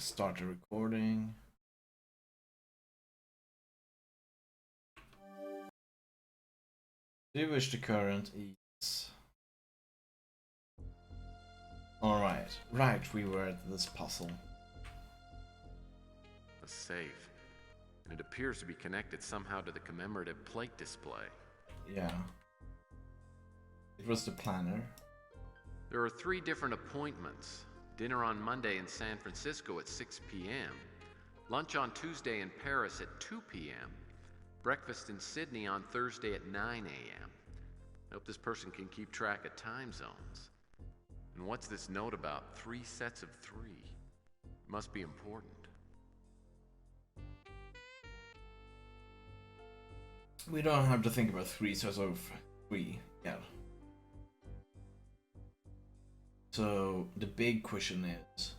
Start the recording. Do you wish the current is? Alright, right, we were at this puzzle. A safe. And it appears to be connected somehow to the commemorative plate display. Yeah. It was the planner. There are 3 different appointments. Dinner on Monday in San Francisco at 6 p.m. Lunch on Tuesday in Paris at 2 p.m. Breakfast in Sydney on Thursday at 9 a.m. I hope this person can keep track of time zones. And what's this note about 3 sets of 3? Must be important. We don't have to think about 3 sets of 3 yet. So the big question is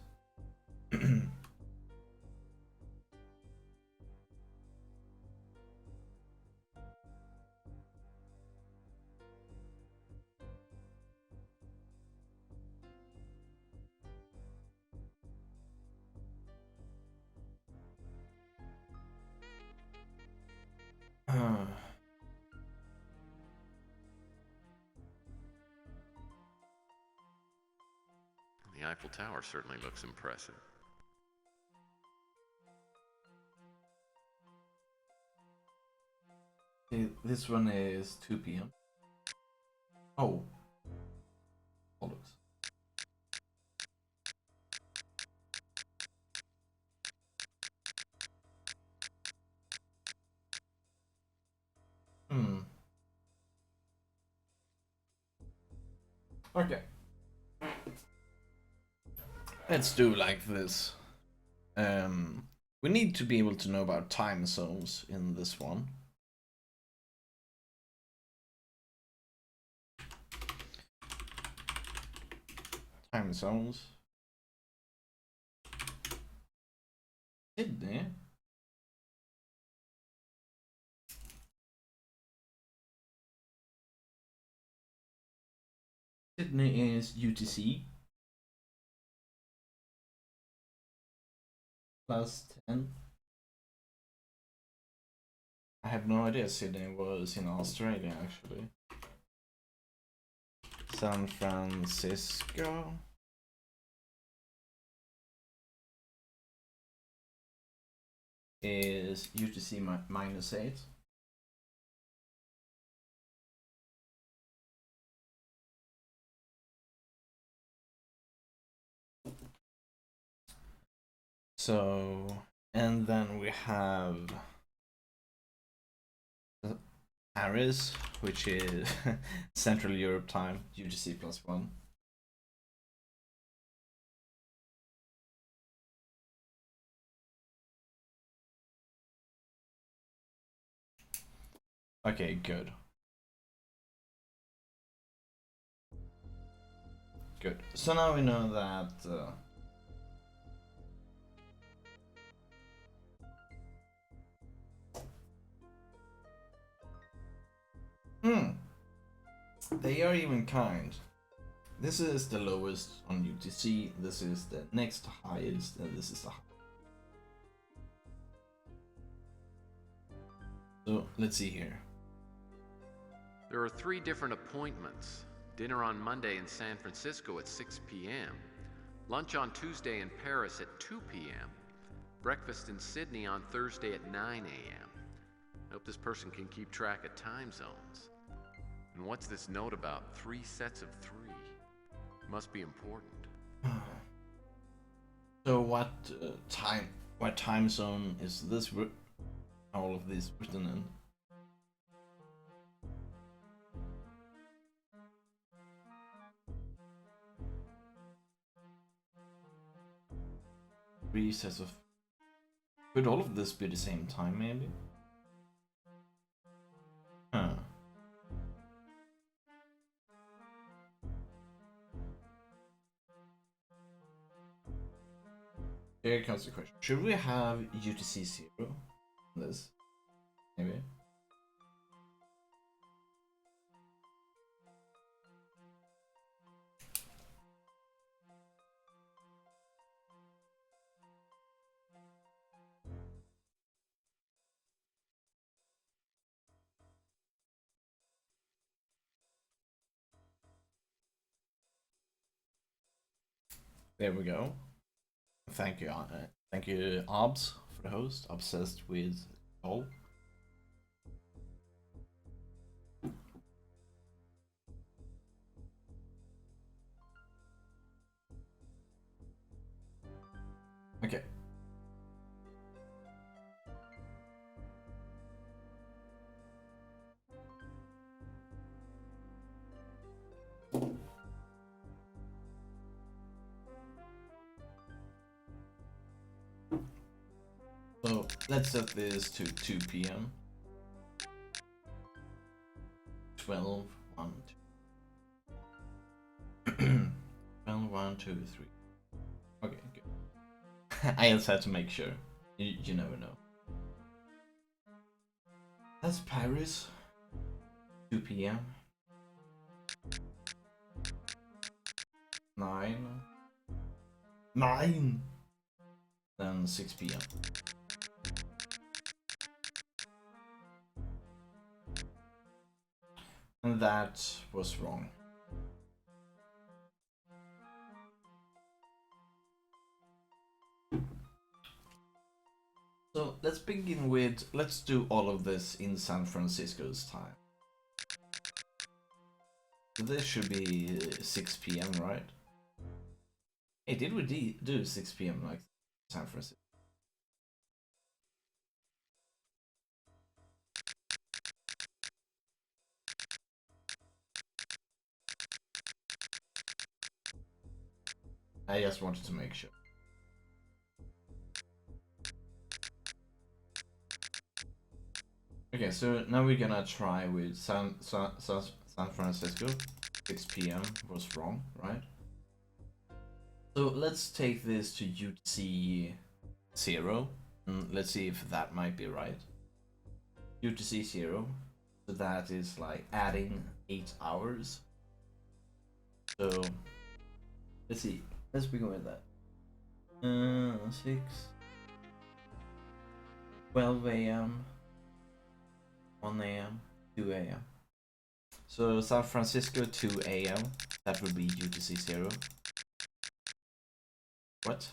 The Eiffel Tower certainly looks impressive. this one is 2 p.m. Oh. Bollocks. Okay. Let's do like this. We need to be able to know about time zones in this one. Time zones. Sydney. Sydney is UTC. +10. I have no idea Sydney was in Australia actually. San Francisco. Is UTC -8. So, and then we have Paris, which is Central Europe time, UTC +1. Okay, good. Good. So now we know that they are even kind. This is the lowest on UTC, this is the next highest, and this is the highest. So let's see here. There are 3 different appointments. Dinner on Monday in San Francisco at 6 p.m. Lunch on Tuesday in Paris at 2 p.m. Breakfast in Sydney on Thursday at 9 a.m. I hope this person can keep track of time zones. And what's this note about 3 sets of 3? Must be important. So what time zone is this? All of this written in? Three sets of. Could all of this be the same time, maybe? Huh. Here comes the question. Should we have UTC 0 in this? Maybe. There we go. Thank you, Obs, for the host. Obsessed with all. Okay. So let's set this to 2 p.m. 12, 1, 2. 12, 1, 2, 3. Okay, good. I just had to make sure. You never know. That's Paris. 2 p.m. 9. 9! Then 6 p.m. And that was wrong. So let's begin with, let's do all of this in San Francisco's time. So this should be 6 p.m., right? Hey, did we do 6 p.m. like San Francisco? I just wanted to make sure. Okay, so now we're gonna try with San Francisco. 6 p.m. was wrong, right? So let's take this to UTC 0. And let's see if that might be right. UTC 0. So that is like adding 8 hours. So let's see. Let's begin with that. 6. 12 a.m. 1 a.m. 2 a.m. So San Francisco 2 a.m. That would be UTC 0. What?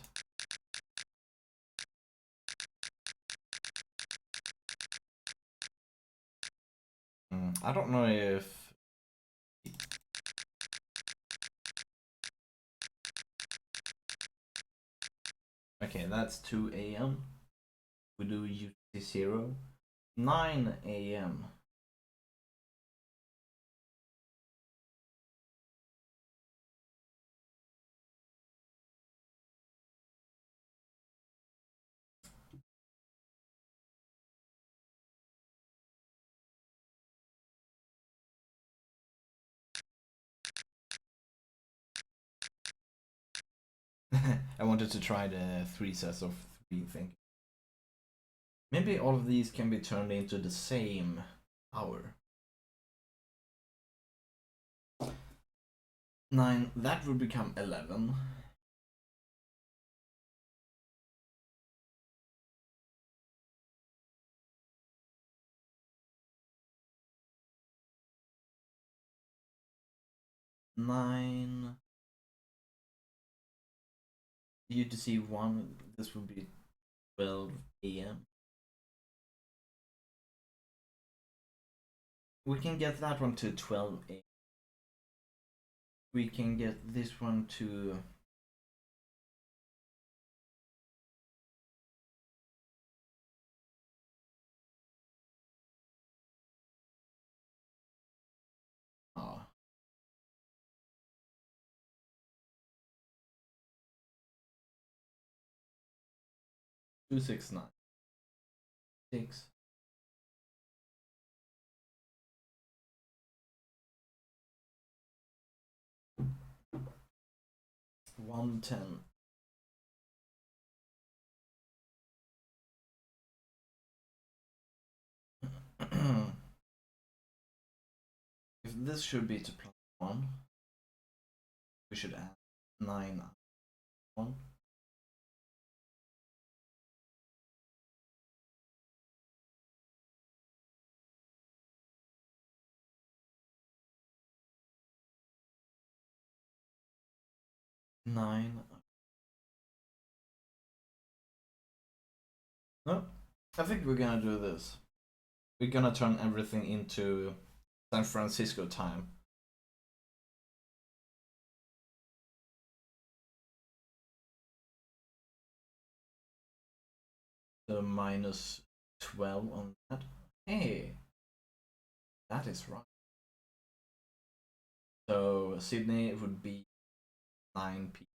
I don't know if... Okay, that's 2 a.m. We do UTC 0. 9 a.m. I wanted to try the 3 sets of 3 thing. Maybe all of these can be turned into the same hour. 9, that would become 11. Nine. UTC 1, this would be 12 a.m. We can get that one to 12 a.m. We can get this one to... Oh. Two, 6, 9. 6. 110. If this should be to plus 1, we should add 9 1. Nine No, I think we're gonna do this. We're gonna turn everything into San Francisco time. So minus 12 on that. Hey, that is right. So Sydney would be 9 p.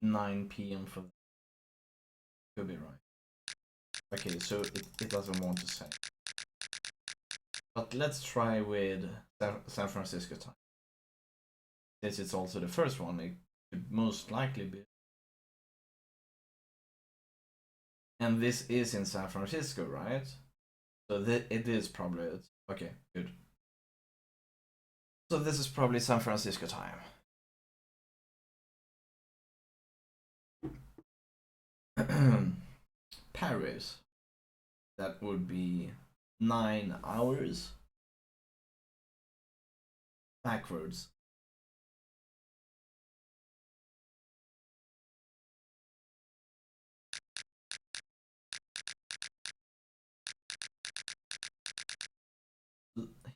9 p.m. for them. Could be right. Okay, so it doesn't want to say. But let's try with San Francisco time. Since it's also the first one, it could most likely be. And this is in San Francisco, right? So it is probably it. Okay, good. So this is probably San Francisco time. Paris. That would be 9 hours backwards.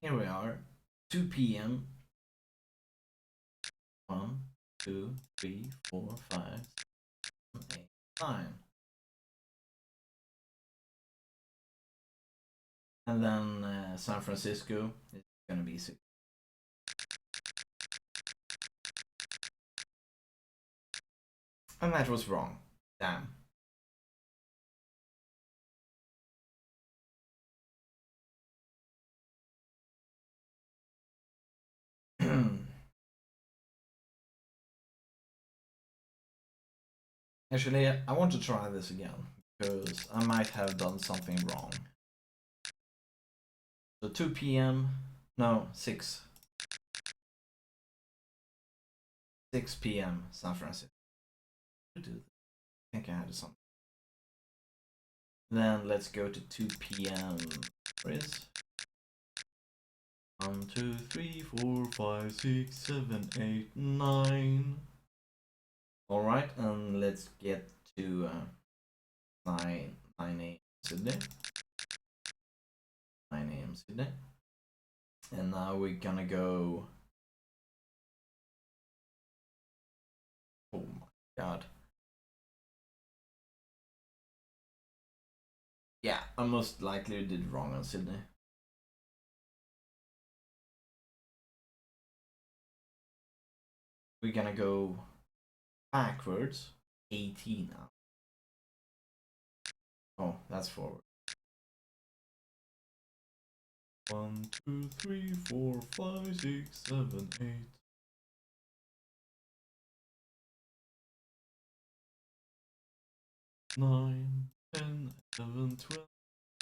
Here we are, 2 p.m. 1, 2, 3, 4, 5, 7, 8, 9. And then San Francisco is gonna be 6. And that was wrong. Damn. Actually, I want to try this again because I might have done something wrong. So 2 p.m. No, 6. 6 p.m. San Francisco. I think I had something. Then let's go to 2 p.m. Paris. 1, 2, 3, 4, 5, 6, 7, 8, 9. Alright, and let's get to 9 a.m. Sydney. 9 a.m. Sydney. And now we're gonna go. Oh my god. Yeah, I most likely did wrong on Sydney. We're gonna go backwards 18 now. Oh, that's forward. 1, 2, 3, 4, 5, 6, 7, 8. 9, 10, 11, 12,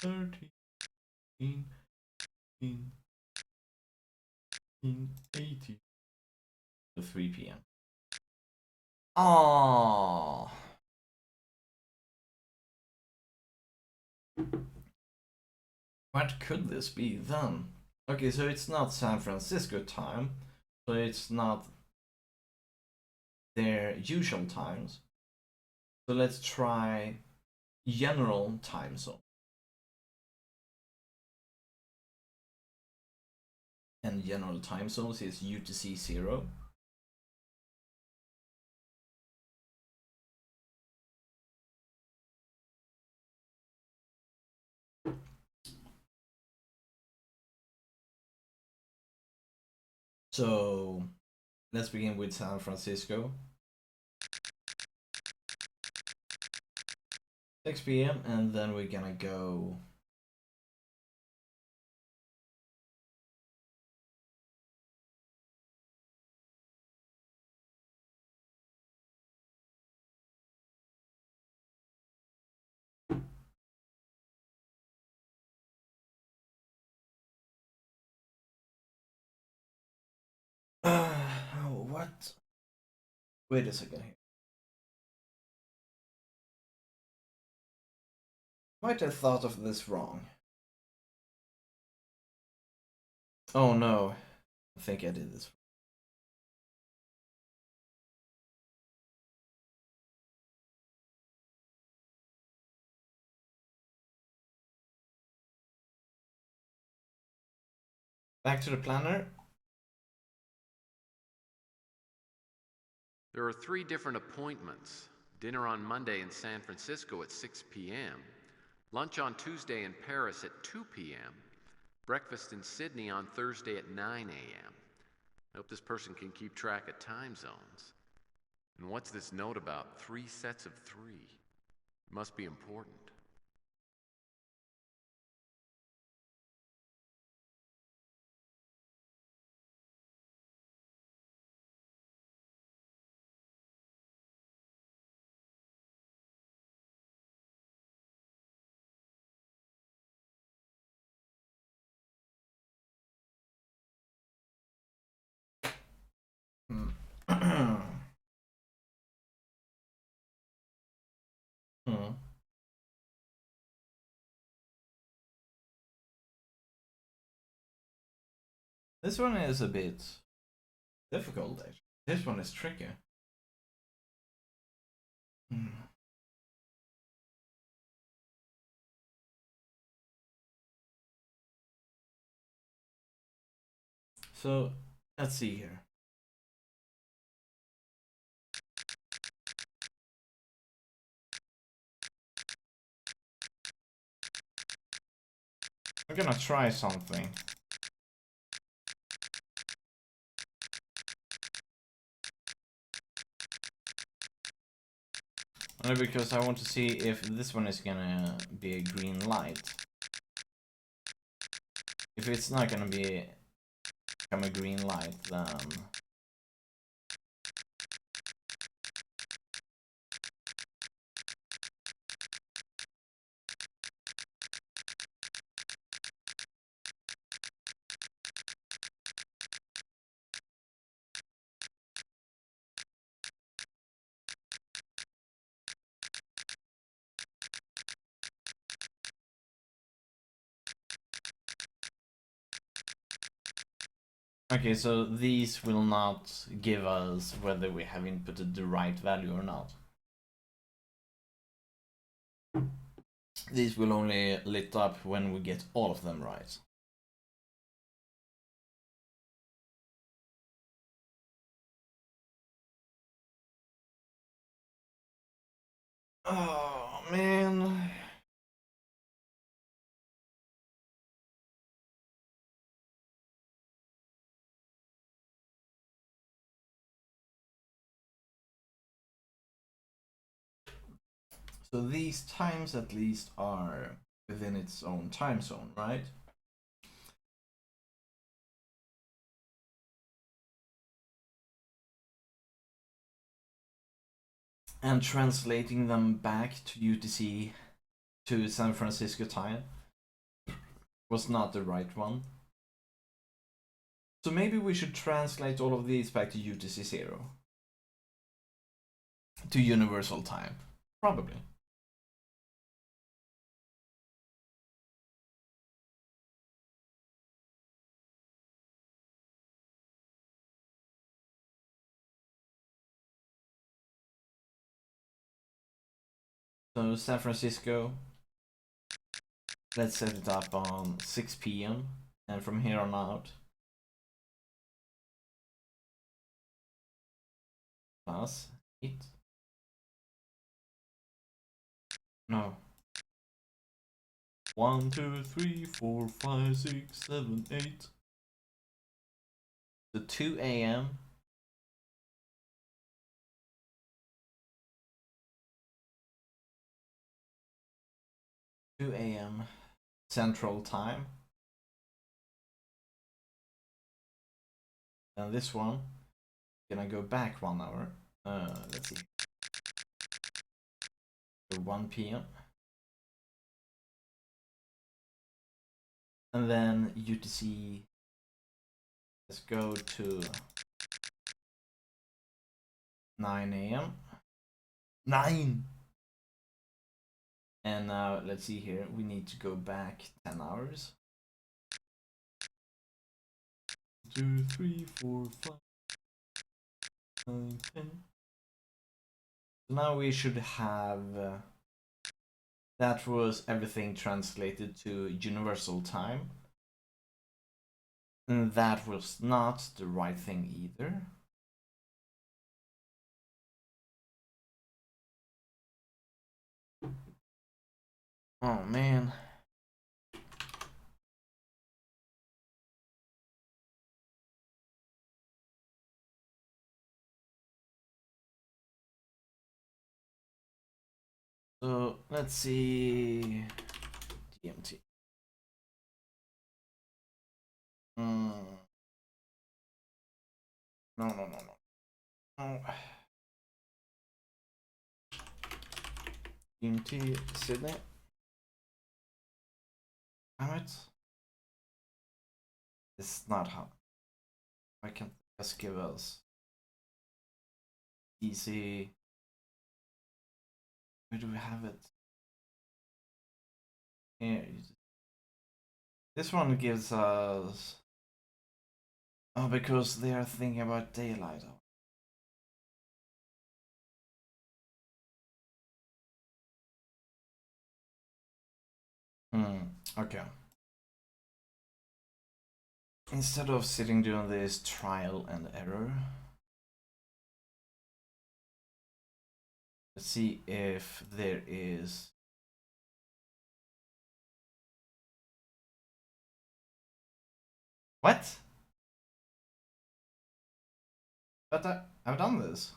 13, 18, 18 to 3 p.m. Oh. What could this be then? Okay, so it's not San Francisco time, so it's not their usual times. So let's try general time zone. And general time zones is UTC 0. So let's begin with San Francisco. 6 p.m. and then we're gonna go what? Wait a second here. Might have thought of this wrong. Oh no, I think I did this. Back to the planner. There are 3 different appointments. Dinner on Monday in San Francisco at 6 p.m., lunch on Tuesday in Paris at 2 p.m., breakfast in Sydney on Thursday at 9 a.m. I hope this person can keep track of time zones. And what's this note about 3 sets of 3? It must be important. Hmm. This one is a bit difficult, actually. This one is tricky. Hmm. So, let's see here. I'm gonna try something. Only because I want to see if this one is gonna be a green light. If it's not gonna become a green light, then... Okay, so these will not give us whether we have inputted the right value or not. These will only lit up when we get all of them right. Oh, man. So these times at least are within its own time zone, right? And translating them back to UTC to San Francisco time was not the right one. So maybe we should translate all of these back to UTC 0. To universal time. Probably. So San Francisco, let's set it up on 6 p.m. and from here on out, plus 8. No. 1, 2, 3, 4, 5, 6, 7, 8. So 2 a.m. Central Time. And this one, gonna go back 1 hour. Let's see. So 1 p.m. And then UTC, let's go to 9 a.m. 9! And now, let's see here, we need to go back 10 hours. 2, 3, 4, 5, 9, 10. Now we should have... that was everything translated to universal time. And that was not the right thing either. Oh man. So let's see. DMT. No, no, no, no. Oh. DMT Sydney. Damn it. This is not how. I can't just give us easy. Where do we have it? Here. This one gives us. Oh, because they are thinking about daylight. Okay. Instead of sitting doing this trial and error, let's see if there is. What? But I've done this.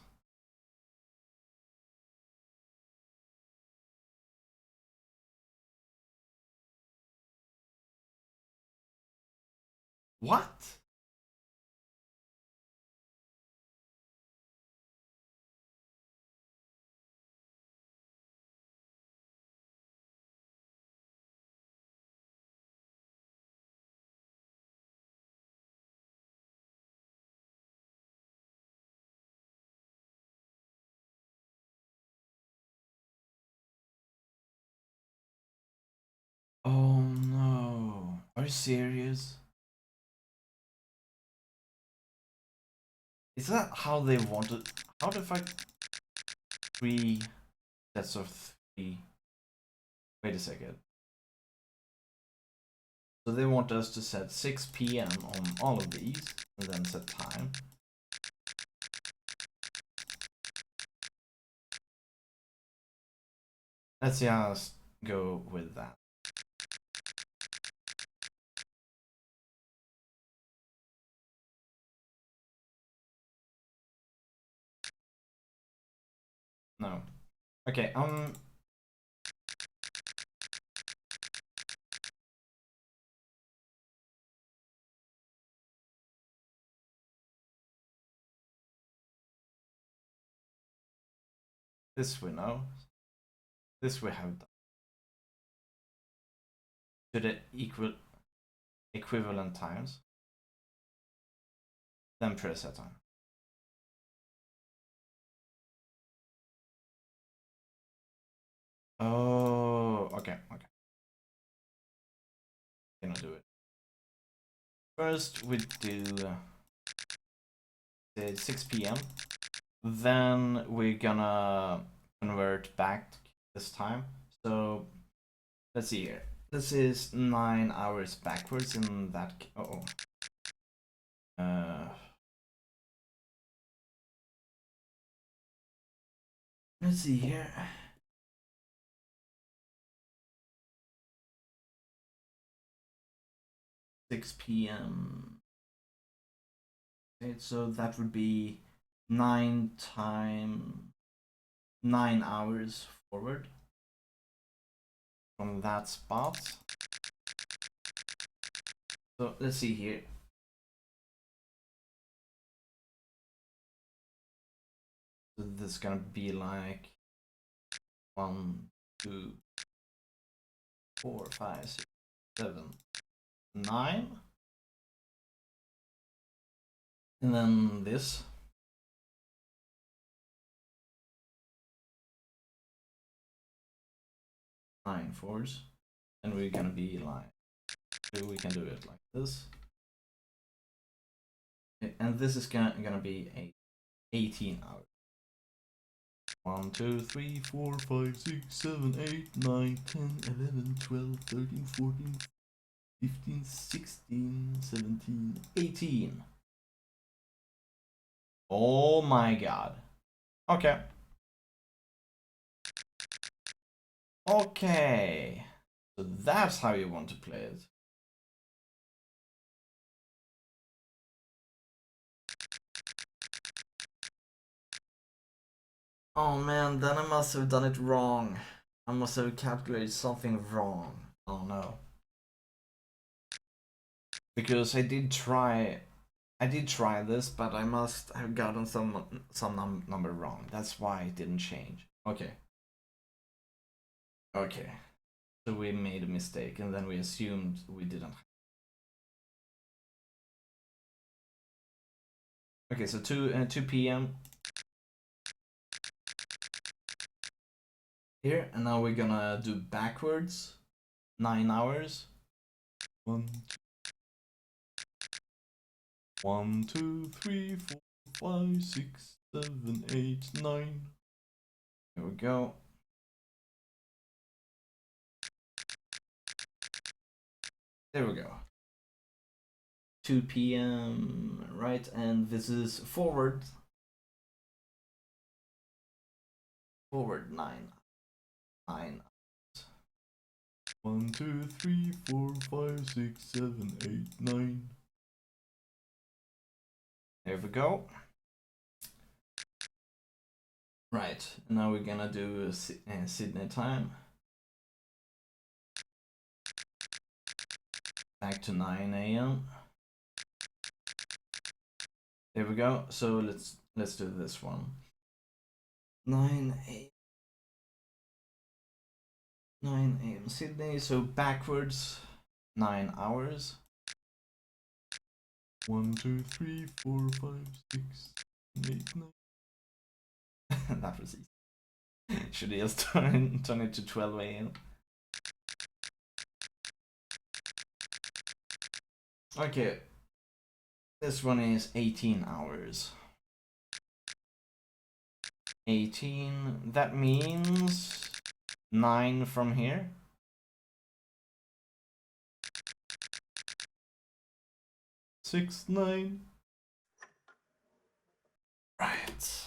What? Oh no. Are you serious? Is that how they wanted? How the fuck? 3 sets of 3. Wait a second. So they want us to set 6 p.m. on all of these and then set time. Let's just go with that. No. Okay, this we know. This we have done. To the equivalent times. Then press set time. Oh, okay. Gonna do it. First we do 6 p.m. Then we're gonna convert back this time. So let's see here. This is 9 hours backwards in that. Let's see here. Six p.m. Okay, so that would be 9 hours forward from that spot. So let's see here. So this is gonna be like 1, 2, 4, 5, 6, 7, 9. And then this. Nine fours. And we're gonna be like, we can do it like this. And this is gonna be 18 hours. 1, 2, 3, 4, 5, 6, 7, 8, 9, 10, 11, 12, 13, 14, 15, 16, 17, 18. Oh my god. Okay. Okay. So that's how you want to play it. Oh man, then I must have done it wrong. I must have calculated something wrong. Oh no. Because I did try this, but I must have gotten some number wrong. That's why it didn't change. Okay. Okay. So we made a mistake and then we assumed we didn't. Okay, so 2 p.m. here, and now we're gonna do backwards 9 hours. 1, 2, 3, 4, 5, 6, 7, 8, 9. Here we go. There we go. 2 p.m. right, and this is forward 9. 1, 2, 3, 4, 5, 6, 7, 8, 9. There we go. Right, now we're gonna do Sydney time. Back to 9 a.m. There we go. So let's do this one. 9 a.m. Sydney. So backwards 9 hours. 1, 2, 3, 4, 5, 6, 8, 9. That was easy. Should I just turn it to 12 a.m.? Okay. This one is 18 hours. 18. That means 9 from here. 6, 9. Right.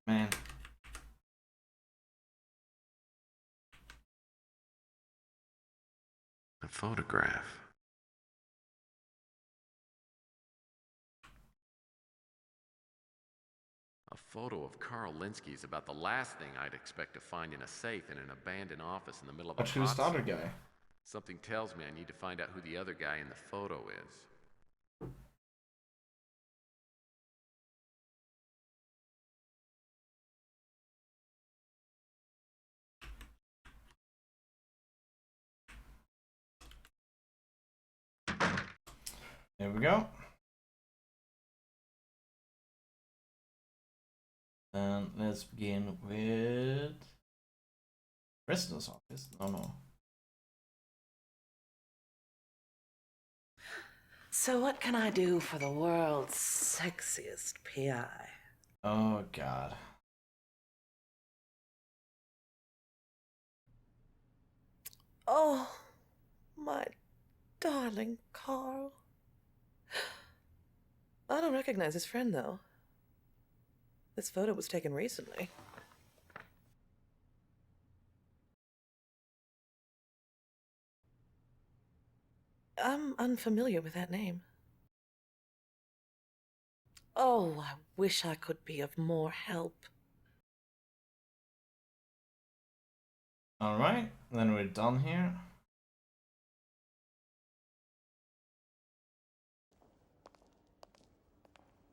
Man. A photograph. A photo of Carl Linsky is about the last thing I'd expect to find in a safe in an abandoned office in the middle of a But who's the hot other summer. guy? Something tells me I need to find out who the other guy in the photo is. There we go. And let's begin with President's office. No. So what can I do for the world's sexiest PI? Oh god. Oh, my darling Carl. I don't recognize his friend, though. This photo was taken recently. I'm unfamiliar with that name. Oh, I wish I could be of more help. Alright, then we're done here.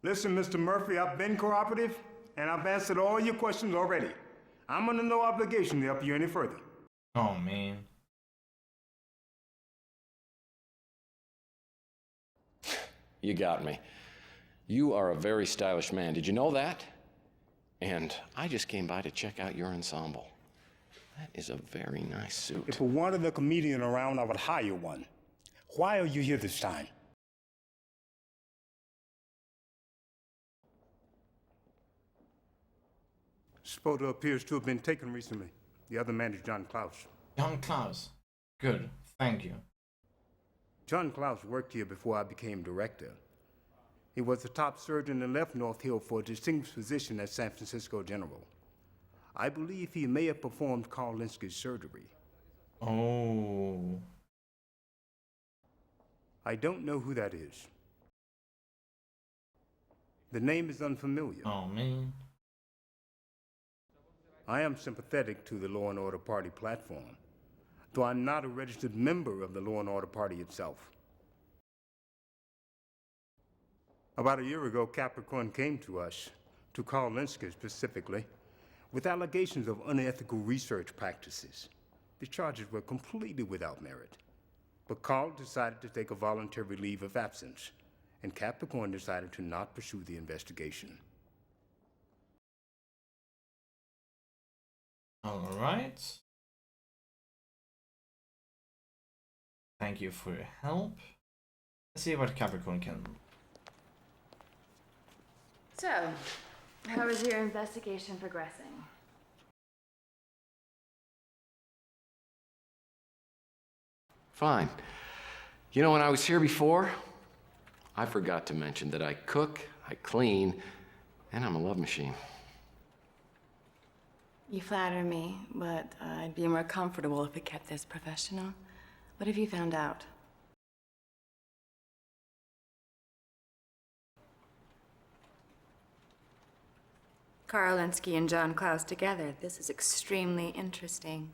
Listen, Mr. Murphy, I've been cooperative, and I've answered all your questions already. I'm under no obligation to help you any further. Oh man. You got me. You are a very stylish man. Did you know that? And I just came by to check out your ensemble. That is a very nice suit. If we wanted a comedian around, I would hire one. Why are you here this time? This photo appears to have been taken recently. The other man is John Klaus. John Klaus. Good, thank you. John Klaus worked here before I became director. He was the top surgeon and left North Hill for a distinguished position at San Francisco General. I believe he may have performed Carl Linsky's surgery. Oh. I don't know who that is. The name is unfamiliar. Oh, man. I am sympathetic to the Law and Order Party platform, though I'm not a registered member of the Law and Order Party itself. About a year ago, Capricorn came to us, to Carl Linsky specifically, with allegations of unethical research practices. The charges were completely without merit. But Carl decided to take a voluntary leave of absence, and Capricorn decided to not pursue the investigation. All right. Thank you for your help. Let's see what Capricorn can do. So, how is your investigation progressing? Fine. You know, when I was here before, I forgot to mention that I cook, I clean, and I'm a love machine. You flatter me, but I'd be more comfortable if we kept this professional. What have you found out? Carl Linsky and John Klaus together. This is extremely interesting.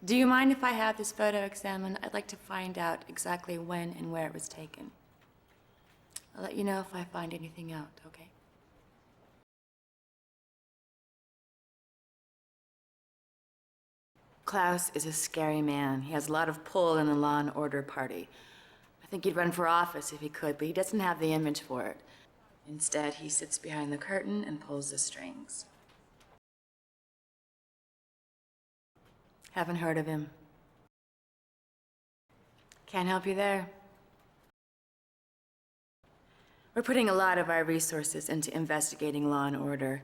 Do you mind if I have this photo examined? I'd like to find out exactly when and where it was taken. I'll let you know if I find anything out, okay? Klaus is a scary man. He has a lot of pull in the Law and Order Party. I think he'd run for office if he could, but he doesn't have the image for it. Instead, he sits behind the curtain and pulls the strings. Haven't heard of him. Can't help you there. We're putting a lot of our resources into investigating Law and Order.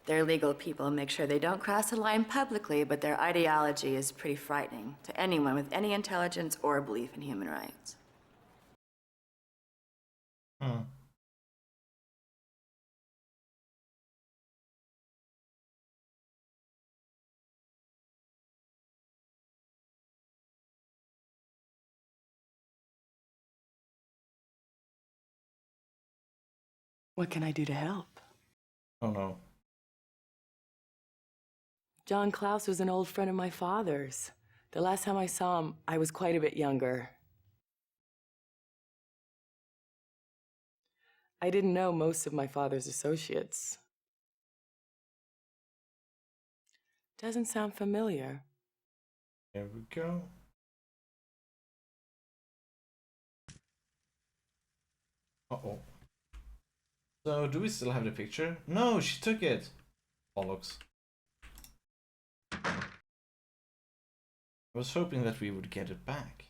Their legal people make sure they don't cross the line publicly, but their ideology is pretty frightening to anyone with any intelligence or belief in human rights. Hmm. What can I do to help? Oh no. John Klaus was an old friend of my father's. The last time I saw him, I was quite a bit younger. I didn't know most of my father's associates. Doesn't sound familiar. Here we go. Uh-oh. So, do we still have the picture? No, she took it. Bollocks. I was hoping that we would get it back.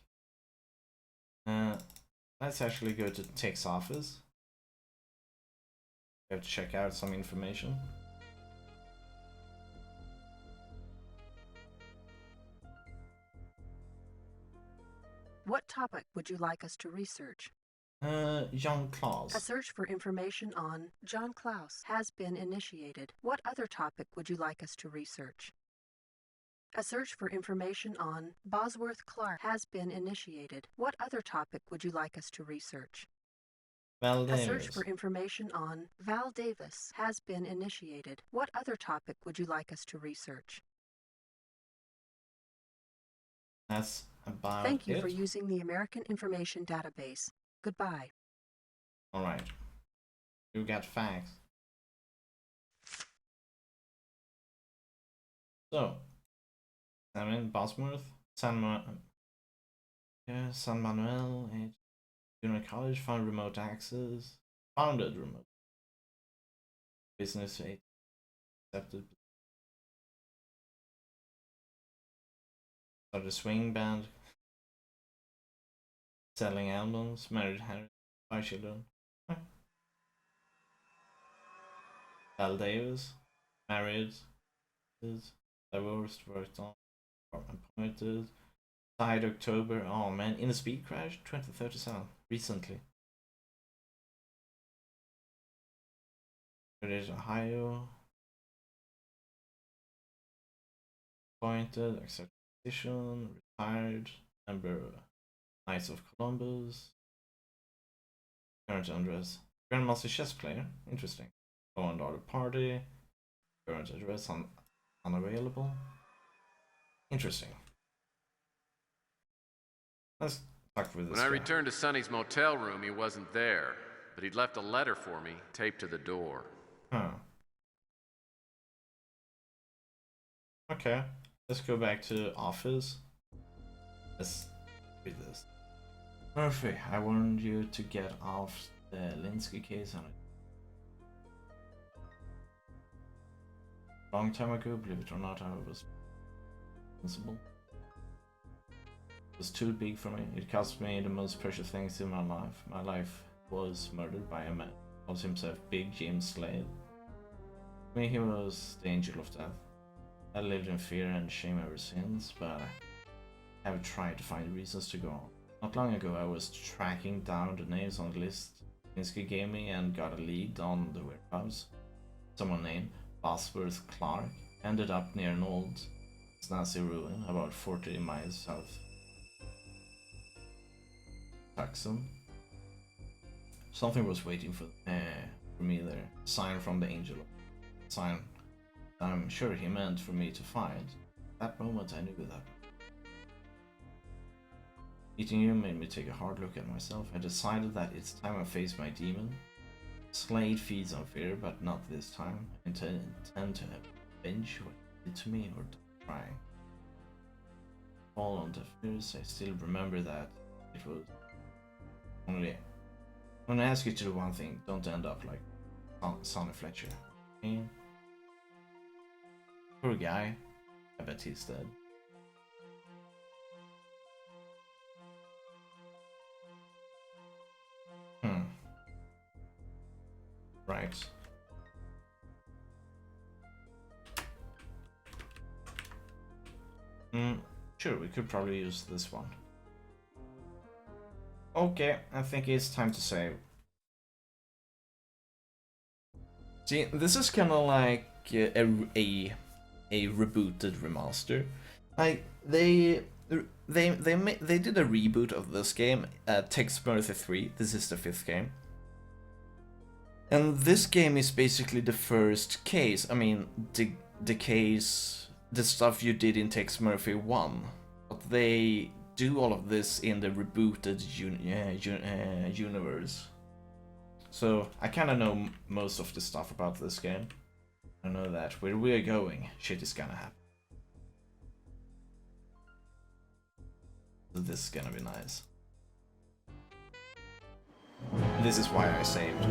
Let's actually go to Tech's office. We have to check out some information. What topic would you like us to research? John Klaus. A search for information on John Klaus has been initiated. What other topic would you like us to research? A search for information on Bosworth Clark has been initiated. What other topic would you like us to research? Val A search Davis. for information on Val Davis has been initiated. What other topic would you like us to research? That's about Thank you it. for using the American Information Database. Goodbye. Alright. You got facts. So, I'm in Bosworth, San Manuel, Junior College, found remote access, founded remote business, accepted. Started a swing band, selling albums, married Henry, 5 children. Val Davis, married, divorced, worked on, appointed, Died October. Oh man, in a speed crash, 2037. Recently. British Ohio. Appointed, accepted position, retired, member of Knights of Columbus. Current address. Grandmaster chess player. Interesting. Owned other party. Current address unavailable. Interesting. Let's talk with this When I guy. returned to Sonny's motel room, he wasn't there, but he'd left a letter for me taped to the door. Huh. Okay. Let's go back to office. Let's read this. Murphy, I warned you to get off the Linsky case on it. Long time ago, believe it or not, I was responsible. It was too big for me. It cost me the most precious things in my life. My life was murdered by a man who calls himself Big Jim Slade. To me, he was the angel of death. I lived in fear and shame ever since, but I have tried to find reasons to go on. Not long ago, I was tracking down the names on the list Linsky gave me and got a lead on the warehouse. Someone named Bosworth Clark ended up near an old Nazi ruin about 40 miles south. Tucson. Something was waiting for me there. A sign from the angel. A sign I'm sure he meant for me to find. At that moment I knew that. Meeting you made me take a hard look at myself. I decided that it's time I face my demon. Slade feeds on fear, but not this time. I intend to avenge what he did to me or try. Fall on deaf ears. I still remember that it was only. I'm gonna ask you to do one thing. Don't end up like Sonny Fletcher. Okay? Poor guy. I bet he's dead. Right. Sure, we could probably use this one. Okay, I think it's time to save. See, this is kind of like a rebooted remaster. Like they did a reboot of this game, Tex Murphy 3. This is the 5th game. And this game is basically the first case. I mean, the case, the stuff you did in Tex Murphy 1. But they do all of this in the rebooted universe. So I kind of know most of the stuff about this game. I know that where we're going, shit is gonna happen. So this is gonna be nice. This is why I saved.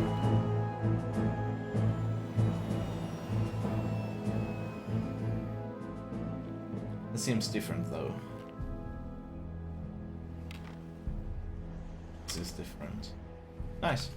It seems different though. This is different. Nice.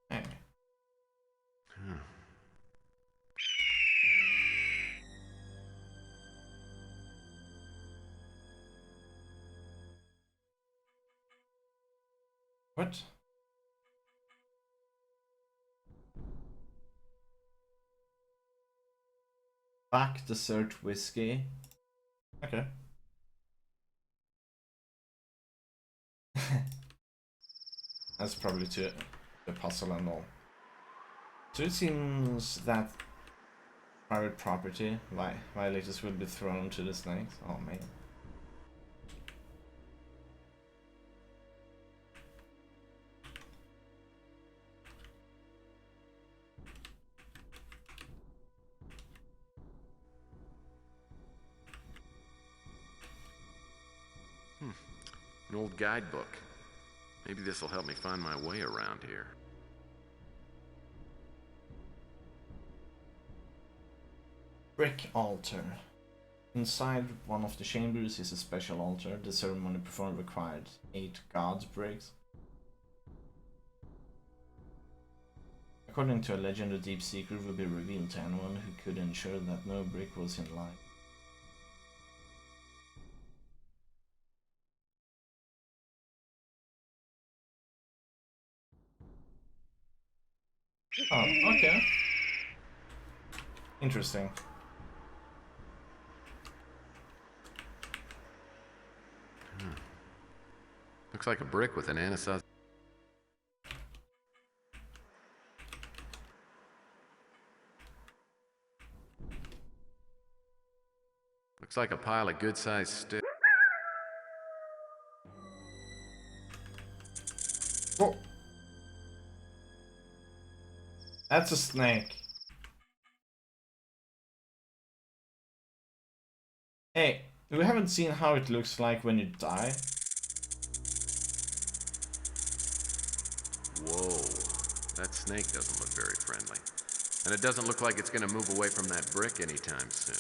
Hey. What? Back dessert whiskey. Okay. That's probably to the puzzle and all. So it seems that Private property. Violators will be thrown to the snakes. Oh man. An old guidebook. Maybe this will help me find my way around here. Brick altar. Inside one of the chambers is a special altar. The ceremony performed required 8 gods bricks. According to a legend, a deep secret will be revealed to anyone who could ensure that no brick was in line. Oh, okay. Interesting. Looks like a brick with an Anasazi. Looks like a pile of good-sized sticks. Whoa. That's a snake. Hey, we haven't seen how it looks like when you die. Whoa, that snake doesn't look very friendly. And it doesn't look like it's gonna move away from that brick anytime soon.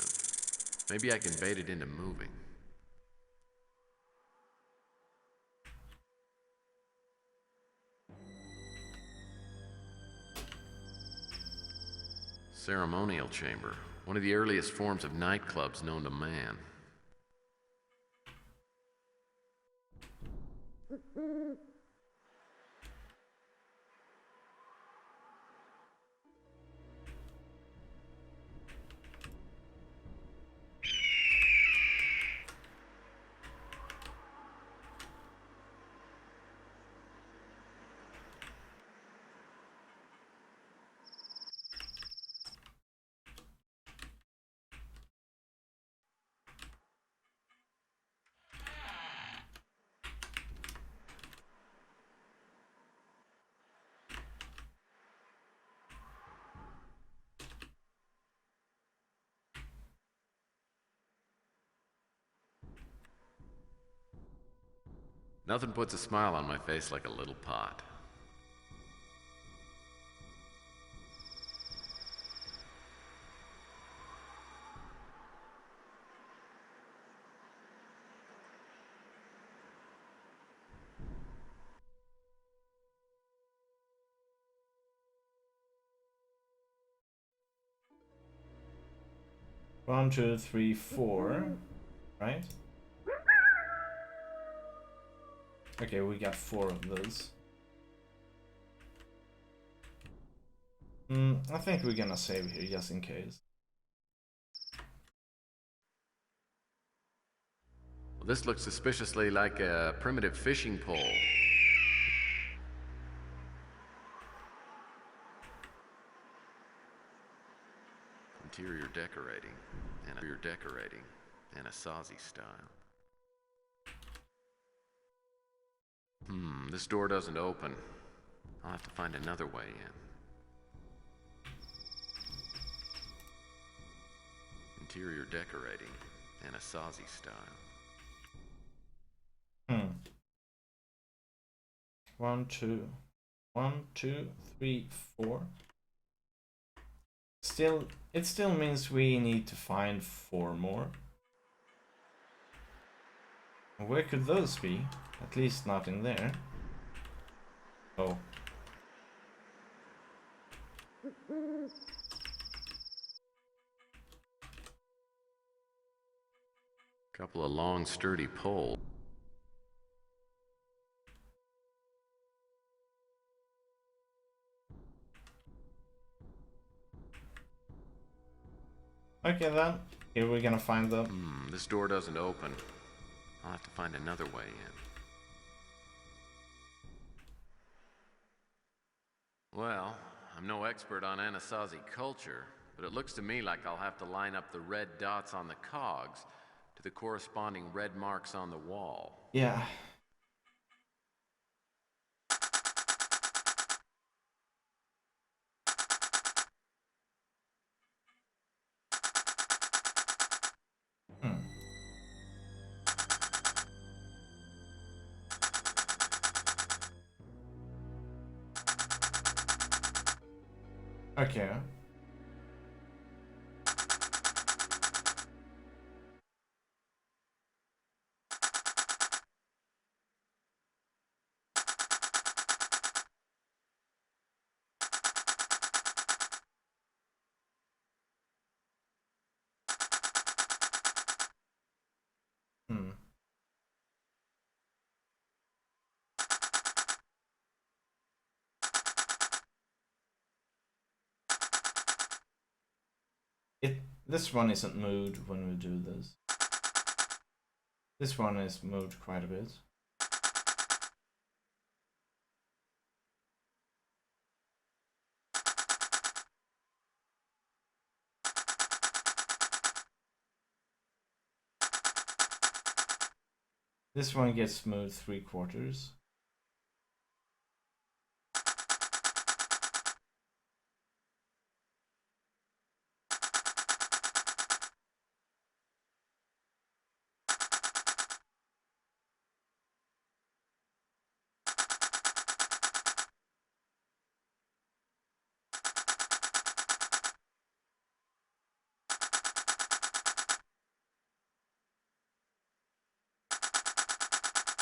Maybe I can bait it into moving. Ceremonial chamber, one of the earliest forms of nightclubs known to man. Nothing puts a smile on my face like a little pot. One, two, three, four. Right? Okay, we got 4 of those. I think we're gonna save here just in case. Well, this looks suspiciously like a primitive fishing pole. Interior decorating, Anasazi style. This door doesn't open. I'll have to find another way in. Interior decorating, Anasazi style. 1, 2, 1, 2, 3, 4. It still means we need to find 4 more. Where could those be? At least not in there. Oh. Couple of long, sturdy poles. Okay then, here we're gonna find them. This door doesn't open. I'll have to find another way in. Well, I'm no expert on Anasazi culture, but it looks to me like I'll have to line up the red dots on the cogs to the corresponding red marks on the wall. Yeah. Hmm. Okay. Hmm. This one isn't moved when we do this. This one is moved quite a bit. This one gets moved 3/4.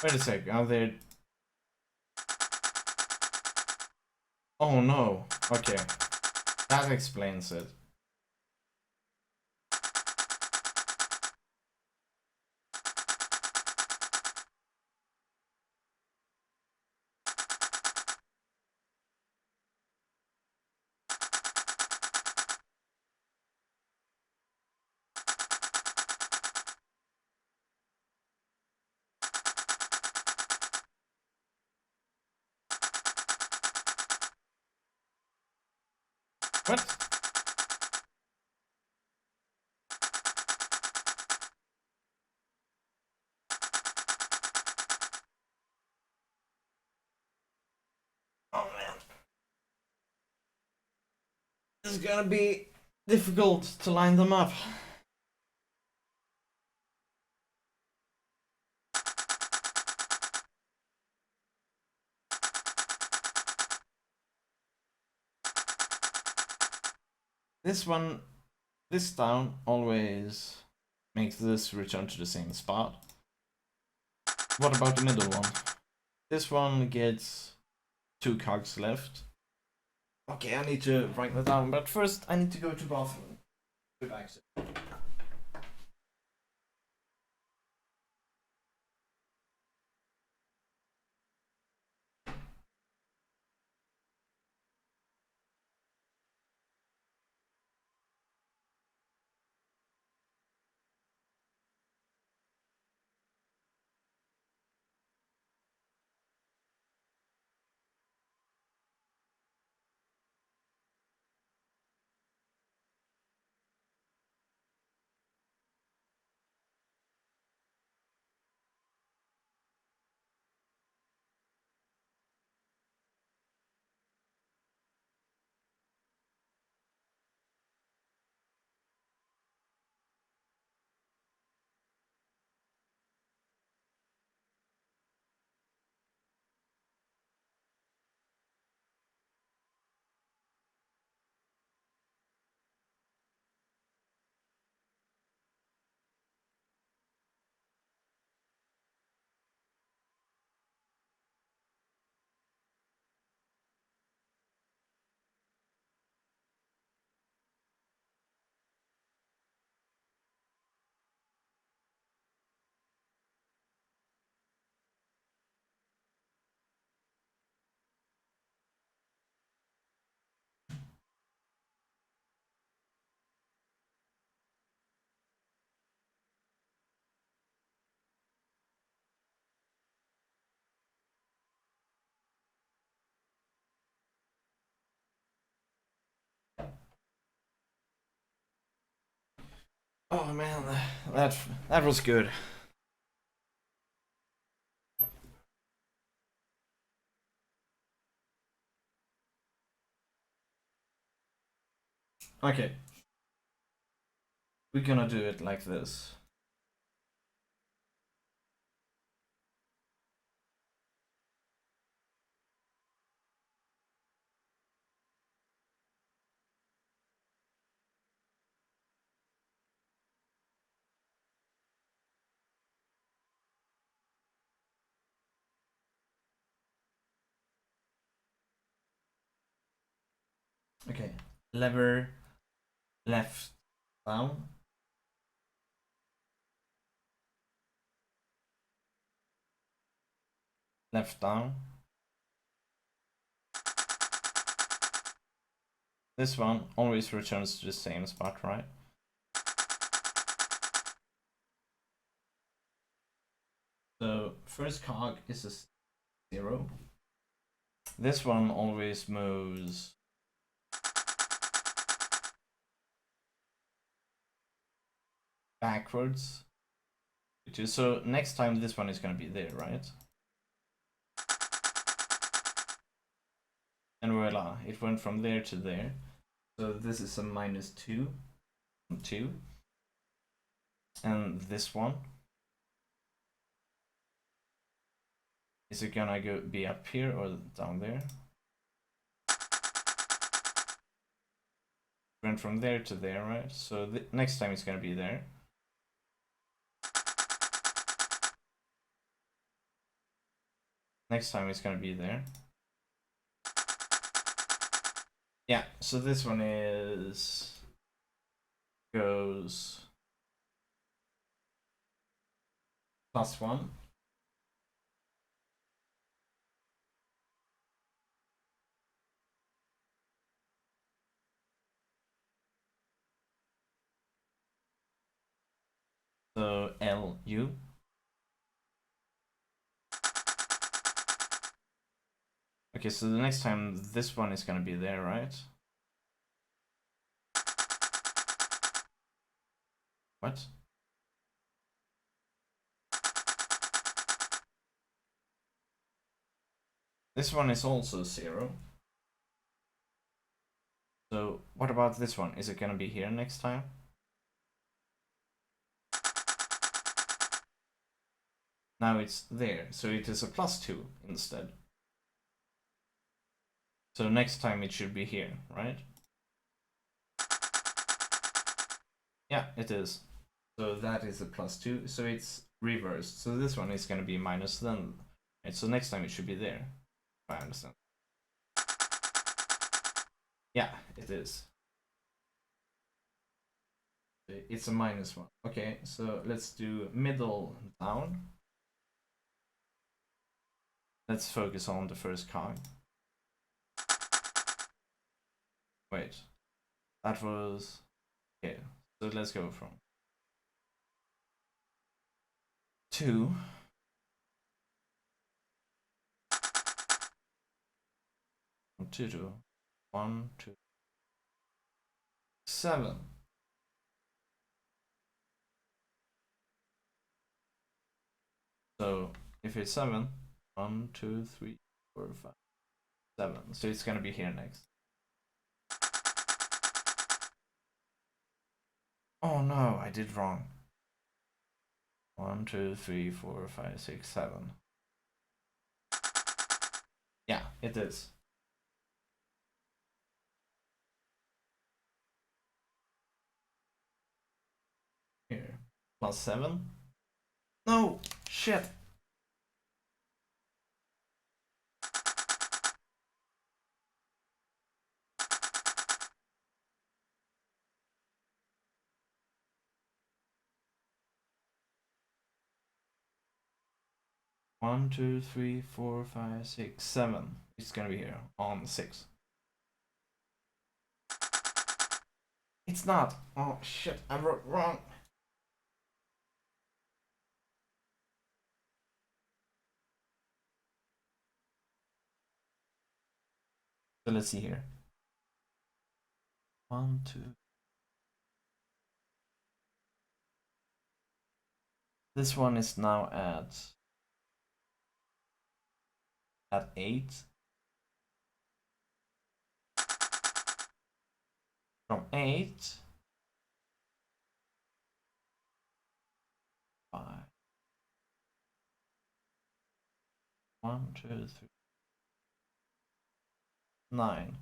Wait a sec, are there... Oh no, okay. That explains it. What? Oh man. This is gonna be difficult to line them up. This one, this down always makes this return to the same spot. What about the middle one? This one gets 2 cogs left. Okay, I need to write that down, but first I need to go to bathroom. Be back soon. Oh man, that was good. Okay. We're gonna do it like this. Okay. Lever left down. Left down. This one always returns to the same spot, right? So first cog is a 0. This one always moves backwards. So next time this one is gonna be there, right? And voila, it went from there to there. So this is a -2, 2. And this one, is it gonna be up here or down there? Went from there to there, right? So next time it's gonna be there. Next time it's gonna be there. Yeah, so this one goes +1. So LU. Okay, so the next time this one is gonna be there, right? What? This one is also 0. So what about this one? Is it gonna be here next time? Now it's there, so it is a +2 instead. So next time it should be here, right? Yeah, it is. So that is a +2, so it's reversed. So this one is gonna be minus then. Right, so next time it should be there. I understand. Yeah, it is. It's a -1. Okay, so let's do middle down. Let's focus on the first cog. Wait, that was... Okay, so let's go from 2 from 2 to 1 to 7. So if it's 7, 1, 2, 3, 4, 5, 7. So it's gonna be here next. Oh no, I did wrong. 1, 2, 3, 4, 5, 6, 7. Yeah, it is. Here. +7. No! Shit! One, 2, 3, 4, 5, 6, 7. It's gonna be here on 6. It's not. Oh shit, I wrote wrong. So let's see here. 1, 2. This one is now at 8. From 8, 5, 1, 2, 3, 9.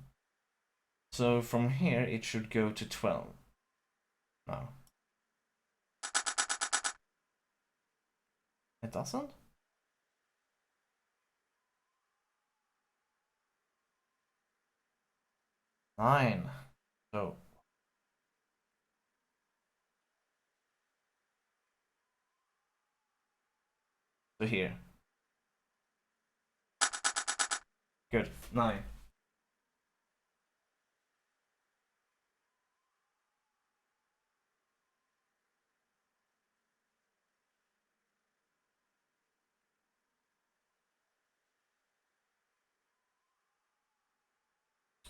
So from here it should go to 12. No. It doesn't? Nine. So here. Good. 9.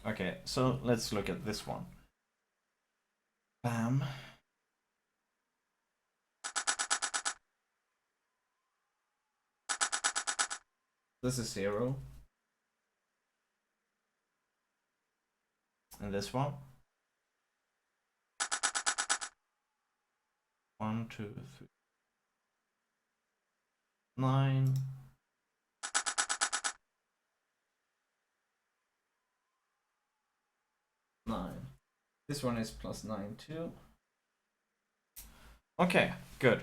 Okay, so let's look at this one. Bam. This is 0. And this one. 1, 2, 3. 9. 9. This one is plus 9 too. Okay, good.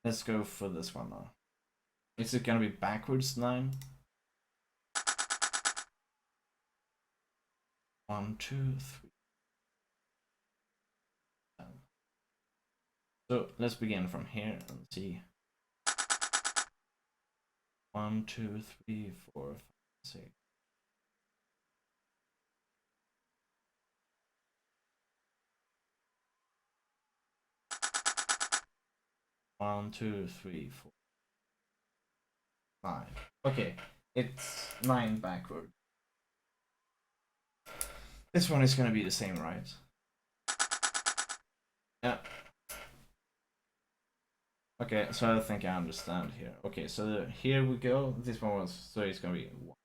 Let's go for this one now. Is it gonna be backwards 9? 1, 2, 3. So let's begin from here and see. 1, 2, 3, 4, 5, 6. One, 2, 3, 4, 9. Okay, it's 9 backward. This one is gonna be the same, right? Yeah. Okay, so I think I understand here. Okay, so here we go. This one was, so it's gonna be 1,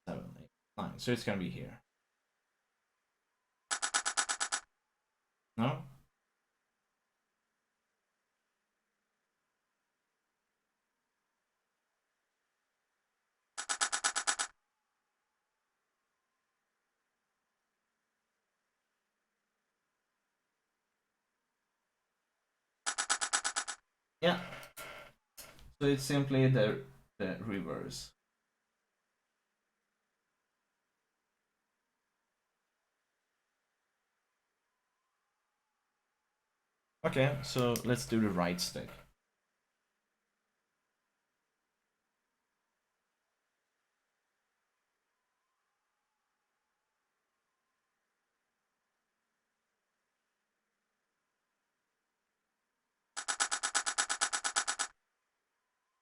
7, 8, 9. So it's gonna be here. No? Yeah. So it's simply the reverse. Okay, so let's do the right stick.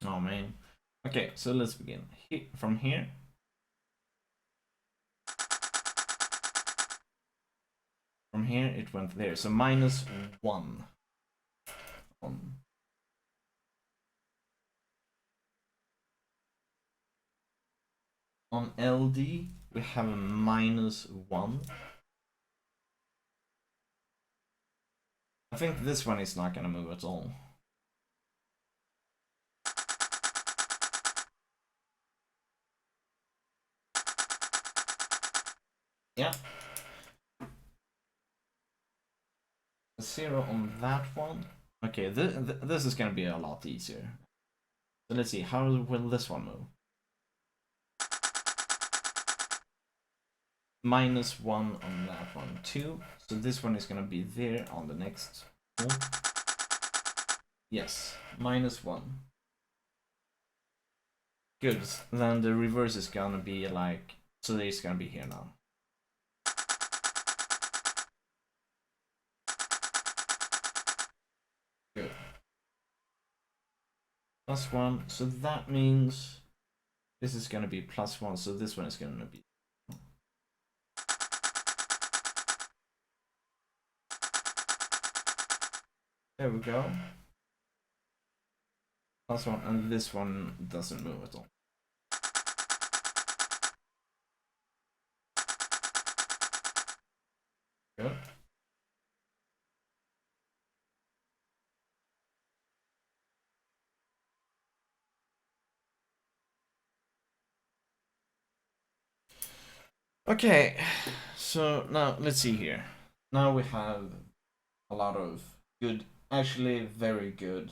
Oh man. Okay, so let's begin. From here. From here it went there. So minus 1. On LD we have a minus 1. I think this one is not gonna move at all. Yeah. 0 on that one. Okay, this is gonna be a lot easier. So let's see, how will this one move? Minus 1 on that one too. So this one is gonna be there on the next one. Yes, minus 1. Good, then the reverse is gonna be like, so it's gonna be here now. Good. Plus 1, so that means This is gonna be +1, so this one is gonna be. There we go. +1, and this one doesn't move at all. Good. Okay, so now let's see here. Now we have a lot of good, actually very good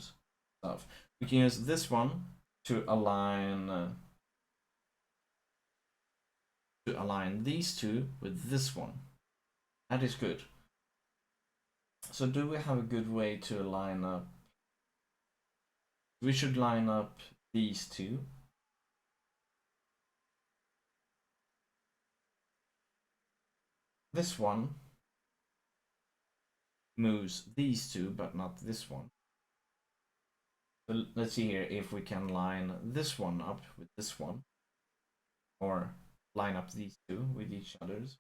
stuff. We can use this one to align these two with this one. That is good. So do we have a good way to line up? We should line up these two. This one moves these two, but not this one. So let's see here if we can line this one up with this one, or line up these two with each other's.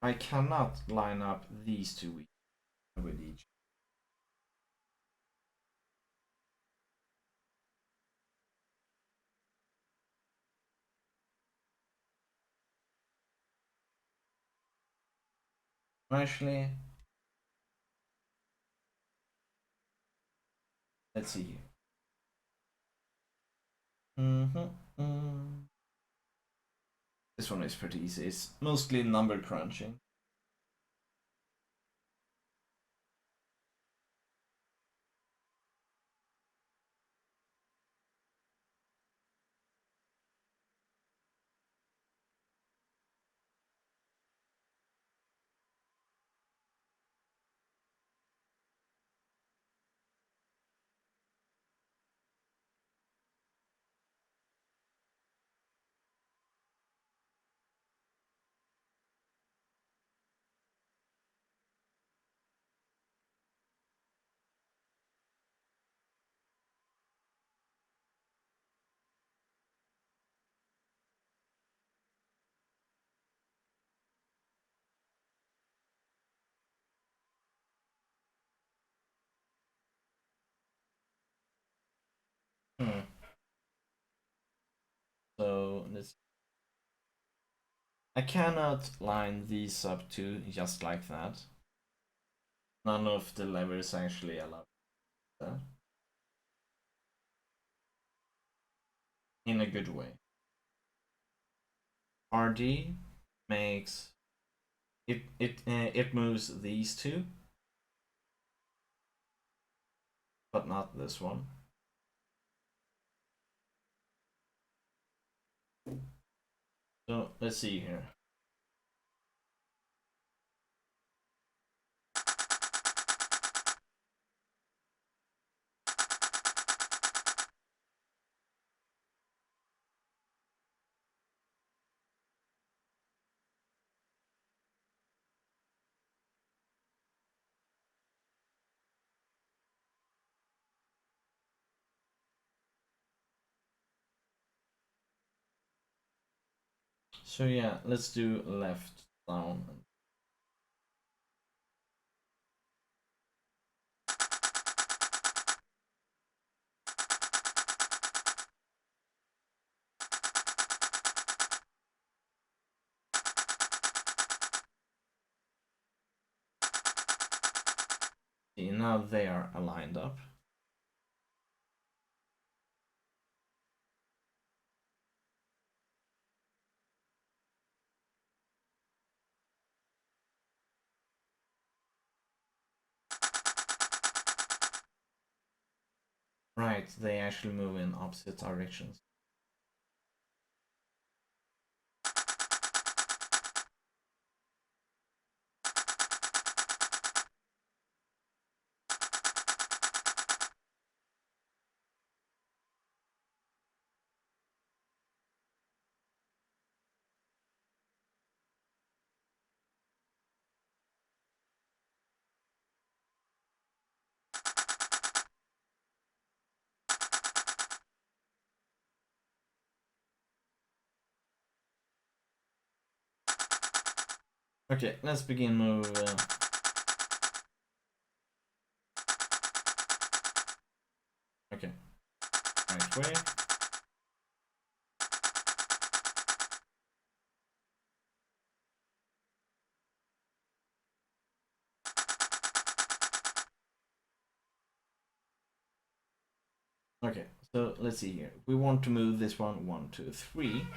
I cannot line up these two with each. Actually, let's see here. This one is pretty easy. It's mostly number crunching. So this, I cannot line these up to just like that. None of the levers actually allow that in a good way. RD makes it moves these two, but not this one. So let's see here. So yeah, let's do left down. See, now they are aligned up. Right, they actually move in opposite directions. Okay, let's begin move. Okay, right way. Okay, so let's see here. We want to move this one 1, 2, 3.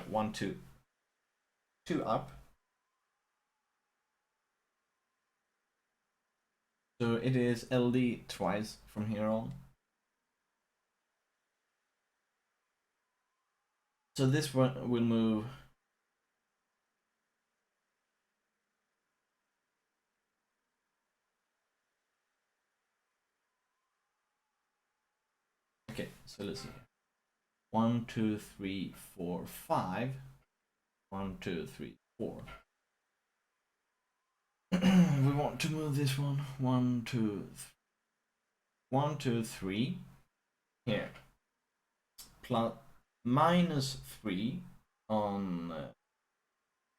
1, 2, 2 up. So it is LD twice from here on. So this one will move. Okay, so let's see. 1, 2, 3, 4, 5. 1, 2, 3, 4. We want to move this one 1, 2, 1, 2, 3 here. Plus -3 on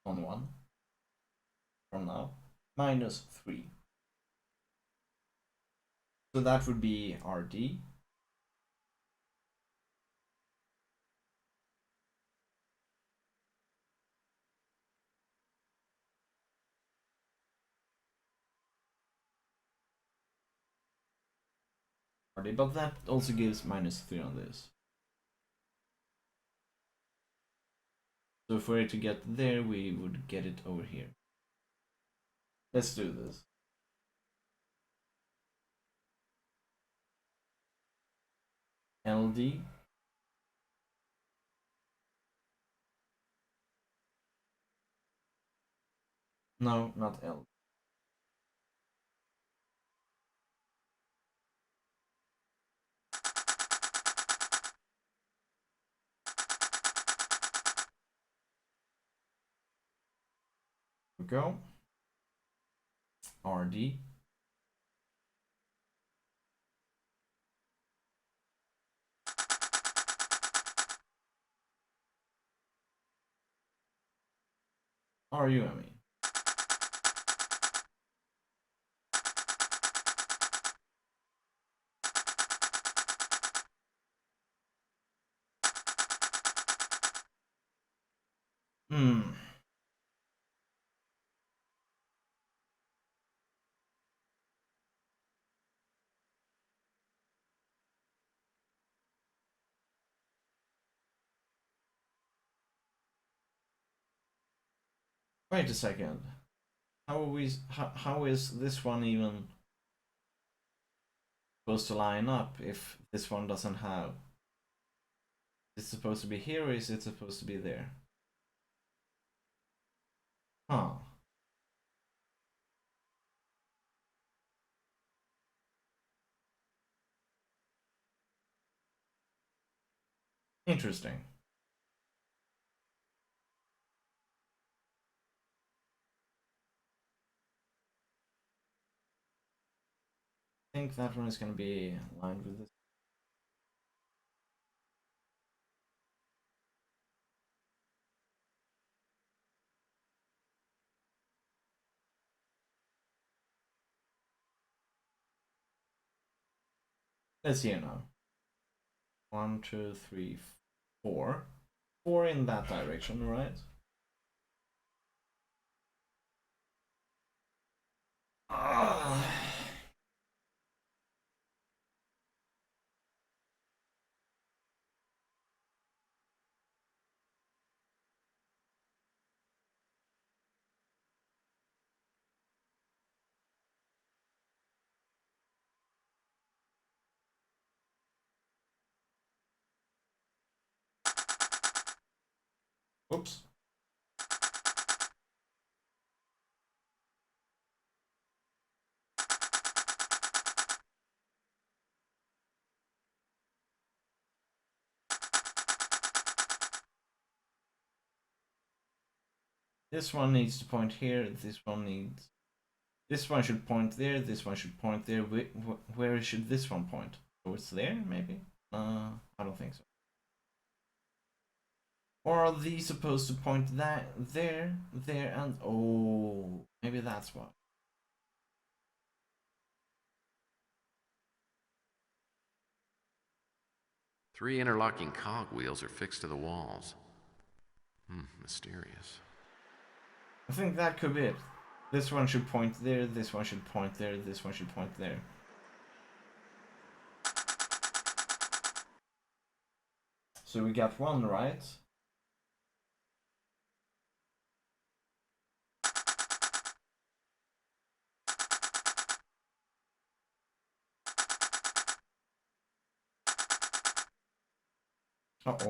1 from now. -3. So that would be RD. But that also gives -3 on this. So for it to get there, we would get it over here. Let's do this. LD. No, not L. Go. RD. RU, I mean. Hmm. Wait a second. How is this one even supposed to line up if this one doesn't have? Is it supposed to be here or is it supposed to be there? Huh. Interesting. I think that one is going to be aligned with this. Let's see here now. 1, 2, 3, 4. 4 in that direction, right? Oops. This one needs to point here. This one needs. This one should point there. This one should point there. Where should this one point? Towards there, maybe? I don't think so. Or are these supposed to point that there, and oh, maybe that's why. Three interlocking cogwheels are fixed to the walls. Mysterious. I think that could be it. This one should point there, this one should point there, this one should point there. So we got one right. Uh-oh.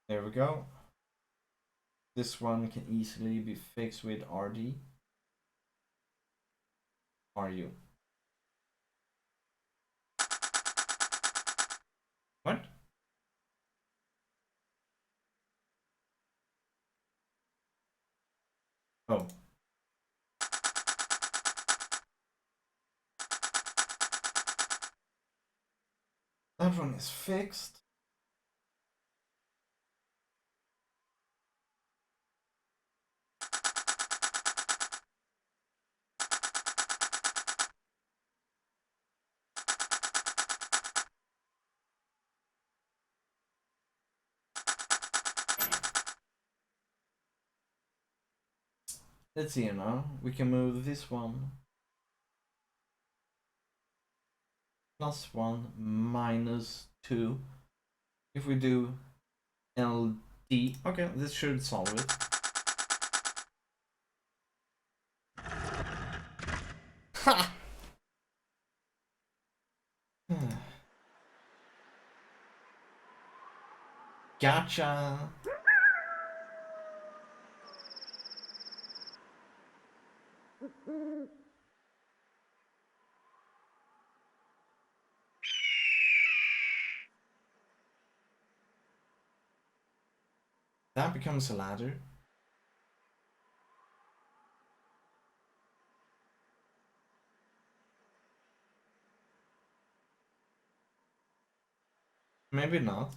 There we go. This one can easily be fixed with RD. RU. What? Oh. That one is fixed. Let's see now. We can move this one. +1, -2. If we do LD, okay, this should solve it. Ha! Gotcha! That becomes a ladder. Maybe not.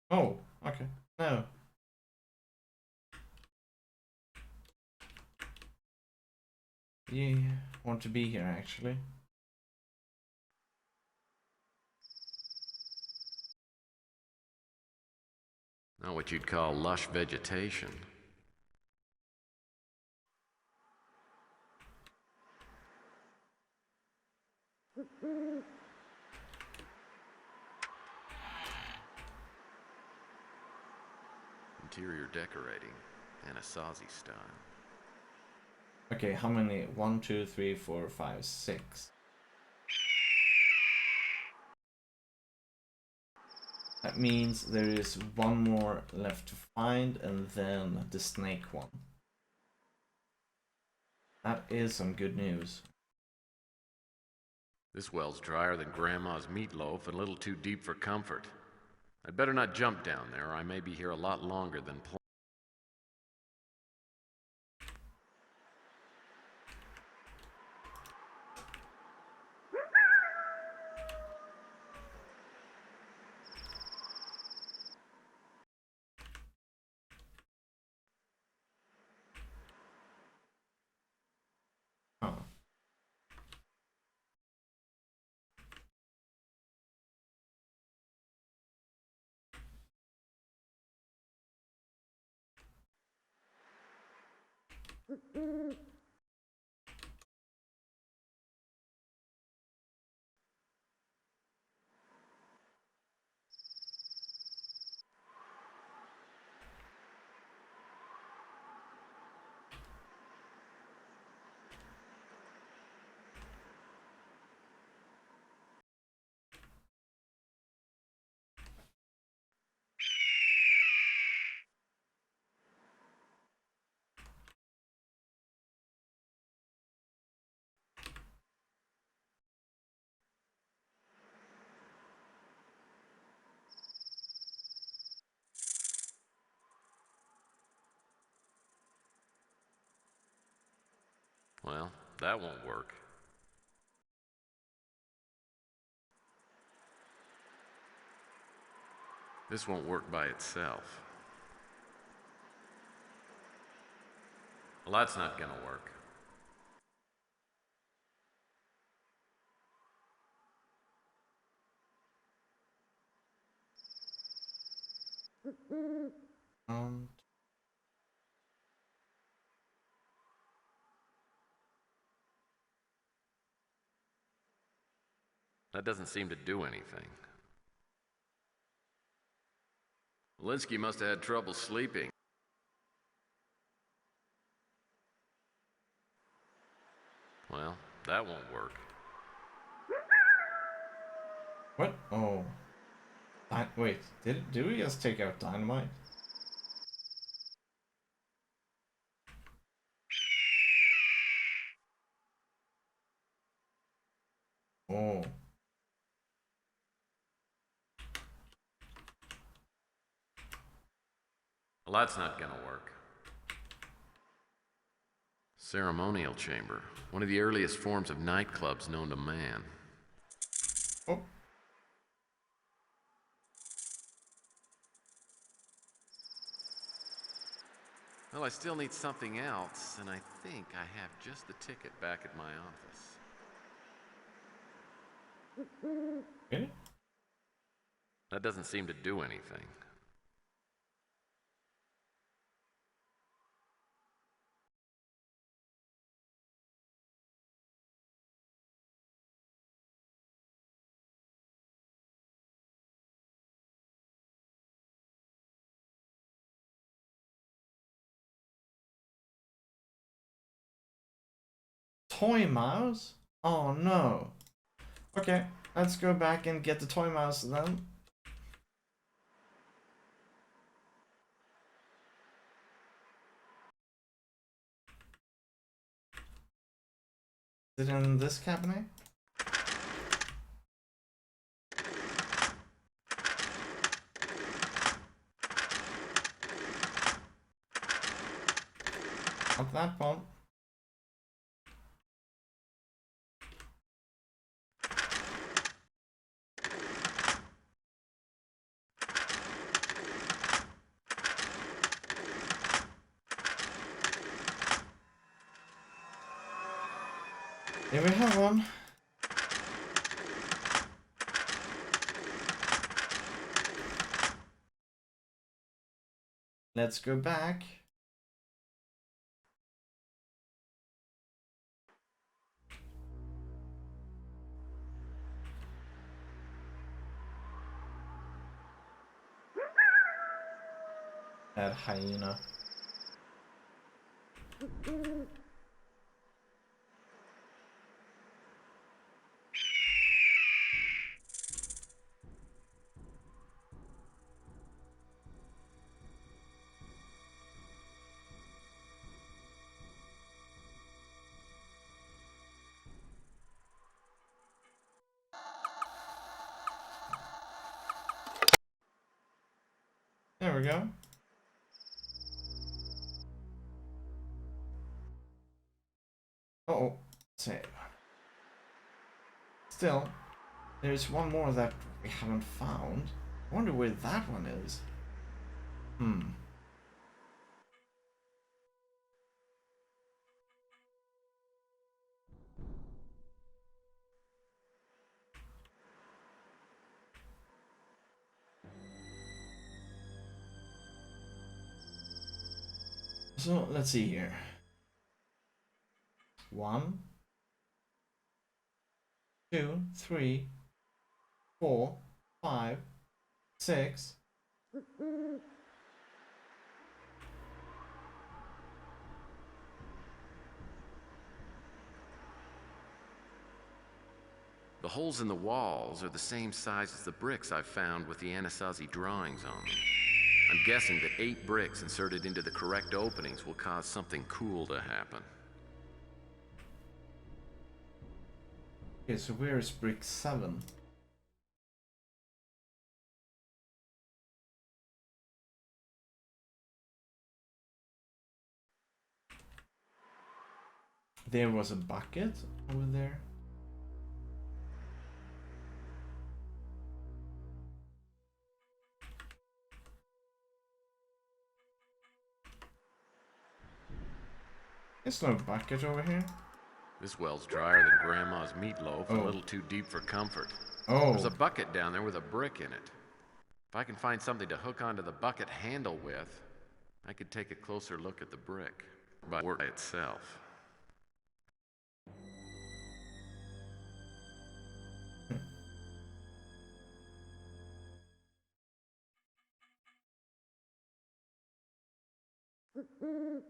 Oh, okay. No. Yeah, want to be here actually. Not what you'd call lush vegetation. Interior decorating, Anasazi style. Okay, how many? 1, 2, 3, 4, 5, 6. That means there is one more left to find, and then the snake one. That is some good news. This well's drier than Grandma's meatloaf and a little too deep for comfort. I'd better not jump down there, or I may be here a lot longer than planned. Huh. Well, that won't work. This won't work by itself. Well, that's not gonna work. Um, That doesn't seem to do anything. Linsky must have had trouble sleeping. Well, that won't work. what? Oh. Wait, did we just take out dynamite? Oh. Well, that's not gonna work. Ceremonial chamber, one of the earliest forms of nightclubs known to man. Oh. Well, I still need something else, and I think I have just the ticket back at my office. Really? That doesn't seem to do anything. Toy mouse? Oh no. Okay, let's go back and get the toy mouse then. Is it in this cabinet? Not that one. Here we have one. Let's go back. That hyena. There we go. Uh-oh. Save. Still, there's one more that we haven't found. I wonder where that one is. So, let's see here. 1, 2, 3, 4, 5, 6. The holes in the walls are the same size as the bricks I've found with the Anasazi drawings on them. I'm guessing that 8 bricks inserted into the correct openings will cause something cool to happen. Okay, so where is brick 7? there was a bucket over there. There's no bucket over here. This well's drier than Grandma's meatloaf, Oh. a little too deep for comfort. Oh. There's a bucket down there with a brick in it. If I can find something to hook onto the bucket handle with, I could take a closer look at the brick by itself.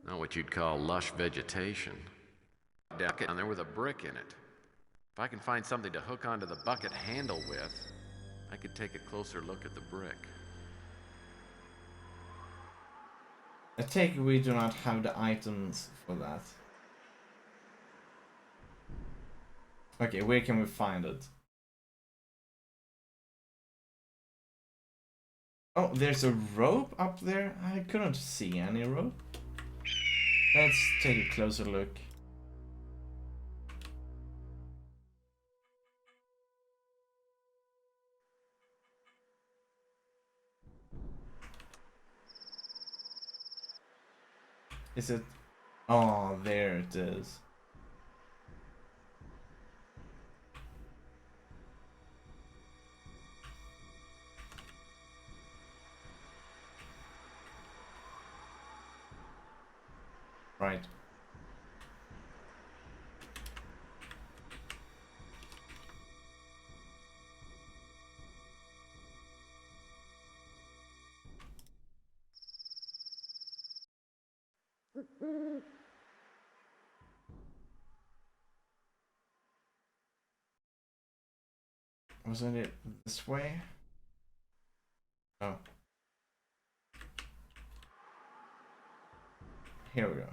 Not what you'd call lush vegetation. Down there with a brick in it. If I can find something to hook onto the bucket handle with, I could take a closer look at the brick. I take it we do not have the items for that. Okay, where can we find it? Oh, there's a rope up there? I couldn't see any rope. Let's take a closer look. Is it? Oh, there it is. Right. Wasn't it this way? Oh. Here we go.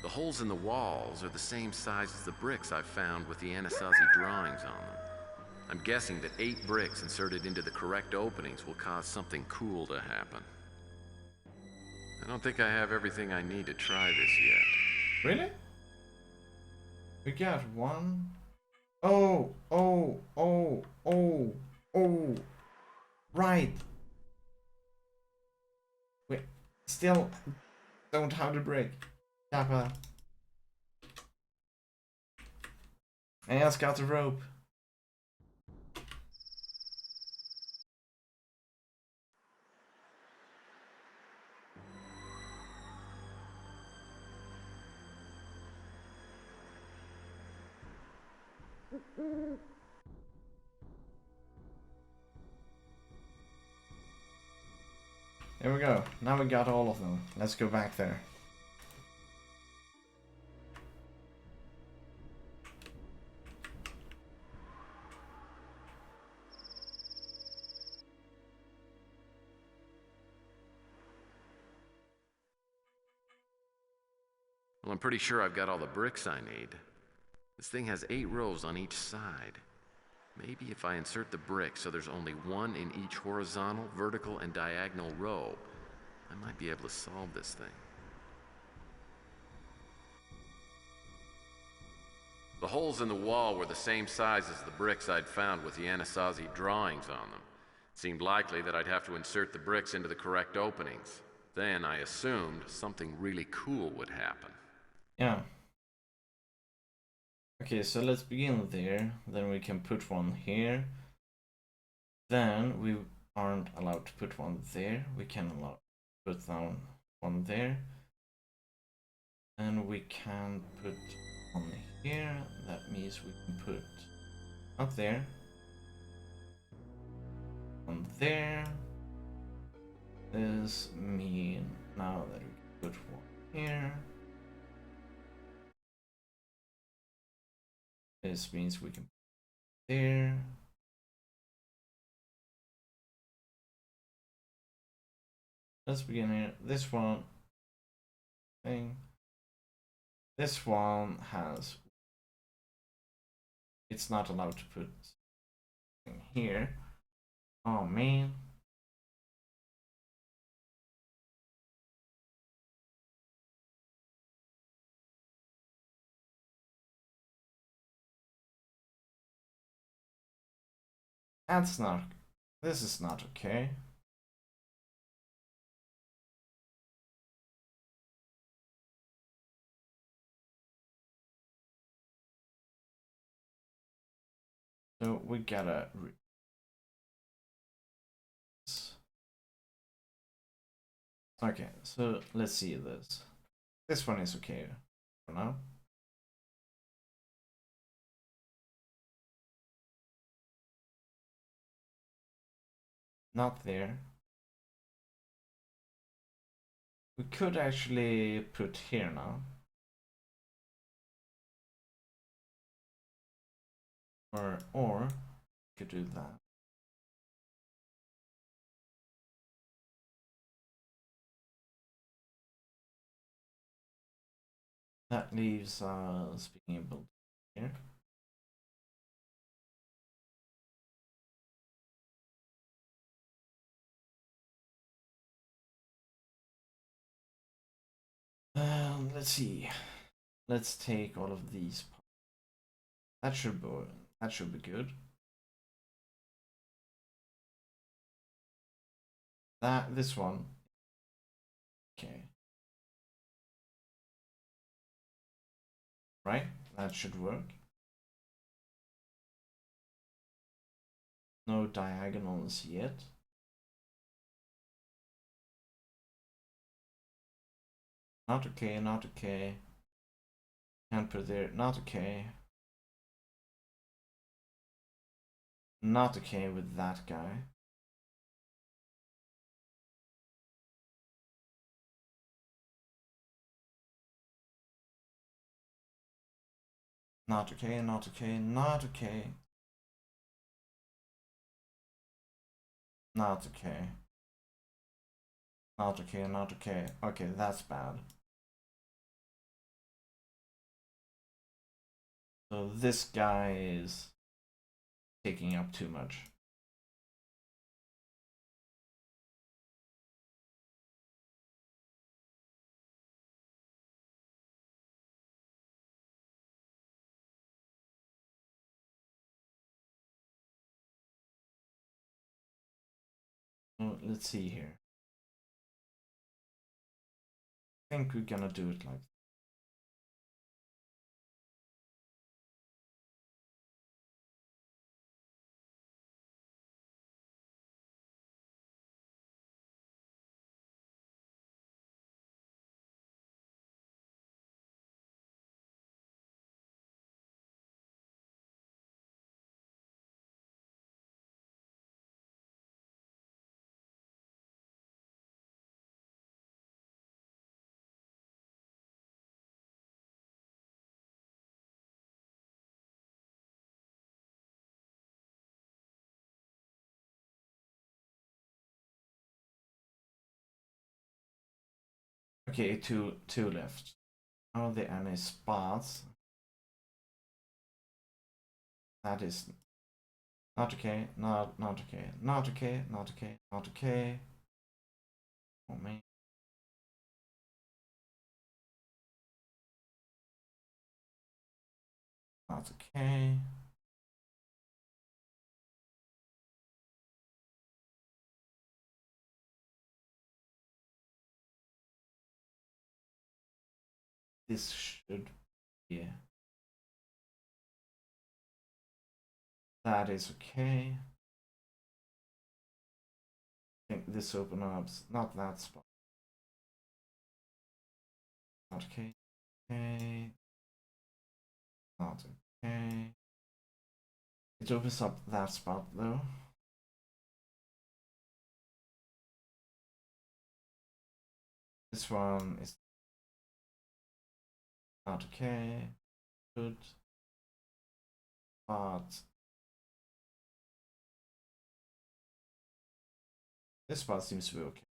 The holes in the walls are the same size as the bricks I've found with the Anasazi drawings on them. I'm guessing that 8 bricks inserted into the correct openings will cause something cool to happen. I don't think I have everything I need to try this yet. Really? We got one. Oh, oh, oh, oh, oh. Right. We still don't have the brick. Kappa. I just got the rope. There we go. Now we got all of them. Let's go back there. Well, I'm pretty sure I've got all the bricks I need. This thing has 8 rows on each side. Maybe if I insert the bricks so there's only one in each horizontal, vertical, and diagonal row, I might be able to solve this thing. The holes in the wall were the same size as the bricks I'd found with the Anasazi drawings on them. It seemed likely that I'd have to insert the bricks into the correct openings. Then I assumed something really cool would happen. Yeah. Okay, so let's begin there. Then we can put one here. Then we aren't allowed to put one there. We can allow put down one there. And we can put one here. That means we can put up there. One there. This mean now that we can put one here. This means we can put there. Let's begin here. This one thing. This one has. It's not allowed to put something here. Oh man. That's not. This is not okay. So we gotta. Okay, so let's see this. This one is okay for now. Not there. We could actually put here now. Or we could do that. That leaves us being able to here. Let's see. Let's take all of these. That should be good. This one. Okay. Right? That should work. No diagonals yet. Not okay, not okay. Can't put there, not okay. Not okay with that guy. Not okay, not okay, not okay. Not okay. Not okay, not okay. Okay, that's bad. So this guy is taking up too much. So let's see here. I think we're gonna do it like okay, two left. Are there any spots? That is not okay, not okay, not okay, not okay, not okay. Oh man. Not okay. This should be. That is okay. I think this opens up, not that spot. Not okay. Okay. Not okay. It opens up that spot though. This one is not okay. Good. But this spot seems to be okay.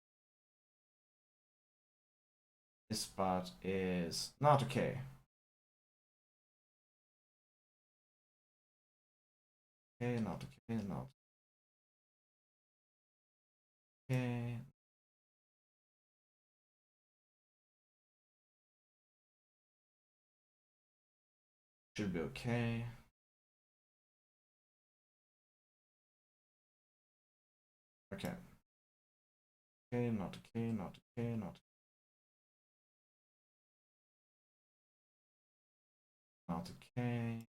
This spot is not okay. Okay, not okay, not okay. Should be okay. Okay. Okay, not okay, not okay, not okay.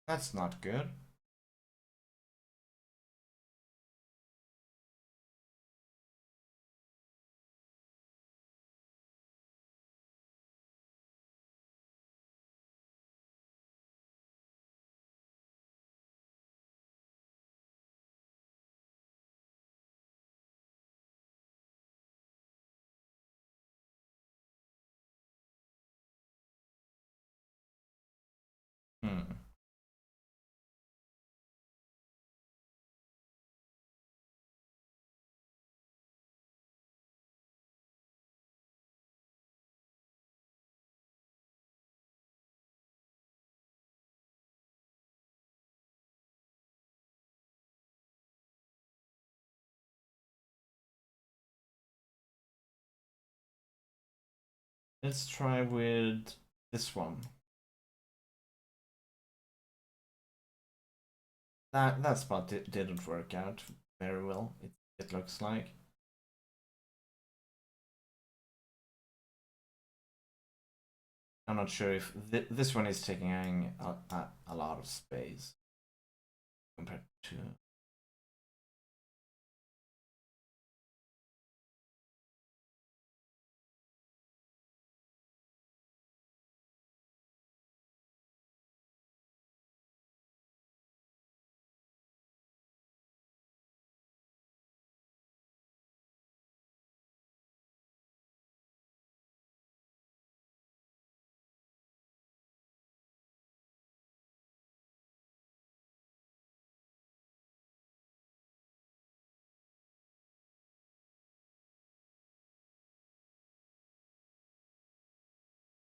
That's not good. Hmm. Let's try with this one. That spot didn't work out very well. It looks like. I'm not sure if this one is taking a lot of space compared to.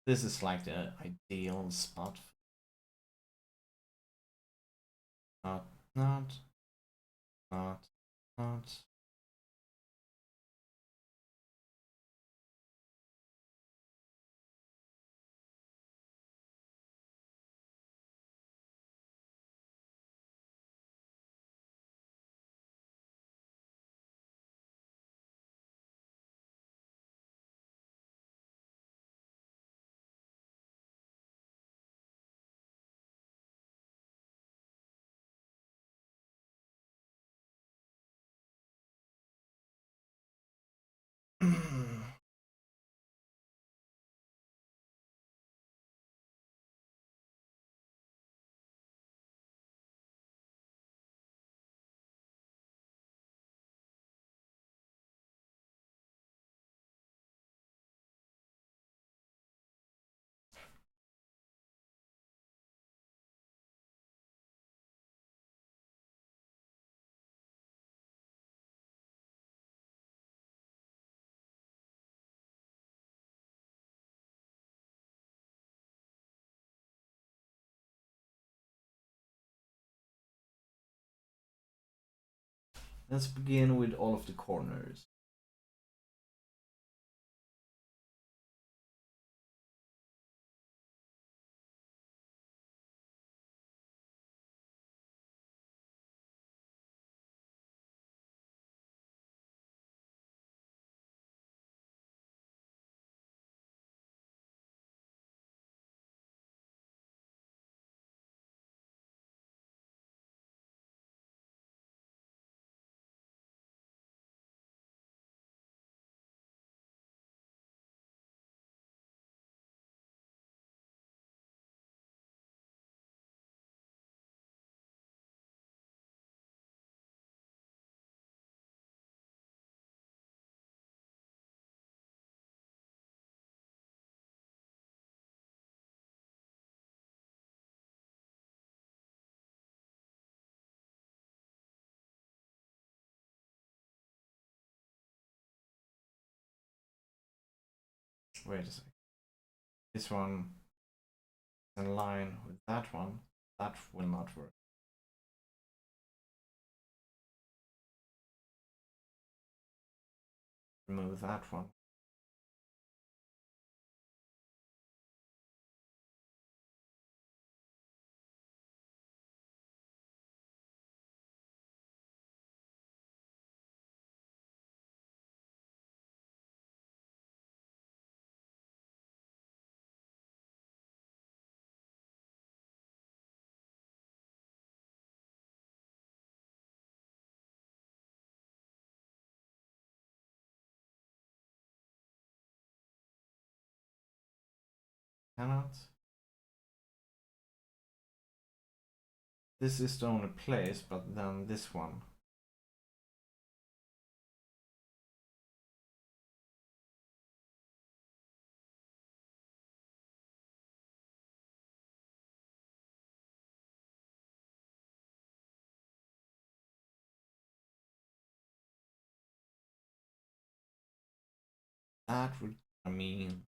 This is like the ideal spot. Not, not, not, not. Let's begin with all of the corners. Wait a second. This one is in line with that one. That will not work. Remove that one. cannot. This is the only place, but then this one. That would mean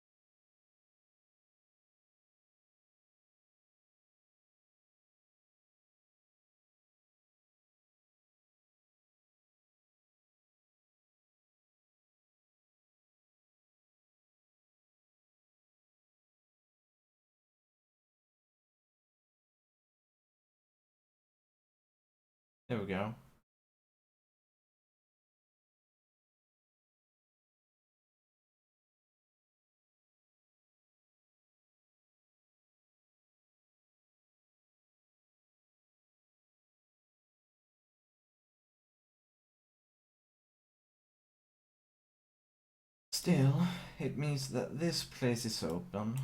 there we go. Still, it means that this place is open.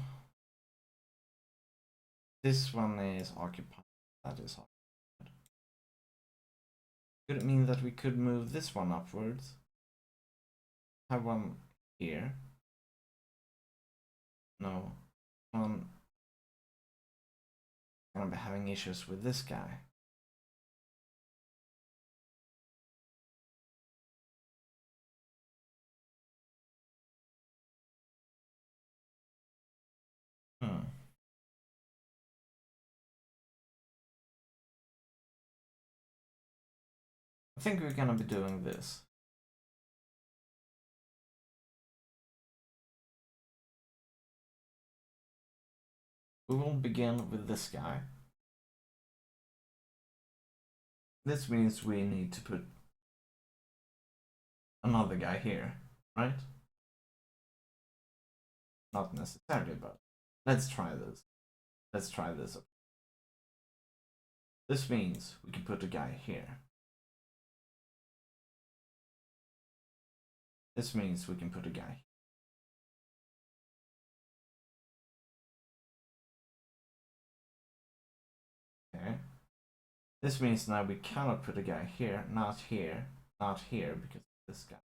This one is occupied. That is occupied. Could it mean that we could move this one upwards? Have one here. No. I'm gonna be having issues with this guy. I think we're gonna be doing this. We will begin with this guy. This means we need to put another guy here, right? Not necessarily, but let's try this. Let's try this. This means we can put a guy here. This means we can put a guy here. Okay. This means now we cannot put a guy here, not here, not here, because of this guy.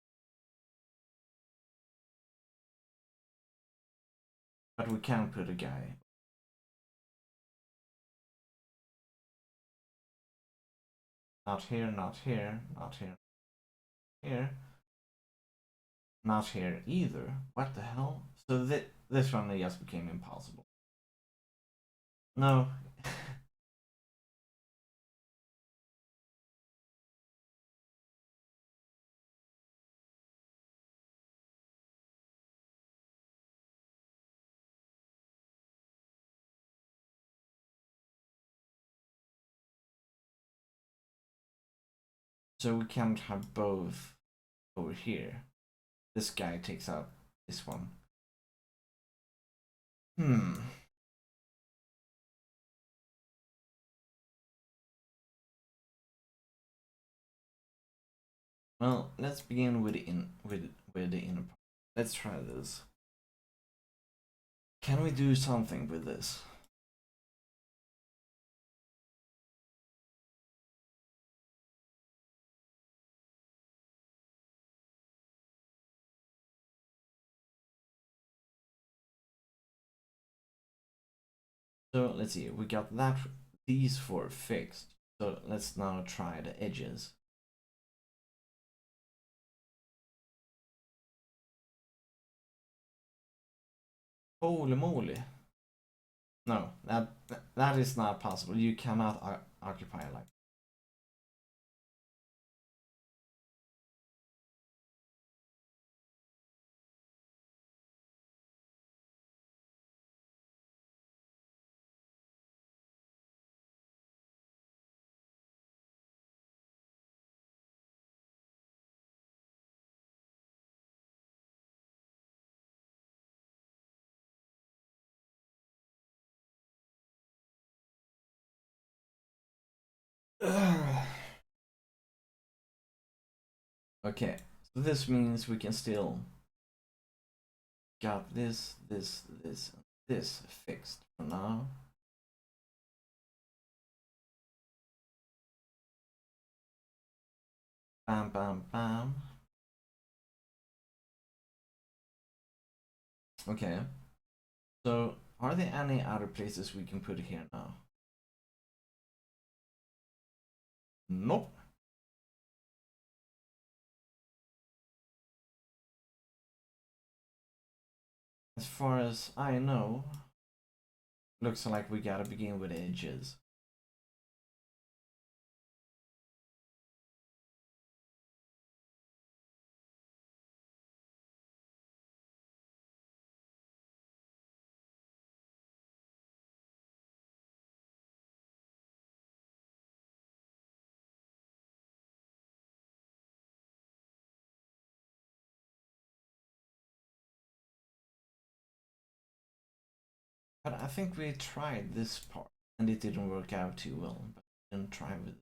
But we can put a guy. Not here, not here, not here, here. Not here either. What the hell? So this one just became impossible. No. So we can't have both over here. This guy takes out this one. Well, let's begin with the inner part. Let's try this. Can we do something with this? So let's see, we got these four fixed. So let's now try the edges. Holy moly. No, that is not possible. You cannot occupy like. Okay, so this means we can still got this, this fixed for now. Bam, bam, bam. Okay. So, are there any other places we can put here now? Nope. As far as I know, looks like we gotta begin with edges. But I think we tried this part and it didn't work out too well, but we didn't try with it.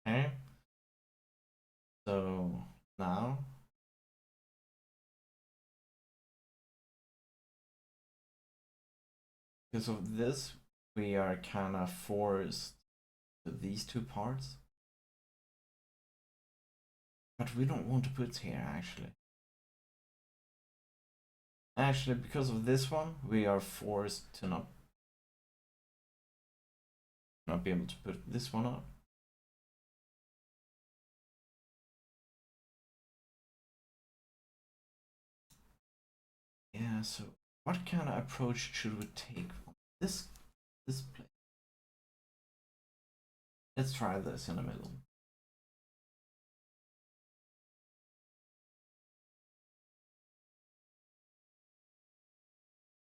Okay. So now because of this, we are kind of forced to these two parts. But we don't want to put here actually. Actually, because of this one, we are forced to not be able to put this one up. Yeah, so what kind of approach should we take on this place? Let's try this in the middle.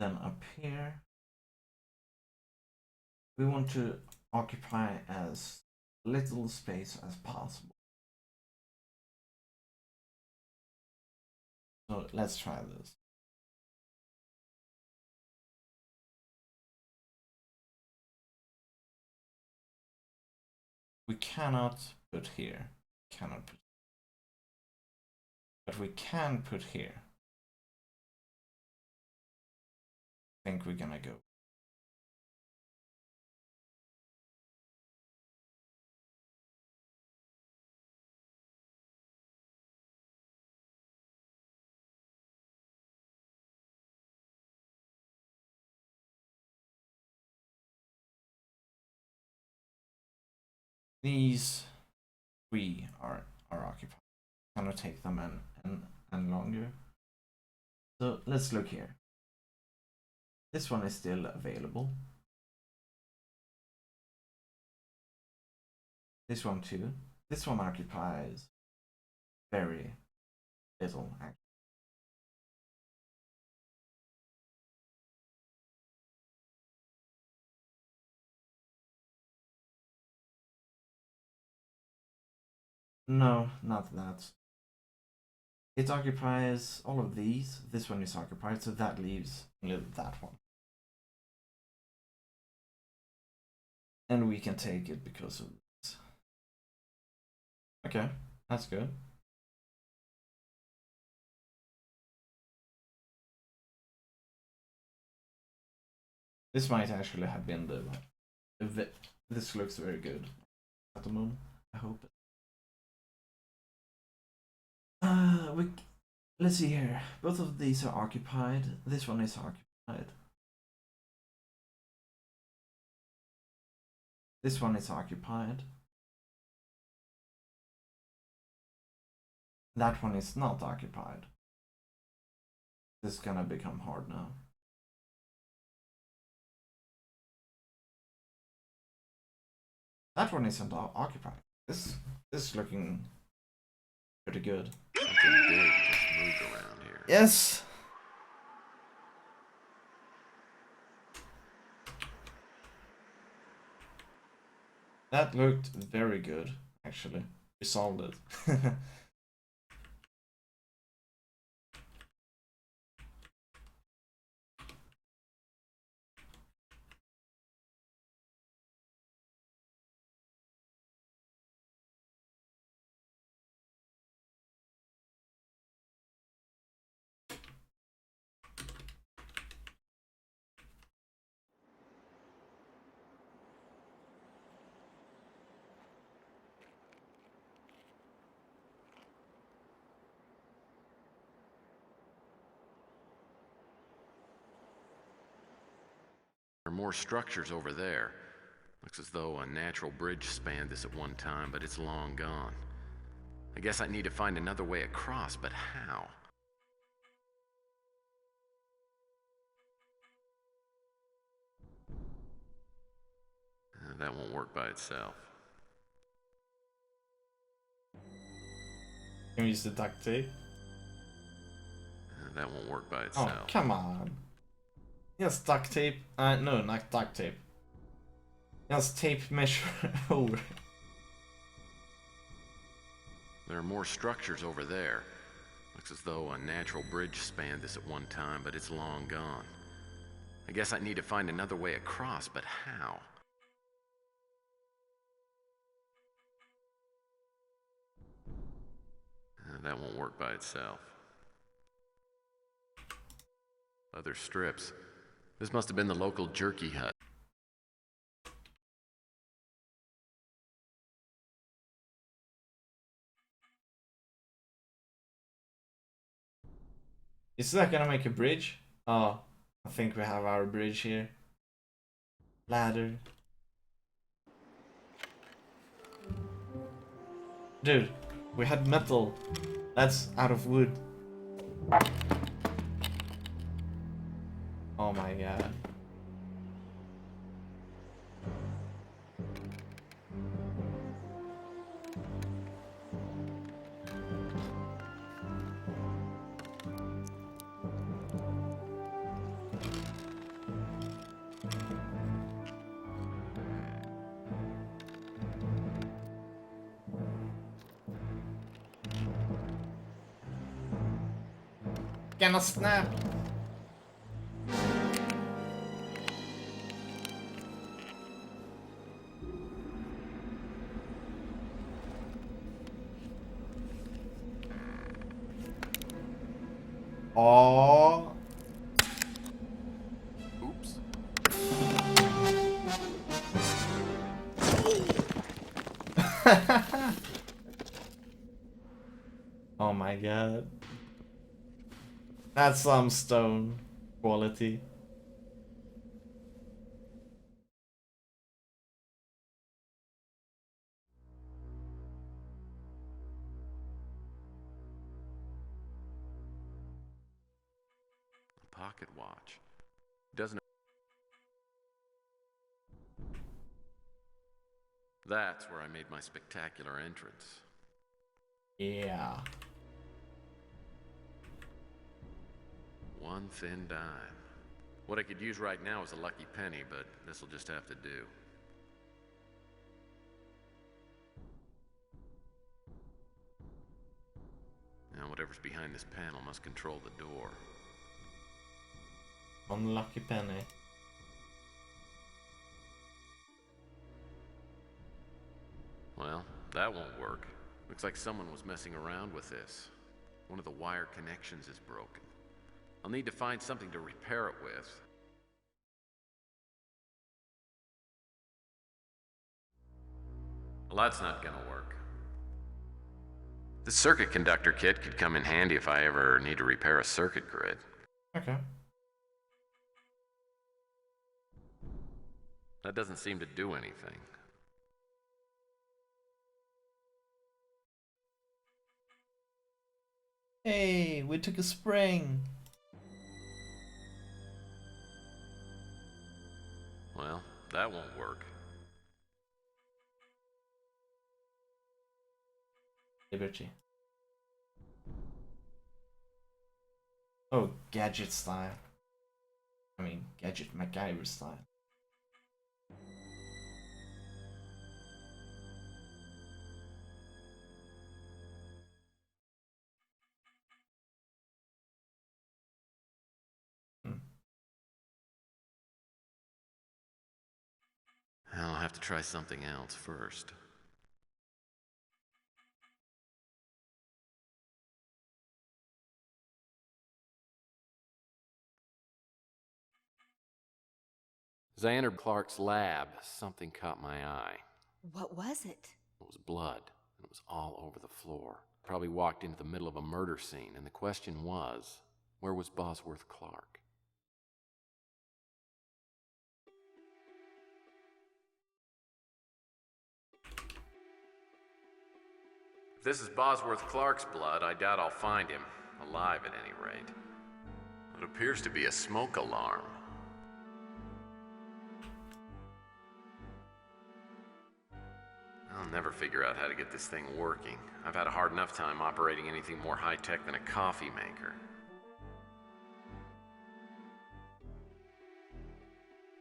Then up here, we want to occupy as little space as possible. So let's try this. We cannot put here, but we can put here. I think we're gonna go. These three are occupied. Cannot take them and longer. So let's look here. This one is still available. This one too. This one occupies very little actually. No, not that. It occupies all of these. This one is occupied, so that leaves only that one. And we can take it because of this. Okay, that's good. This might actually have been this looks very good at the moment. I hope. Let's see here. Both of these are occupied. This one is occupied. This one is occupied. That one is not occupied. This is gonna become hard now. That one isn't occupied. This is looking pretty good. Something big just moved around here. Yes. That looked very good, actually. We solved it. more structures over there. Looks as though a natural bridge spanned this at one time, but it's long gone. I guess I need to find another way across, but how? That won't work by itself. Can we use the duct tape? That won't work by Oh, itself. come on. Yes, duct tape. No, not duct tape. Yes, tape measure over. There are more structures over there. Looks as though a natural bridge spanned this at one time, but it's long gone. I guess I need to find another way across, but how? That won't work by itself. Other strips. This must have been the local jerky hut. Is that gonna make a bridge? Oh, I think we have our bridge here. Ladder. Dude, we had metal. That's out of wood. Oh my god. Gonna snap. Oh. Oops. Oh my god. That's some stone quality. A pocket watch. Doesn't. That's where I made my spectacular entrance. Yeah. One thin dime. What I could use right now is a lucky penny, but this'll just have to do. Now whatever's behind this panel must control the door. Unlucky penny. Well, that won't work. Looks like someone was messing around with this. One of the wire connections is broken. I'll need to find something to repair it with. Well, that's not gonna work. The circuit conductor kit could come in handy if I ever need to repair a circuit grid. Okay. That doesn't seem to do anything. Hey, we took a spring. Well, that won't work. Liberty. Oh, gadget style. I mean, gadget MacGyver style. I'll have to try something else first. As I entered Clark's lab, something caught my eye. What was it? It was blood, and it was all over the floor. Probably walked into the middle of a murder scene, and the question was, where was Bosworth Clark? If this is Bosworth Clark's blood, I doubt I'll find him, alive at any rate. It appears to be a smoke alarm. I'll never figure out how to get this thing working. I've had a hard enough time operating anything more high-tech than a coffee maker.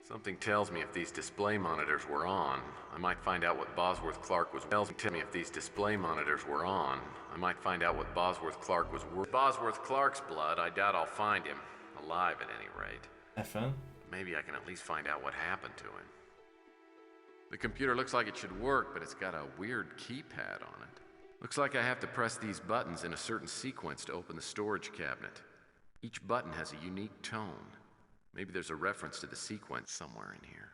Something tells me if these display monitors were on, I might find out what Bosworth Clark was. Tells me if these display monitors were on, I might find out what Bosworth Clark was. Bosworth Clark's blood, I doubt I'll find him, alive at any rate. FN? Maybe I can at least find out what happened to him. The computer looks like it should work, but it's got a weird keypad on it. Looks like I have to press these buttons in a certain sequence to open the storage cabinet. Each button has a unique tone. Maybe there's a reference to the sequence somewhere in here.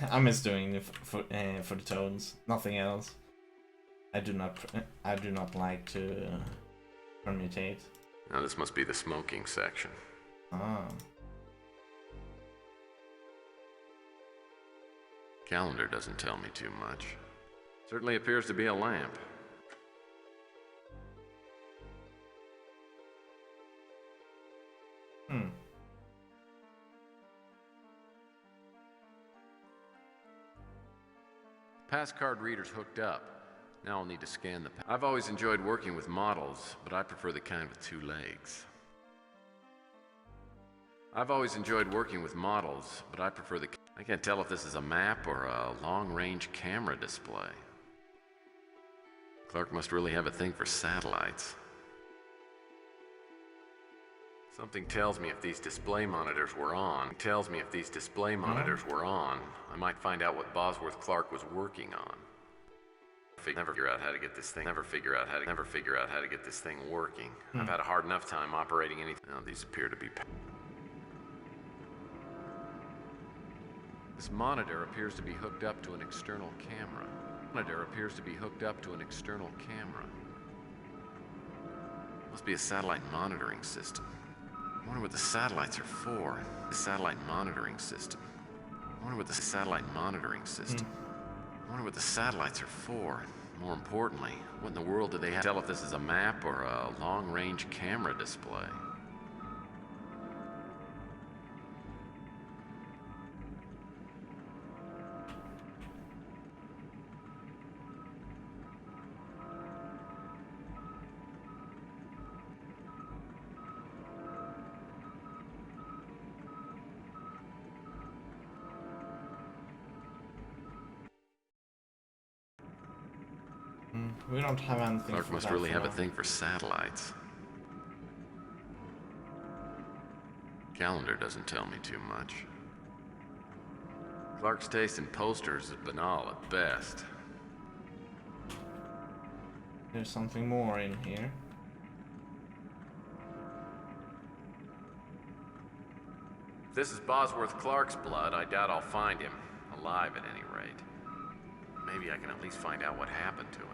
I miss doing it for the tones, nothing else. I do not like to permutate. Now this must be the smoking section. Ah. Calendar doesn't tell me too much. Certainly appears to be a lamp. Pass card reader's hooked up. Now I'll need to scan the I've always enjoyed working with models, but I prefer the kind with 2 legs. I've always enjoyed working with models, but I prefer the... I can't tell if this is a map or a long-range camera display. Clark must really have a thing for satellites. Something tells me if these display monitors were on, I might find out what Bosworth Clark was working on. Never figure out how to get this thing working. I've had a hard enough time operating anything. Now these appear to be... This monitor appears to be hooked up to an external camera. Must be a satellite monitoring system. I wonder what the satellites are for. The satellite monitoring system. More importantly, what in the world do they have to tell if this is a map or a long-range camera display? We don't have anything. Clark must really have a thing for satellites. Calendar doesn't tell me too much. Clark's taste in posters is banal at best. There's something more in here. If this is Bosworth Clark's blood, I doubt I'll find him, alive at any rate. Maybe I can at least find out what happened to him.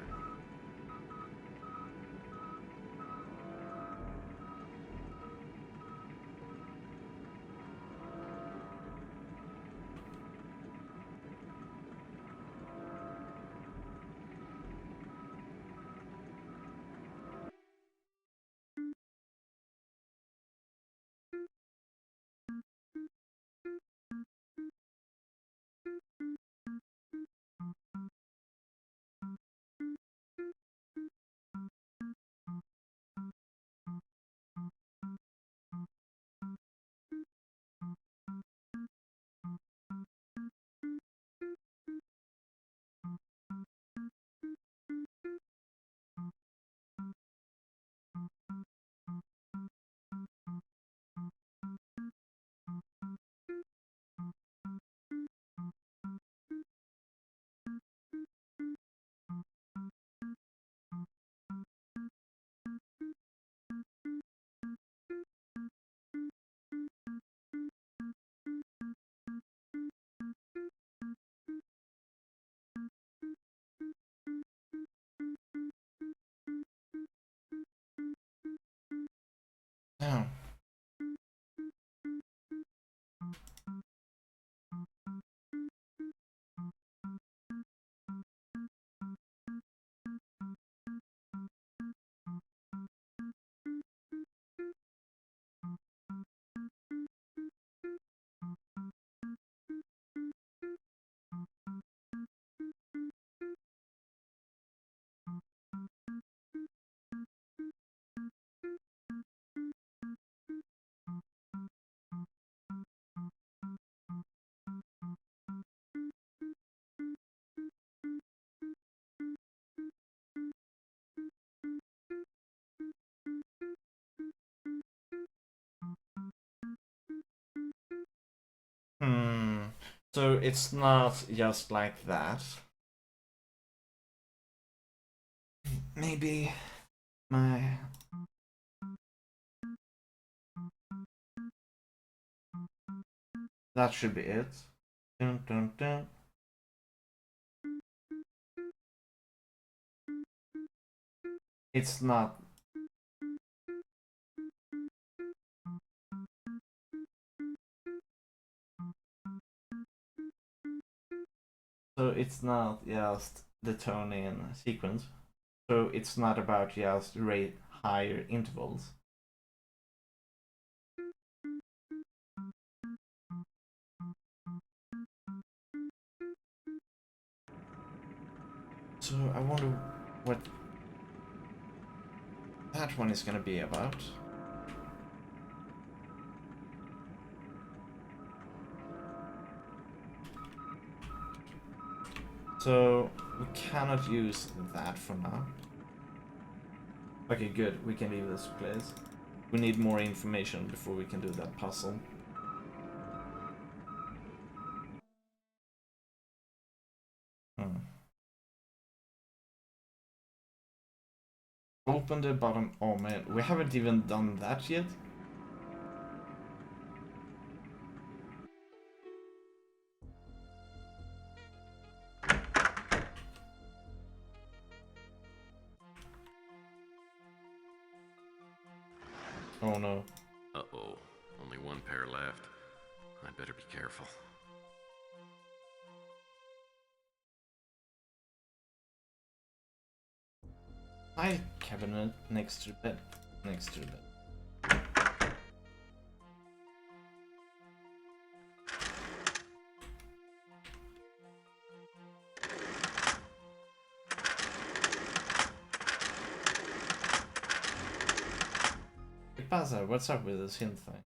So it's not just like that. Maybe my... That should be it. Dun, dun, dun. It's not. So it's not just the tone in sequence. So it's not about just rate higher intervals. So I wonder what that one is gonna be about. So we cannot use that for now. Okay, good. We can leave this place. We need more information before we can do that puzzle. Open the bottom. Oh man, we haven't even done that yet. Oh no. Uh-oh. Only one pair left. I'd better be careful. Hi, cabinet next to the bed. Next to the bed. Hey, Pazza, what's up with this hint thing?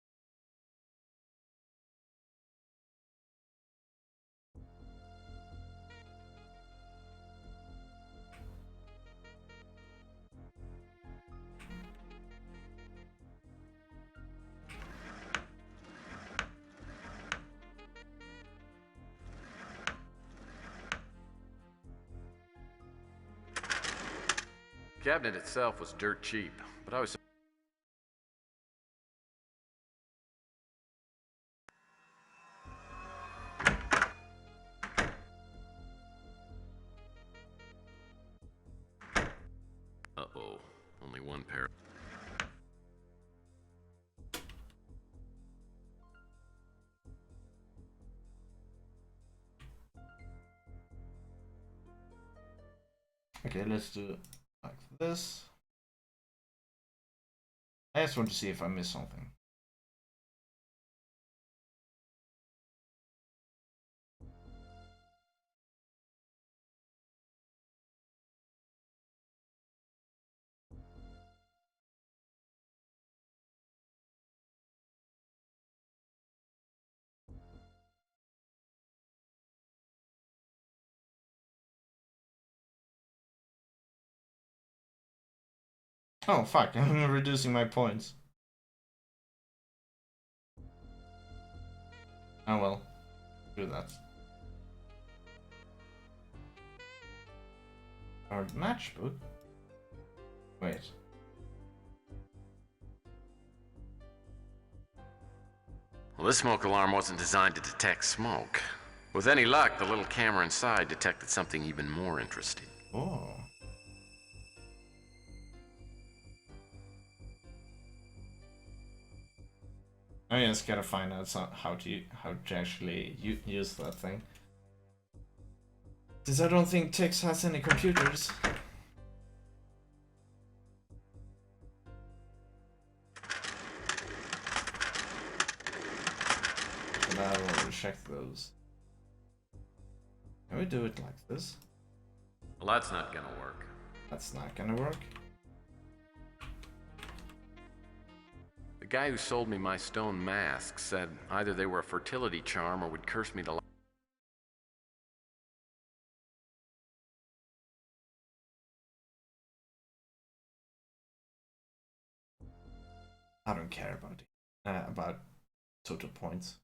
The cabinet itself was dirt cheap, but I was... Uh-oh. Only one pair. Okay, let's do it like this. I just want to see if I missed something. Oh fuck, I'm reducing my points. Oh well, do that. Our matchbook? Wait. Well, this smoke alarm wasn't designed to detect smoke. With any luck, the little camera inside detected something even more interesting. Oh. I just gotta find out how to actually use that thing. Since I don't think Tex has any computers. And I will check those. Can we do it like this? Well, that's not gonna work. That's not gonna work. The guy who sold me my stone masks said either they were a fertility charm or would curse me to life. I don't care about it. About total points.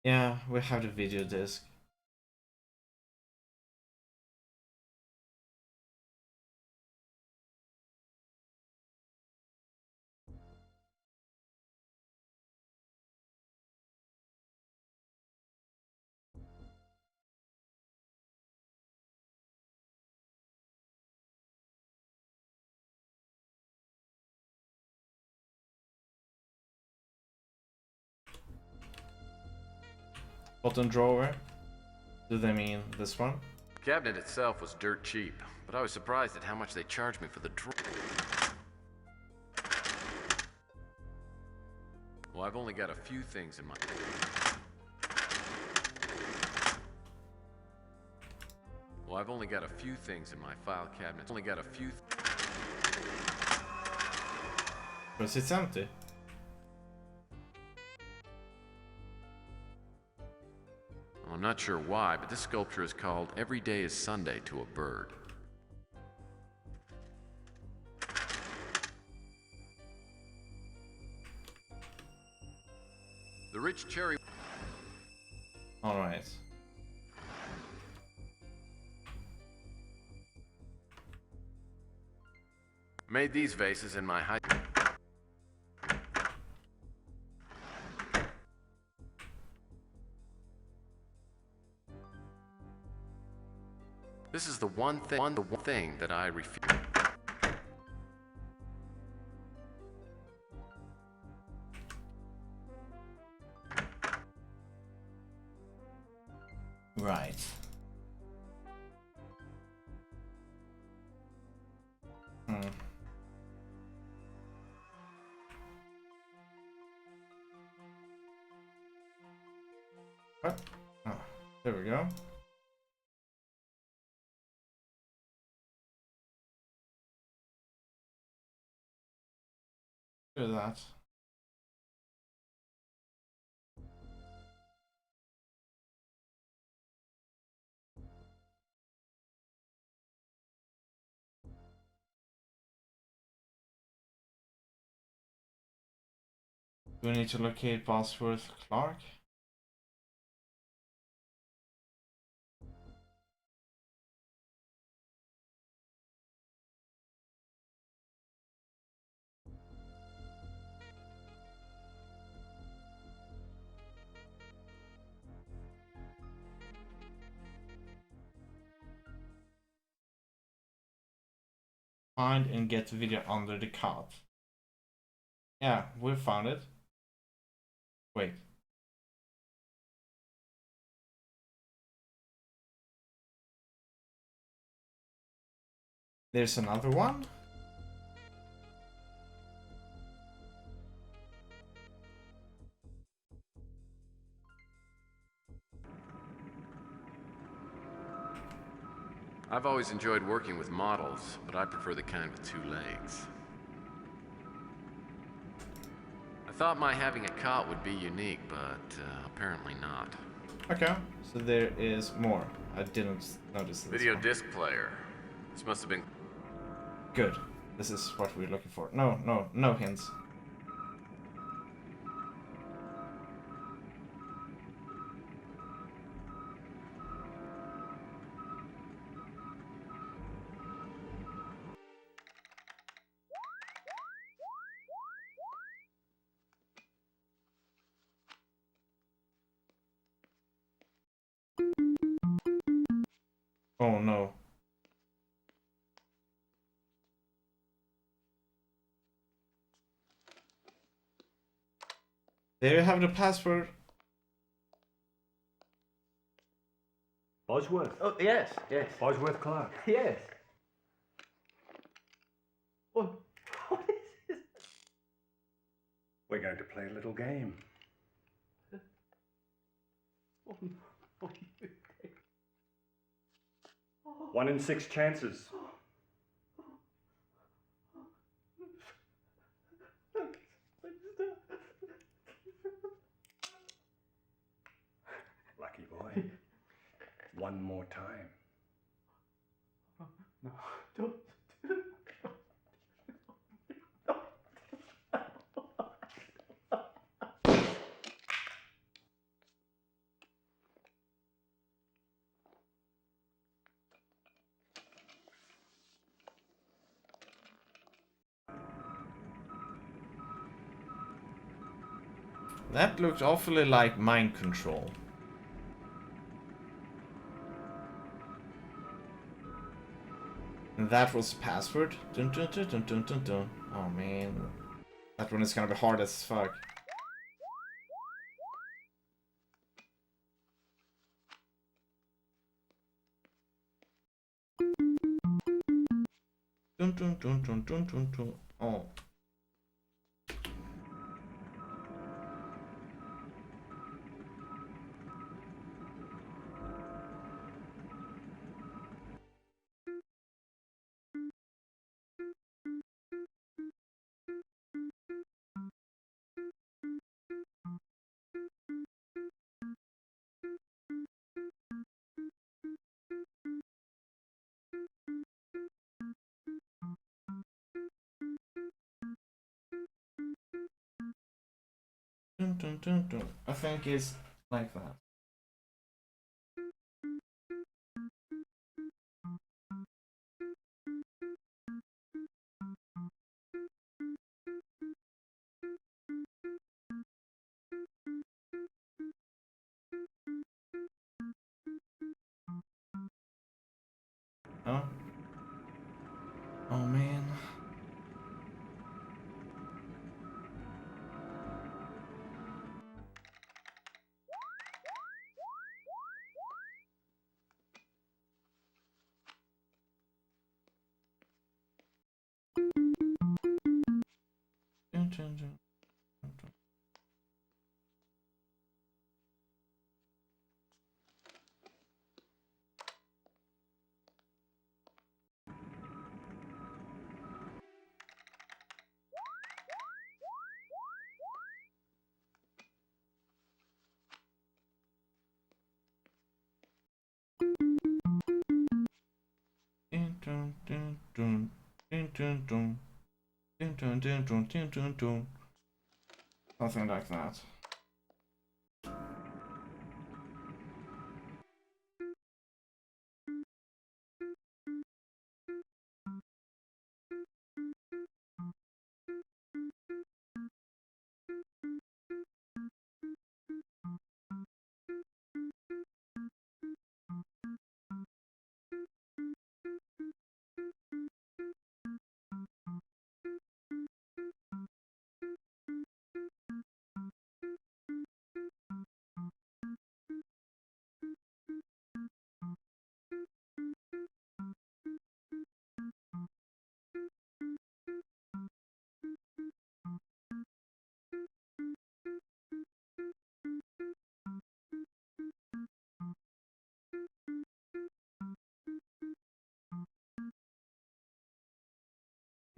Yeah, we have the video disc. Bottom drawer. Do they mean this one? The cabinet itself was dirt cheap, but I was surprised at how much they charged me for the drawer. Well, I've only got a few things in my... Well, I've only got a few things in my file cabinet. Only got a few... Because it's empty. Well, I'm not sure why, but this sculpture is called Every Day is Sunday to a Bird. The rich cherry... Alright. Made these vases in my high... This is the one thing that I refuse. Right. What? Oh, there we go. Do that. Do we need to locate Bosworth Clark? Find and get video under the cot. Yeah, we found it. Wait. There's another one? I've always enjoyed working with models, but I prefer the kind with two legs. I thought my having a cot would be unique, but apparently not. Okay, so there is more. I didn't notice this Video one. disc player. This must have been... Good. This is what we're looking for. No hints. Oh no. There you have the password. Bosworth. Oh, yes, yes. Bosworth Clark. Yes. What is this? We're going to play a little game. Oh, 1 in 6 chances. Lucky boy. One more time. No, don't. That looked awfully like mind control. And that was password. Dun, dun, dun, dun, dun, dun, dun. Oh man. That one is gonna be hard as fuck. Dun, dun, dun, dun, dun, dun, dun. Oh. Dun, dun, dun, dun. I think it's like that. Oh. Oh man. Dun, dun, dun, dun, dun. Dun, dun, dun, dun. Dun, dun, dun. Dun, dun, dun, dun, dun, dun, dun. Something like that.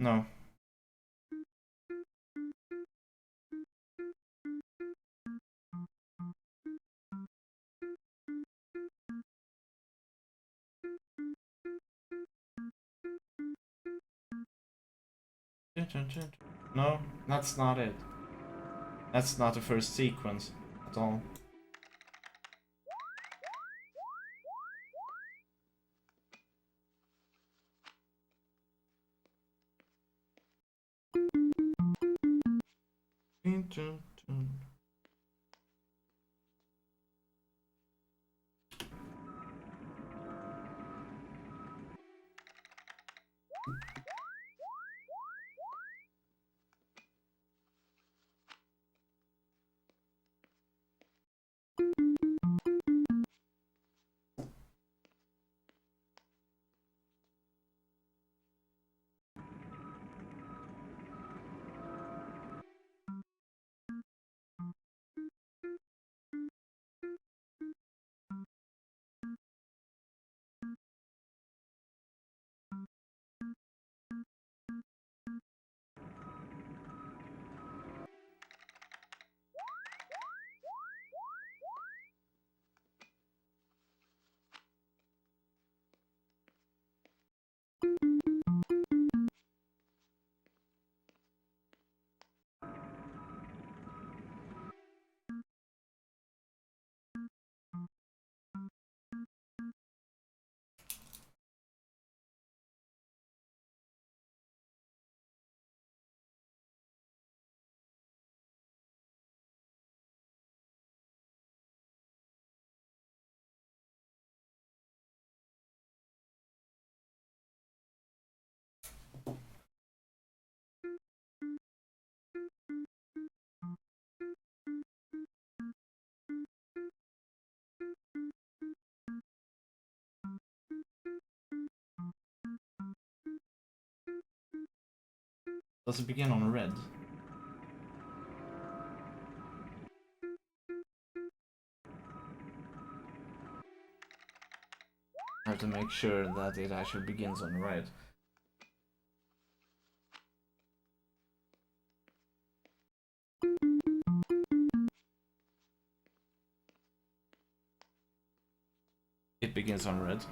No. Dun, dun, dun, dun. No, that's not it. That's not the first sequence at all. Dun, dun, dun. Does it begin on red? I have to make sure that it actually begins on red. It begins on red.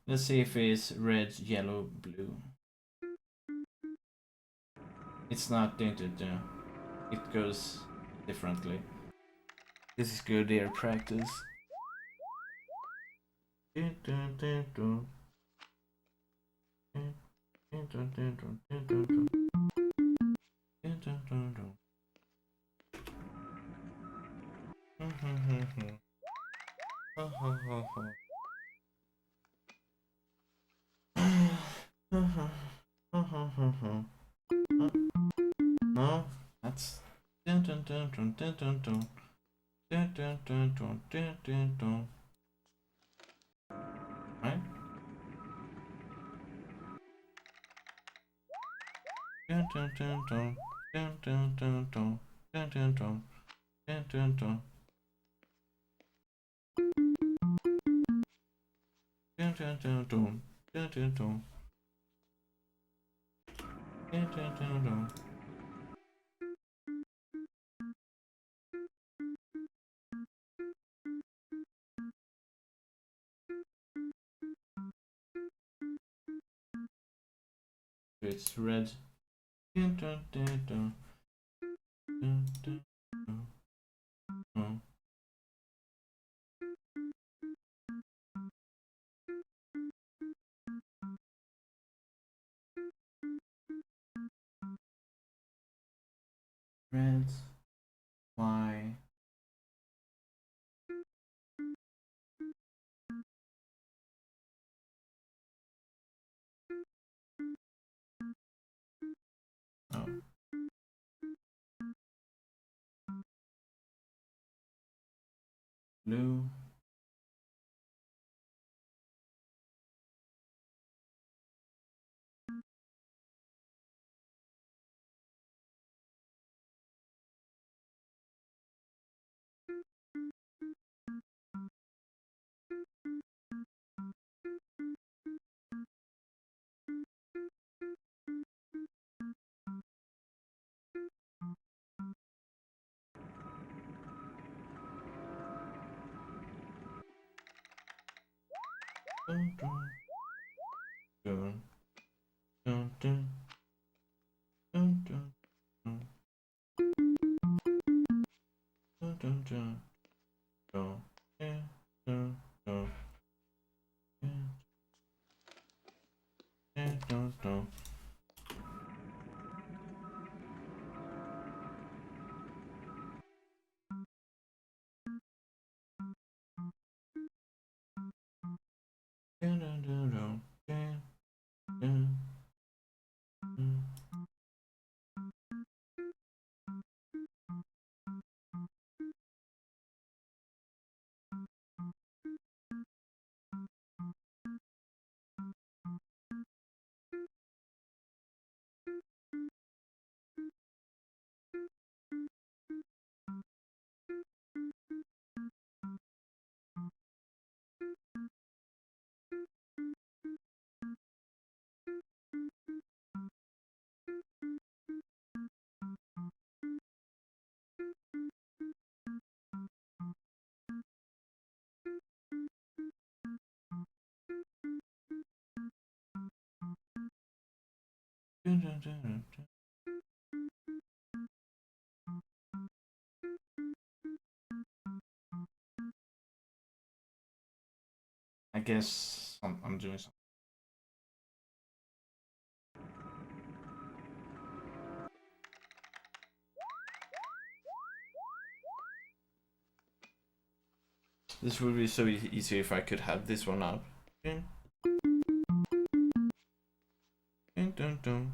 Let's see if it's red, yellow, blue. It's not tinted, it goes differently. This is good air practice. No, that's right? It's red. Red, Y. Oh. Blue. Dun, dun, dun, dun, dun, dun, dun, dun, dun, dun, dun, dun, dun, dun, dun, dun. Dun, dun, dun, dun, dun, dun, dun. I guess I'm doing something. This would be so easy if I could have this one up. Dun, dun, dun, dun.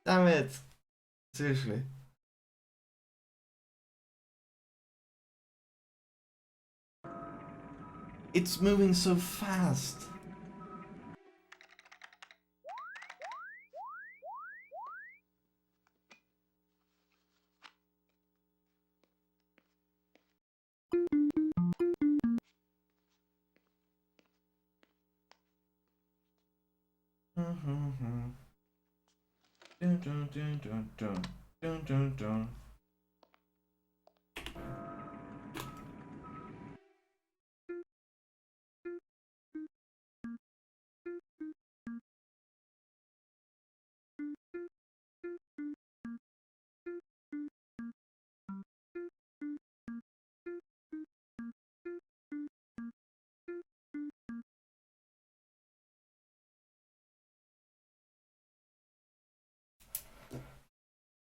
Damn it! Seriously. It's moving so fast. Dun, dun, dun, dun, dun, dun, dun, dun.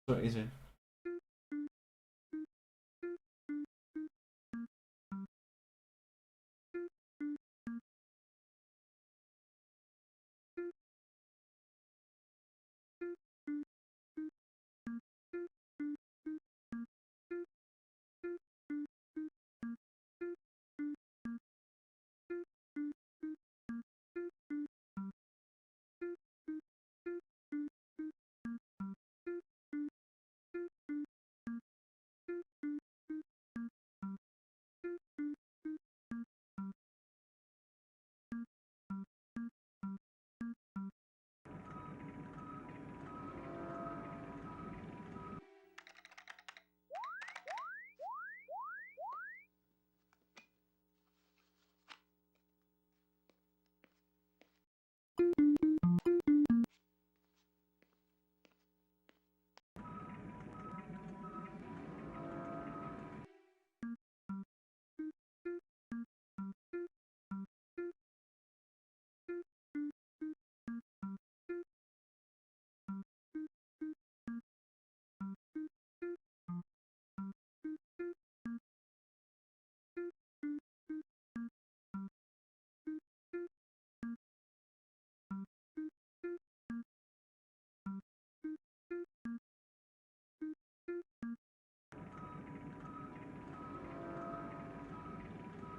So easy.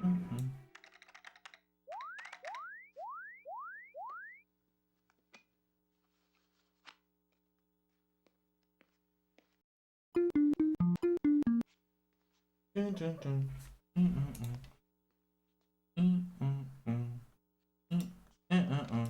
Mhm. Dun, dun, dun. Mm, mm, mm. Mm, mm, mm. Mm, mm, mm, mm.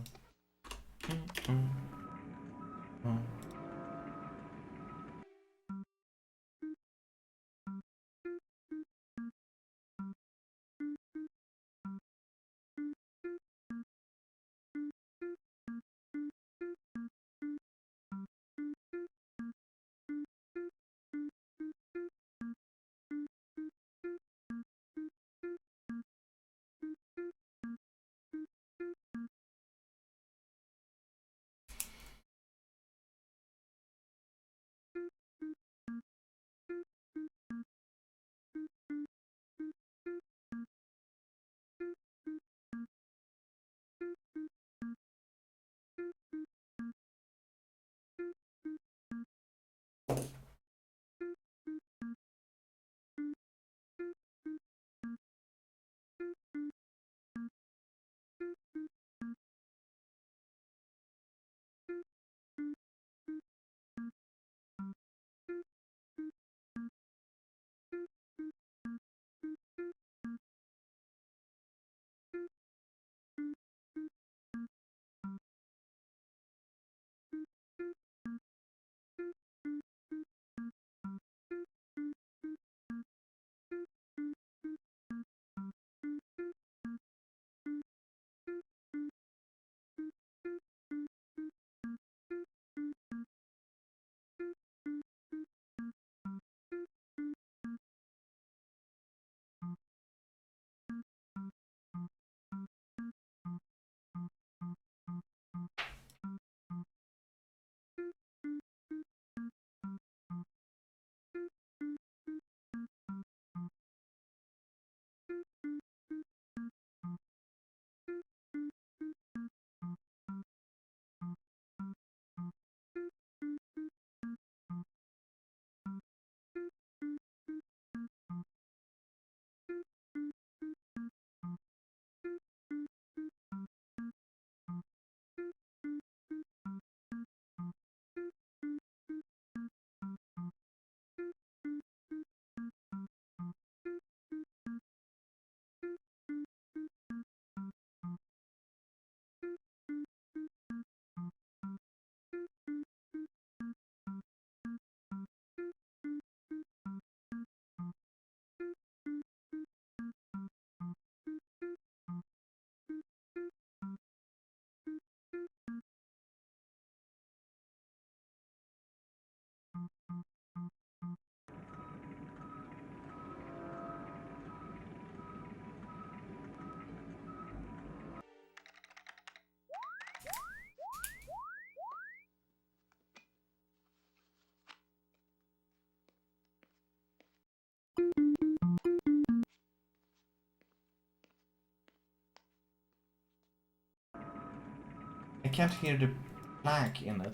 I can't hear the black in it.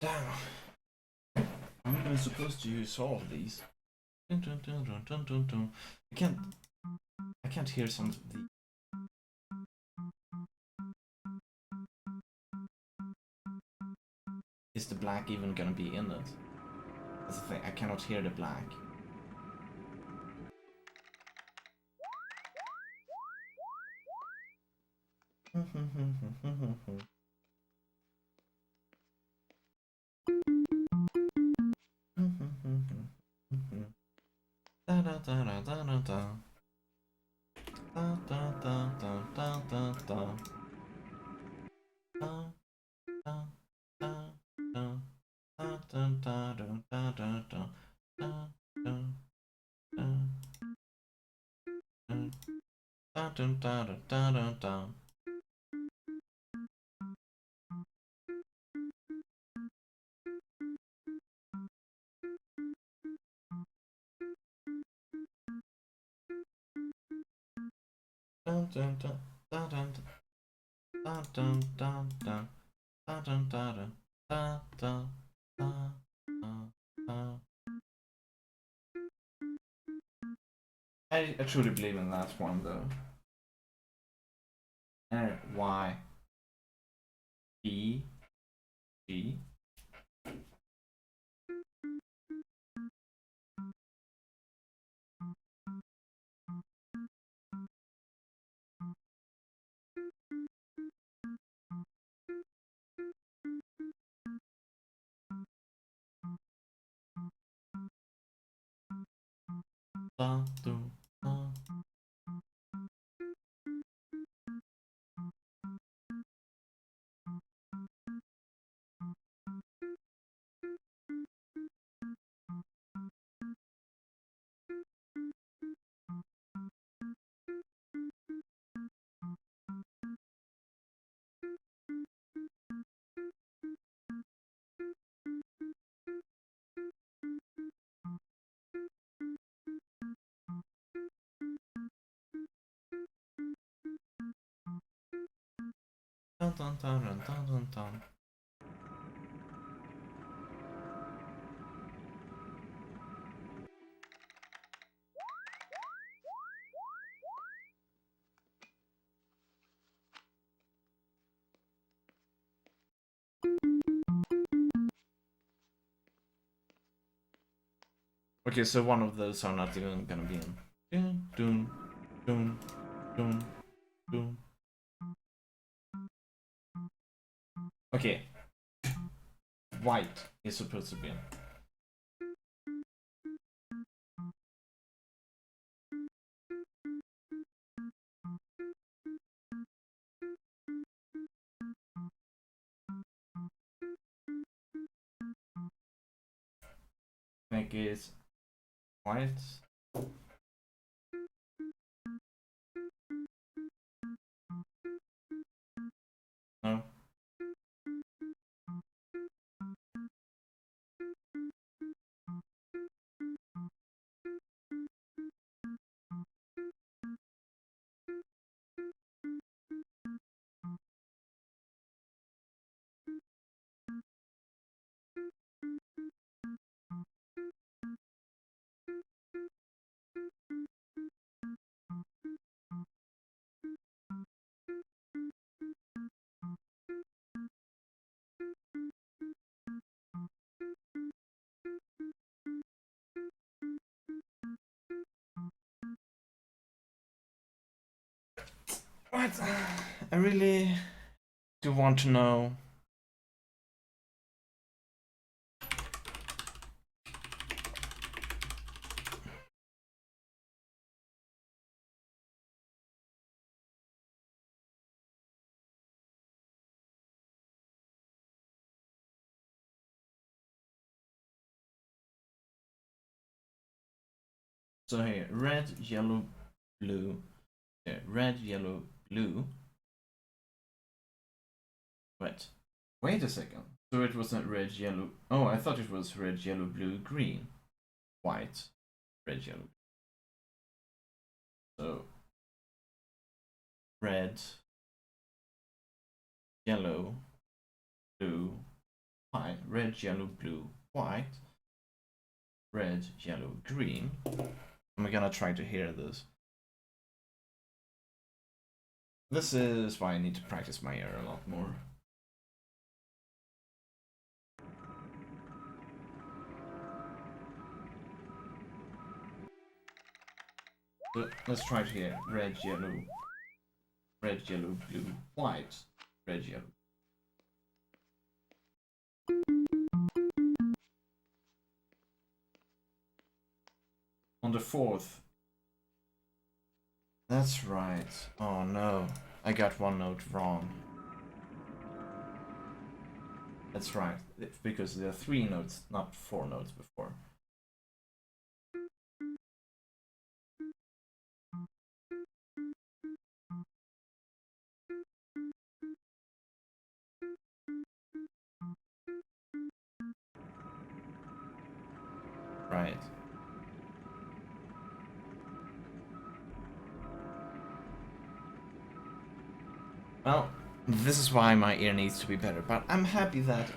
Damn. I'm even supposed to use all of these. I can't hear some of the. Is the black even gonna be in it? That's the thing, I cannot hear the black. Da da da da da da da. Da da da da da da da. Da da da da. Da da da da da da da. Da da da. Da da da da da da. Dun dun dun dun dun dun dun dun dun dun dun dun dun dun dun dun. I truly believe in that one though. Y B G. Da do da. Dun dun dun dun dun dun dun. Okay, so one of those are not even gonna be in. Dun dun dun dun dun. Okay. White is supposed to be in. make it white. No. What? I really do want to know. So here, red, yellow, blue. Yeah, red, yellow, blue. Wait a second. So it wasn't red, yellow. Oh, I thought it was red, yellow, blue, green, white, red, yellow. So red, yellow, blue, white, red, yellow, blue, white, red, yellow, green. I'm gonna try to hear this. This is why I need to practice my ear a lot more. But let's try to hear red, yellow, blue, white, red, yellow. On the fourth. That's right. Oh no, I got one note wrong. That's right, it's because there are 3 notes, not 4 notes before. Right. Well, this is why my ear needs to be better, but I'm happy that...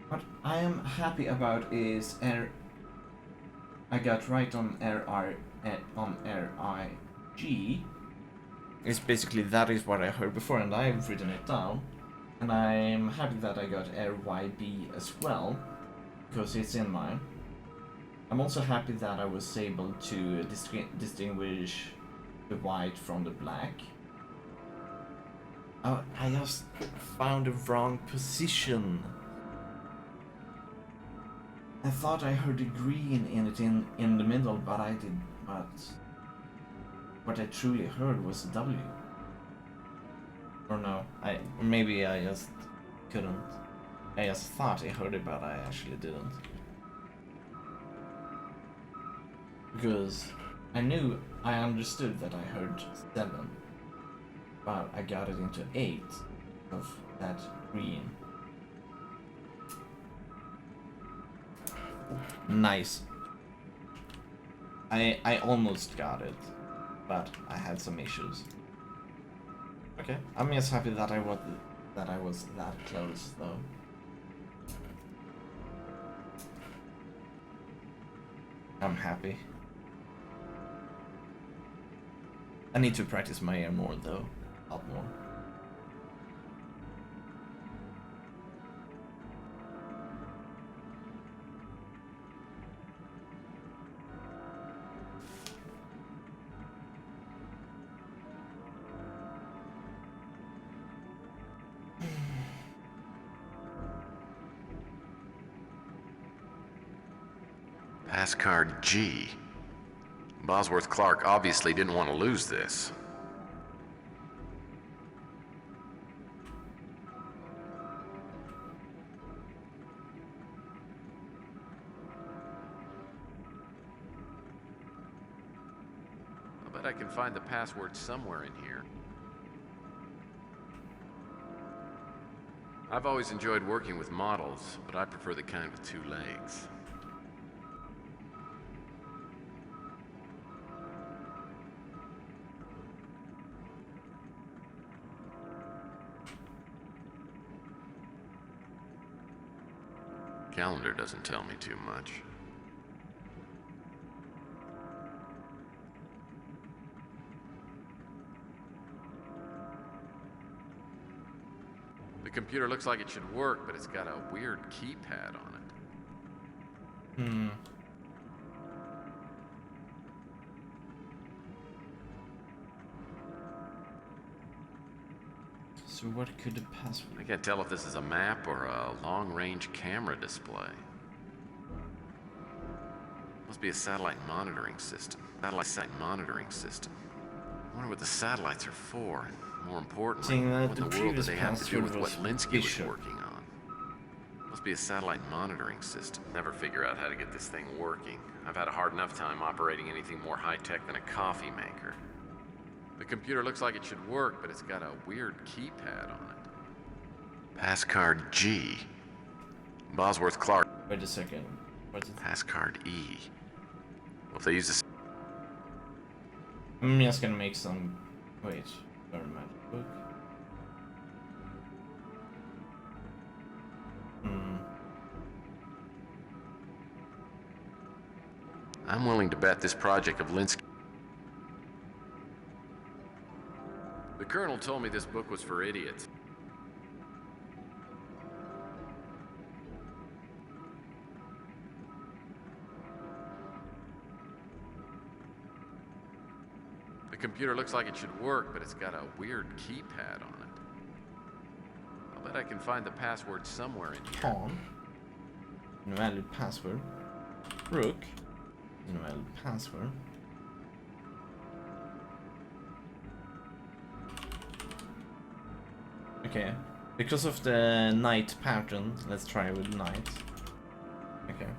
What I am happy about is I got right on RIG. It's basically that is what I heard before, and I've written it down. And I'm happy that I got RYB as well, because it's in mine. I'm also happy that I was able to distinguish the white from the black. Oh, I just found the wrong position. I thought I heard the green in it in the middle, but I did not. What I truly heard was a W. Or no, maybe I just couldn't. I just thought I heard it, but I actually didn't. Because I understood that I heard 7, but I got it into 8 of that green. Nice. I almost got it, but I had some issues. Okay, I'm just happy that I was that close, though. I'm happy. I need to practice my ear more, though. A lot more. Pass card G. Bosworth Clark obviously didn't want to lose this. Bet I can find the password somewhere in here. I've always enjoyed working with models, but I prefer the kind with 2 legs. Calendar doesn't tell me too much. The computer looks like it should work, but it's got a weird keypad on it. Hmm. So what could the password? I can't tell if this is a map or a long-range camera display. Must be a satellite monitoring system. Satellite monitoring system. I wonder what the satellites are for. More importantly, Seeing that what the in the world do previous they have to do password with what was Linsky was Bishop. working on? Must be a satellite monitoring system. Never figure out how to get this thing working. I've had a hard enough time operating anything more high-tech than a coffee maker. The computer looks like it should work, but it's got a weird keypad on it. Passcard G. Bosworth Clark. Wait a second. What's it? Passcard E. Well, if they use this... I'm just gonna make some. Wait. Very magic book. Hmm. I'm willing to bet this project of Linsky... The Colonel told me this book was for idiots. The computer looks like it should work, but it's got a weird keypad on it. I'll bet I can find the password somewhere in here. Pawn. Invalid password. Rook. Invalid password. Okay. Because of the knight pattern, let's try with knight. Okay.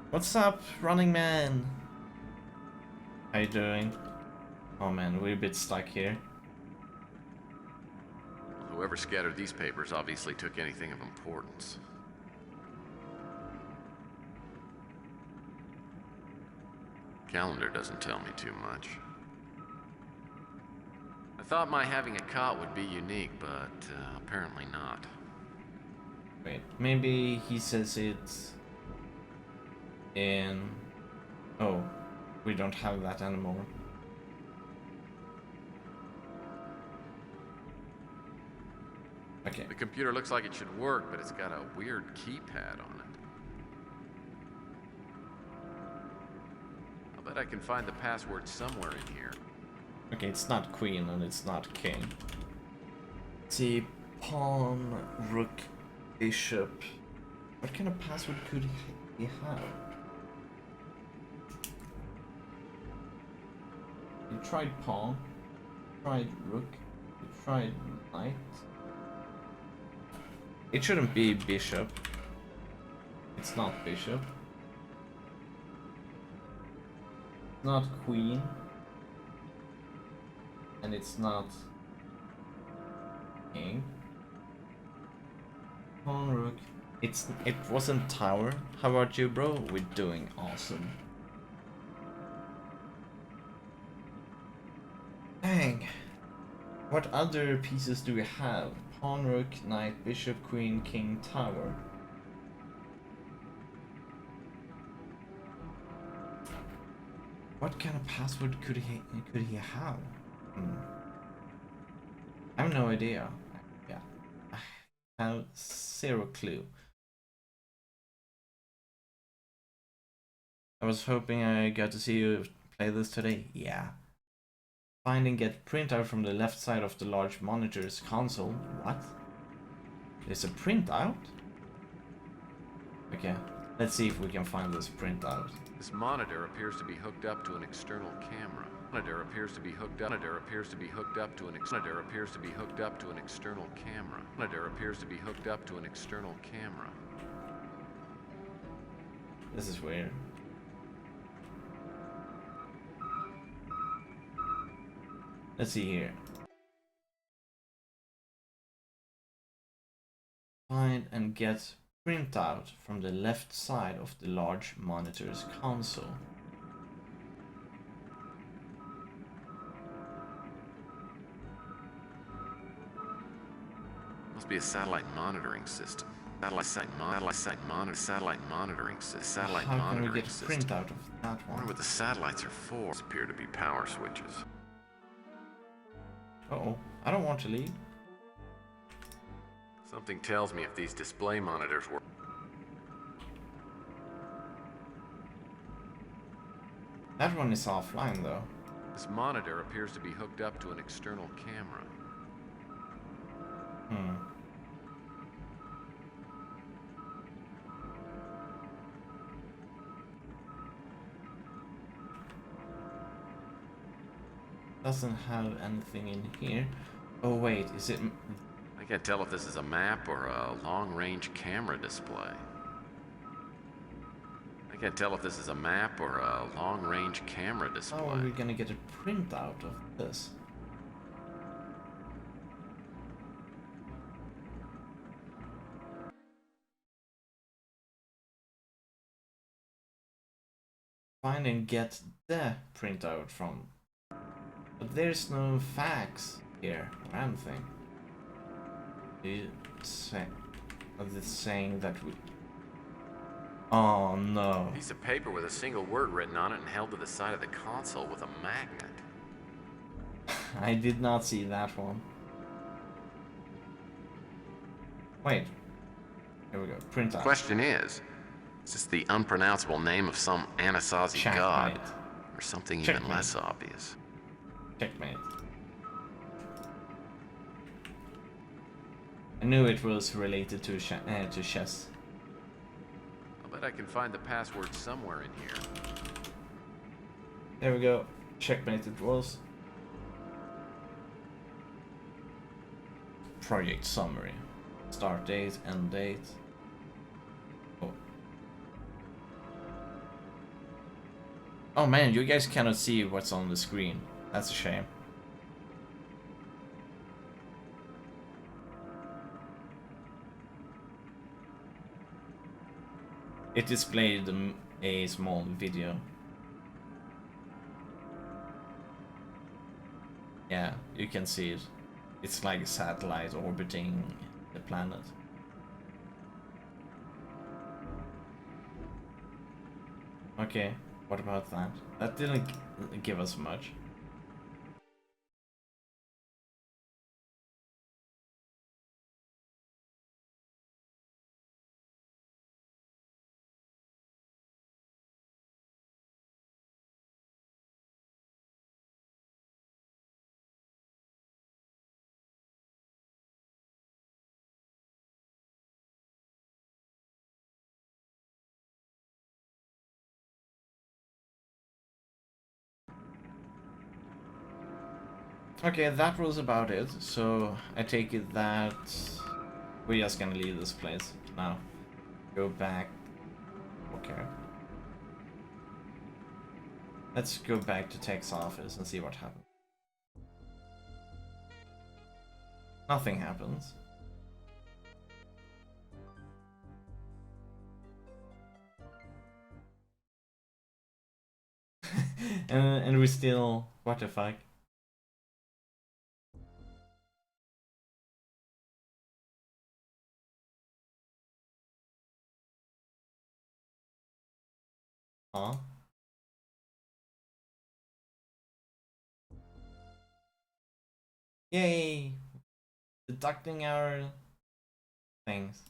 What's up, Running Man? How you doing? Oh man, we're a bit stuck here. Whoever scattered these papers obviously took anything of importance. Calendar doesn't tell me too much. I thought my having a cot would be unique, but apparently not. Wait, maybe he says it's in... Oh, we don't have that anymore. Okay. The computer looks like it should work, but it's got a weird keypad on it. I'll bet I can find the password somewhere in here. Okay, it's not queen and it's not king. Let's see, pawn, rook, bishop. What kind of password could he have? You tried pawn, tried rook, you tried knight. It shouldn't be bishop. It's not bishop. It's not queen. And it's not king. Pawn, rook. It wasn't tower. How about you, bro? We're doing awesome. Dang. What other pieces do we have? Pawn, rook, knight, bishop, queen, king, tower. What kind of password could he have? I have no idea. Yeah, I have zero clue. I was hoping I got to see you play this today. Yeah. Find and get printout from the left side of the large monitor's console. What? There's a printout? Okay, let's see if we can find this printout. This monitor appears to be hooked up to an external camera. Monitor appears to be hooked up. Monitor appears to be hooked up to an monitor appears to be hooked up to an external camera. Monitor appears to be hooked up to an external camera. This is weird. Let's see here. Find and get printout from the left side of the large monitor's console. Must be a satellite monitoring system. Satellite monitoring system. How can we get a printout of that I wonder one? what the satellites are for. These appear to be power switches. Uh-oh, I don't want to leave. Something tells me if these display monitors were... That one is offline though. This monitor appears to be hooked up to an external camera. Doesn't have anything in here. Oh wait, is it... I can't tell if this is a map or a long-range camera display. I can't tell if this is a map or a long-range camera display. How are we gonna get a printout of this? Find and get the printout from. But there's no fax here or anything. It's saying that we... Oh no. Piece of paper with a single word written on it and held to the side of the console with a magnet. I did not see that one. Wait. Here we go. Printout. Question is this the unpronounceable name of some Anasazi god? Checkmate. Or something Checkmate. even less obvious? Checkmate. I knew it was related to chess. I'll bet I can find the password somewhere in here. There we go. Checkmate it was. Project summary. Start date, end date. Oh. Oh man, you guys cannot see what's on the screen. That's a shame. It displayed a small video. Yeah, you can see it. It's like a satellite orbiting the planet. Okay, what about that? That didn't give us much. Okay, that was about it. So I take it that we're just gonna leave this place now. Go back. Okay. Let's go back to Tech's office and see what happens. Nothing happens. and we still... What the fuck? Huh? Yay! Deducting our things.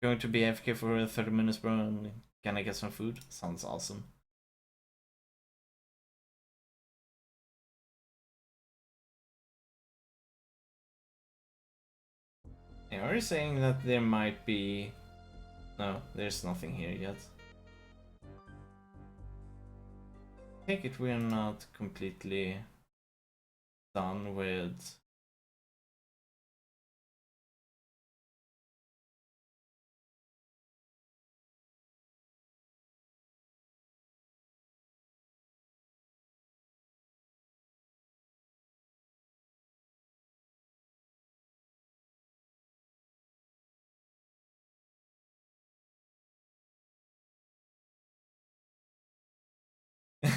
Going to be AFK for 30 minutes, bro, and can I get some food? Sounds awesome. Yeah, are you saying that there might be... No, there's nothing here yet. I take it we're not completely done with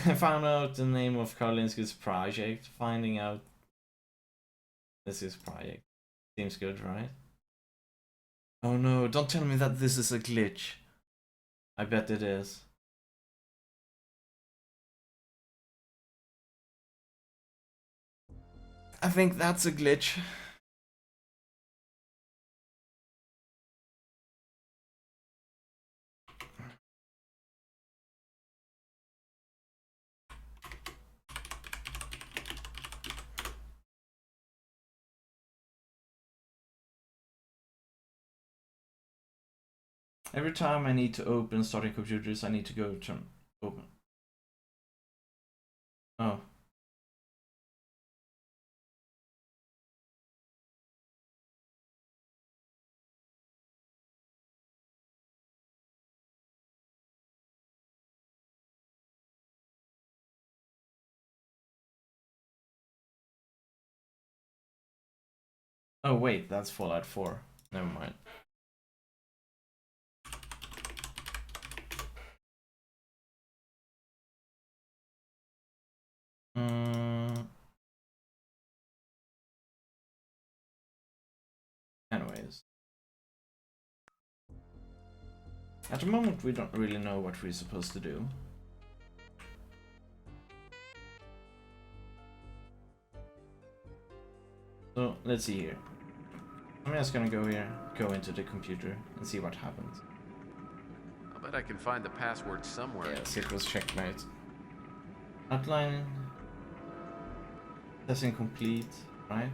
I found out the name of Karlinski's project. Finding out this is project. Seems good, right? Oh no, don't tell me that this is a glitch. I bet it is. I think that's a glitch. Every time I need to open starting computers, I need to go to open. Oh. Oh wait, that's Fallout 4. Never mind. Anyways. At the moment we don't really know what we're supposed to do. So let's see here. I'm just gonna go here, go into the computer and see what happens. I'll bet I can find the password somewhere. Yes, it was checkmate. Outline. Testing complete, right?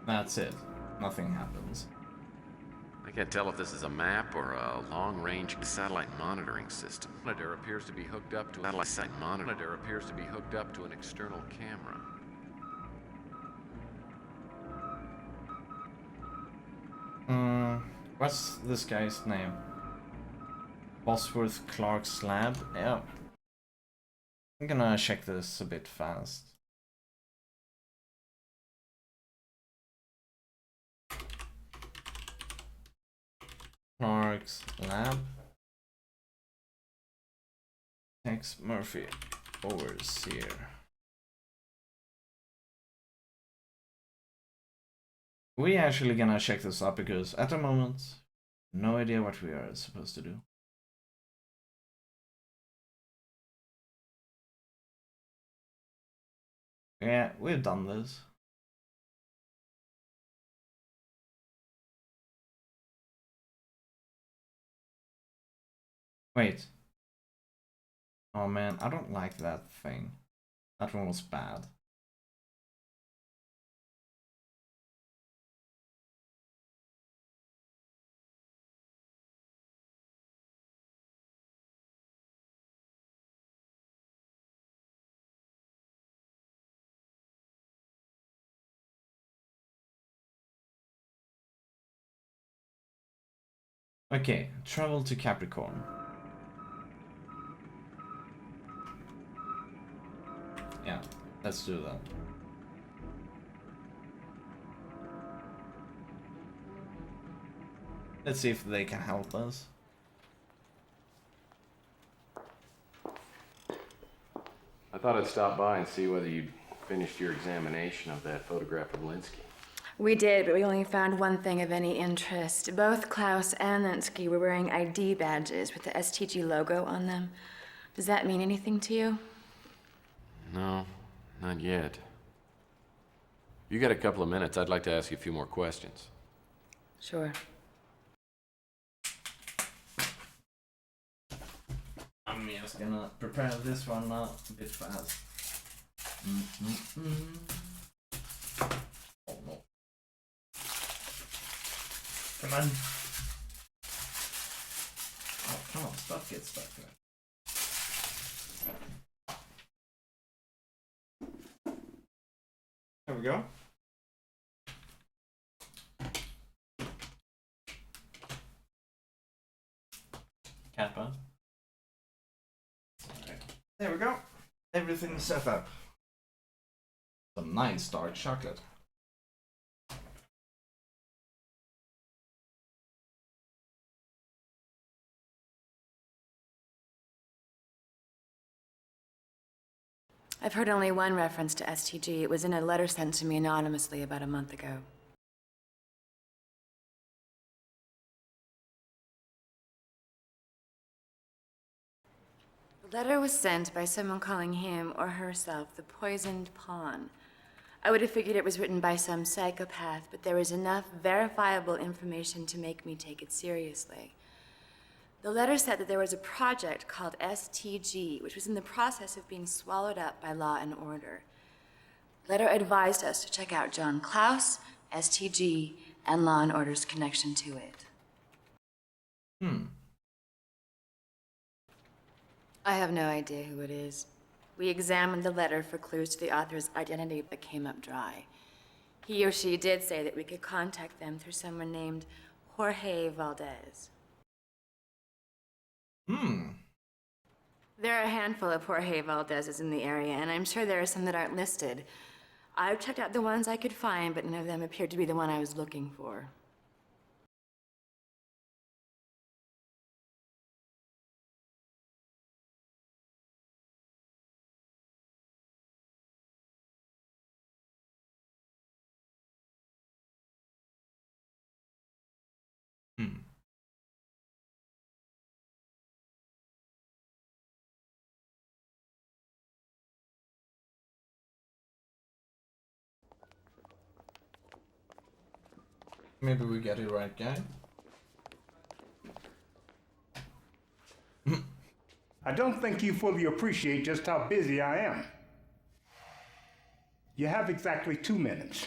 That's it. Nothing happens. I can't tell if this is a map or a long-range satellite monitoring system. Monitor appears to be hooked up to a satellite monitor appears to be hooked up to an external camera. What's this guy's name? Bosworth Clark's lab? Yeah. I'm gonna check this a bit fast. Clark's lab. Tex Murphy, overseer. We actually gonna check this up because at the moment, no idea what we are supposed to do. Yeah, we've done this. Wait. Oh man, I don't like that thing. That one was bad. Okay, travel to Capricorn. Yeah, let's do that. Let's see if they can help us. I thought I'd stop by and see whether you'd finished your examination of that photograph of Linsky. We did, but we only found one thing of any interest. Both Klaus and Linsky were wearing ID badges with the STG logo on them. Does that mean anything to you? No, not yet. You got a couple of minutes, I'd like to ask you a few more questions. Sure. I'm just gonna prepare this one now a bit fast. Oh no. Come on. Oh, come on, stuff gets stuck there. There we go. Cat bun. Alright. There we go. everything set up. Some nice dark chocolate. I've heard only one reference to STG. It was in a letter sent to me anonymously about a month ago. The letter was sent by someone calling him or herself the Poisoned Pawn. I would have figured it was written by some psychopath, but there was enough verifiable information to make me take it seriously. The letter said that there was a project called STG, which was in the process of being swallowed up by Law and Order. The letter advised us to check out John Klaus, STG, and Law and Order's connection to it. I have no idea who it is. We examined the letter for clues to the author's identity, but came up dry. He or she did say that we could contact them through someone named Jorge Valdez. There are a handful of Jorge Valdezes in the area, and I'm sure there are some that aren't listed. I've checked out the ones I could find, but none of them appeared to be the one I was looking for. Maybe we get it right, guy. I don't think you fully appreciate just how busy I am. You have exactly 2 minutes.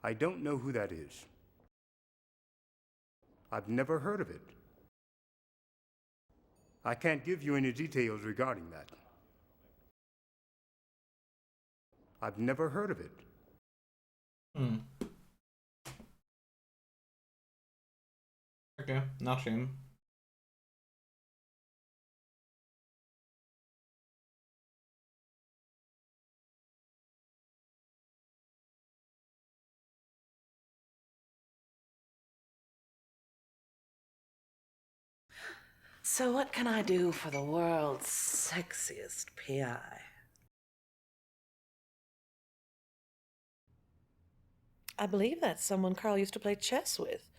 I don't know who that is. I've never heard of it. I can't give you any details regarding that. I've never heard of it. Okay, not him. So what can I do for the world's sexiest PI? I believe that's someone Carl used to play chess with.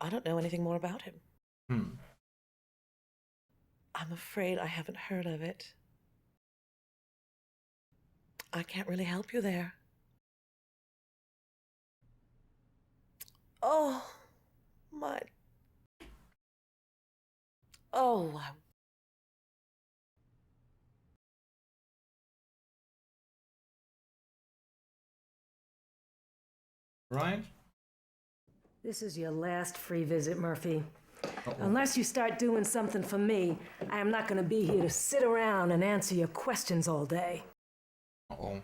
I don't know anything more about him. I'm afraid I haven't heard of it. I can't really help you there. Oh, my... Oh, Right? This is your last free visit, Murphy. Unless you start doing something for me, I am not going to be here to sit around and answer your questions all day. Uh-oh.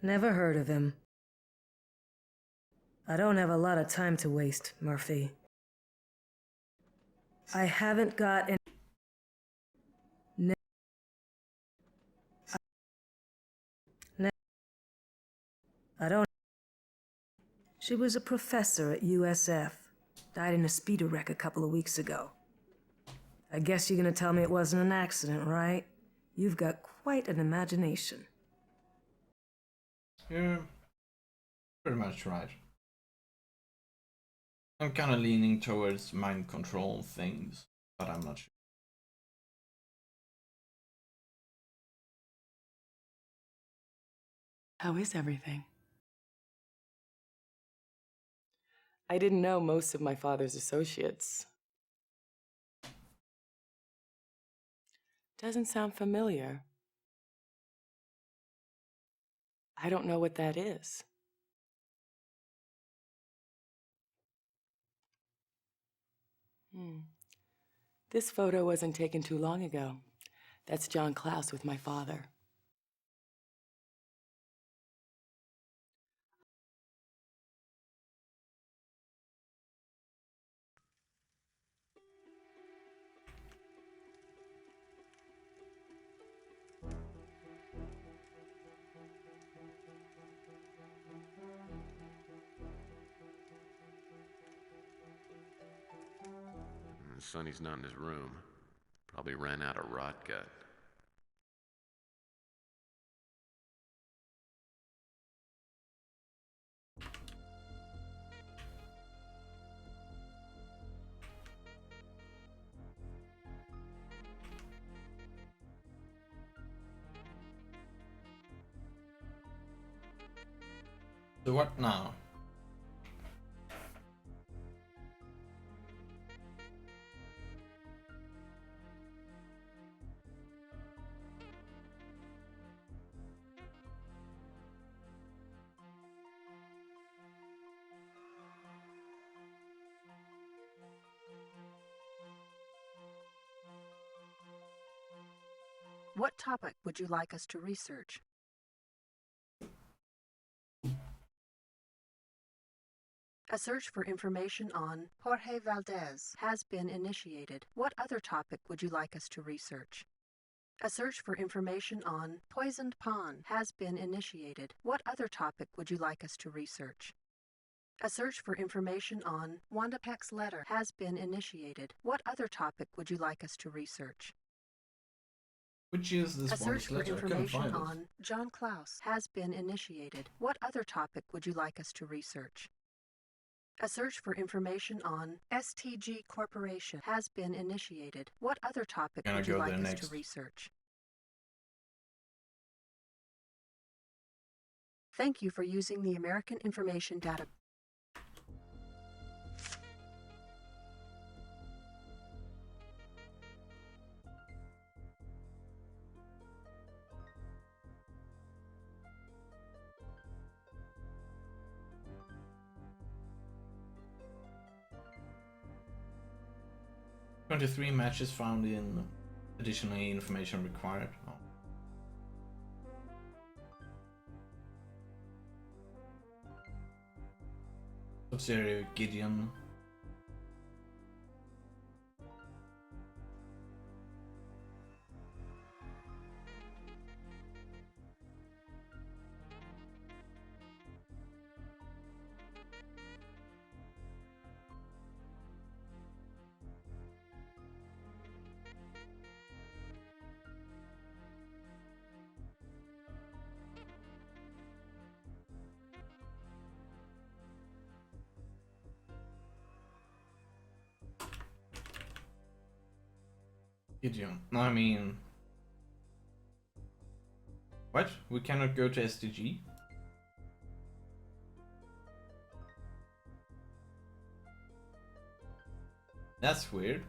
Never heard of him. I don't have a lot of time to waste, Murphy. I haven't got any... I don't... She was a professor at USF. Died in a speeder wreck a couple of weeks ago. I guess you're gonna tell me it wasn't an accident, right? You've got quite an imagination. You're pretty much right. I'm kind of leaning towards mind control things, but I'm not sure. How is everything? I didn't know most of my father's associates. Doesn't sound familiar. I don't know what that is. This photo wasn't taken too long ago. That's John Klaus with my father. And Sonny's not in his room. Probably ran out of rot gut. So what now? What topic would you like us to research? A search for information on Jorge Valdez has been initiated. What other topic would you like us to research? A search for information on Poisoned Pond has been initiated. What other topic would you like us to research? A search for information on Wanda Peck's letter has been initiated. What other topic would you like us to research? Which is this A search Wanda's for letter? I couldn't information find it. on John Klaus has been initiated. What other topic would you like us to research? A search for information on STG Corporation has been initiated. What other topic Gonna would you go like there us next. to research? Thank you for using the American Information Data. Twenty 23 matches found in additionally information required. Oh. Subsidiary Gideon. Gideon. No, I mean... What? We cannot go to SDG? That's weird.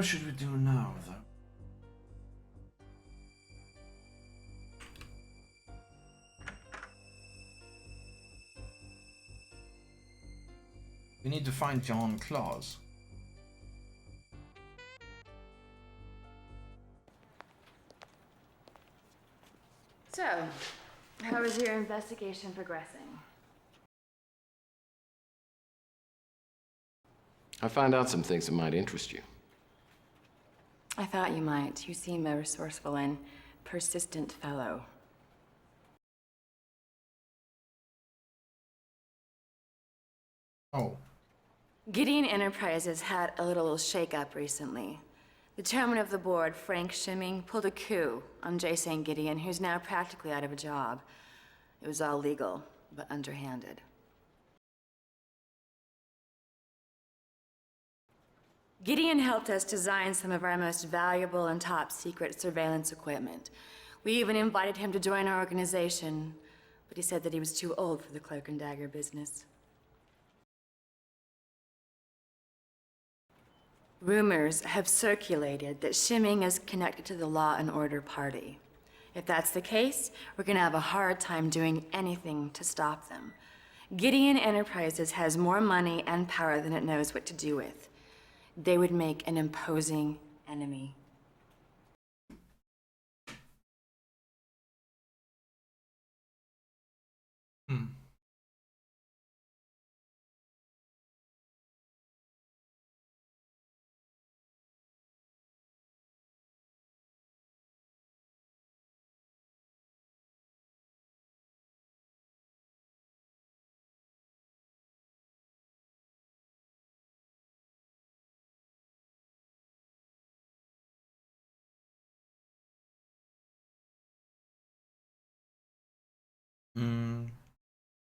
How should we do now, though? We need to find John Claus. So, how is your investigation progressing? I found out some things that might interest you. I thought you might. You seem a resourceful and persistent fellow. Oh. Gideon Enterprises had a little shake-up recently. The chairman of the board, Frank Schimming, pulled a coup on J. St. Gideon, who's now practically out of a job. It was all legal, but underhanded. Gideon helped us design some of our most valuable and top secret surveillance equipment. We even invited him to join our organization, but he said that he was too old for the cloak and dagger business. Rumors have circulated that Shimming is connected to the Law and Order Party. If that's the case, we're gonna have a hard time doing anything to stop them. Gideon Enterprises has more money and power than it knows what to do with. They would make an imposing enemy.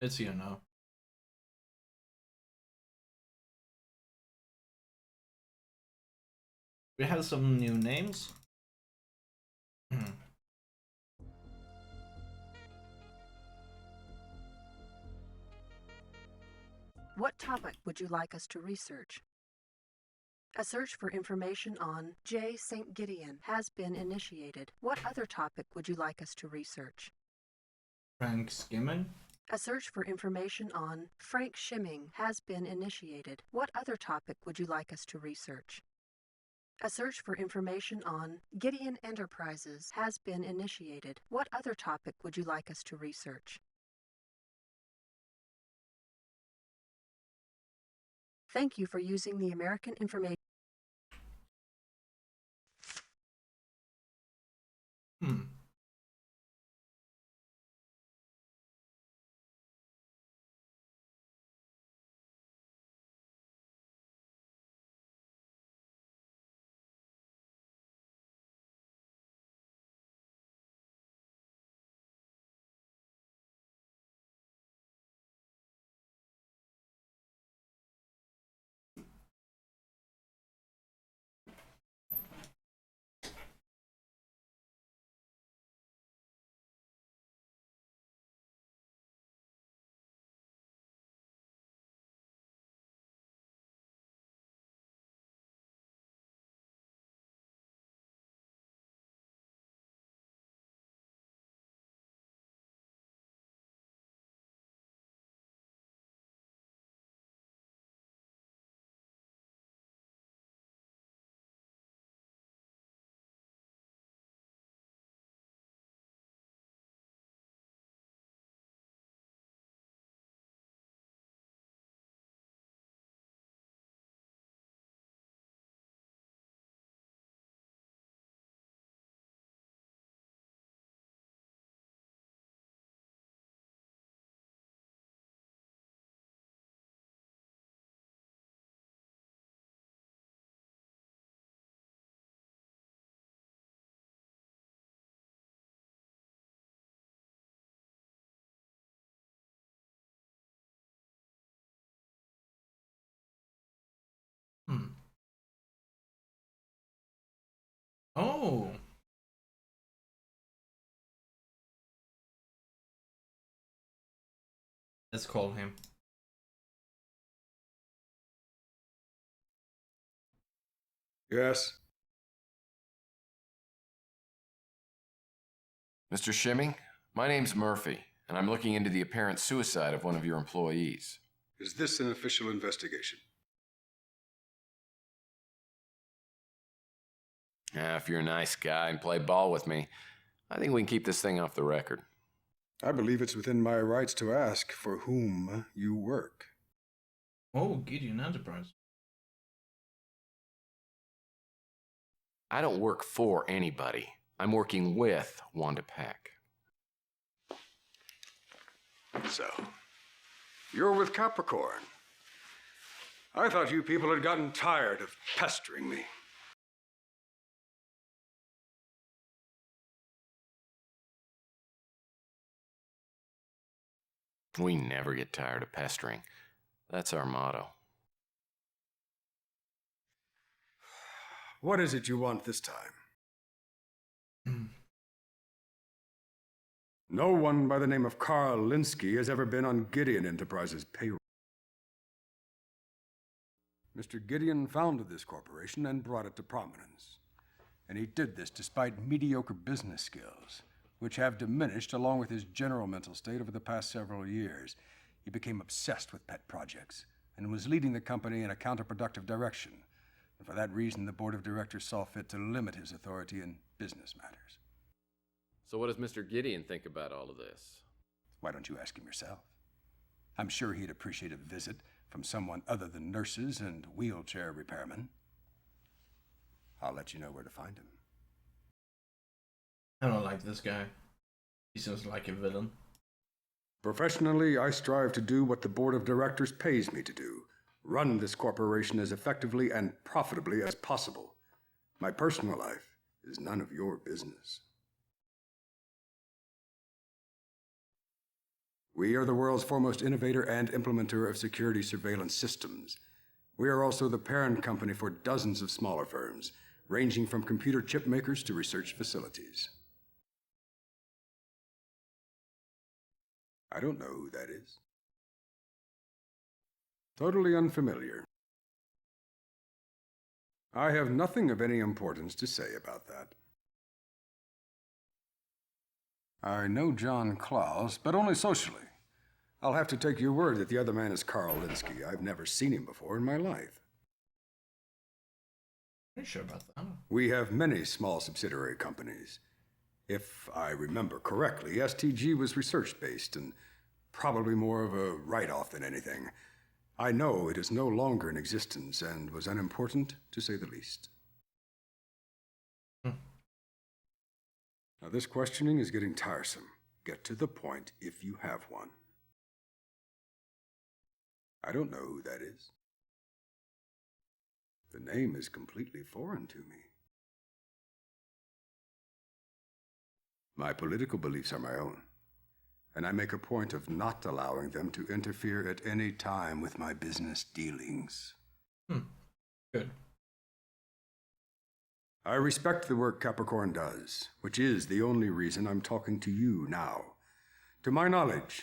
Let's see now. We have some new names. What topic would you like us to research? A search for information on J. St. Gideon has been initiated. What other topic would you like us to research? Frank Skimming. A search for information on Frank Shimming has been initiated. What other topic would you like us to research? A search for information on Gideon Enterprises has been initiated. What other topic would you like us to research? Thank you for using the American Information. Oh. Let's call him. Yes. Mr. Shimming, my name's Murphy, and I'm looking into the apparent suicide of one of your employees. Is this an official investigation? If you're a nice guy and play ball with me, I think we can keep this thing off the record. I believe it's within my rights to ask for whom you work. Oh, Gideon Enterprise. I don't work for anybody. I'm working with Wanda Peck. So, you're with Capricorn. I thought you people had gotten tired of pestering me. We never get tired of pestering. That's our motto. What is it you want this time? No one by the name of Carl Linsky has ever been on Gideon Enterprises' payroll. Mr. Gideon founded this corporation and brought it to prominence. And he did this despite mediocre business skills, which have diminished along with his general mental state over the past several years. He became obsessed with pet projects and was leading the company in a counterproductive direction. And for that reason, the board of directors saw fit to limit his authority in business matters. So what does Mr. Gideon think about all of this? Why don't you ask him yourself? I'm sure he'd appreciate a visit from someone other than nurses and wheelchair repairmen. I'll let you know where to find him. I don't like this guy. He seems like a villain. Professionally, I strive to do what the board of directors pays me to do. Run this corporation as effectively and profitably as possible. My personal life is none of your business. We are the world's foremost innovator and implementer of security surveillance systems. We are also the parent company for dozens of smaller firms, ranging from computer chip makers to research facilities. I don't know who that is. Totally unfamiliar. I have nothing of any importance to say about that. I know John Klaus, but only socially. I'll have to take your word that the other man is Carl Linsky. I've never seen him before in my life. Are you sure about that? We have many small subsidiary companies. If I remember correctly, STG was research-based and probably more of a write-off than anything. I know it is no longer in existence and was unimportant, to say the least. Now, this questioning is getting tiresome. Get to the point if you have one. I don't know who that is. The name is completely foreign to me. My political beliefs are my own, and I make a point of not allowing them to interfere at any time with my business dealings. Good. I respect the work Capricorn does, which is the only reason I'm talking to you now. To my knowledge,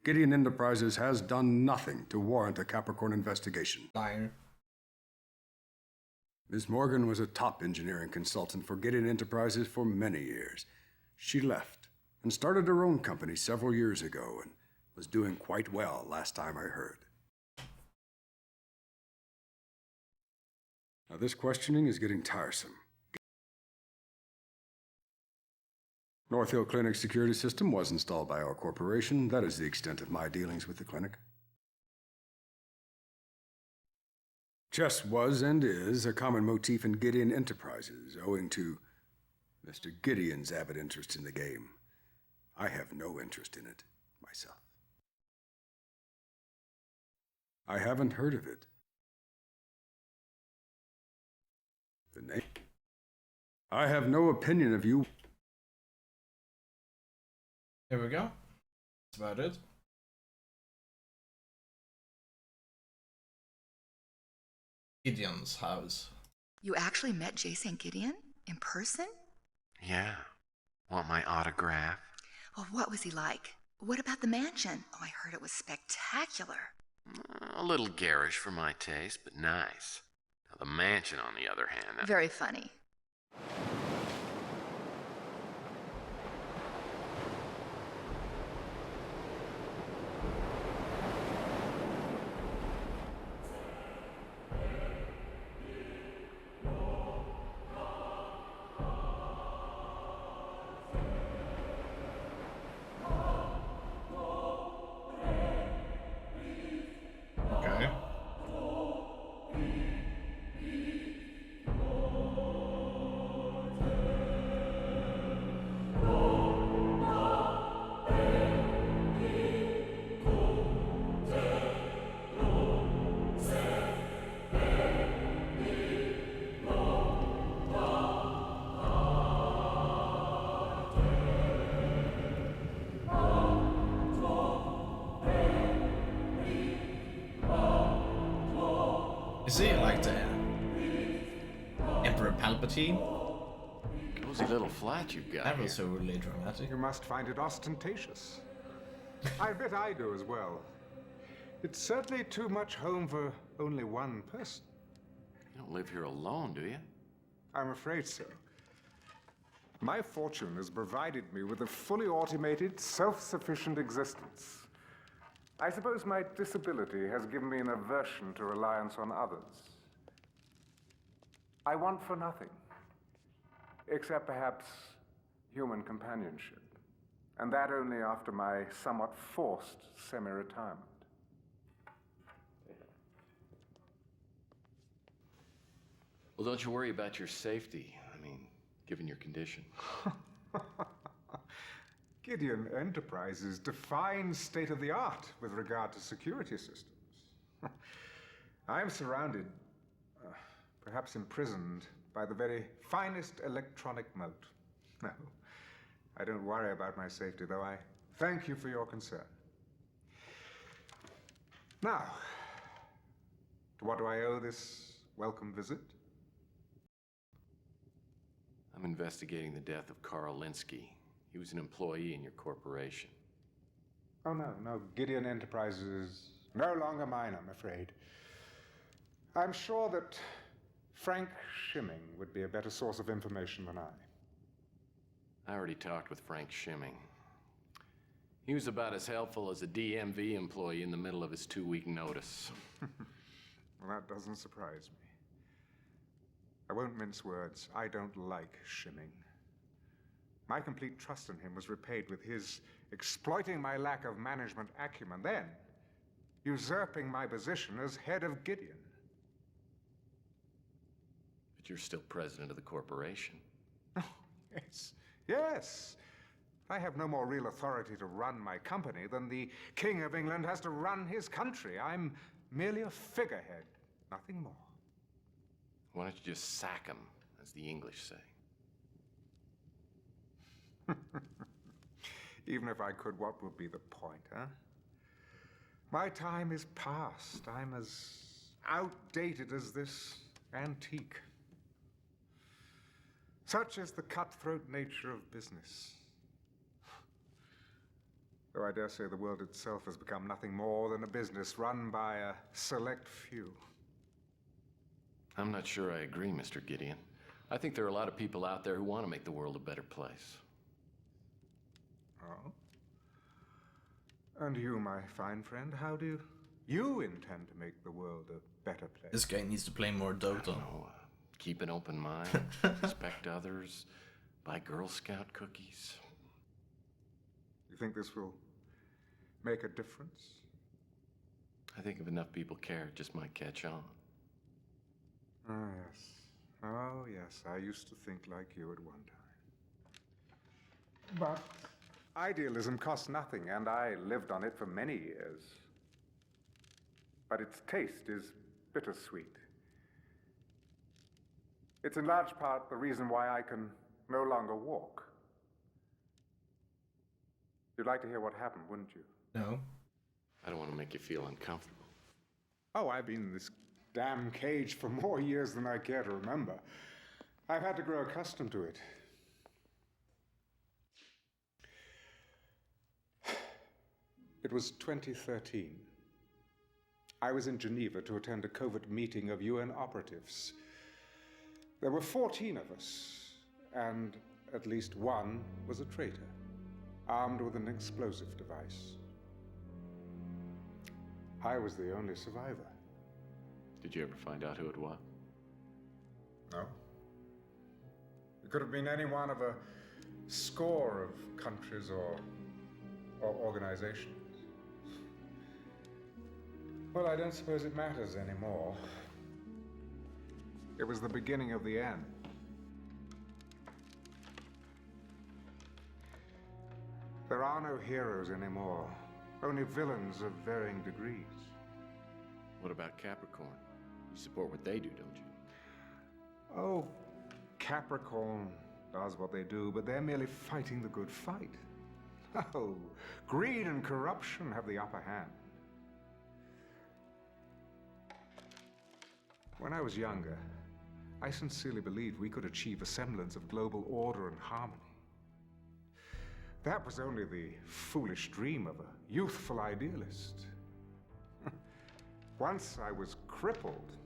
Gideon Enterprises has done nothing to warrant a Capricorn investigation. Liar. Ms. Morgan was a top engineering consultant for Gideon Enterprises for many years. She left and started her own company several years ago and was doing quite well last time I heard. Now, this questioning is getting tiresome. North Hill Clinic's security system was installed by our corporation. That is the extent of my dealings with the clinic. Chess was and is a common motif in Gideon Enterprises, owing to Mr. Gideon's avid interest in the game. I have no interest in it myself. I haven't heard of it. The name? I have no opinion of you. Here we go. That's about it. Gideon's house. You actually met J. St. Gideon? In person? Yeah. Want my autograph? Well, what was he like? What about the mansion? Oh, I heard it was spectacular. A little garish for my taste, but nice. Now, the mansion, on the other hand... Very funny. Okay. Is he like the Emperor Palpatine. Cozy little flat you've got That was here. overly dramatic. You must find it ostentatious. I bet I do as well. It's certainly too much home for only one person. You don't live here alone, do you? I'm afraid so. My fortune has provided me with a fully automated, self-sufficient existence. I suppose my disability has given me an aversion to reliance on others. I want for nothing, except perhaps human companionship, and that only after my somewhat forced semi-retirement. Well, don't you worry about your safety. I mean, given your condition. Gideon Enterprises defines state-of-the-art with regard to security systems. I am surrounded, perhaps imprisoned, by the very finest electronic moat. No, I don't worry about my safety, though I thank you for your concern. Now, to what do I owe this welcome visit? I'm investigating the death of Carl Linsky. He was an employee in your corporation. Oh, no, Gideon Enterprises is no longer mine, I'm afraid. I'm sure that Frank Shimming would be a better source of information than I. I already talked with Frank Shimming. He was about as helpful as a DMV employee in the middle of his 2-week notice. Well, that doesn't surprise me. I won't mince words. I don't like Shimming. My complete trust in him was repaid with his exploiting my lack of management acumen, then usurping my position as head of Gideon. But you're still president of the corporation. Oh, yes. I have no more real authority to run my company than the King of England has to run his country. I'm merely a figurehead, nothing more. Why don't you just sack him, as the English say? Even if I could, what would be the point, huh? My time is past. I'm as outdated as this antique. Such is the cutthroat nature of business. Though I dare say the world itself has become nothing more than a business run by a select few. I'm not sure I agree, Mr. Gideon. I think there are a lot of people out there who want to make the world a better place. Oh? And you, my fine friend, how do you intend to make the world a better place? This guy needs to play more Dota. Keep an open mind, respect others, buy Girl Scout cookies. You think this will make a difference? I think if enough people care, it just might catch on. Oh, yes, I used to think like you at one time. But idealism costs nothing, and I lived on it for many years. But its taste is bittersweet. It's in large part the reason why I can no longer walk. You'd like to hear what happened, wouldn't you? No. I don't want to make you feel uncomfortable. Oh, I've been in this damn cage for more years than I care to remember. I've had to grow accustomed to it. It was 2013. I was in Geneva to attend a covert meeting of UN operatives. There were 14 of us, and at least one was a traitor, armed with an explosive device. I was the only survivor. Did you ever find out who it was? No. It could have been any one of a score of countries or organizations. Well, I don't suppose it matters anymore. It was the beginning of the end. There are no heroes anymore, only villains of varying degrees. What about Capricorn? You support what they do, don't you? Oh, Capricorn does what they do, but they're merely fighting the good fight. Oh, greed and corruption have the upper hand. When I was younger, I sincerely believed we could achieve a semblance of global order and harmony. That was only the foolish dream of a youthful idealist. Once I was crippled,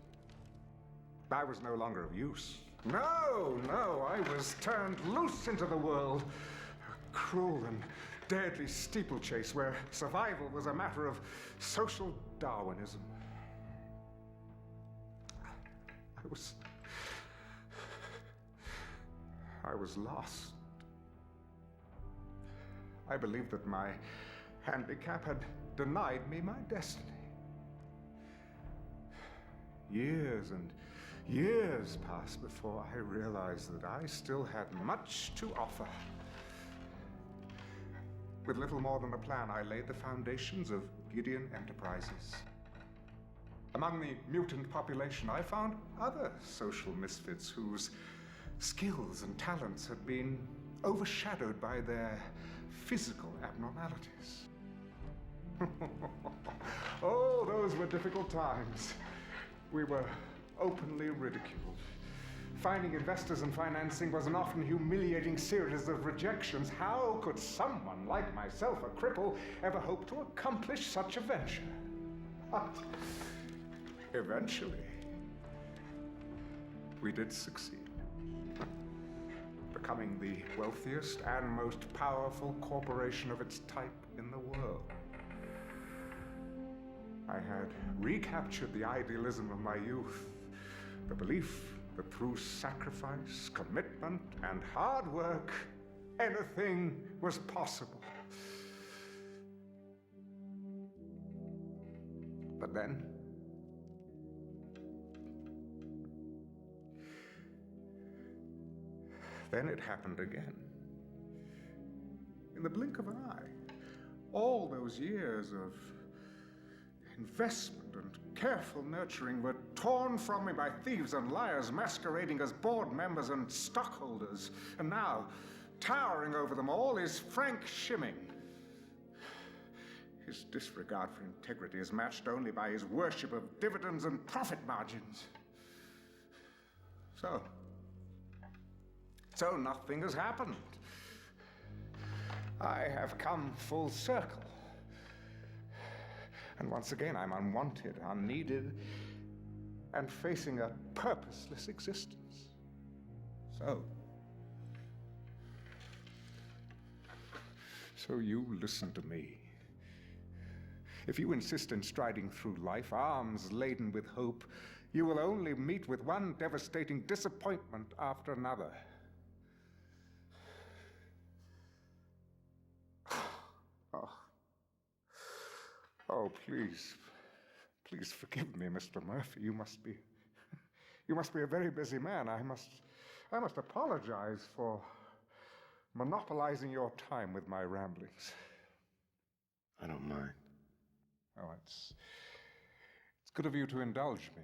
I was no longer of use. No, I was turned loose into the world. A cruel and deadly steeplechase where survival was a matter of social Darwinism. I was lost. I believed that my handicap had denied me my destiny. Years and years passed before I realized that I still had much to offer. With little more than a plan, I laid the foundations of Gideon Enterprises. Among the mutant population, I found other social misfits whose skills and talents had been overshadowed by their physical abnormalities. Oh, those were difficult times. We were openly ridiculed. Finding investors and financing was an often humiliating series of rejections. How could someone like myself, a cripple, ever hope to accomplish such a venture? But eventually, we did succeed. Becoming the wealthiest and most powerful corporation of its type in the world. I had recaptured the idealism of my youth, the belief that through sacrifice, commitment, and hard work, anything was possible. But then, it happened again. In the blink of an eye, all those years of investment and careful nurturing were torn from me by thieves and liars masquerading as board members and stockholders. And now, towering over them all is Frank Shimming. His disregard for integrity is matched only by his worship of dividends and profit margins. So nothing has happened. I have come full circle. And once again, I'm unwanted, unneeded, and facing a purposeless existence. So you listen to me. If you insist in striding through life, arms laden with hope, you will only meet with one devastating disappointment after another. Oh, please forgive me, Mr. Murphy. You must be a very busy man. I must apologize for monopolizing your time with my ramblings. I don't mind. Oh, it's good of you to indulge me.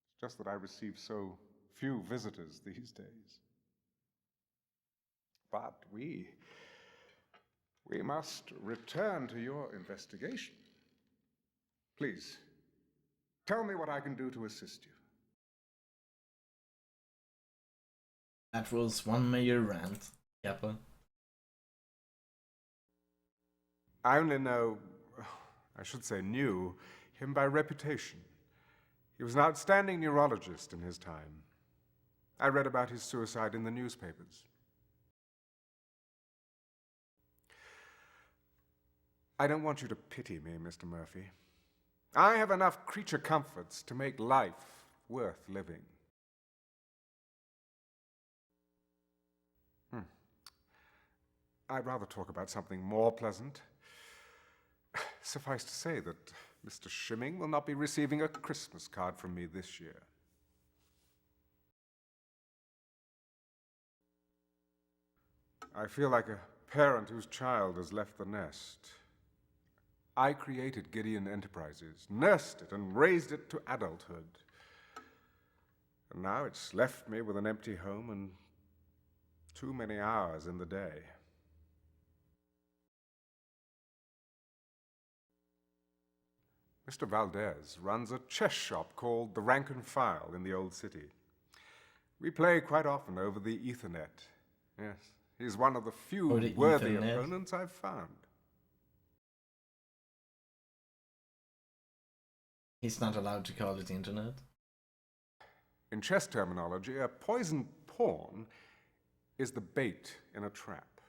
It's just that I receive so few visitors these days. But we must return to your investigation. Please, tell me what I can do to assist you. That was one major rant, Kappa. I only know, I should say knew, him by reputation. He was an outstanding neurologist in his time. I read about his suicide in the newspapers. I don't want you to pity me, Mr. Murphy. I have enough creature comforts to make life worth living. I'd rather talk about something more pleasant. Suffice to say that Mr. Shimming will not be receiving a Christmas card from me this year. I feel like a parent whose child has left the nest. I created Gideon Enterprises, nursed it, and raised it to adulthood. And now it's left me with an empty home and too many hours in the day. Mr. Valdez runs a chess shop called the Rank and File in the Old City. We play quite often over the Ethernet. Yes, he's one of the few worthy opponents I've found. He's not allowed to call it the internet? In chess terminology, a poisoned pawn is the bait in a trap.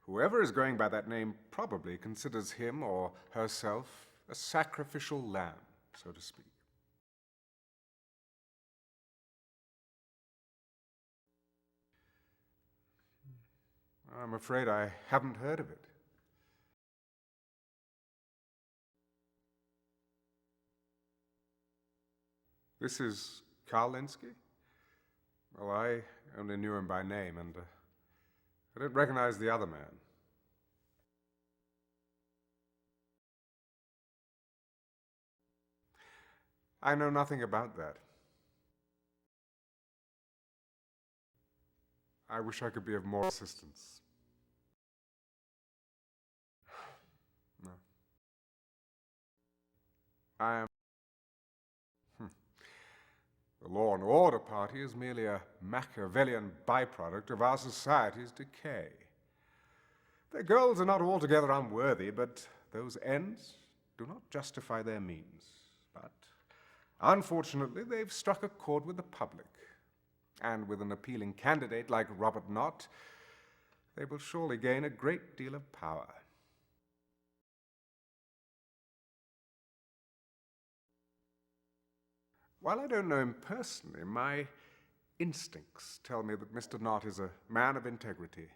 Whoever is going by that name probably considers him or herself a sacrificial lamb, so to speak. I'm afraid I haven't heard of it. This is Karl Linsky? Well, I only knew him by name, and I don't recognize the other man. I know nothing about that. I wish I could be of more assistance. No. I am... The Law and Order Party is merely a Machiavellian byproduct of our society's decay. Their goals are not altogether unworthy, but those ends do not justify their means. But, unfortunately, they've struck a chord with the public. And with an appealing candidate like Robert Knott, they will surely gain a great deal of power. While I don't know him personally, my instincts tell me that Mr. Knott is a man of integrity.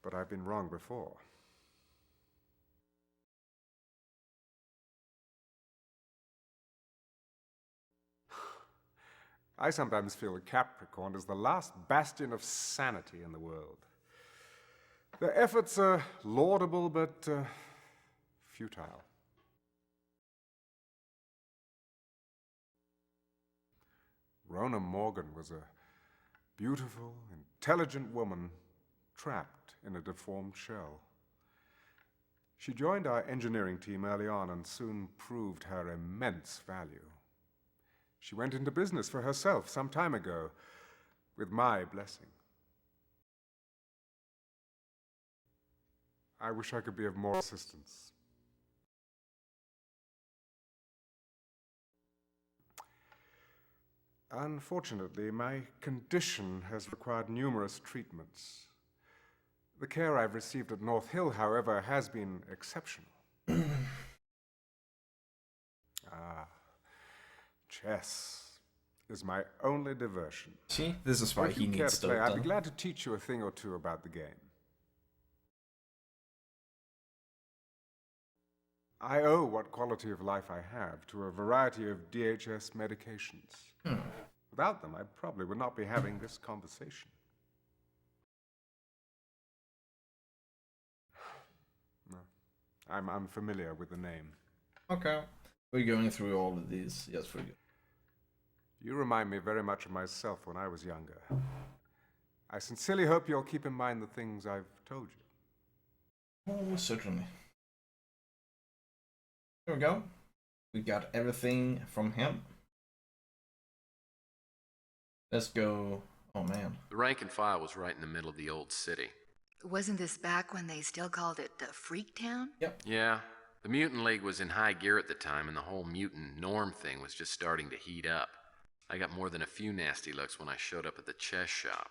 But I've been wrong before. I sometimes feel that Capricorn is the last bastion of sanity in the world. Their efforts are laudable but futile. Rona Morgan was a beautiful, intelligent woman trapped in a deformed shell. She joined our engineering team early on and soon proved her immense value. She went into business for herself some time ago, with my blessing. I wish I could be of more assistance. Unfortunately, my condition has required numerous treatments. The care I've received at North Hill, however, has been exceptional. Chess is my only diversion. See, this is why he needs to play. I'd be glad to teach you a thing or two about the game. I owe what quality of life I have to a variety of DHS medications. Without them, I probably would not be having this conversation. No, I'm unfamiliar with the name. Okay. We're going through all of these. Yes, for you. You remind me very much of myself when I was younger. I sincerely hope you'll keep in mind the things I've told you. Oh, certainly. There we go. We got everything from him. Let's go. Oh, man. The rank and file was right in the middle of the old city. Wasn't this back when they still called it Freak Town? Yep. Yeah. The Mutant League was in high gear at the time, and the whole mutant norm thing was just starting to heat up. I got more than a few nasty looks when I showed up at the chess shop.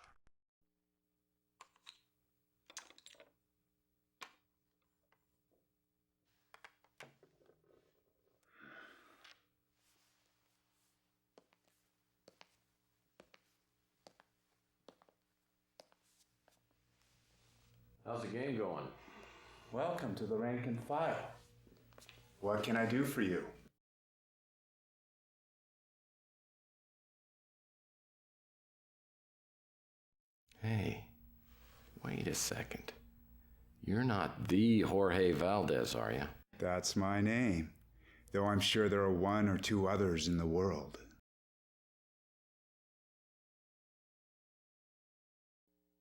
How's the game going? Welcome to the Rank and File. What can I do for you? Hey, wait a second. You're not the Jorge Valdez, are you? That's my name, though I'm sure there are one or two others in the world.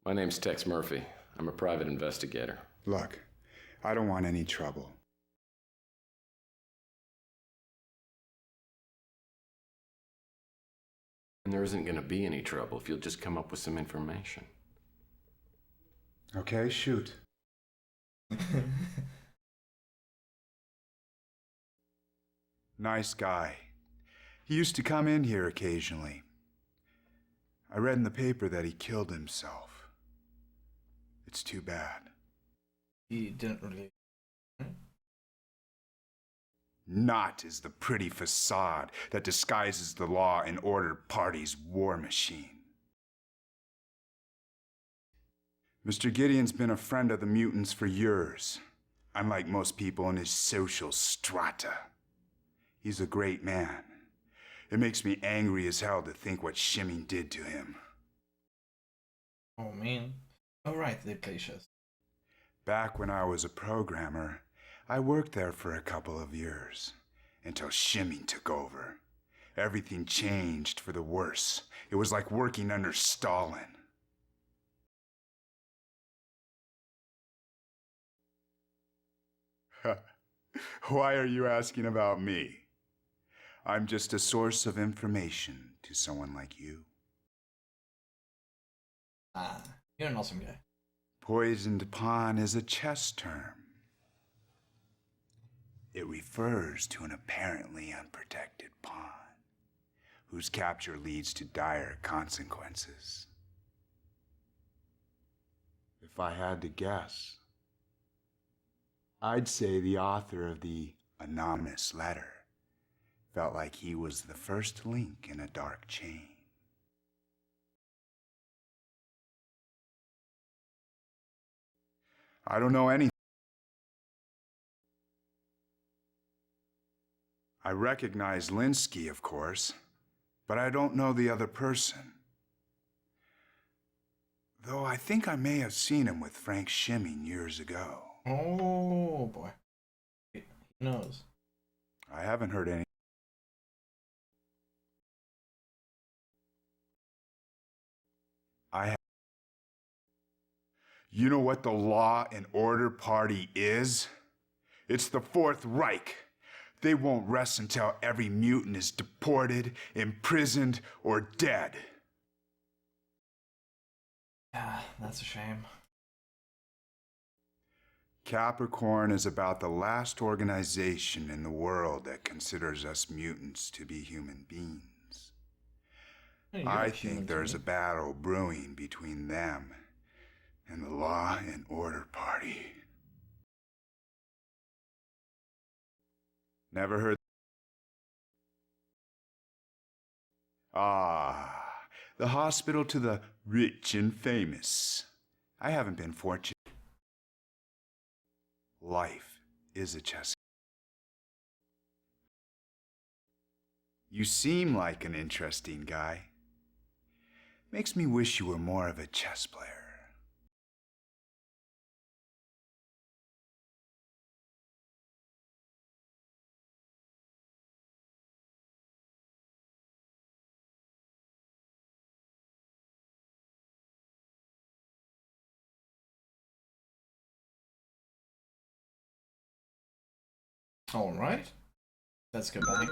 My name's Tex Murphy. I'm a private investigator. Look, I don't want any trouble. And there isn't going to be any trouble if you'll just come up with some information. Okay, shoot. Nice guy. He used to come in here occasionally. I read in the paper that he killed himself. It's too bad. He didn't really. Not is the pretty facade that disguises the law and order party's war machine. Mr. Gideon's been a friend of the mutants for years, unlike most people in his social strata. He's a great man. It makes me angry as hell to think what Shimming did to him. Oh man. Oh right, they play chess. Back when I was a programmer, I worked there for a couple of years, until Shimming took over. Everything changed for the worse. It was like working under Stalin. Why are you asking about me? I'm just a source of information to someone like you. Ah, you're an awesome guy. Poisoned pawn is a chess term. It refers to an apparently unprotected pawn, whose capture leads to dire consequences. If I had to guess, I'd say the author of the anonymous letter felt like he was the first link in a dark chain. I don't know anything. I recognize Linsky, of course, but I don't know the other person. Though I think I may have seen him with Frank Shimming years ago. Oh boy. He knows. I haven't heard any. You know what the Law and Order Party is? It's the Fourth Reich. They won't rest until every mutant is deported, imprisoned, or dead. Yeah, that's a shame. Capricorn is about the last organization in the world that considers us mutants to be human beings. Hey, I think there's a battle brewing between them and the Law and Order Party. Never heard. Ah, the hospital to the rich and famous. I haven't been fortunate. Life is a chess. You seem like an interesting guy. Makes me wish you were more of a chess player. All right. Let's go back.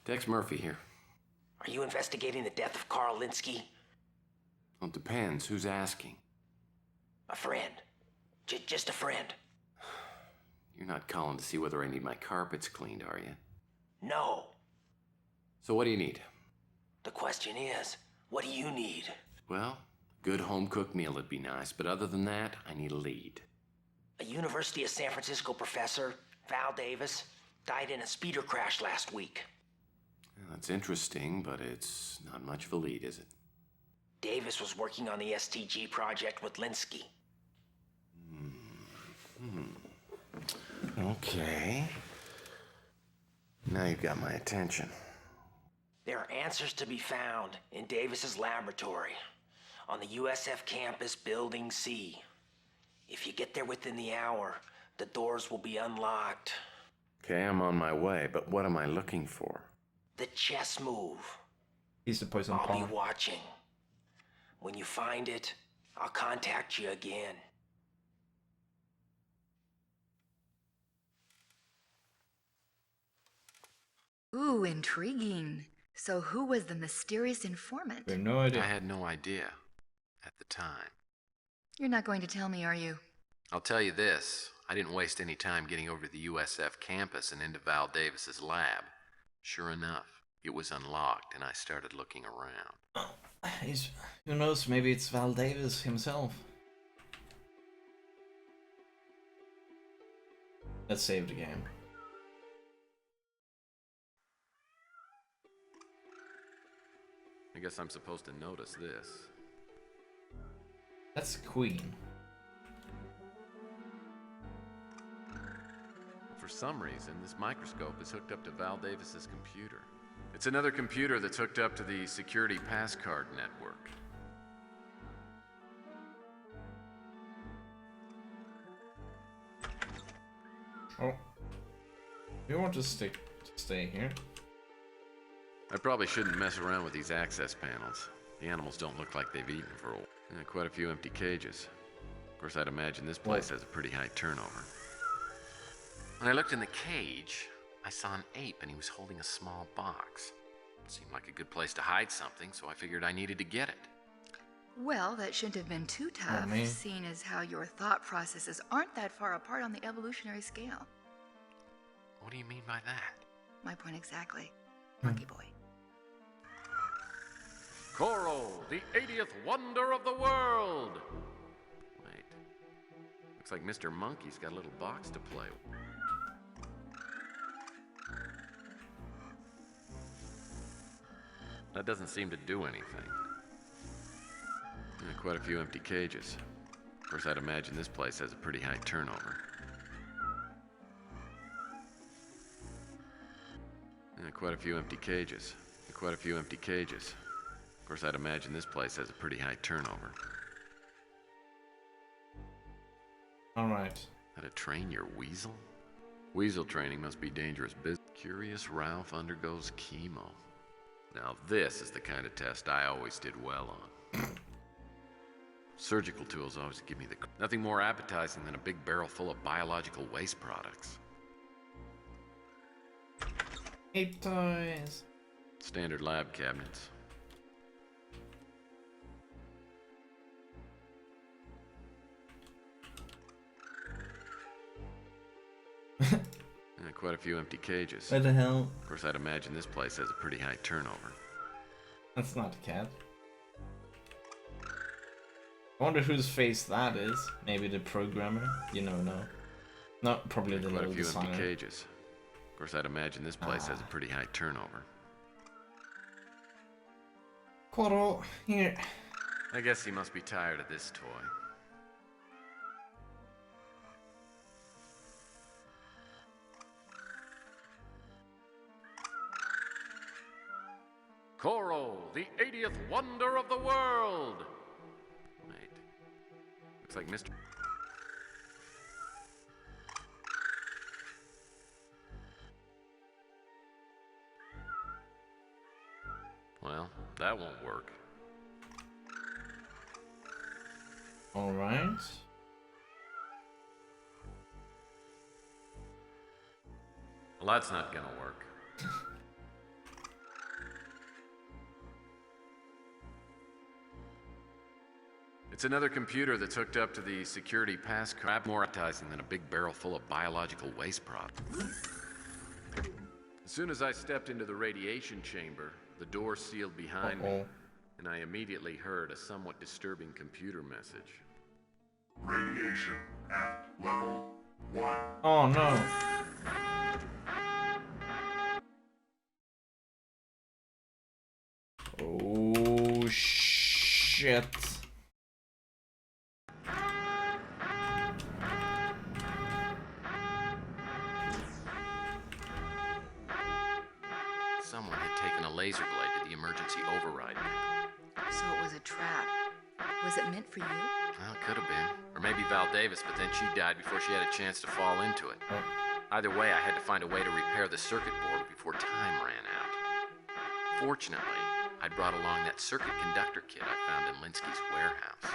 Tex Murphy here. Are you investigating the death of Carl Linsky? Well, it depends. Who's asking? A friend. Just a friend. You're not calling to see whether I need my carpets cleaned, are you? No. So what do you need? The question is, what do you need? Well, good home-cooked meal would be nice, but other than that, I need a lead. A University of San Francisco professor, Val Davis, died in a speeder crash last week. Well, that's interesting, but it's not much of a lead, is it? Davis was working on the STG project with Linsky. Okay. Now you've got my attention. There are answers to be found in Davis's laboratory on the USF campus, Building C. If you get there within the hour, the doors will be unlocked. Okay, I'm on my way, but what am I looking for? The chess move. He's the poison I'll pawn. be watching. When you find it, I'll contact you again. Ooh, intriguing. So who was the mysterious informant? We have no idea. I had no idea at the time. You're not going to tell me, are you? I'll tell you this. I didn't waste any time getting over to the USF campus and into Val Davis's lab. Sure enough, it was unlocked and I started looking around. Who knows, maybe it's Val Davis himself. Let's save the game. I guess I'm supposed to notice this. That's Queen. For some reason, this microscope is hooked up to Val Davis's computer. It's another computer that's hooked up to the security passcard network. Oh. You want to stay here? I probably shouldn't mess around with these access panels. The animals don't look like they've eaten for a while. Quite a few empty cages. Of course, I'd imagine this place has a pretty high turnover. When I looked in the cage, I saw an ape and he was holding a small box. It seemed like a good place to hide something, so I figured I needed to get it. Well, that shouldn't have been too tough, man. seeing as how your thought processes aren't that far apart on the evolutionary scale. What do you mean by that? My point exactly. Monkey boy. Coral, the 80th wonder of the world! Wait. Looks like Mr. Monkey's got a little box to play with. That doesn't seem to do anything. Quite a few empty cages. Of course, I'd imagine this place has a pretty high turnover. Quite a few empty cages. Quite a few empty cages. Of course, I'd imagine this place has a pretty high turnover. Alright. How to train your weasel? Weasel training must be dangerous business. Curious Ralph undergoes chemo. Now this is the kind of test I always did well on. Surgical tools always give me the... Nothing more appetizing than a big barrel full of biological waste products. Ape toys. Standard lab cabinets. Quite a few empty cages. Where the hell? Of course, I'd imagine this place has a pretty high turnover. That's not a cat. I wonder whose face that is. Maybe the programmer? You never know. No, probably the Quite a little few designer. empty cages. Of course, I'd imagine this place has a pretty high turnover. Coral, here. I guess he must be tired of this toy. Coral, the 80th wonder of the world! Wait. Looks like Mr. Well, that won't work. Alright. Well, that's not gonna work. It's another computer that's hooked up to the security passcode. More appetizing than a big barrel full of biological waste products. As soon as I stepped into the radiation chamber, the door sealed behind me, and I immediately heard a somewhat disturbing computer message. Radiation at level 1. Oh no. Oh shit. Someone had taken a laser blade to the emergency override. So it was a trap. Was it meant for you? Well, it could have been. Or maybe Val Davis, but then she died before she had a chance to fall into it. Either way, I had to find a way to repair the circuit board before time ran out. Fortunately, I'd brought along that circuit conductor kit I found in Linsky's warehouse.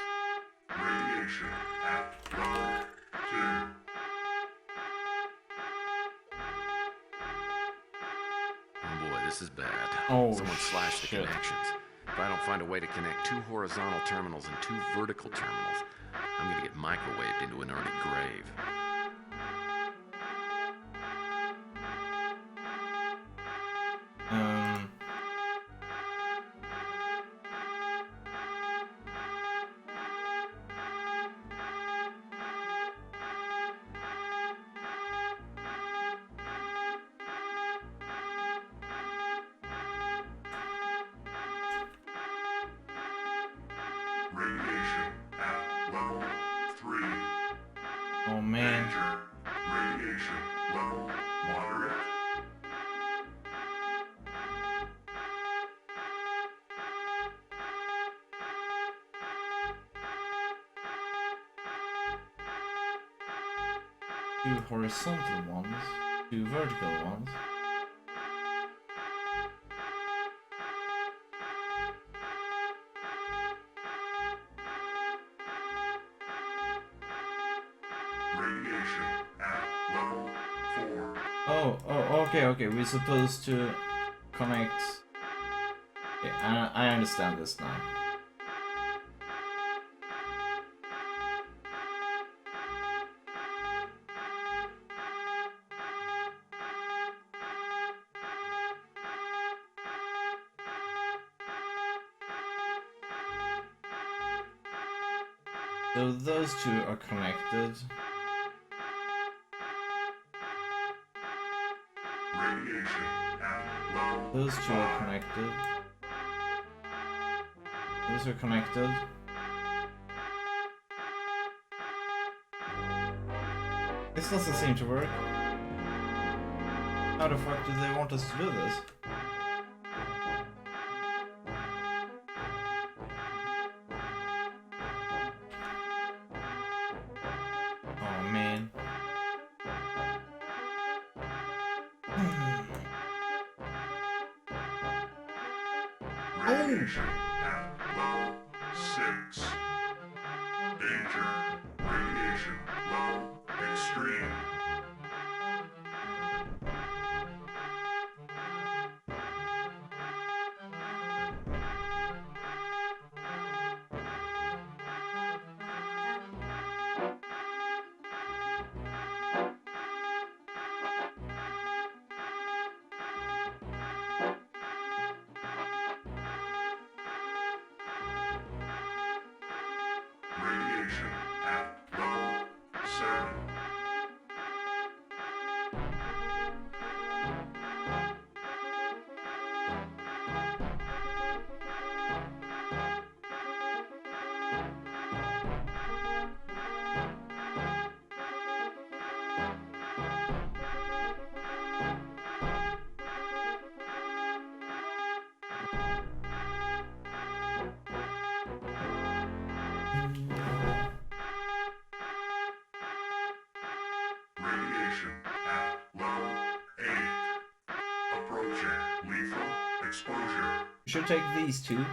Radiation at level 2. Oh boy, this is bad. Oh, Someone slashed the shit. connections. If I don't find a way to connect 2 horizontal terminals and 2 vertical terminals, I'm gonna get microwaved into an early grave. Radiation at level 3. Oh man. Danger. Radiation level moderate. Two horizontal ones, 2 vertical ones. Radiation at level 4. Okay, we're supposed to connect. Okay, I understand this now. So those two are connected. Radiation at level Those two are connected. Those are connected. This doesn't seem to work. How the fuck do they want us to do this? Oh man. Radiation at level 6. Danger. Radiation level extreme. Radiation at level 7. Radiation at level 8. Approaching lethal exposure. We should take these two.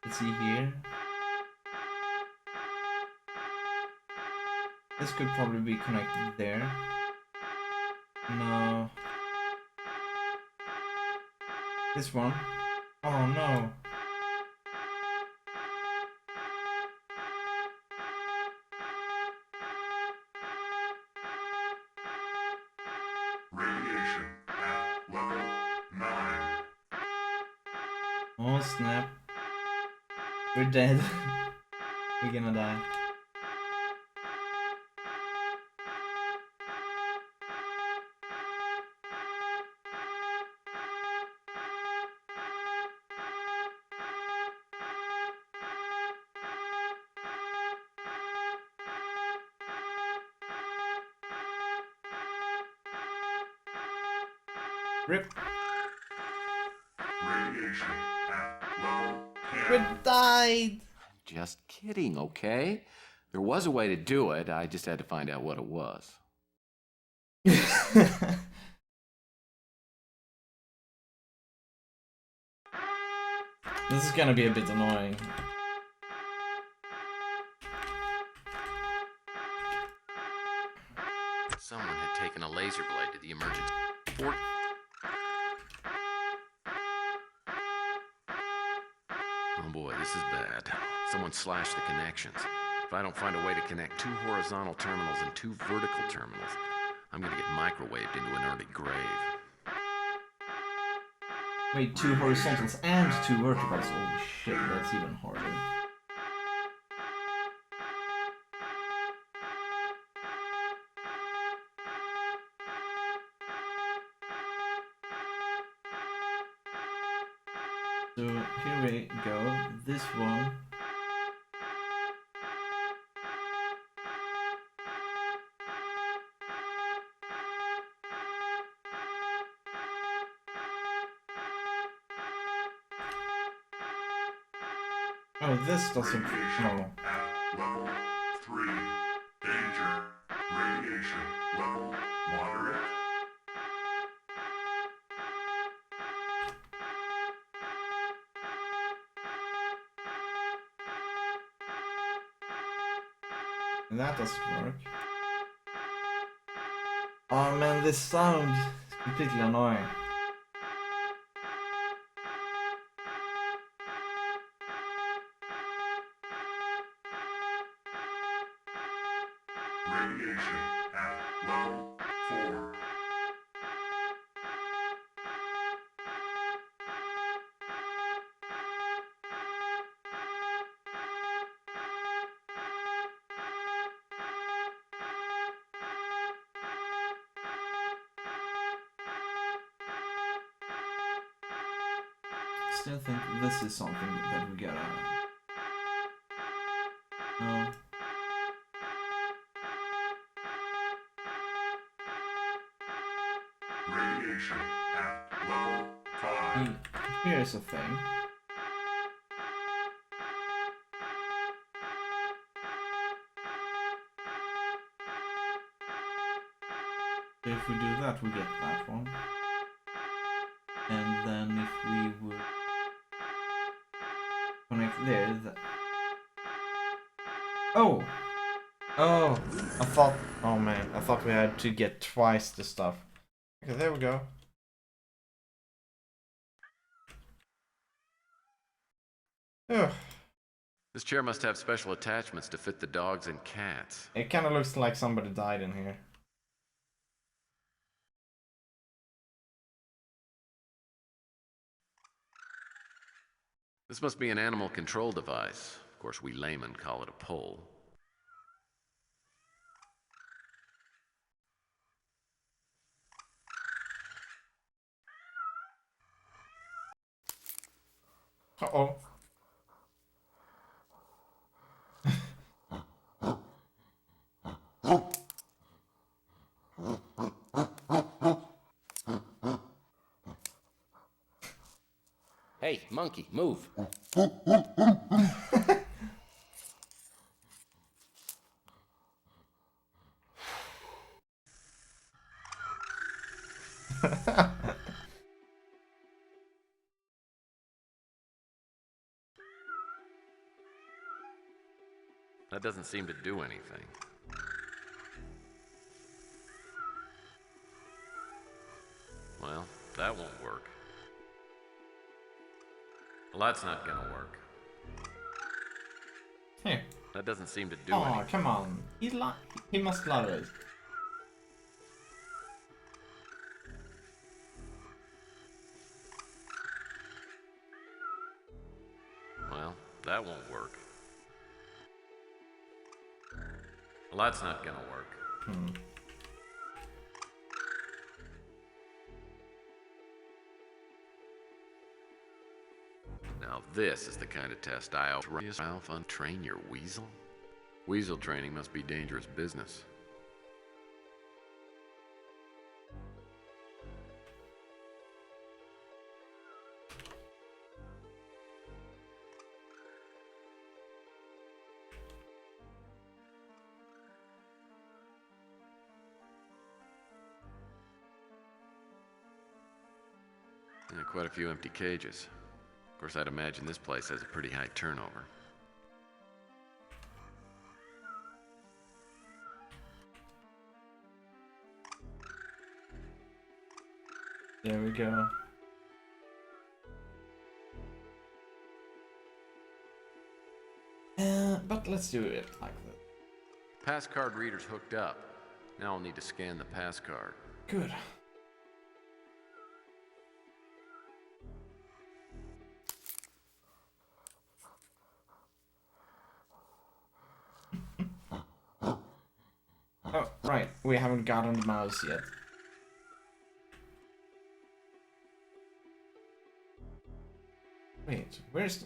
Let's see here. This could probably be connected there. No. This one. Oh no. Radiation at level 9. Oh snap. We're dead. We're gonna die. Rip. Radiation at level 10. We died. Just kidding, okay? There was a way to do it, I just had to find out what it was. This is gonna be a bit annoying. Someone had taken a laser blade to the emergency port. Oh boy, this is bad. Someone slashed the connections. If I don't find a way to connect 2 horizontal terminals and 2 vertical terminals, I'm gonna get microwaved into an early grave. Wait, 2 horizontals and 2 verticals. Oh shit, that's even harder. So here we go. This one. Oh, this doesn't. No. Level 3. Danger. Radiation level moderate. That doesn't work. Oh man, this sound is completely annoying. Radiation at level 4. Still think this is something that we gotta. No. Radiation at level 5. Here's a thing. If we do that, we get that one. And then if we would connect there, oh! Oh! I thought, oh man, I thought we had to get twice the stuff. Okay, there we go. Ugh. This chair must have special attachments to fit the dogs and cats. It kind of looks like somebody died in here. This must be an animal control device. Of course, we laymen call it a pole. Uh-oh. Hey, monkey, move. That doesn't seem to do anything. Well, that won't work. Well, that's not gonna work. Here. That doesn't seem to do Oh, anything. come on. He must love it. Well, that won't work. Well, that's not gonna work. Now this is the kind of test I'll run. Train your weasel? Weasel training must be dangerous business. Quite a few empty cages. Of course, I'd imagine this place has a pretty high turnover. There we go. But let's do it like this. Pass card reader's hooked up. Now I'll need to scan the pass card. Good. Oh, right. We haven't gotten the mouse yet. Wait, where's the...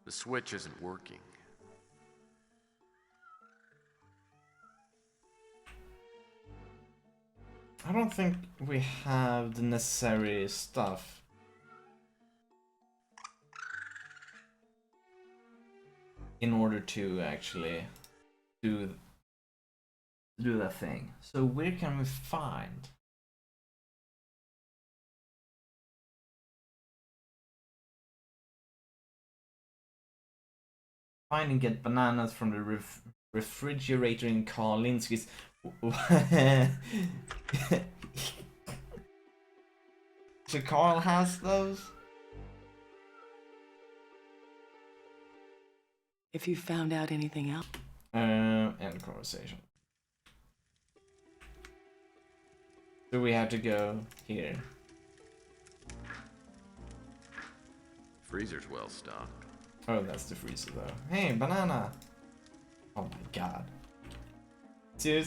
The switch isn't working. I don't think we have the necessary stuff. In order to actually do that thing. So where can we find? Find and get bananas from the refrigerator in Carl Linsky's. So Carl has those? If you found out anything else. End conversation. So we have to go here. Freezer's well stocked. Oh, that's the freezer though. Hey, banana! Oh my god. Dude.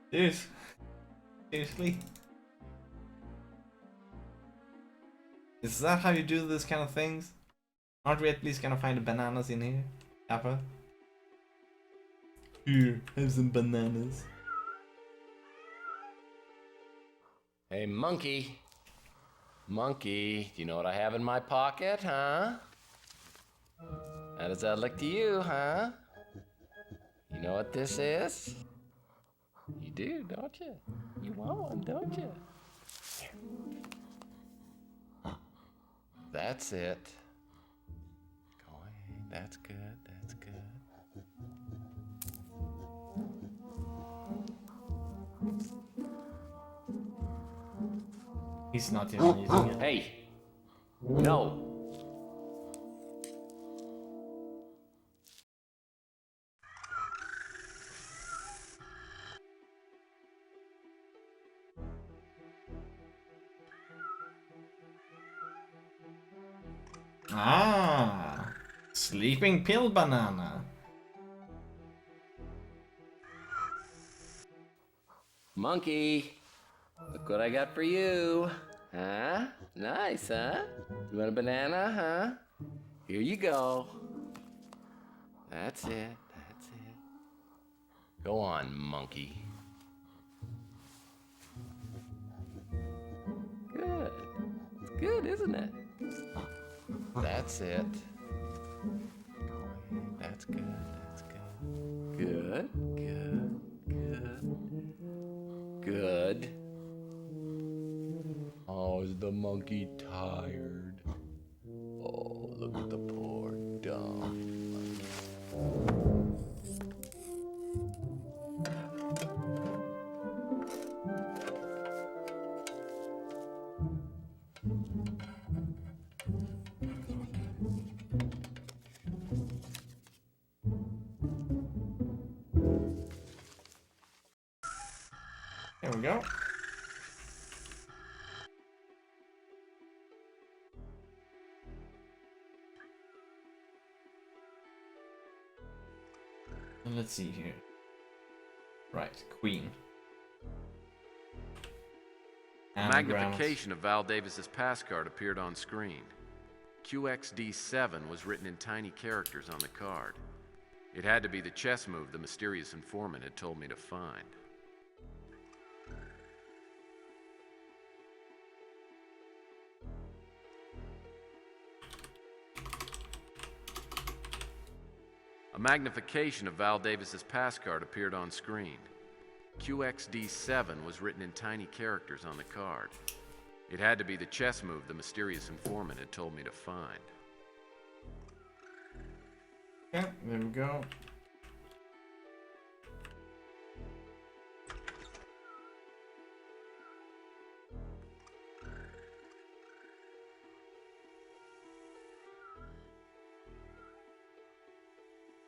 Dude. Seriously? Is that how you do this kind of things? Aren't we at least gonna find the bananas in here? Kappa? Here, have some bananas. Hey, monkey. Monkey, do you know what I have in my pocket, huh? How does that look to you, huh? You know what this is? You do, don't you? You want one, don't you? Here. That's it. Go ahead. That's good. That's good. He's not even using it. Hey! No! Ah! Sleeping pill banana. Monkey! Look what I got for you. Huh? Nice, huh? You want a banana, huh? Here you go. That's it. That's it. Go on, monkey. Good. It's good, isn't it? That's it. That's good. That's good. Good. Good. Good. Good. Oh, is the monkey tired? Oh, look at the poor dumb monkey. There we go. And let's see here. Right, Queen. A Anagrams. magnification of Val Davis's pass card appeared on screen. QXD7 was written in tiny characters on the card. It had to be the chess move the mysterious informant had told me to find. A magnification of Val Davis's pass card appeared on screen. QXD7 was written in tiny characters on the card. It had to be the chess move the mysterious informant had told me to find. Yeah, there we go.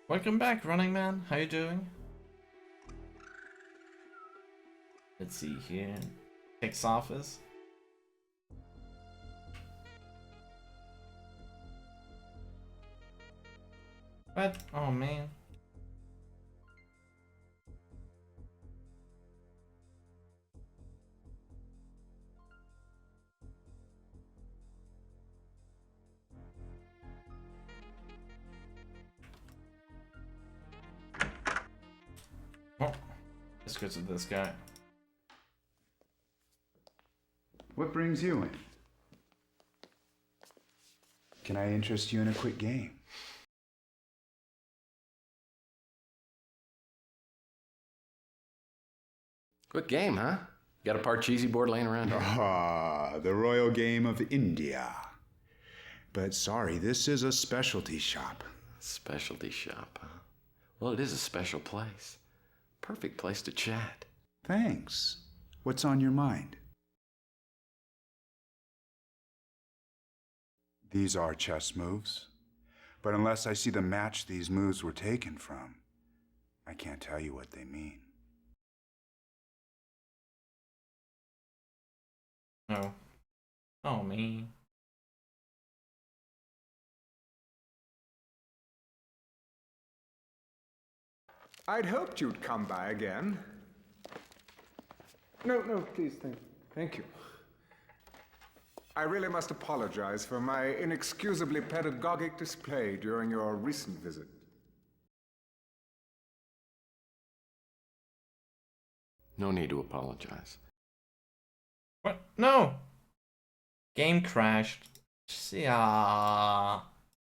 Welcome back, Running Man. How you doing? Let's see here. Text office. What? Oh man. Oh, let's go to this guy. What brings you in? Can I interest you in a quick game? Quick game, huh? Got a Parcheesi board laying around here? Ah, the royal game of India. But sorry, this is a specialty shop. Specialty shop, huh? Well, it is a special place. Perfect place to chat. Thanks. What's on your mind? These are chess moves. But unless I see the match these moves were taken from, I can't tell you what they mean. Oh. Oh, me. I'd hoped you'd come by again. No, please, thank you. I really must apologize for my inexcusably pedagogic display during your recent visit. No need to apologize. What? No! Game crashed. Yeah.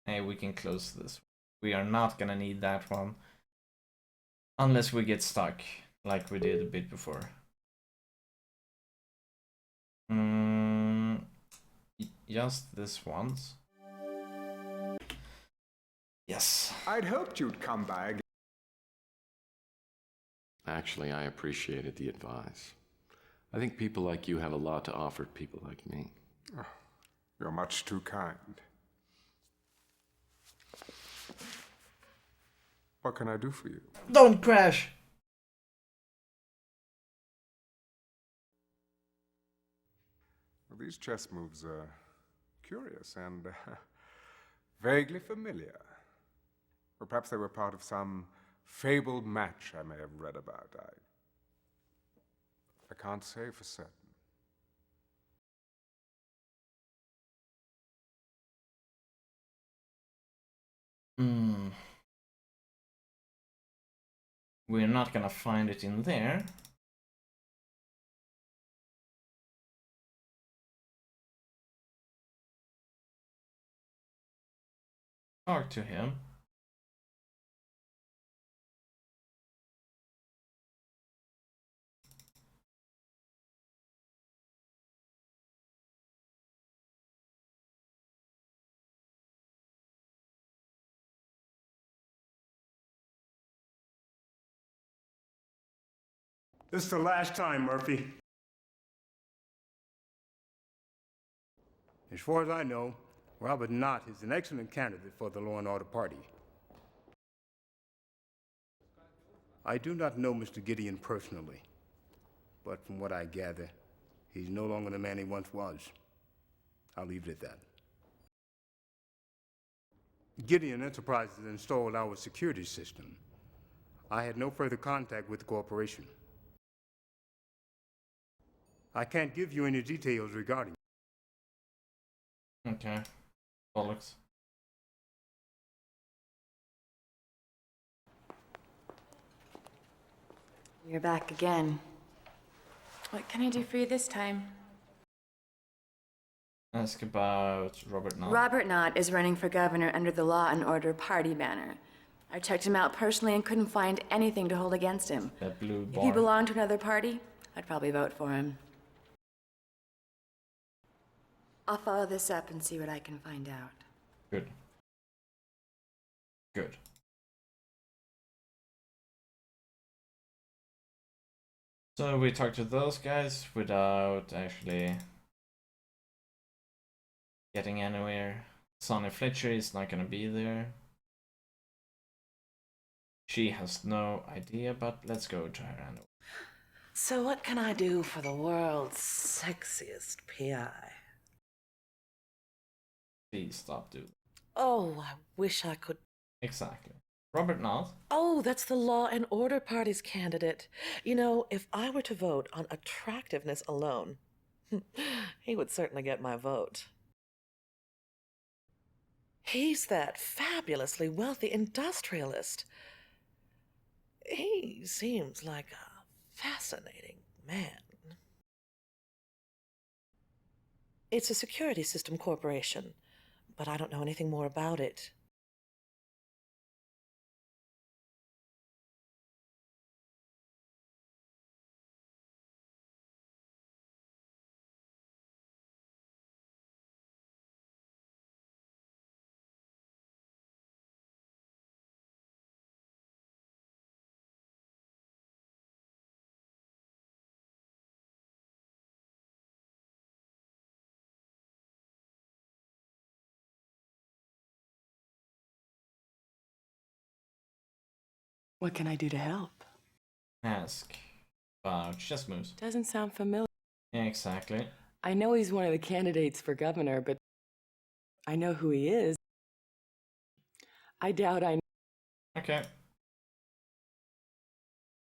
Hey, we can close this. We are not gonna need that one. Unless we get stuck, like we did a bit before. Just this once. Yes. I'd hoped you'd come by again. Actually, I appreciated the advice. I think people like you have a lot to offer people like me. Oh, you're much too kind. What can I do for you? Don't crash! Well, these chess moves are curious and vaguely familiar. Or perhaps they were part of some fabled match I may have read about. I can't say for certain. We're not gonna find it in there. Talk to him. This is the last time, Murphy. As far as I know, Robert Knott is an excellent candidate for the Law and Order Party. I do not know Mr. Gideon personally, but from what I gather, he's no longer the man he once was. I'll leave it at that. Gideon Enterprises installed our security system. I had no further contact with the corporation. I can't give you any details regarding. Okay. Bollocks. You're back again. What can I do for you this time? Ask about Robert Knott. Robert Knott is running for governor under the Law and Order party banner. I checked him out personally and couldn't find anything to hold against him. That blue If bar. he belonged to another party, I'd probably vote for him. I'll follow this up and see what I can find out. Good. Good. So we talked to those guys without actually getting anywhere. Sonny Fletcher is not gonna be there. She has no idea, but let's go to her anyway. So what can I do for the world's sexiest PI? Please stop doing that. Oh, I wish I could. Exactly. Robert Knott. Oh, that's the Law and Order Party's candidate. You know, if I were to vote on attractiveness alone, he would certainly get my vote. He's that fabulously wealthy industrialist. He seems like a fascinating man. It's a security system corporation, but I don't know anything more about it. What can I do to help? Ask about chess moves. Doesn't sound familiar. Yeah, exactly. I know he's one of the candidates for governor, but I know who he is. I doubt I know. Okay. At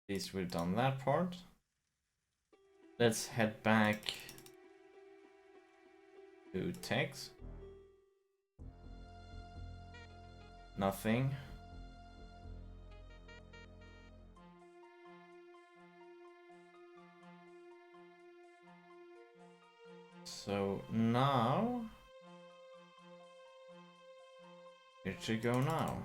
least we've done that part. Let's head back to text. Nothing. So now, where to go now?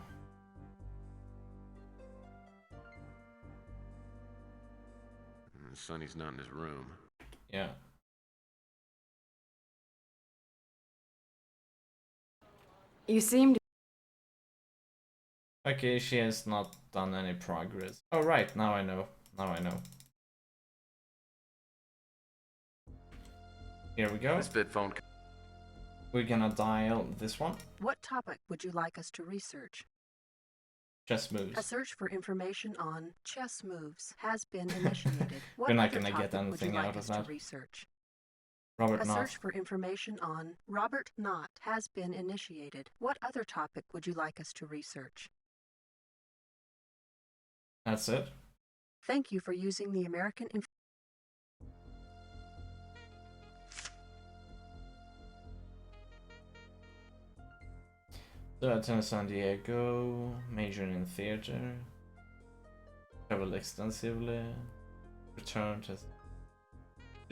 Sonny's not in his room. Yeah. You seem to. Okay, she has not done any progress. Oh right, now I know. Now I know. Here we go. This bit phone. We're gonna dial this one. What topic would you like us to research? Chess moves. A search for information on chess moves has been initiated. What We're not other gonna get topic would you anything like out us of to that. research? Robert A Knott. search for information on Robert Knott has been initiated. What other topic would you like us to research? That's it. Thank you for using the American So I attended San Diego, majored in theater, traveled extensively, returned to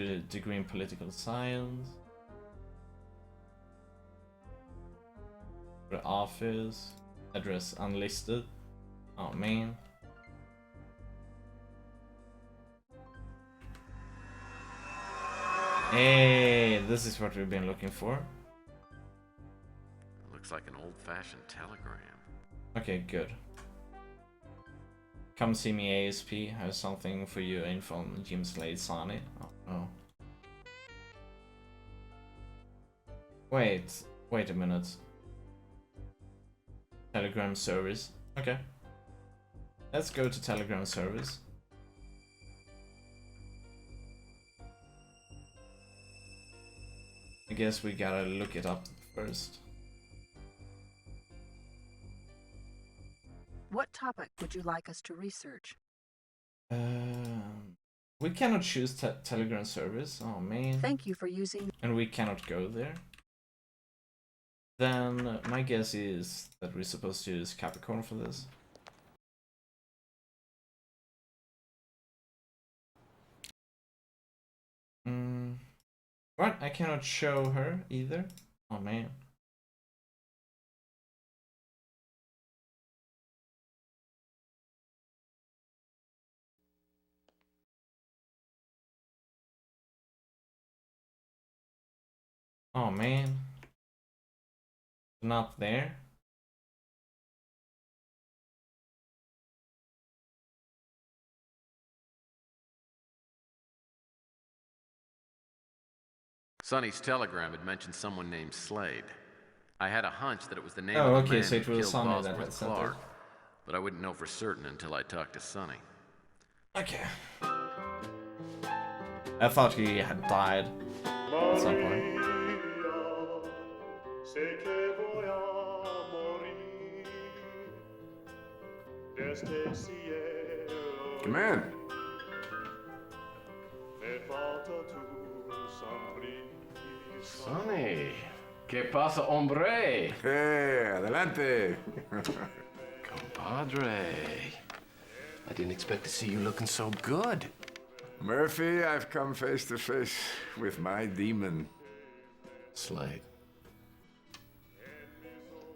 a degree in political science, the office, address unlisted. Oh man. Hey, this is what we've been looking for. Looks like an old-fashioned telegram. Okay, good. Come see me ASP, have something for you in from Jim Slade Sonny. Oh no. Wait a minute. Telegram service. Okay. Let's go to Telegram service. I guess we gotta look it up first. What topic would you like us to research? We cannot choose Telegram service. Oh man. Thank you for using. And we cannot go there. Then my guess is that we're supposed to use Capricorn for this. What? I cannot show her either? Oh man. Oh man. Not there. Sonny's telegram had mentioned someone named Slade. I had a hunch that it was the name Oh, of the okay, man so it who was killed Sonny that Bosworth had sent it. Clark, but I wouldn't know for certain until I talked to Sonny. Okay. I thought he had died at some point. Come in. Sonny. ¿Qué pasa, hombre? Hey, adelante. Compadre. I didn't expect to see you looking so good. Murphy, I've come face to face with my demon. Slade.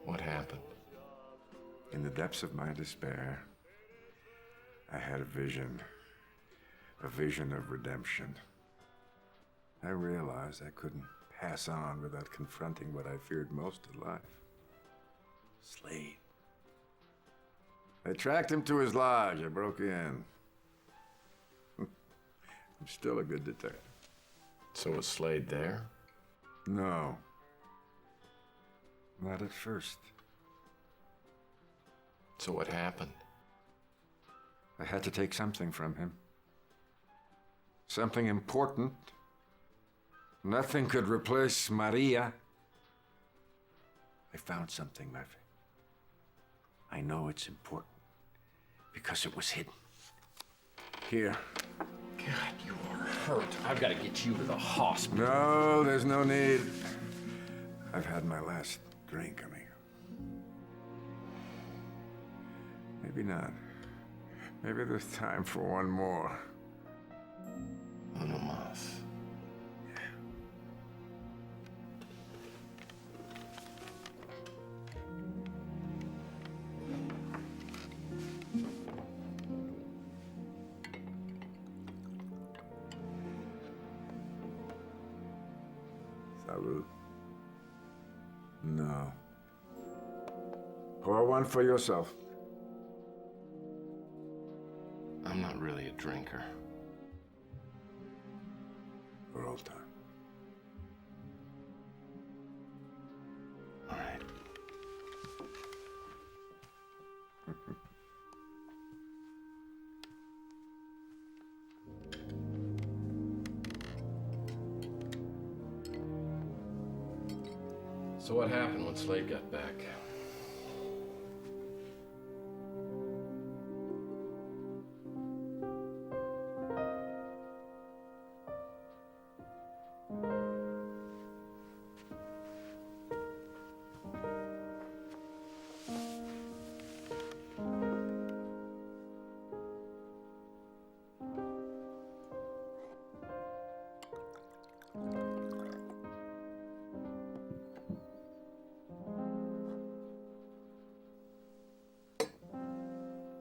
What happened? In the depths of my despair, I had a vision of redemption. I realized I couldn't pass on without confronting what I feared most in life. Slade. I tracked him to his lodge. I broke in. I'm still a good detective. So was Slade there? No. Not at first. So what happened? I had to take something from him. Something important. Nothing could replace Maria. I found something, Murphy. I know it's important because it was hidden. Here. God, you are hurt. I've got to get you to the hospital. No, there's no need. I've had my last drink, amigo. Maybe not. Maybe there's time for one more. Uno más. Salud. No. Pour one for yourself. I'm not really a drinker. For old time. All right. So what happened when Slade got back?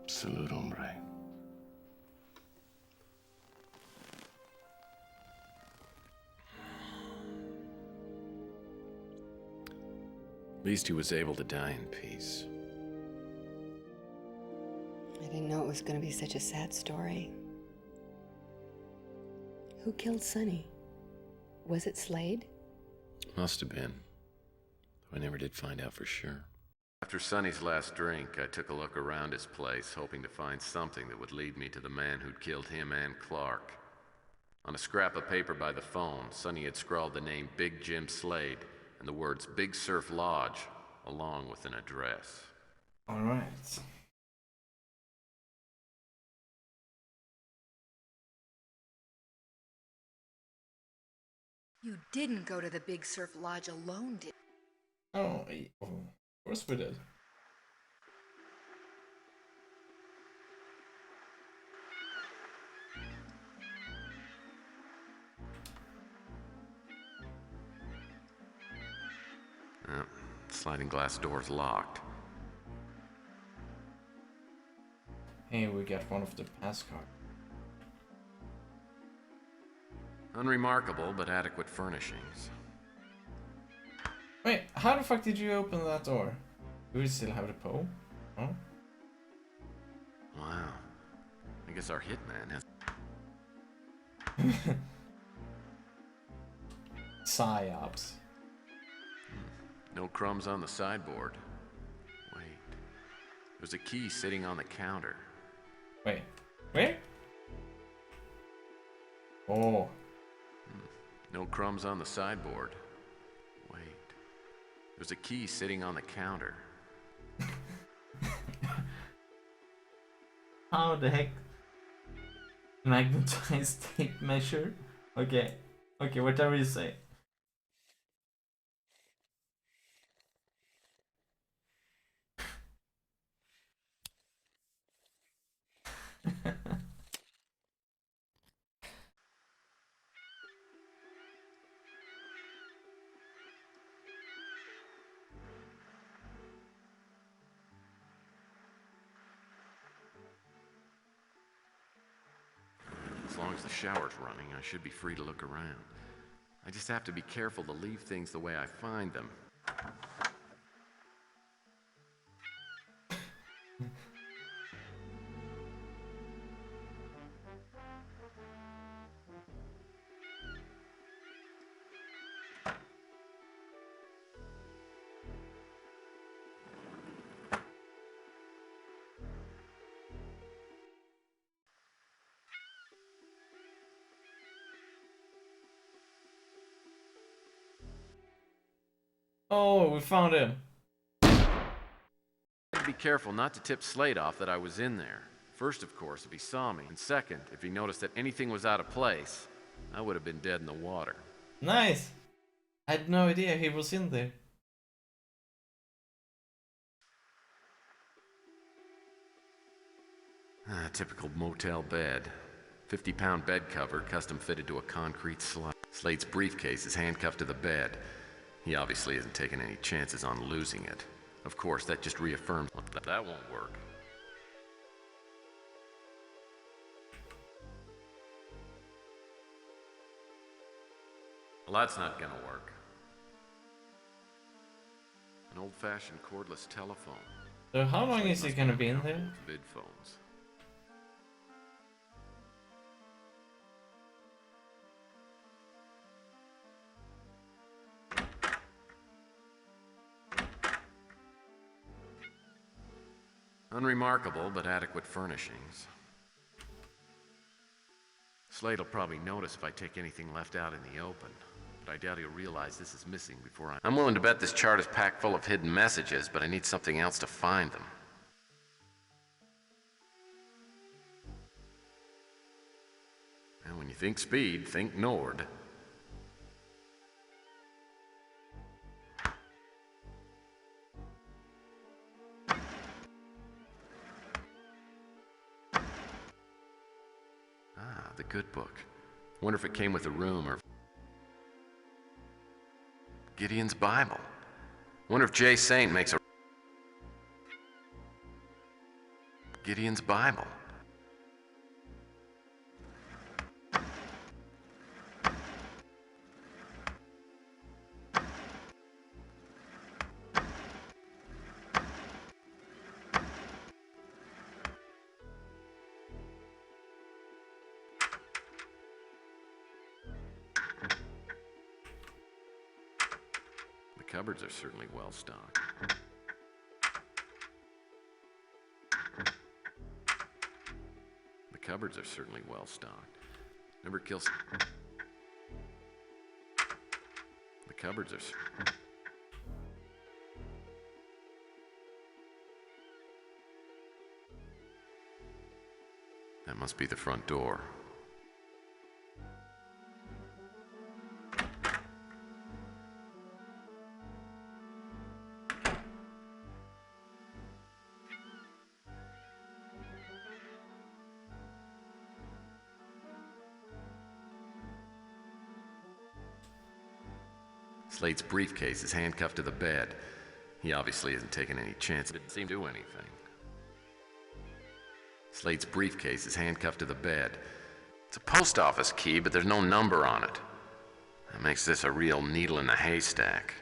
Salud, hombre. At least he was able to die in peace. I didn't know it was going to be such a sad story. Who killed Sonny? Was it Slade? Must have been. Though I never did find out for sure. After Sonny's last drink, I took a look around his place, hoping to find something that would lead me to the man who'd killed him and Clark. On a scrap of paper by the phone, Sonny had scrawled the name Big Jim Slade and the words Big Surf Lodge, along with an address. Alright. You didn't go to the Big Surf Lodge alone, did you? Oh, of course we did. Sliding glass door's locked. Hey, we got one of the pass cards. Unremarkable, but adequate furnishings. Wait, how the fuck did you open that door? Do we still have the pole? Oh? Wow. I guess our hitman has... Psyops. No crumbs on the sideboard. Wait. There's a key sitting on the counter. Wait. Where? Oh. No crumbs on the sideboard. Wait. There's a key sitting on the counter. How the heck? Magnetized tape measure? Okay. Okay, whatever you say. As long as the shower's running, I should be free to look around. I just have to be careful to leave things the way I find them. Oh, we found him. Be careful not to tip Slade off that I was in there. First, of course, if he saw me, and second, if he noticed that anything was out of place, I would have been dead in the water. Nice. I had no idea he was in there. Typical motel bed. 50-pound bed cover, custom fitted to a concrete slab. Slade's briefcase is handcuffed to the bed. He obviously isn't taking any chances on losing it. Of course, that just reaffirms that won't work. Well, that's not gonna work. An old-fashioned cordless telephone. So how long is he gonna be in there? Vid phones. Unremarkable, but adequate furnishings. Slade will probably notice if I take anything left out in the open, but I doubt he'll realize this is missing before I'm willing to bet this chart is packed full of hidden messages, but I need something else to find them. And when you think speed, think Nord. The good book. Wonder if it came with the room or... Gideon's Bible. Wonder if Jay Saint makes a... Gideon's Bible. The cupboards are certainly well stocked. The cupboards are certainly well stocked. Never kills. The cupboards are. That must be the front door. Slade's briefcase is handcuffed to the bed. He obviously isn't taking any chance. It didn't seem to do anything. Slade's briefcase is handcuffed to the bed. It's a post office key, but there's no number on it. That makes this a real needle in the haystack.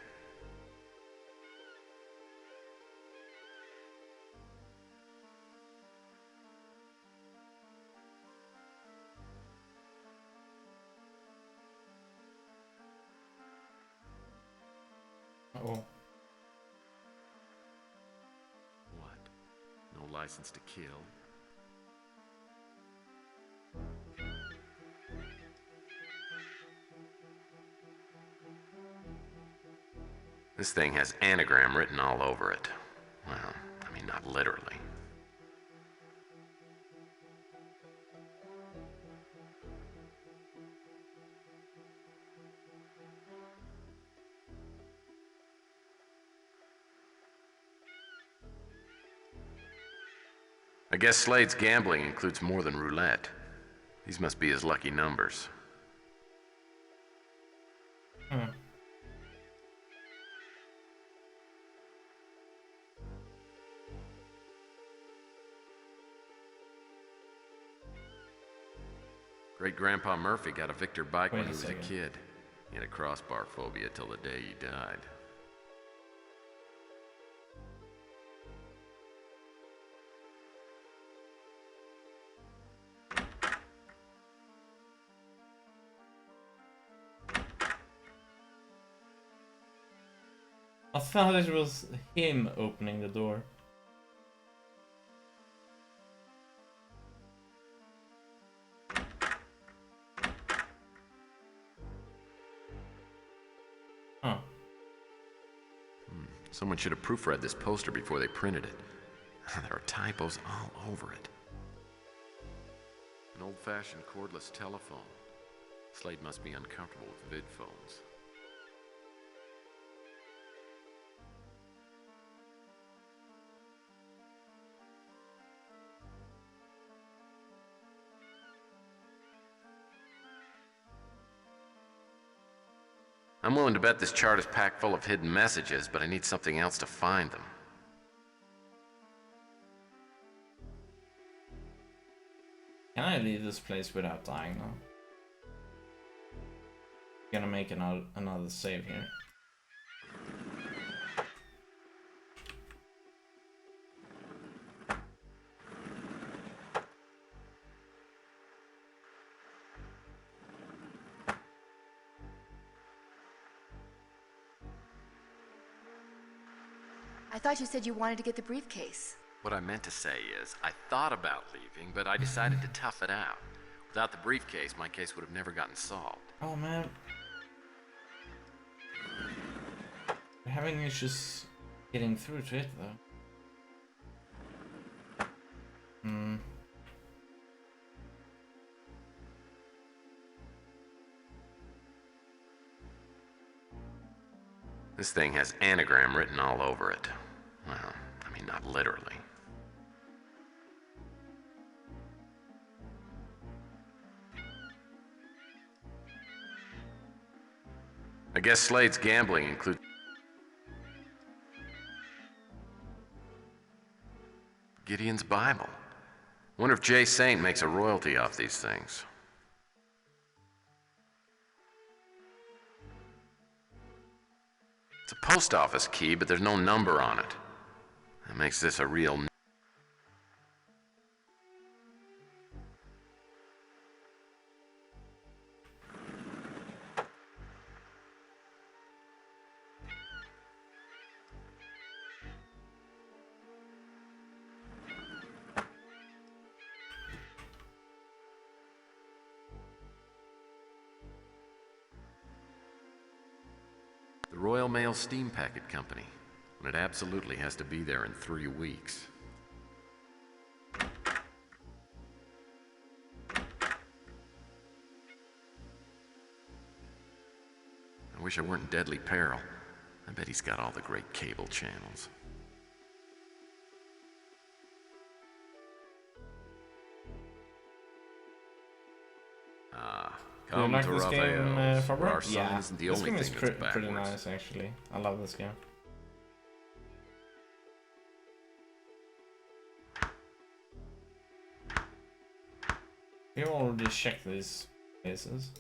Uh-oh. What? No license to kill? This thing has anagram written all over it. Well, I mean, not literally. I guess Slade's gambling includes more than roulette. These must be his lucky numbers. Great-Grandpa Murphy got a Victor bike when he was a kid. He had a crossbar phobia till the day he died. I thought it was him opening the door. Huh. Someone should have proofread this poster before they printed it. There are typos all over it. An old-fashioned cordless telephone. Slade must be uncomfortable with vid phones. I'm willing to bet this chart is packed full of hidden messages, but I need something else to find them. Can I leave this place without dying now? Gonna make another save here. I thought you said you wanted to get the briefcase. What I meant to say is, I thought about leaving, but I decided to tough it out. Without the briefcase, my case would have never gotten solved. Oh man. We're having issues getting through to it though. This thing has anagram written all over it. Well, I mean, not literally. I guess Slade's gambling includes Gideon's Bible. Wonder if Jay Saint makes a royalty off these things. It's a post office key, but there's no number on it. That makes this a real... The Royal Mail Steam Packet Company, and it absolutely has to be there in 3 weeks. I wish I weren't in deadly peril. I bet he's got all the great cable channels. Ah, Do you Come like to this game, Rafael's, where Fabric? our sun Yeah, isn't the this only game is thing that's pretty backwards. nice actually. I love this game. We already checked these places.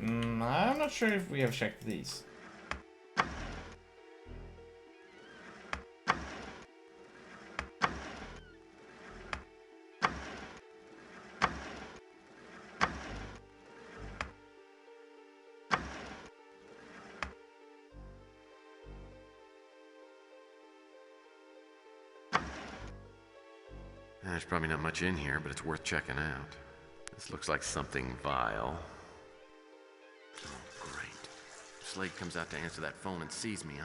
I'm not sure if we have checked these. There's probably not much in here, but it's worth checking out. This looks like something vile. Oh, great. Slade comes out to answer that phone and sees me.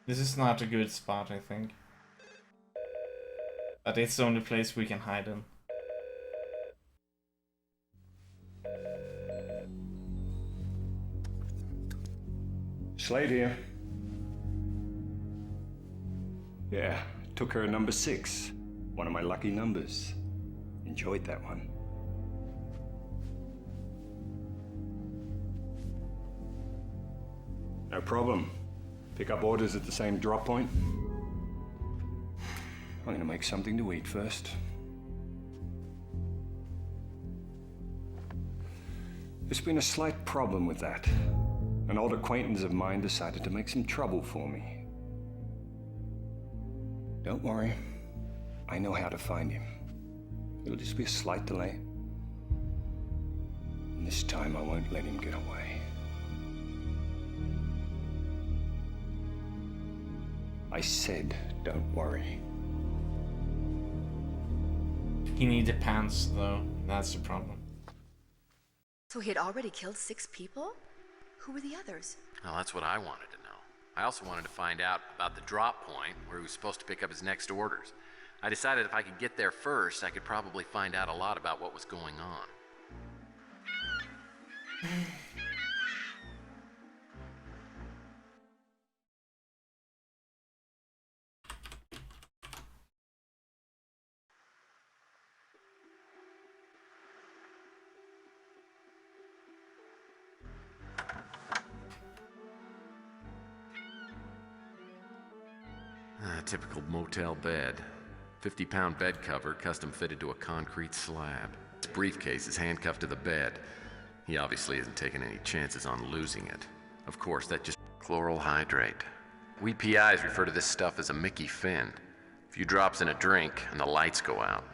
This is not a good spot, I think. But it's the only place we can hide in. Slade here. Yeah, took her number 6. One of my lucky numbers. Enjoyed that one. No problem. Pick up orders at the same drop point. I'm gonna make something to eat first. There's been a slight problem with that. An old acquaintance of mine decided to make some trouble for me. Don't worry. I know how to find him. It'll just be a slight delay. And this time I won't let him get away. I said, don't worry. He needed pants, though. That's the problem. So he had already killed 6 people? Who were the others? Well, that's what I wanted to know. I also wanted to find out about the drop point where he was supposed to pick up his next orders. I decided if I could get there first, I could probably find out a lot about what was going on. Typical motel bed. 50-pound bed cover, custom fitted to a concrete slab. His briefcase is handcuffed to the bed. He obviously isn't taking any chances on losing it. Of course, that just chloral hydrate. We PIs refer to this stuff as a Mickey Finn. A few drops in a drink and the lights go out.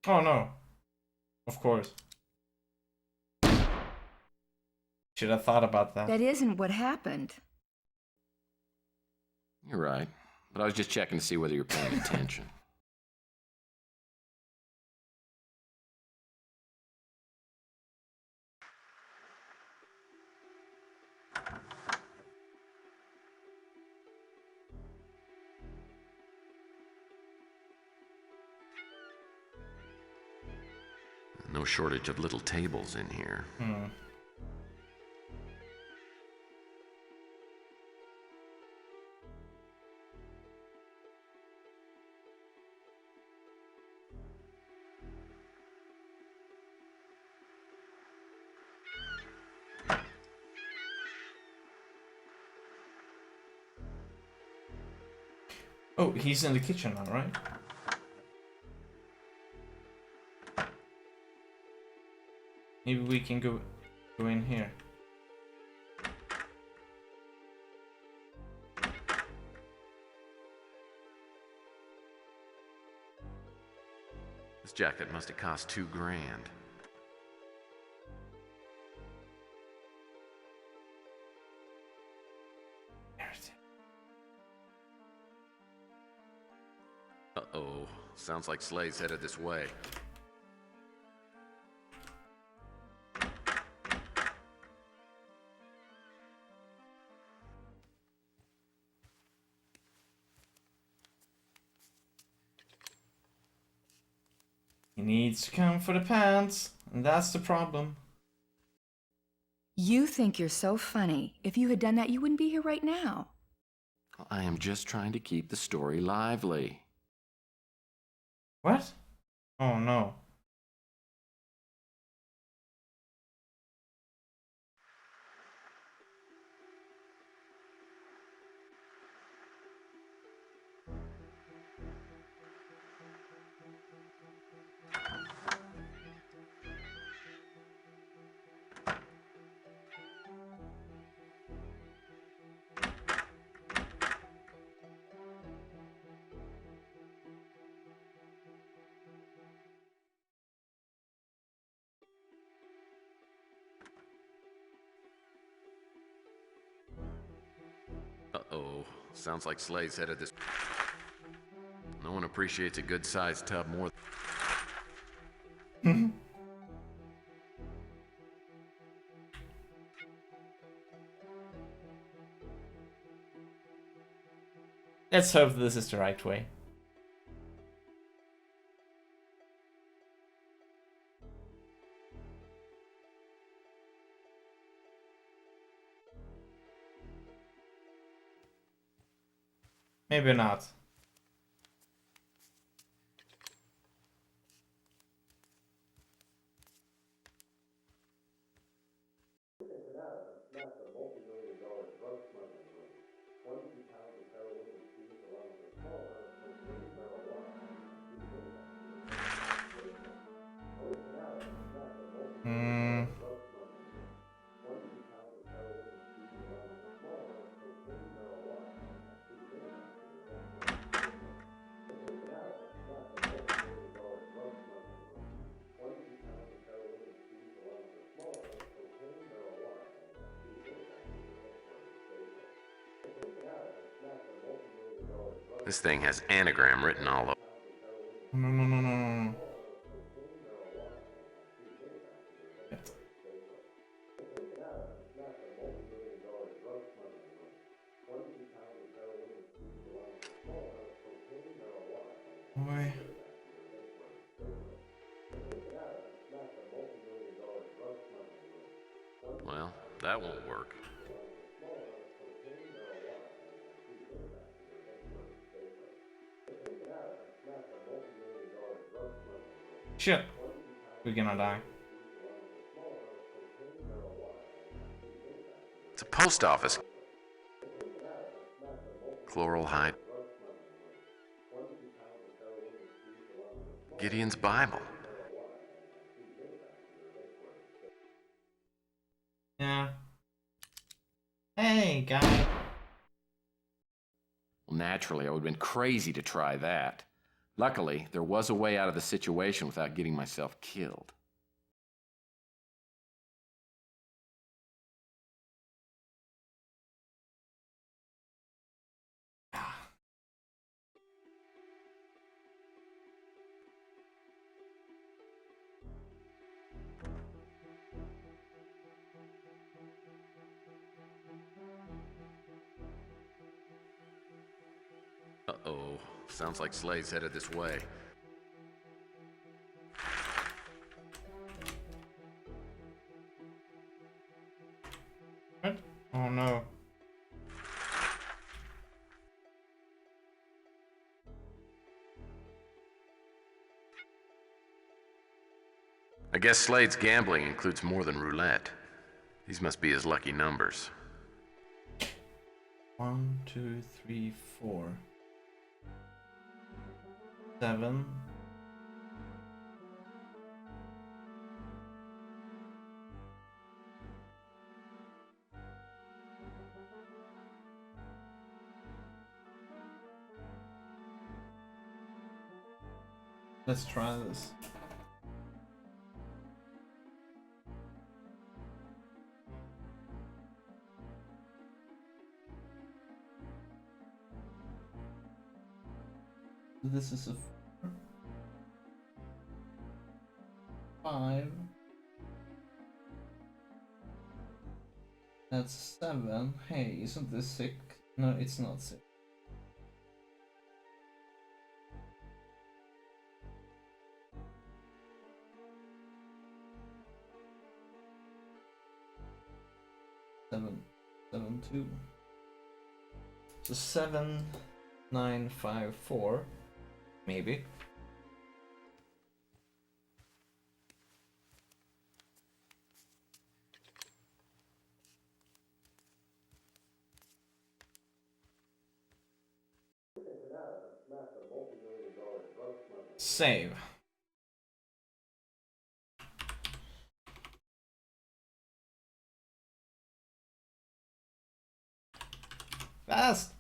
Oh no. Of course. Should have thought about that. That isn't what happened. You're right, but I was just checking to see whether you're paying attention. No shortage of little tables in here. Oh, he's in the kitchen now, right? Maybe we can go in here. This jacket must have cost $2 grand. Uh-oh. Sounds like Slade's headed this way. He needs to come for the pants, and that's the problem. You think you're so funny. If you had done that, you wouldn't be here right now. I am just trying to keep the story lively. What? Oh no. Uh-oh. Sounds like Slade's headed this... No one appreciates a good-sized tub more... Let's hope this is the right way. Maybe not. Hmm. This thing has anagram written all over. No, no, no, no, no, no. Boy. Well, that won't work. Shit. We're gonna die. It's a post office. Chloral hide. Gideon's Bible. Yeah. Hey, guy. Well, naturally, I would have been crazy to try that. Luckily, there was a way out of the situation without getting myself killed. Uh-oh. Sounds like Slade's headed this way. What? Oh no. I guess Slade's gambling includes more than roulette. These must be his lucky numbers. 1, 2, 3, 4. 7. Let's try this. This is a 5. That's 7. Hey, isn't this 6? No, it's not 6. Seven, 2. So 7, 9, 5, 4, maybe. Save. Fast.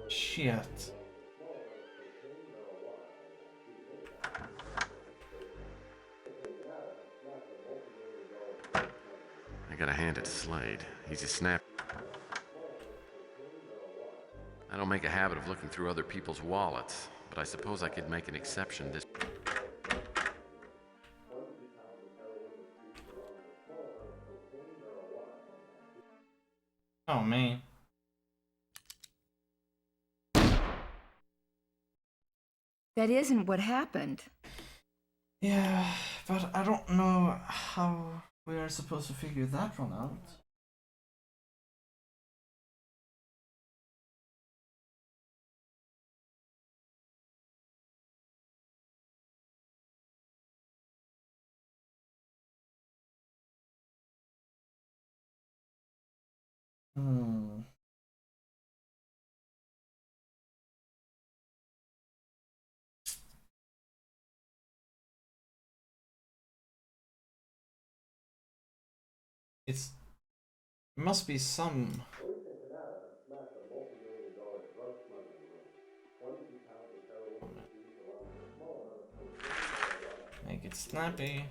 Shit. I gotta hand it to Slade. He's a snap. I don't make a habit of looking through other people's wallets, but I suppose I could make an exception this. Oh man. That isn't what happened. Yeah, but I don't know how we are supposed to figure that one out. Hmm. It must be some. Make it snappy.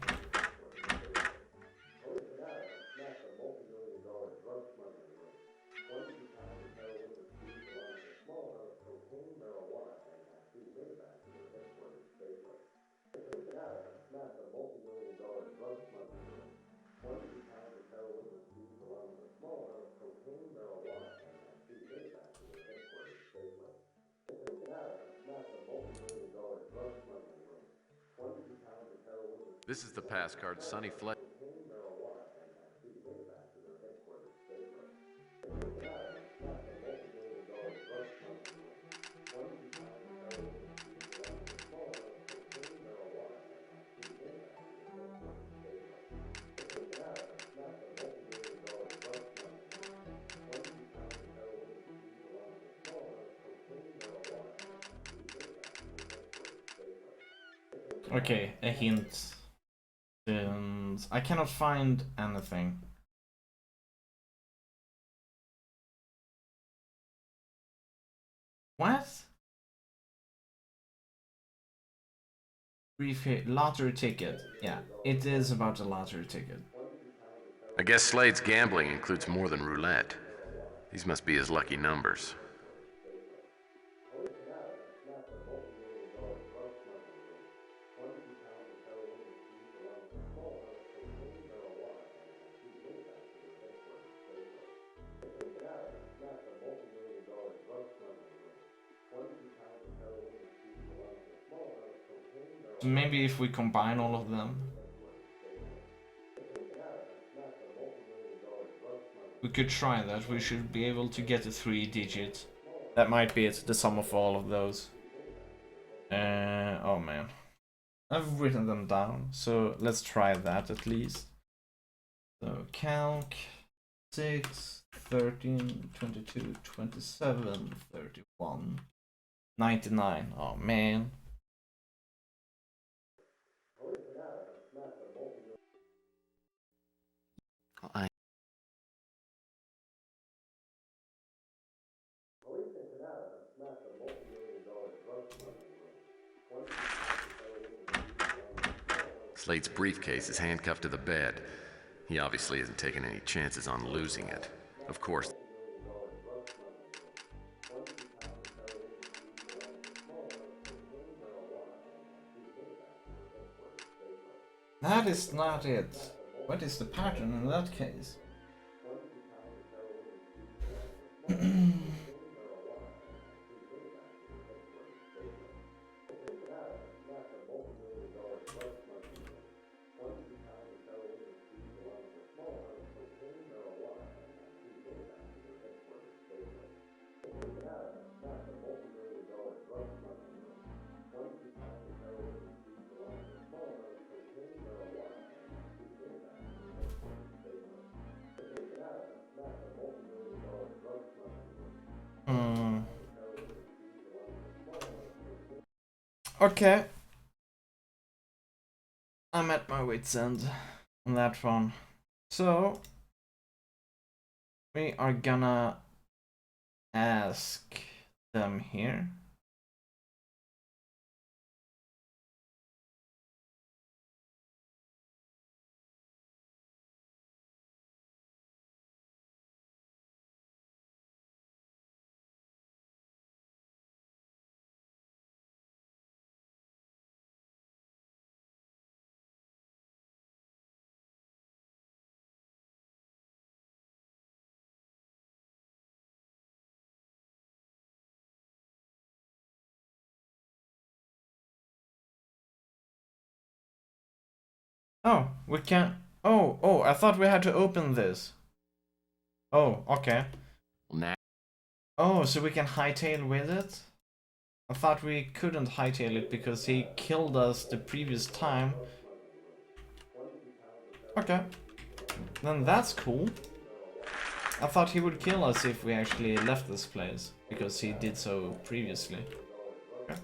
This is the pass card Sonny fled. Okay, a hint. And I cannot find anything. What? Lottery ticket. Yeah, it is about a lottery ticket. I guess Slade's gambling includes more than roulette. These must be his lucky numbers. So maybe if we combine all of them, we could try that. We should be able to get a 3 digit. That might be it, the sum of all of those. Oh man. I've written them down, so let's try that at least. So calc 6, 13, 22, 27, 31, 99. Oh man. Slade's briefcase is handcuffed to the bed. He obviously isn't taking any chances on losing it. Of course. That is not it. What is the pattern in that case? Okay. I'm at my wit's end on that one. So we are gonna ask them here. Oh, we can. Oh, I thought we had to open this. Oh, okay. Now. Oh, so we can hightail with it? I thought we couldn't hightail it because he killed us the previous time. Okay. Then that's cool. I thought he would kill us if we actually left this place, because he did so previously. Okay.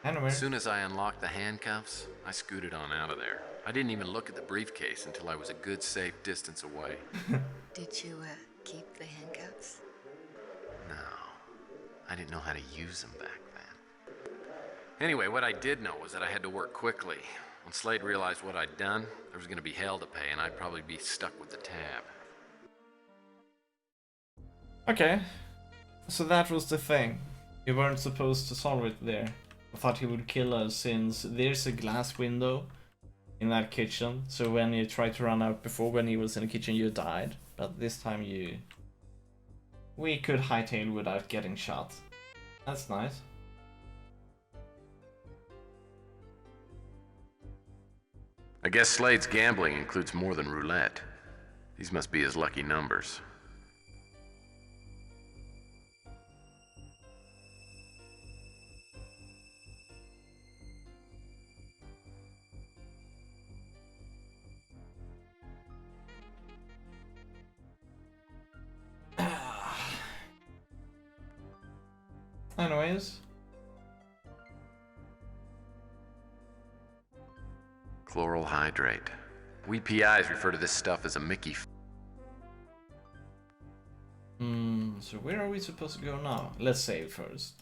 Anyway. As soon as I unlocked the handcuffs, I scooted on out of there. I didn't even look at the briefcase until I was a good safe distance away. Did you, keep the handcuffs? No, I didn't know how to use them back then. Anyway, what I did know was that I had to work quickly. When Slade realized what I'd done, there was going to be hell to pay, and I'd probably be stuck with the tab. Okay, so that was the thing. You weren't supposed to solve it there. I thought he would kill us since there's a glass window in that kitchen. So when you tried to run out before, when he was in the kitchen, you died. But this time we could hightail without getting shot. That's nice. I guess Slade's gambling includes more than roulette. These must be his lucky numbers. Anyways. Chloral hydrate. We PIs refer to this stuff as a Mickey. So where are we supposed to go now? Let's save first.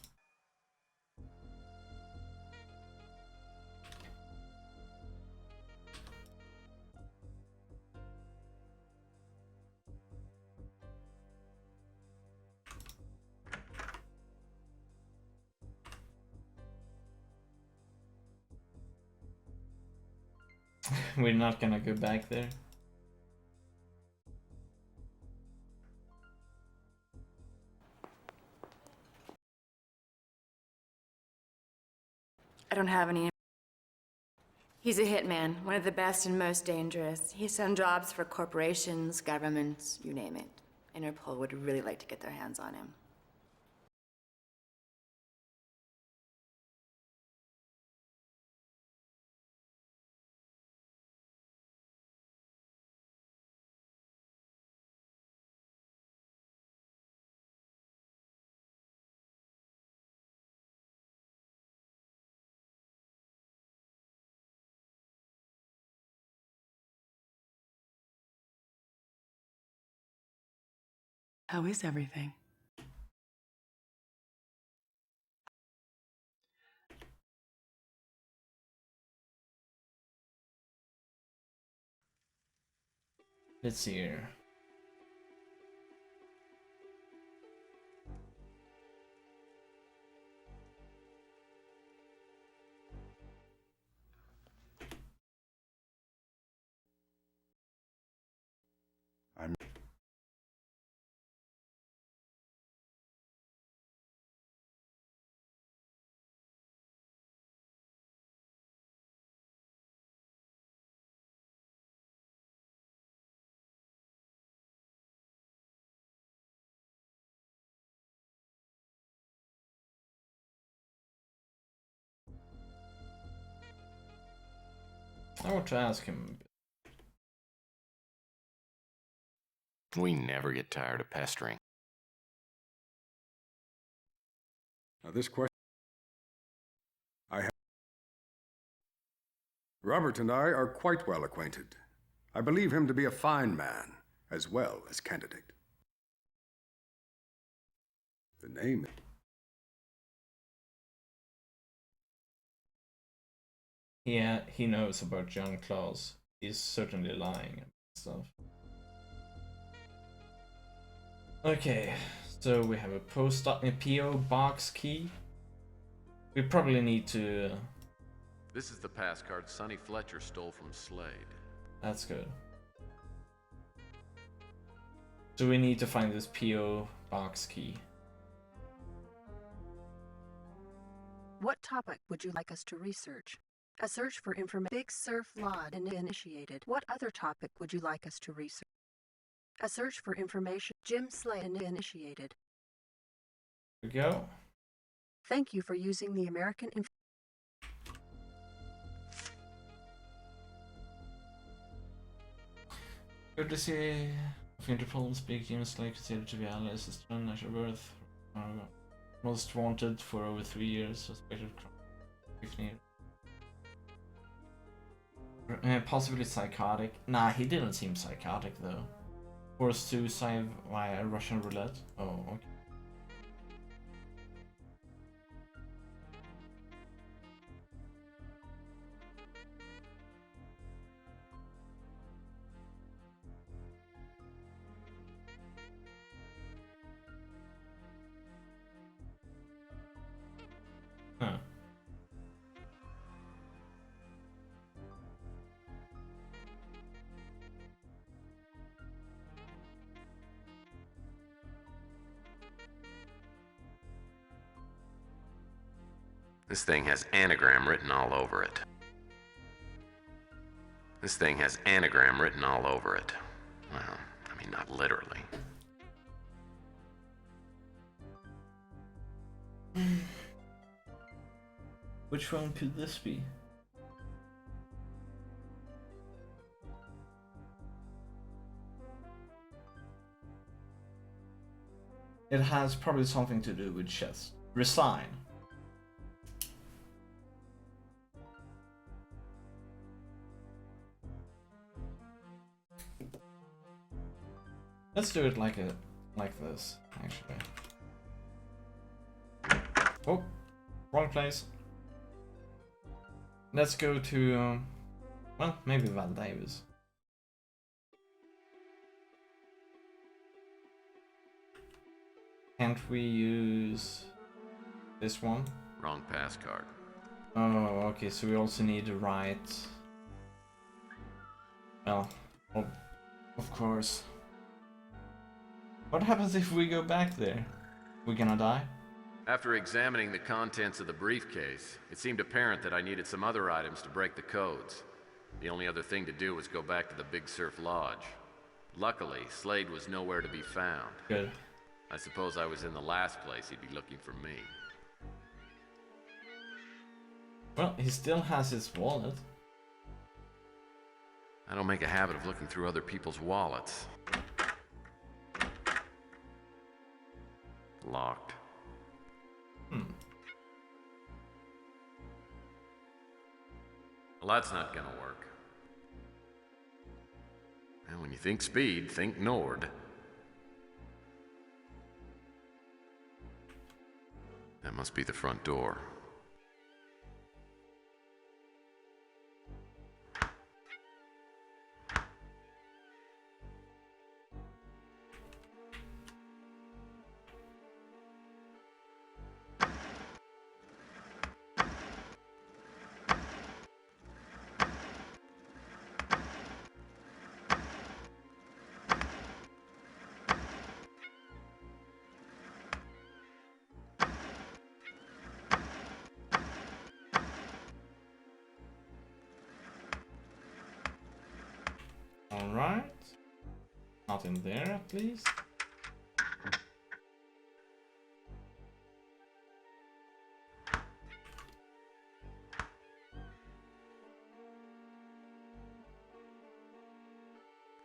We're not gonna go back there. I don't have any. He's a hitman, one of the best and most dangerous. He's done jobs for corporations, governments, you name it. Interpol would really like to get their hands on him. How is everything? Let's see here. I want to ask him. We never get tired of pestering. Now, this question I have. Robert and I are quite well acquainted. I believe him to be a fine man, as well as candidate. The name. Yeah, he knows about John Claus. He's certainly lying and stuff. Okay, so we have a PO box key. We probably need to. This is the pass card Sonny Fletcher stole from Slade. That's good. So we need to find this PO box key. What topic would you like us to research? A search for information. Big Surf Lodge initiated. What other topic would you like us to research? A search for information. Jim Slade initiated. Here we go. Thank you for using the American Good to see of Interpol speak Jim Slade considered to be Alice's assistant natural birth. Most wanted for over 3 years. Suspected crime. 15 years. Possibly psychotic. Nah, he didn't seem psychotic though. Forced suicide via Russian roulette. Oh, okay. Huh. This thing has anagram written all over it. This thing has anagram written all over it. Well, I mean, not literally. Which one could this be? It has probably something to do with chess. Resign. Let's do it like this, actually. Oh, wrong place. Let's go to, well, maybe Val Davis. Can't we use this one? Wrong pass card. Oh, okay, so we also need to write. Well, of course. What happens if we go back there? We gonna die? After examining the contents of the briefcase, it seemed apparent that I needed some other items to break the codes. The only other thing to do was go back to the Big Surf Lodge. Luckily, Slade was nowhere to be found. Good. I suppose I was in the last place he'd be looking for me. Well, he still has his wallet. I don't make a habit of looking through other people's wallets. Locked. Hmm. Well, that's not gonna work. And when you think speed, think Nord. That must be the front door. Alright. Not in there, at least.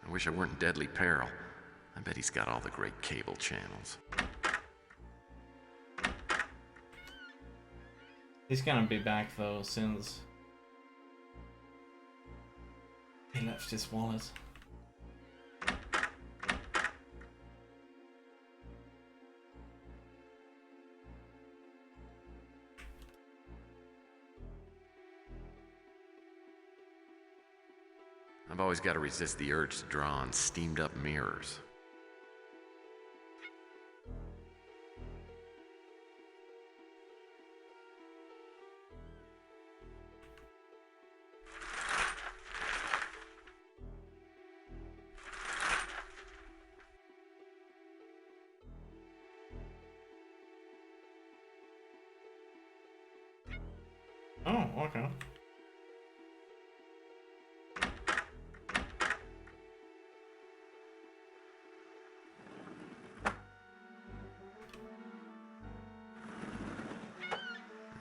I wish I weren't in deadly peril. I bet he's got all the great cable channels. He's gonna be back though, since he left his wallet. I've always got to resist the urge to draw on steamed up mirrors. Oh, okay.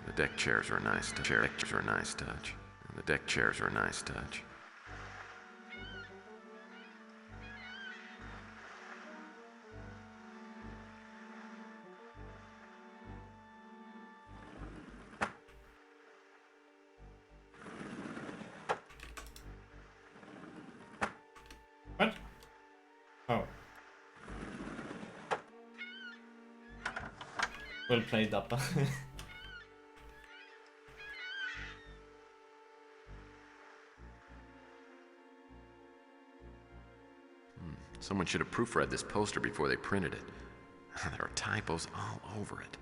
The deck chairs are a nice touch. The deck chairs are a nice touch. What? Oh. Well played, Dappa. Someone should have proofread this poster before they printed it. There are typos all over it.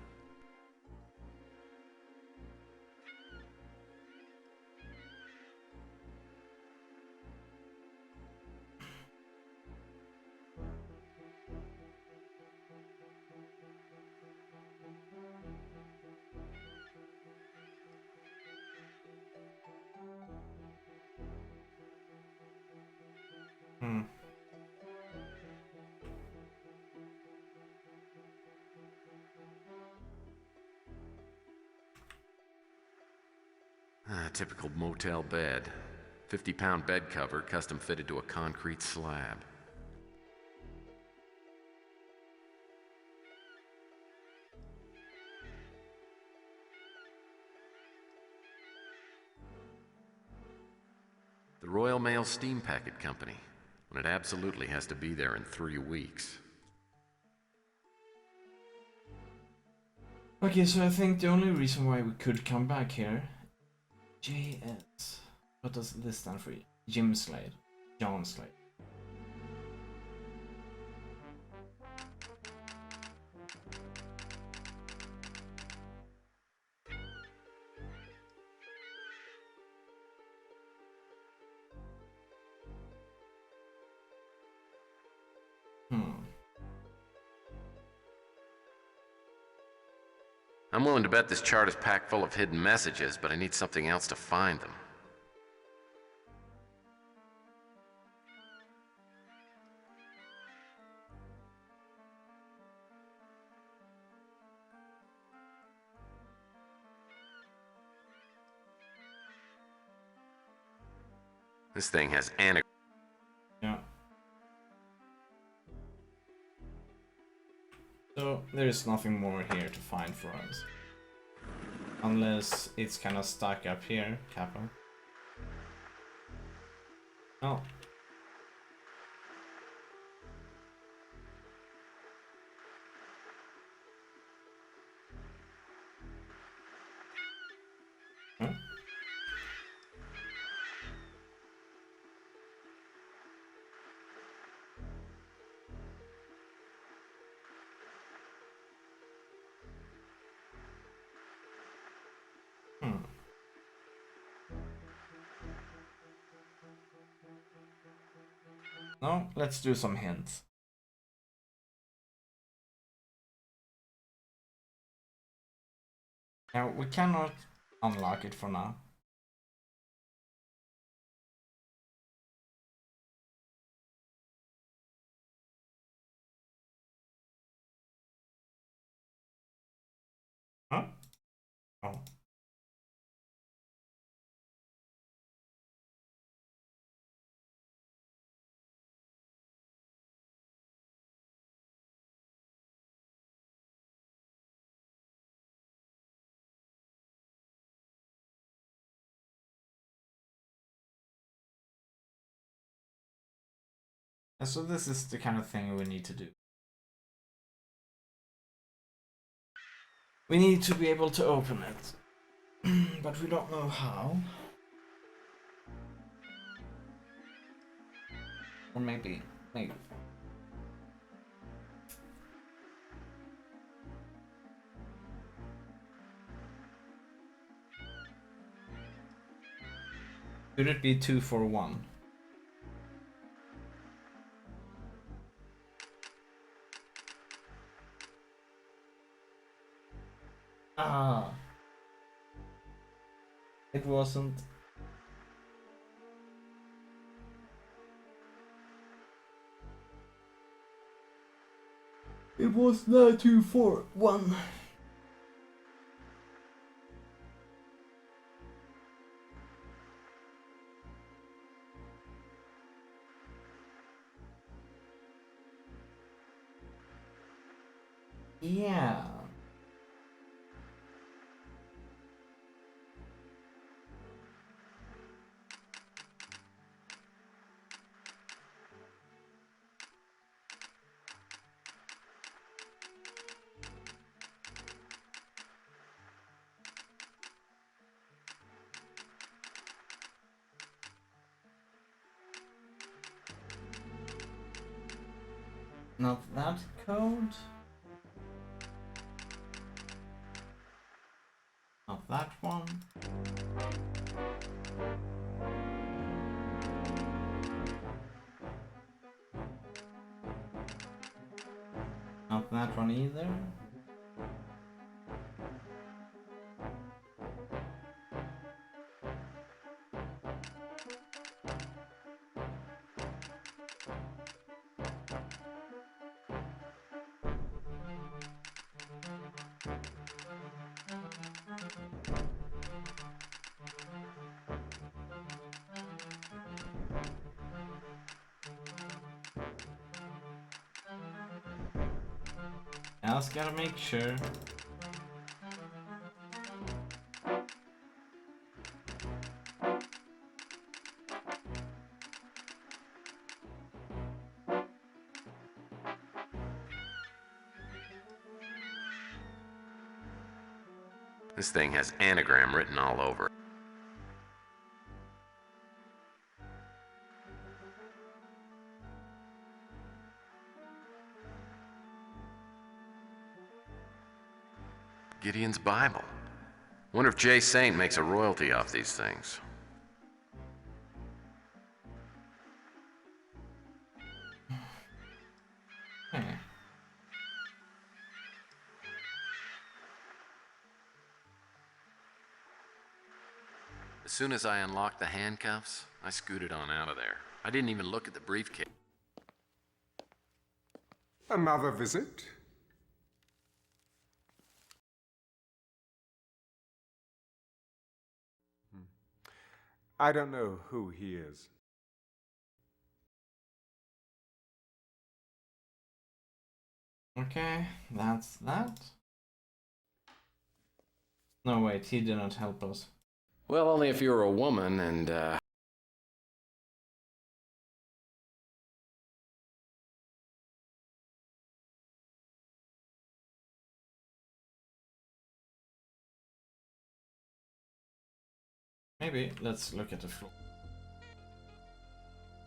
Typical motel bed. 50-pound bed cover, custom fitted to a concrete slab. The Royal Mail Steam Packet Company, when it absolutely has to be there in 3 weeks. Okay, so I think the only reason why we could come back here, JS. What does this stand for? Jim Slade. John Slade. I'm willing to bet this chart is packed full of hidden messages, but I need something else to find them. This thing has anagrams. Yeah. So there's nothing more here to find for us. Unless it's kind of stuck up here, Kappa. Oh. Huh? No, let's do some hints. Now, we cannot unlock it for now. Huh? Oh. And so this is the kind of thing we need to do. We need to be able to open it, but we don't know how. Or maybe. Could it be 2 for 1? Ah. It wasn't. It was not 2 for 1. Yeah. Not that code. Not that one. Not that one either. I just gotta make sure. This thing has anagram written all over it. Gideon's Bible. Wonder if Jay Saint makes a royalty off these things. As soon as I unlocked the handcuffs, I scooted on out of there. I didn't even look at the briefcase. Another visit? I don't know who he is. Okay, that's that. No, wait, he didn't help us. Well, only if you were a woman and, Maybe let's look at the floor.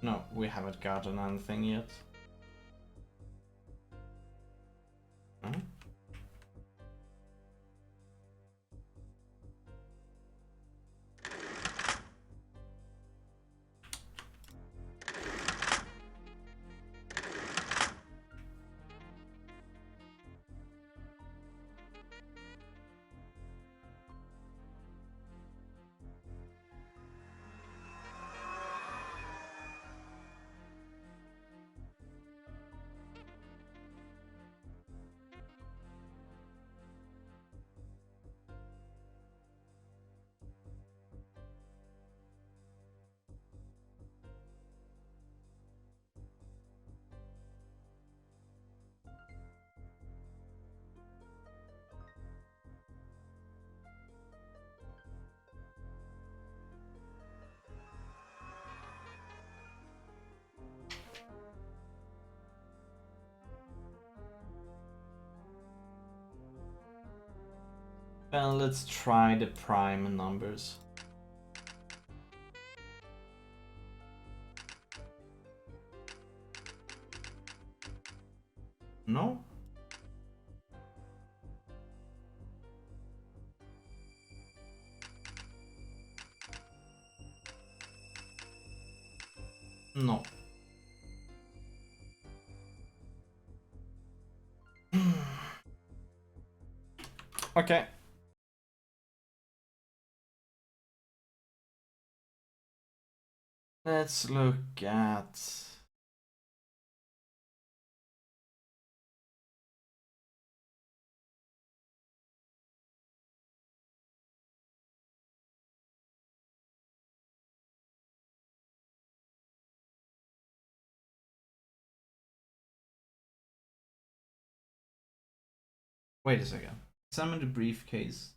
No, we haven't gotten anything yet. Huh? Well, let's try the prime numbers. No? No. Okay. Let's look at... Wait a second. Examine the briefcase.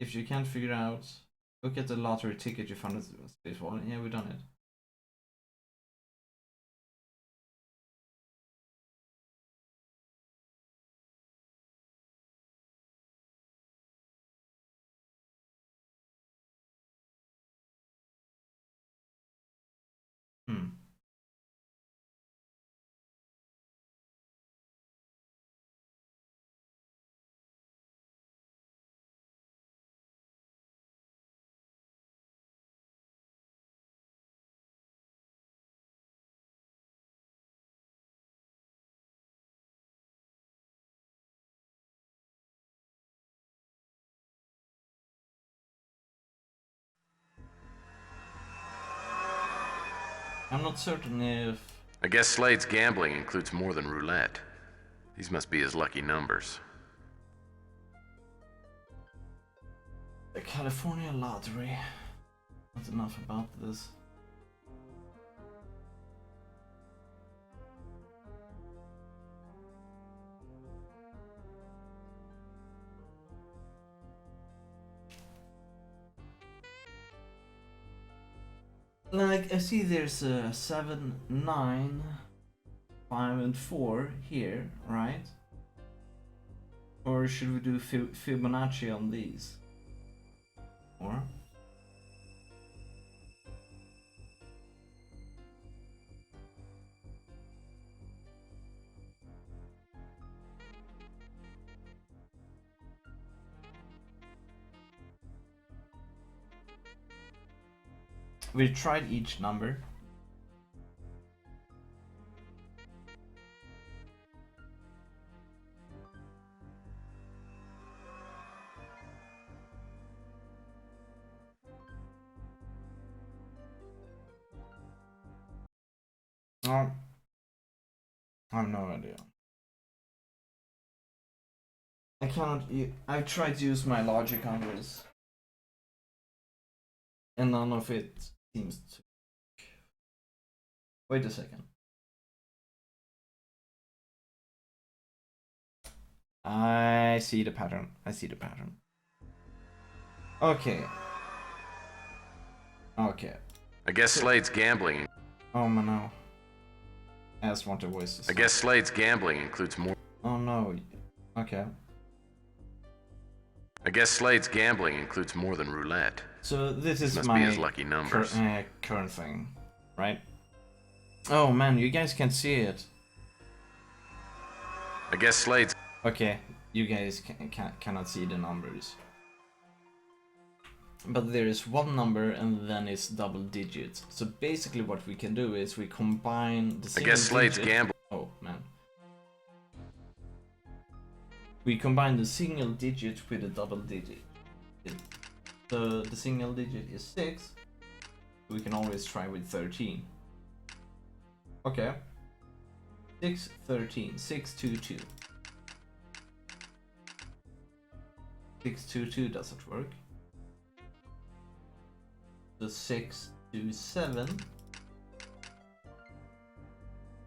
If you can't figure out, look at the lottery ticket you found at the space wallet. Yeah, we've done it. I'm not certain if... I guess Slade's gambling includes more than roulette. These must be his lucky numbers. The California lottery. Not enough about this. Like, I see there's a 7, 9, 5 and 4 here, right? Or should we do Fibonacci on these? Or? We tried each number. I have no idea. I cannot. I've tried to use my logic on this, and none of it seems to Wait a second. I see the pattern. I see the pattern. Okay. Okay. I guess Slade's gambling. Oh man, no. I just want the voice to I stop. guess Slade's gambling includes more. Oh no. Okay. I guess Slade's gambling includes more than roulette. So this is Must my be his lucky numbers. current thing, right? Oh man, you guys can see it. I guess Slade's. Okay, you guys cannot see the numbers. But there is one number and then it's double digits. So basically what we can do is we combine the I single guess Slade's digit. gambling. Oh man. We combine the single digit with the double digit. So the single digit is 6. We can always try with 13. Okay. 6, 13, 622. 622 doesn't work. The 627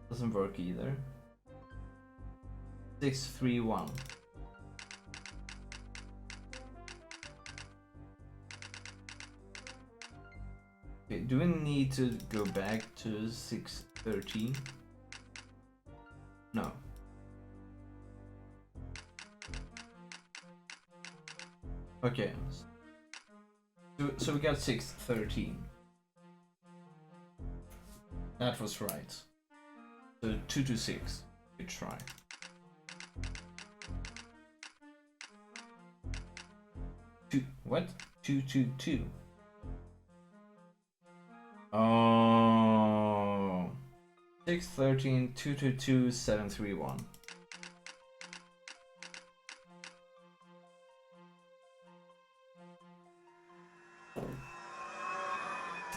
doesn't work either. 631. Okay, do we need to go back to 613? No. Okay. So we got 613. That was right. So 226. Good try. What? 222. Oh. 613 222 731.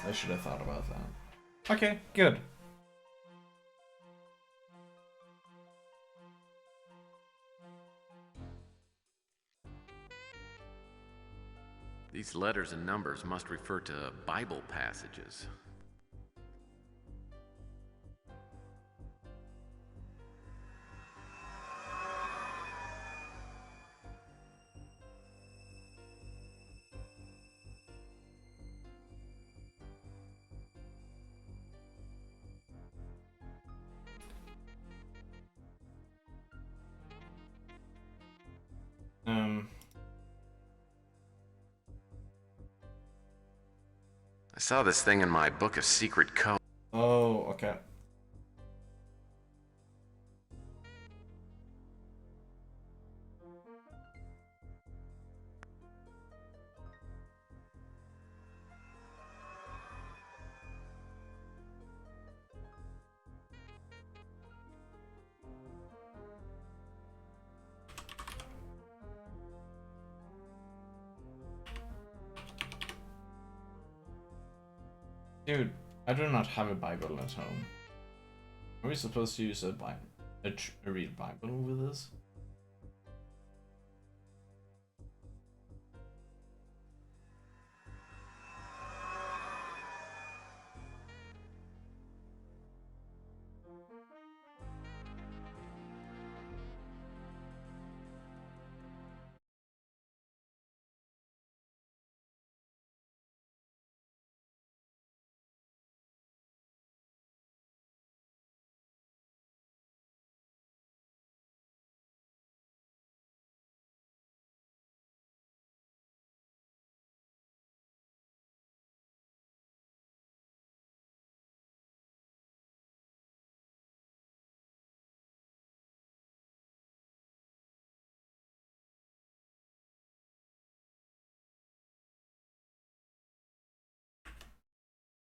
I should have thought about that. Okay, good. These letters and numbers must refer to Bible passages. I saw this thing in my book of secret code. Oh, okay. Dude, I do not have a Bible at home. Are we supposed to use a Bible, a real Bible with this?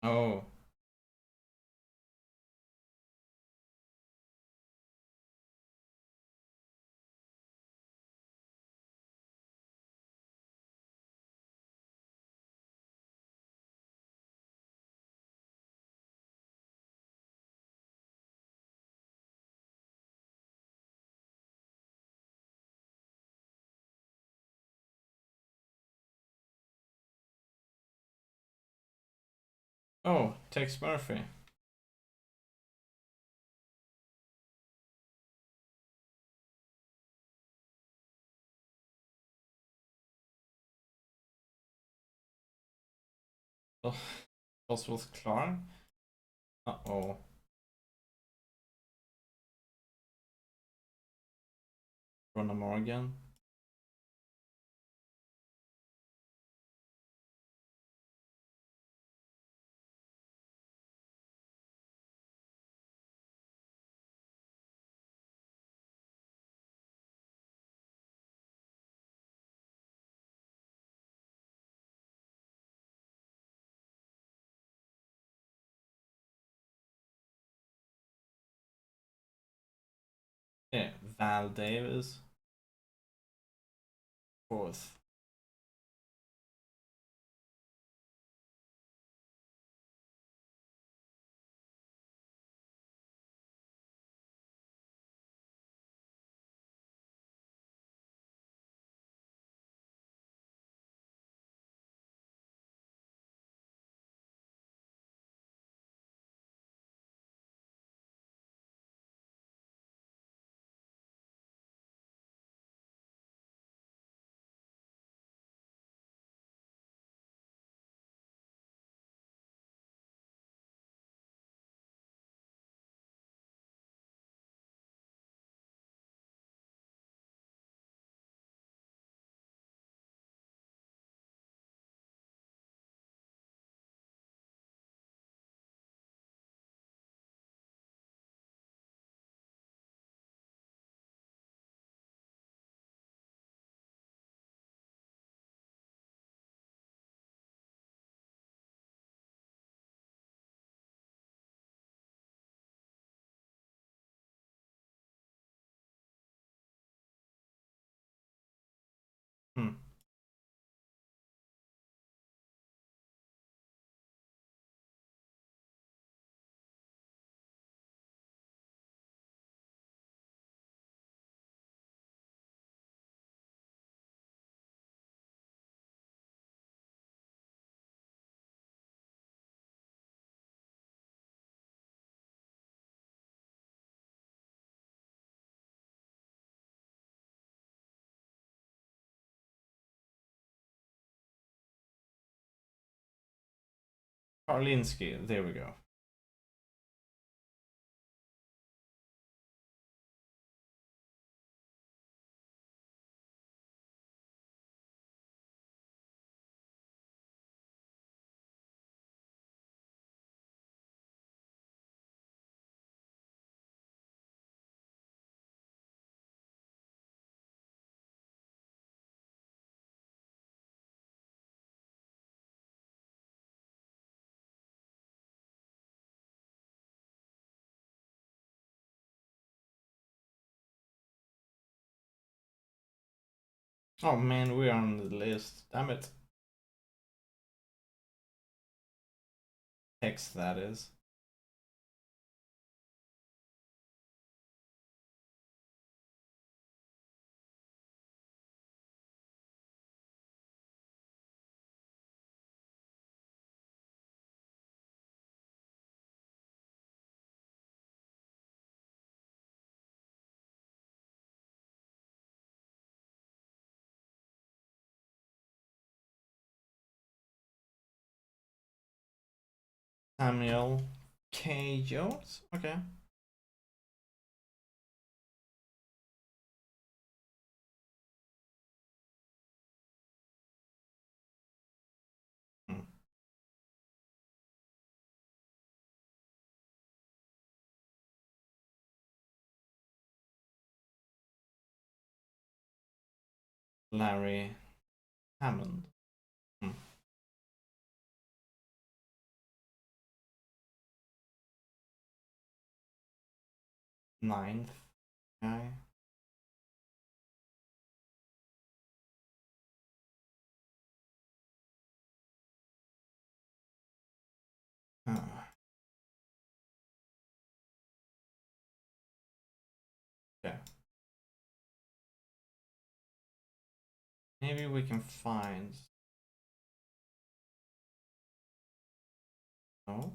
Oh. Oh, Tex Murphy. Oh, Bosworth Clark? Uh-oh. Ronna Morgan? Yeah, Val Davis. Fourth. Hmm. Karlinski, there we go. Oh man, we're on the list. Damn it. Text, that is. Samuel K. Jones? Okay. Hmm. Larry Hammond. Hmm. Ninth guy. Okay. Maybe we can find. No?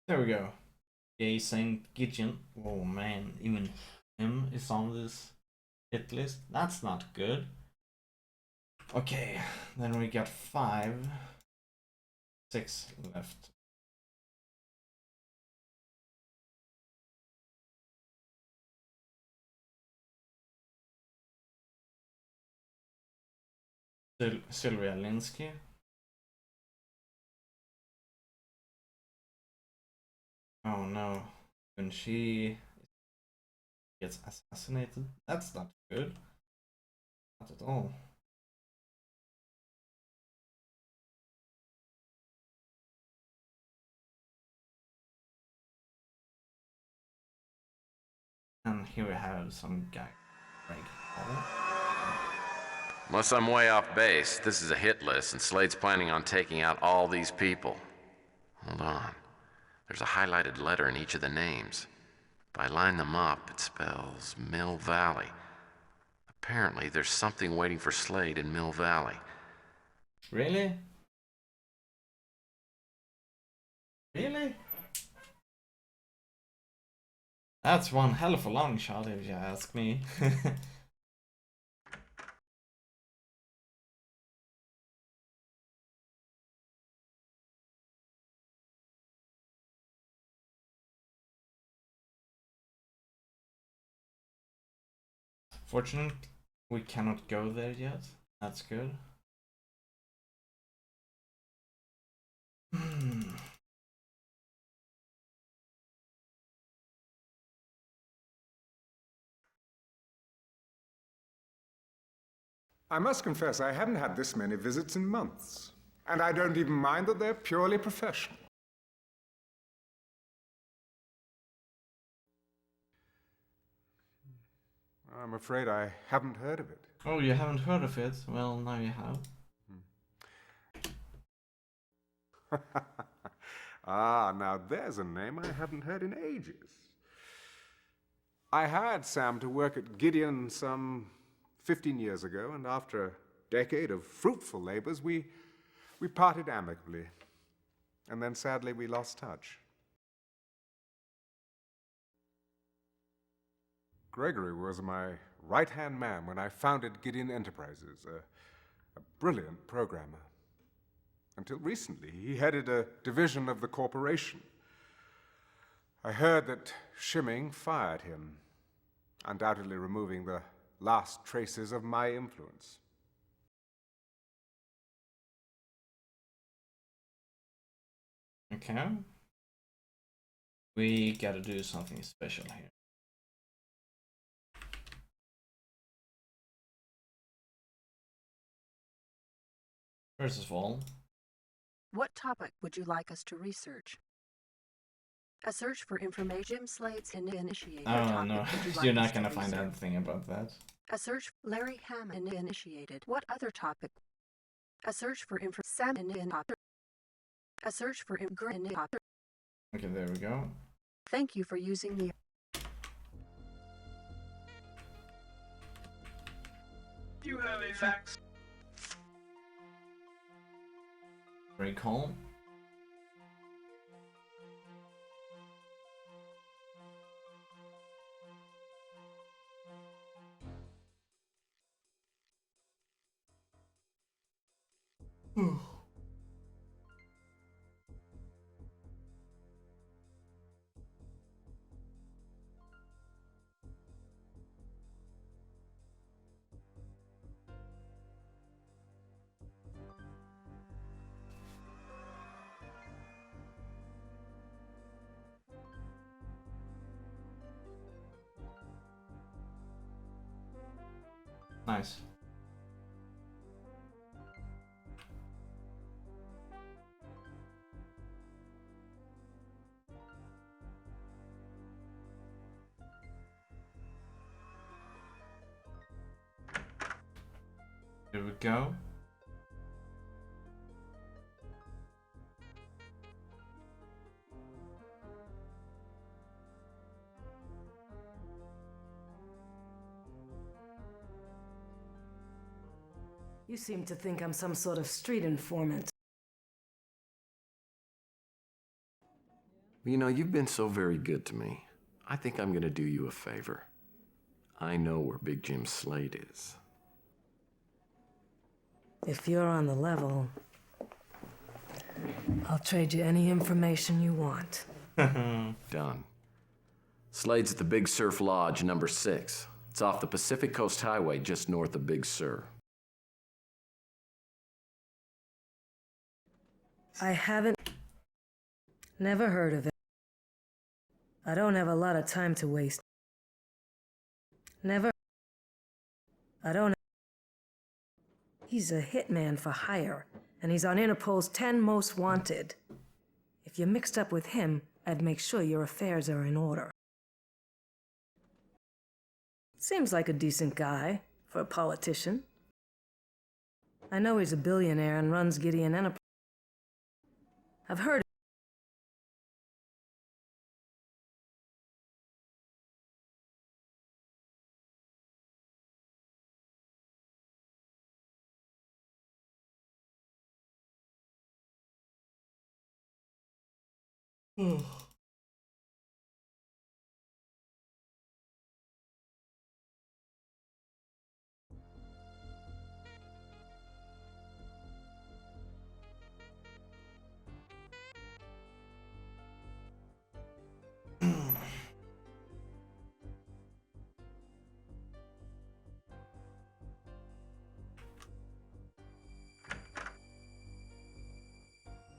There we go. Gay Saint Gideon. Oh man, even him is on this hit list. That's not good. Okay, then we got 6 left. Sylvia Linsky. Oh no, when she gets assassinated, that's not good. Not at all. And here we have some guy. Unless I'm way off base, this is a hit list, and Slade's planning on taking out all these people. Hold on. There's a highlighted letter in each of the names. If I line them up, it spells Mill Valley. Apparently, there's something waiting for Slade in Mill Valley. Really? Really? That's one hell of a long shot, if you ask me. Fortunately, we cannot go there yet. That's good. I must confess, I haven't had this many visits in months. And I don't even mind that they're purely professional. I'm afraid I haven't heard of it. Oh, you haven't heard of it? Well, now you have. Ah, now there's a name I haven't heard in ages. I hired Sam to work at Gideon some 15 years ago, and after a decade of fruitful labors, we parted amicably. And then sadly, we lost touch. Gregory was my right-hand man when I founded Gideon Enterprises, a brilliant programmer. Until recently, he headed a division of the corporation. I heard that Shimming fired him, undoubtedly removing the last traces of my influence. Okay. We gotta do something special here. First of all, what topic would you like us to research? A search for information. Jim Slade's initiated. oh no, you're not gonna find anything about that. A search. Larry Hammond initiated. What other topic? A search for Sam in A search for Okay, there we go. Thank you for using the. Do you have any facts? Very calm. Nice. Here we go. You seem to think I'm some sort of street informant. You know, you've been so very good to me. I think I'm gonna do you a favor. I know where Big Jim Slade is. If you're on the level, I'll trade you any information you want. Done. Slade's at the Big Surf Lodge, number 6. It's off the Pacific Coast Highway, just north of Big Sur. I haven't... Never heard of it. I don't have a lot of time to waste. Never... I don't... He's a hitman for hire, and he's on Interpol's 10 Most Wanted. If you're mixed up with him, I'd make sure your affairs are in order. Seems like a decent guy for a politician. I know he's a billionaire and runs Gideon Enterprise. I've heard.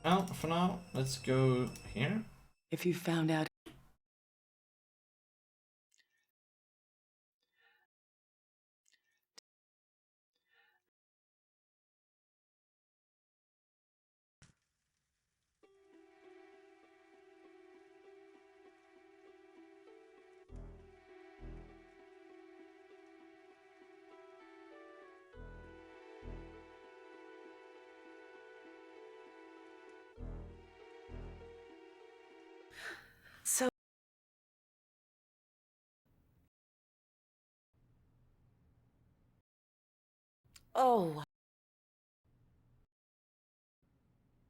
Well, for now, let's go here. If you found out. So... Oh.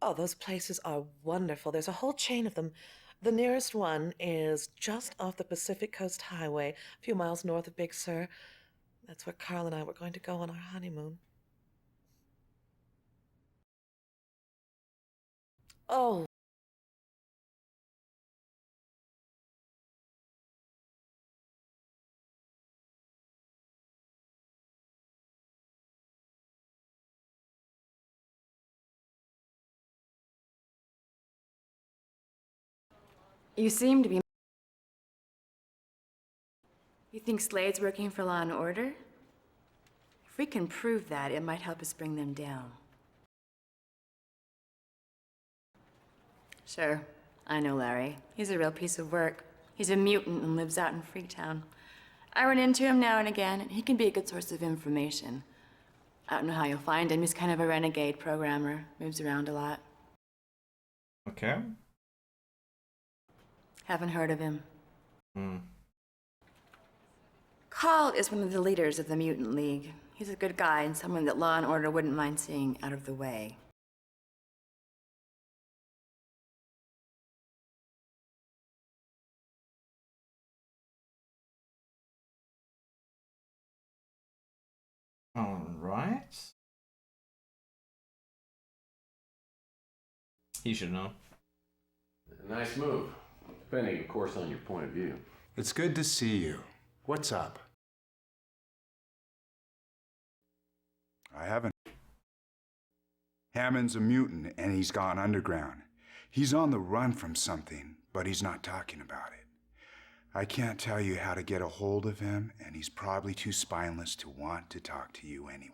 Oh, those places are wonderful. There's a whole chain of them. The nearest one is just off the Pacific Coast Highway, a few miles north of Big Sur. That's where Carl and I were going to go on our honeymoon. Oh. You seem to be... You think Slade's working for Law and Order? If we can prove that, it might help us bring them down. Sure, I know Larry. He's a real piece of work. He's a mutant and lives out in Freetown. I run into him now and again, and he can be a good source of information. I don't know how you'll find him. He's kind of a renegade programmer, moves around a lot. Okay. Haven't heard of him. Hmm. Carl is one of the leaders of the Mutant League. He's a good guy and someone that Law and Order wouldn't mind seeing out of the way. All right. He should know. Nice move. Depending, of course, on your point of view. It's good to see you. What's up? I haven't. Hammond's a mutant and he's gone underground. He's on the run from something, but he's not talking about it. I can't tell you how to get a hold of him, and he's probably too spineless to want to talk to you anyway.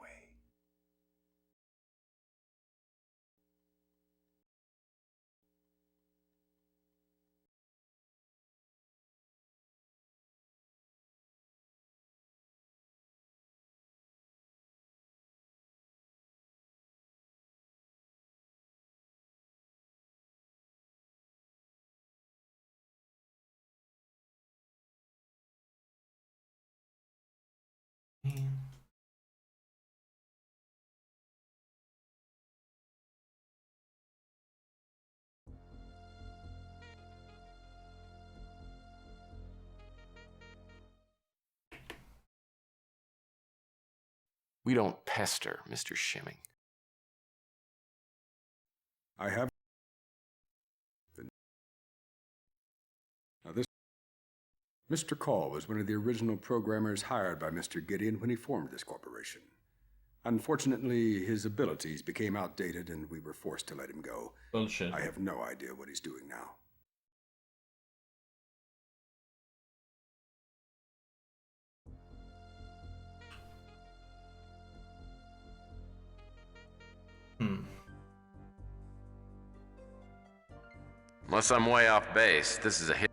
We don't pester, Mr. Shimming. I have. Now, this. Mr. Call was one of the original programmers hired by Mr. Gideon when he formed this corporation. Unfortunately, his abilities became outdated and we were forced to let him go. Bullshit. I have no idea what he's doing now. Unless I'm way off base, this is a hit.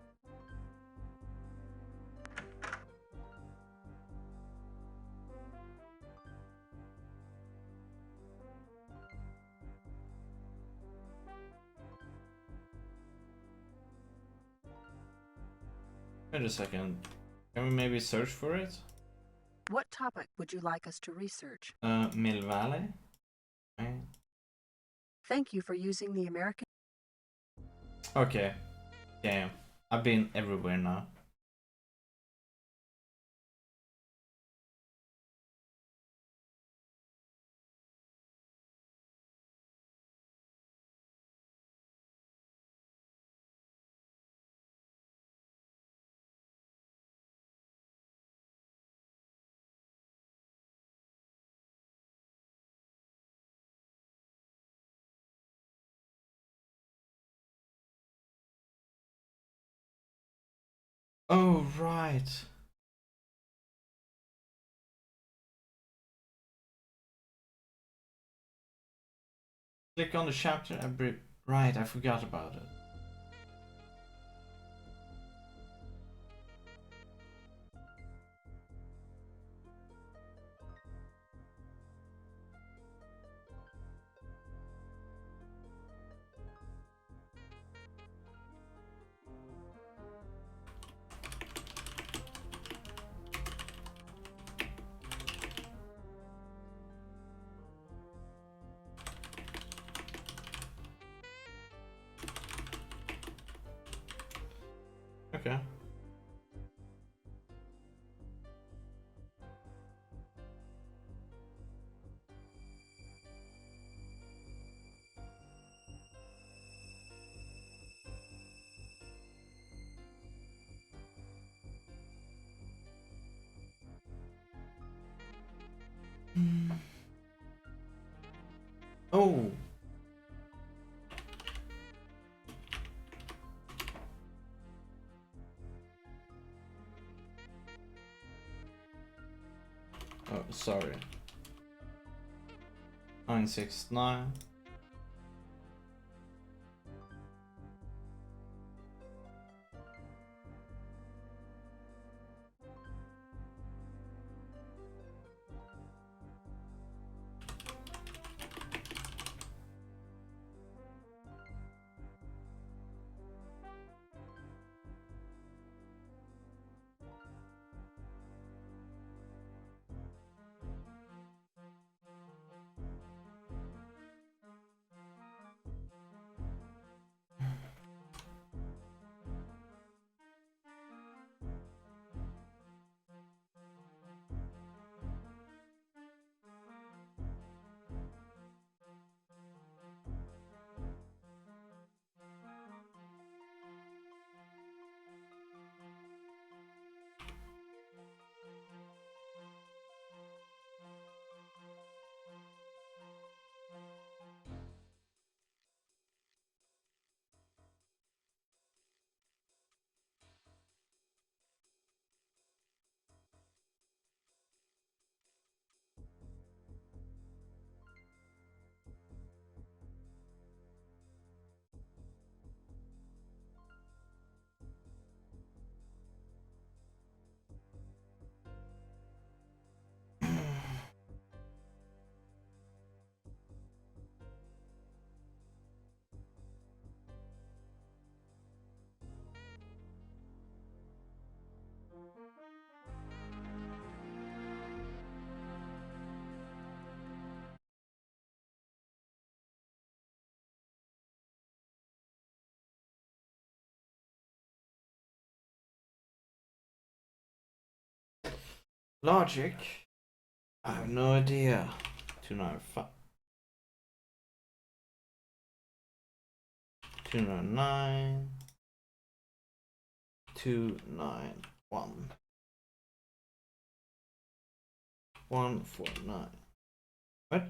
Wait a second. Can we maybe search for it? What topic would you like us to research? Mill Valley? Okay. Thank you for using the American... Okay. Damn. I've been everywhere now. Oh, right. Click on the chapter. Right, I forgot about it. Okay. Oh. Oh, sorry. 969. Logic. I have no idea. 295. 299. 291. 149. What?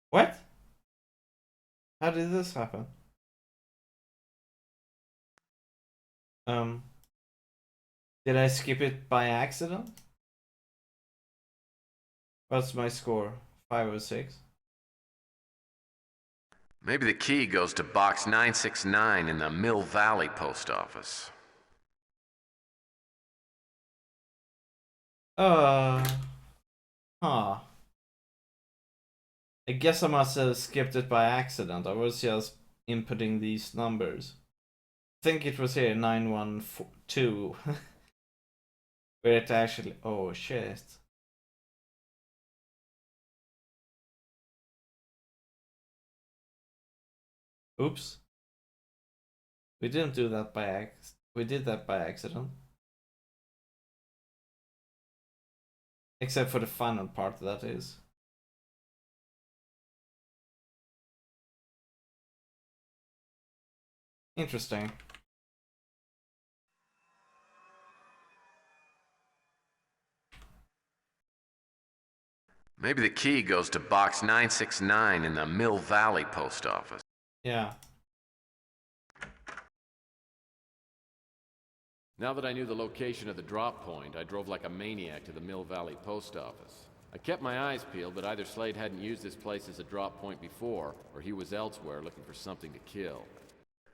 What? How did this happen? Did I skip it by accident? What's my score? 506. Maybe the key goes to box 969 in the Mill Valley post office. Huh. I guess I must have skipped it by accident. I was just inputting these numbers. I think it was here 912. Where it actually. Oh shit. Oops. We didn't do that by accident. We did that by accident. Except for the final part, that is. Interesting. Maybe the key goes to box 969 in the Mill Valley post office. Yeah. Now that I knew the location of the drop point, I drove like a maniac to the Mill Valley post office. I kept my eyes peeled, but either Slade hadn't used this place as a drop point before, or he was elsewhere looking for something to kill.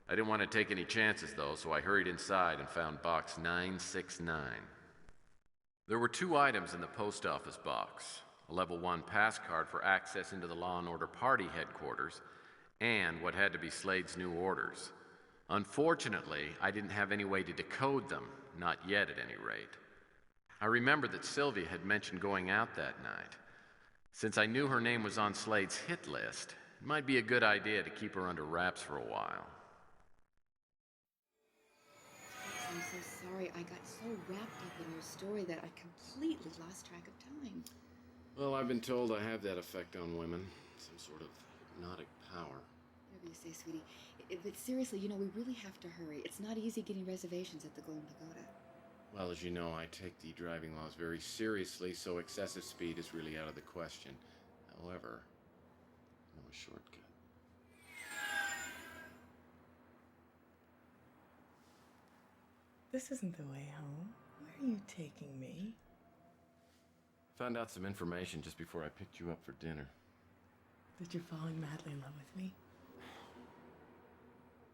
I didn't want to take any chances, though, so I hurried inside and found box 969. There were 2 items in the post office box: a level 1 pass card for access into the Law and Order Party headquarters, and what had to be Slade's new orders. Unfortunately, I didn't have any way to decode them, not yet at any rate. I remembered that Sylvia had mentioned going out that night. Since I knew her name was on Slade's hit list, it might be a good idea to keep her under wraps for a while. I'm so sorry. I got so wrapped up in your story that I completely lost track of time. Well, I've been told I have that effect on women. Some sort of hypnotic power. Whatever you say, sweetie. But seriously, you know, we really have to hurry. It's not easy getting reservations at the Golden Pagoda. Well, as you know, I take the driving laws very seriously, so excessive speed is really out of the question. However, no shortcut. This isn't the way home. Where are you taking me? Found out some information just before I picked you up for dinner. That you're falling madly in love with me?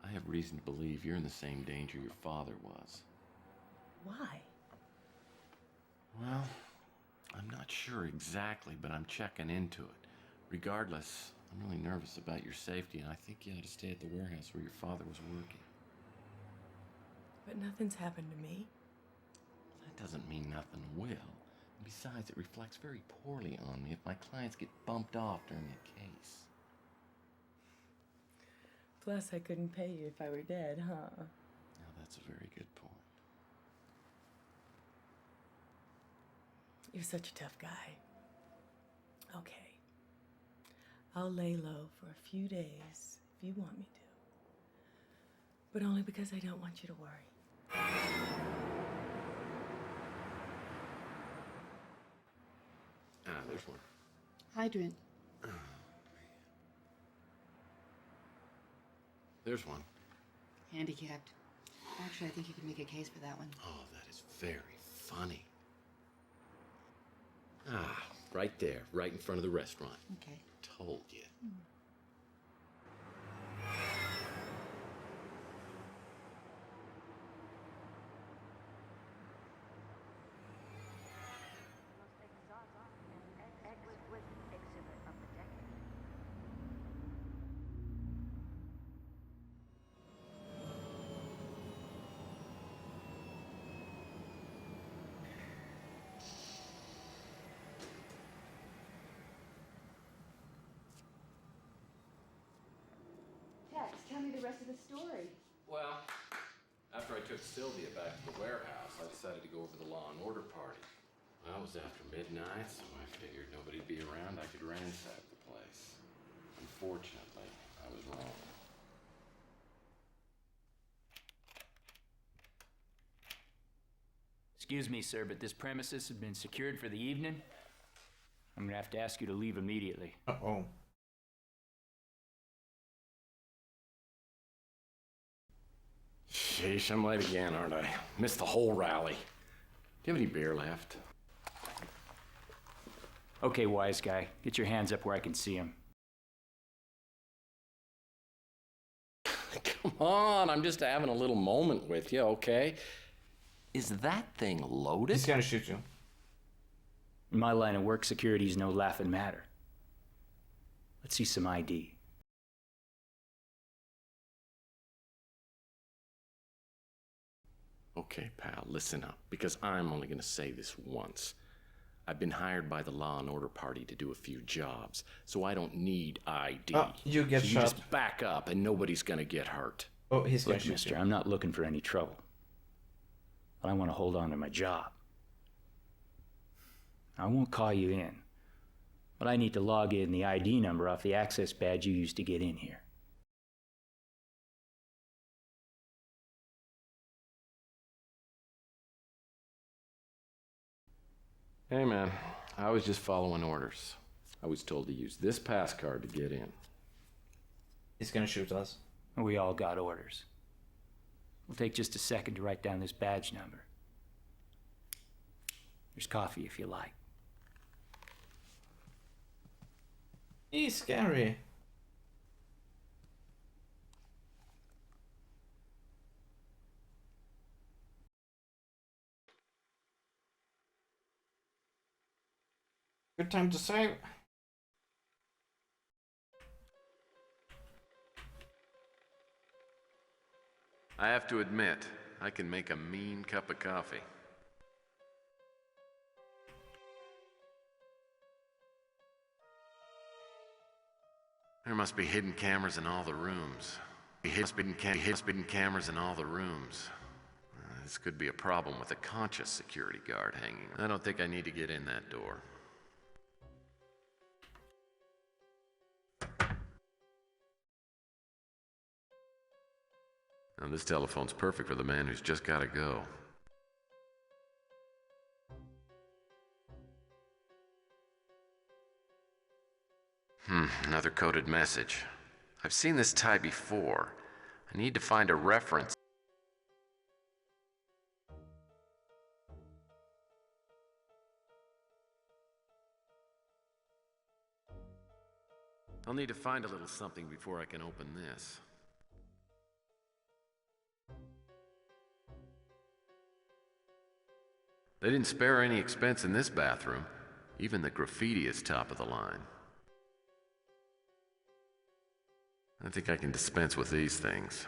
I have reason to believe you're in the same danger your father was. Why? Well, I'm not sure exactly, but I'm checking into it. Regardless, I'm really nervous about your safety, and I think you ought to stay at the warehouse where your father was working. But nothing's happened to me. That doesn't mean nothing will. And besides, it reflects very poorly on me if my clients get bumped off during a case. Plus, I couldn't pay you if I were dead, huh? Now, that's a very good point. You're such a tough guy. Okay. I'll lay low for a few days if you want me to. But only because I don't want you to worry. There's one. Hydrant. There's one. Handicapped. Actually, I think you can make a case for that one. Oh, that is very funny. Right there, right in front of the restaurant. Okay. Told you. yet. Tell me the rest of the story. Well, after I took Sylvia back to the warehouse, I decided to go over to the Law and Order party. Well, it was after midnight, so I figured nobody'd be around. I could ransack the place. Unfortunately, I was wrong. Excuse me, sir, but this premises has been secured for the evening. I'm gonna have to ask you to leave immediately. Uh-oh. Sheesh, I'm late again, aren't I? Missed the whole rally. Do you have any beer left? Okay, wise guy, get your hands up where I can see them. Come on, I'm just having a little moment with you, okay? Is that thing loaded? He's gonna shoot you. In my line of work, security is no laughing matter. Let's see some ID. Okay, pal, listen up, because I'm only gonna say this once. I've been hired by the Law and Order party to do a few jobs, so I don't need ID. You get so shot. You just back up and nobody's gonna get hurt. Oh, he's gonna Look, shoot mister, you. I'm not looking for any trouble. But I want to hold on to my job. I won't call you in, but I need to log in the ID number off the access badge you used to get in here. Hey, man, I was just following orders. I was told to use this pass card to get in. He's gonna shoot us. We all got orders. It'll take just a second to write down this badge number. There's coffee if you like. He's scary. Good time to save. I have to admit, I can make a mean cup of coffee. There must be hidden cameras in all the rooms. Hidden cameras in all the rooms. This could be a problem with a conscious security guard hanging. I don't think I need to get in that door. Now, this telephone's perfect for the man who's just gotta go. Another coded message. I've seen this type before. I need to find a reference. I'll need to find a little something before I can open this. They didn't spare any expense in this bathroom. Even the graffiti is top of the line. I think I can dispense with these things.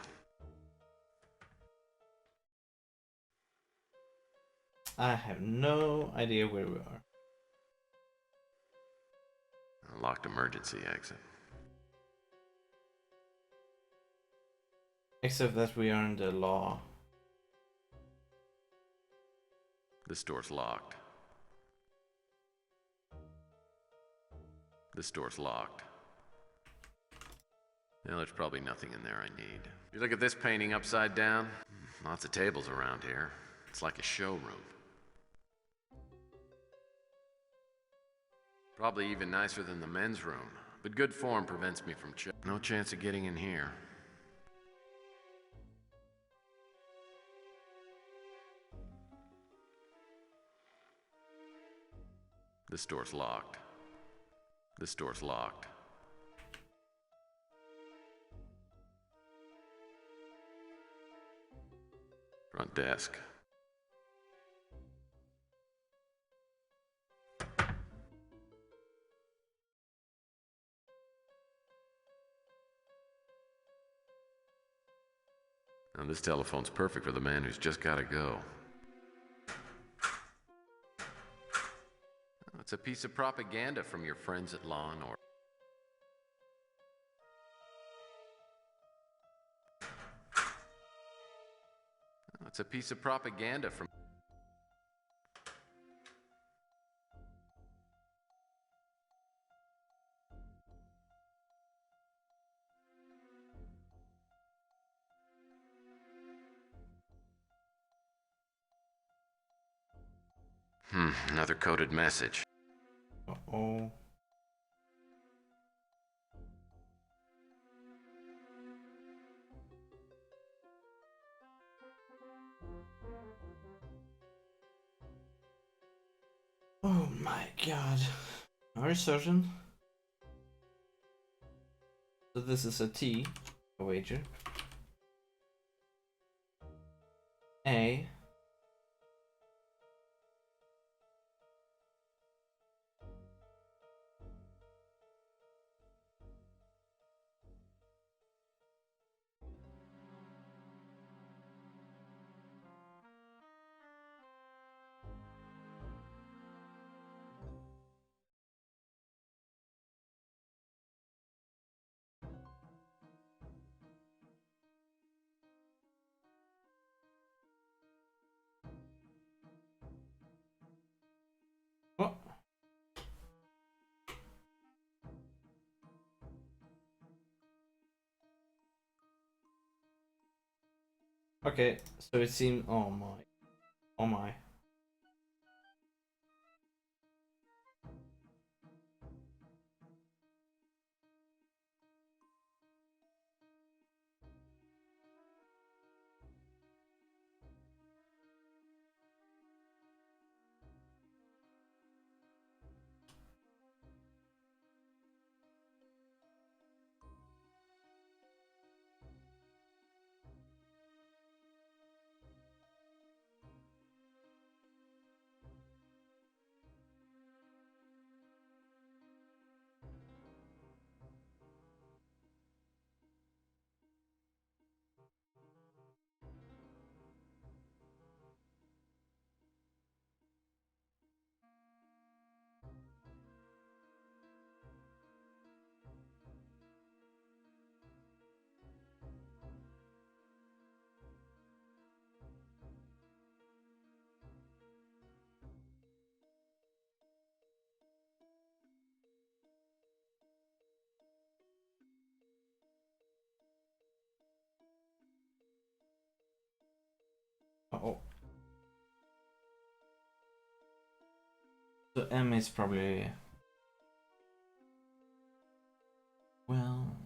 I have no idea where we are. A locked emergency exit. Except that we are in the law. This door's locked. This door's locked. Now, there's probably nothing in there I need. You look at this painting upside down? Lots of tables around here. It's like a showroom. Probably even nicer than the men's room, but good form prevents me from no chance of getting in here. This door's locked. This door's locked. Front desk. Now, this telephone's perfect for the man who's just gotta go. It's a piece of propaganda from your friends at Law and Order. It's a piece of propaganda from. Another coded message. Uh-oh. Oh my god. Are you certain? So this is a T, a wager. A. What? Okay, so it seemed. Oh my. Oh my. Uh-oh. So M is probably. Well.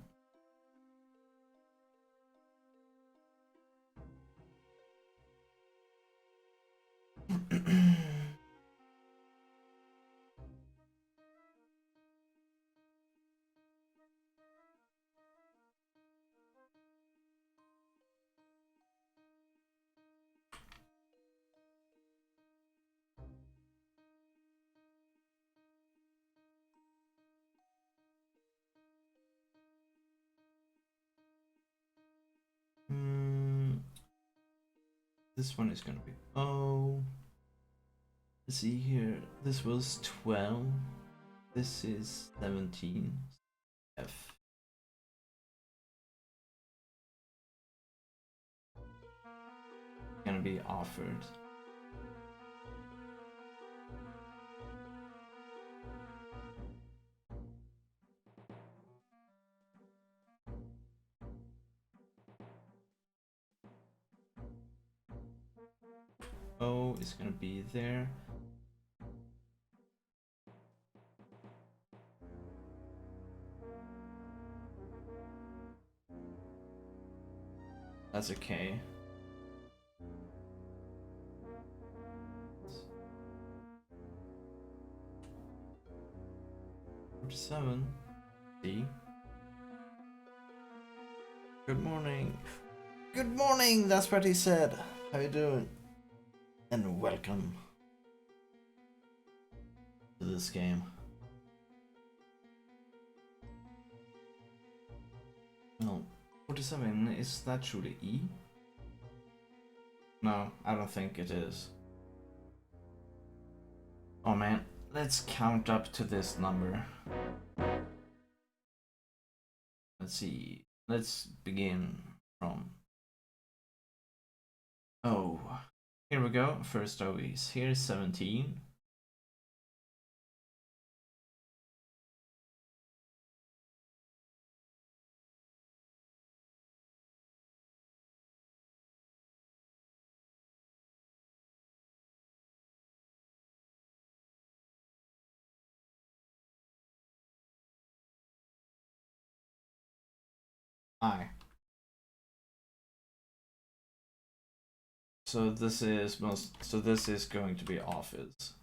This one is gonna be O. Let's see here. This was 12. This is 17. F. Gonna be offered. O is gonna be there. That's okay. Seven. D. Good morning. Good morning. That's what he said. How you doing? And welcome to this game. No, 47, is that truly E? No, I don't think it is. Oh man, let's count up to this number. Let's see, let's begin from Oh, here we go. First O is here, 17. I. So this is going to be office.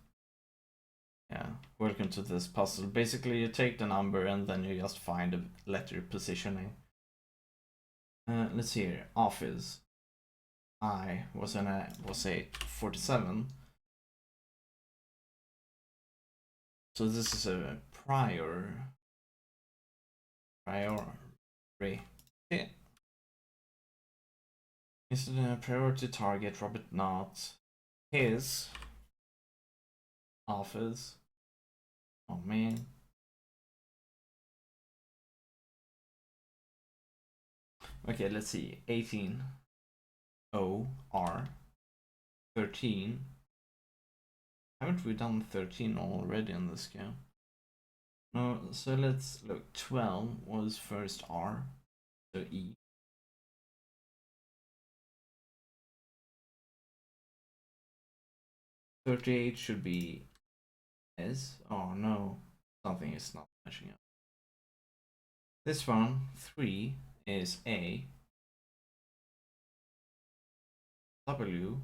Yeah, welcome to this puzzle. Basically, you take the number and then you just find a letter positioning. Let's see here. Office. I was a 47. So this is a priority. Is the priority target Robert Knott? His office. Oh man. Okay, let's see. 18. OR 13. Haven't we done 13 already in this game? No, so let's look. 12 was first R, so E. 38 should be S. Oh no, something is not matching up. This one, 3, is A. W.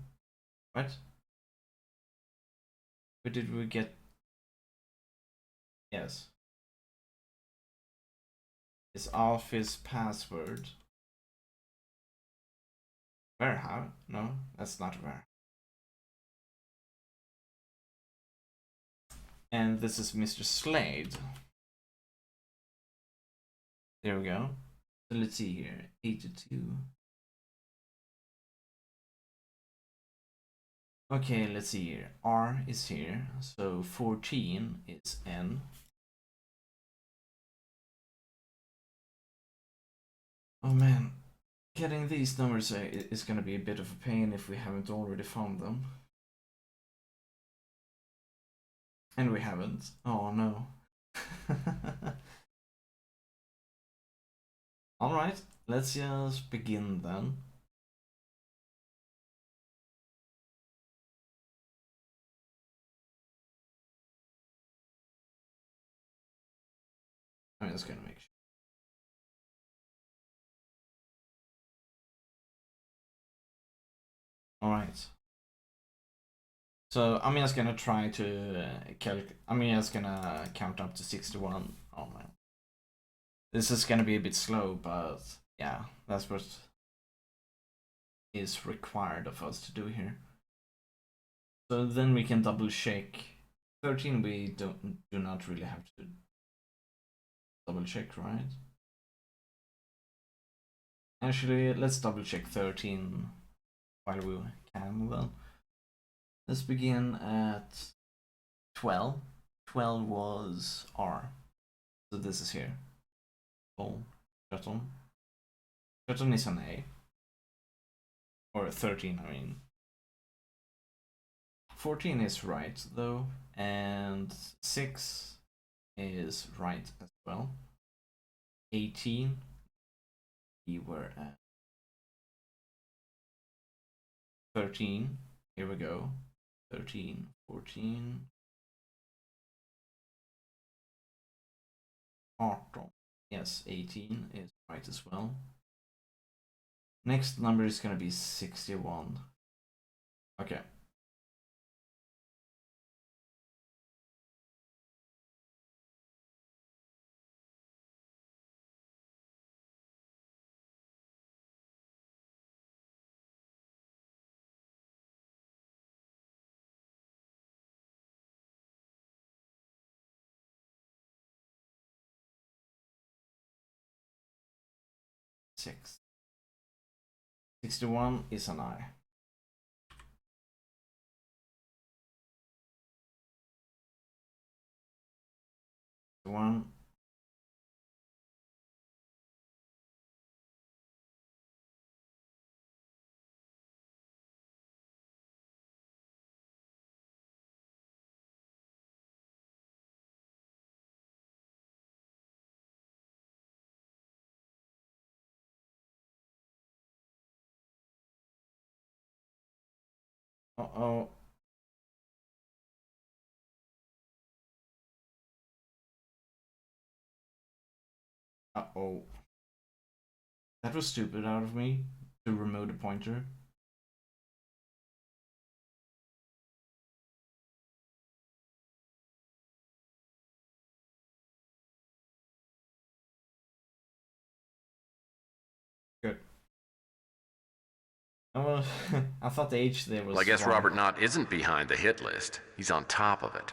What? Where did we get? Yes. It's office password. Warehouse? No, that's not where. And this is Mr. Slade. There we go. So let's see here. 82. Okay, let's see here. R is here. So 14 is N. Oh man. Getting these numbers is gonna be a bit of a pain if we haven't already found them. And we haven't. Oh no. Alright, let's just begin then. I'm just gonna make sure. Alright. So I'm just gonna try to I'm just gonna count up to 61. Oh man. This is gonna be a bit slow, but yeah, that's what is required of us to do here. So then we can double check. 13 we do not really have to double check, right? Actually, let's double check 13 while we can then. Let's begin at 12. 12 was R. So this is here. Oh, Shuttle. Shuttle is an A. Or 13, I mean. 14 is right, though. And 6 is right as well. 18. We were at 13. Here we go. 13, 14. 18. Yes, 18 is right as well. Next number is gonna be 61. Okay. Six. 61 is an I. 1. Uh-oh. Uh-oh. That was stupid out of me to remove the pointer. Good. Well, I thought the H there was. Well, I guess wrong. Robert Knott isn't behind the hit list. He's on top of it.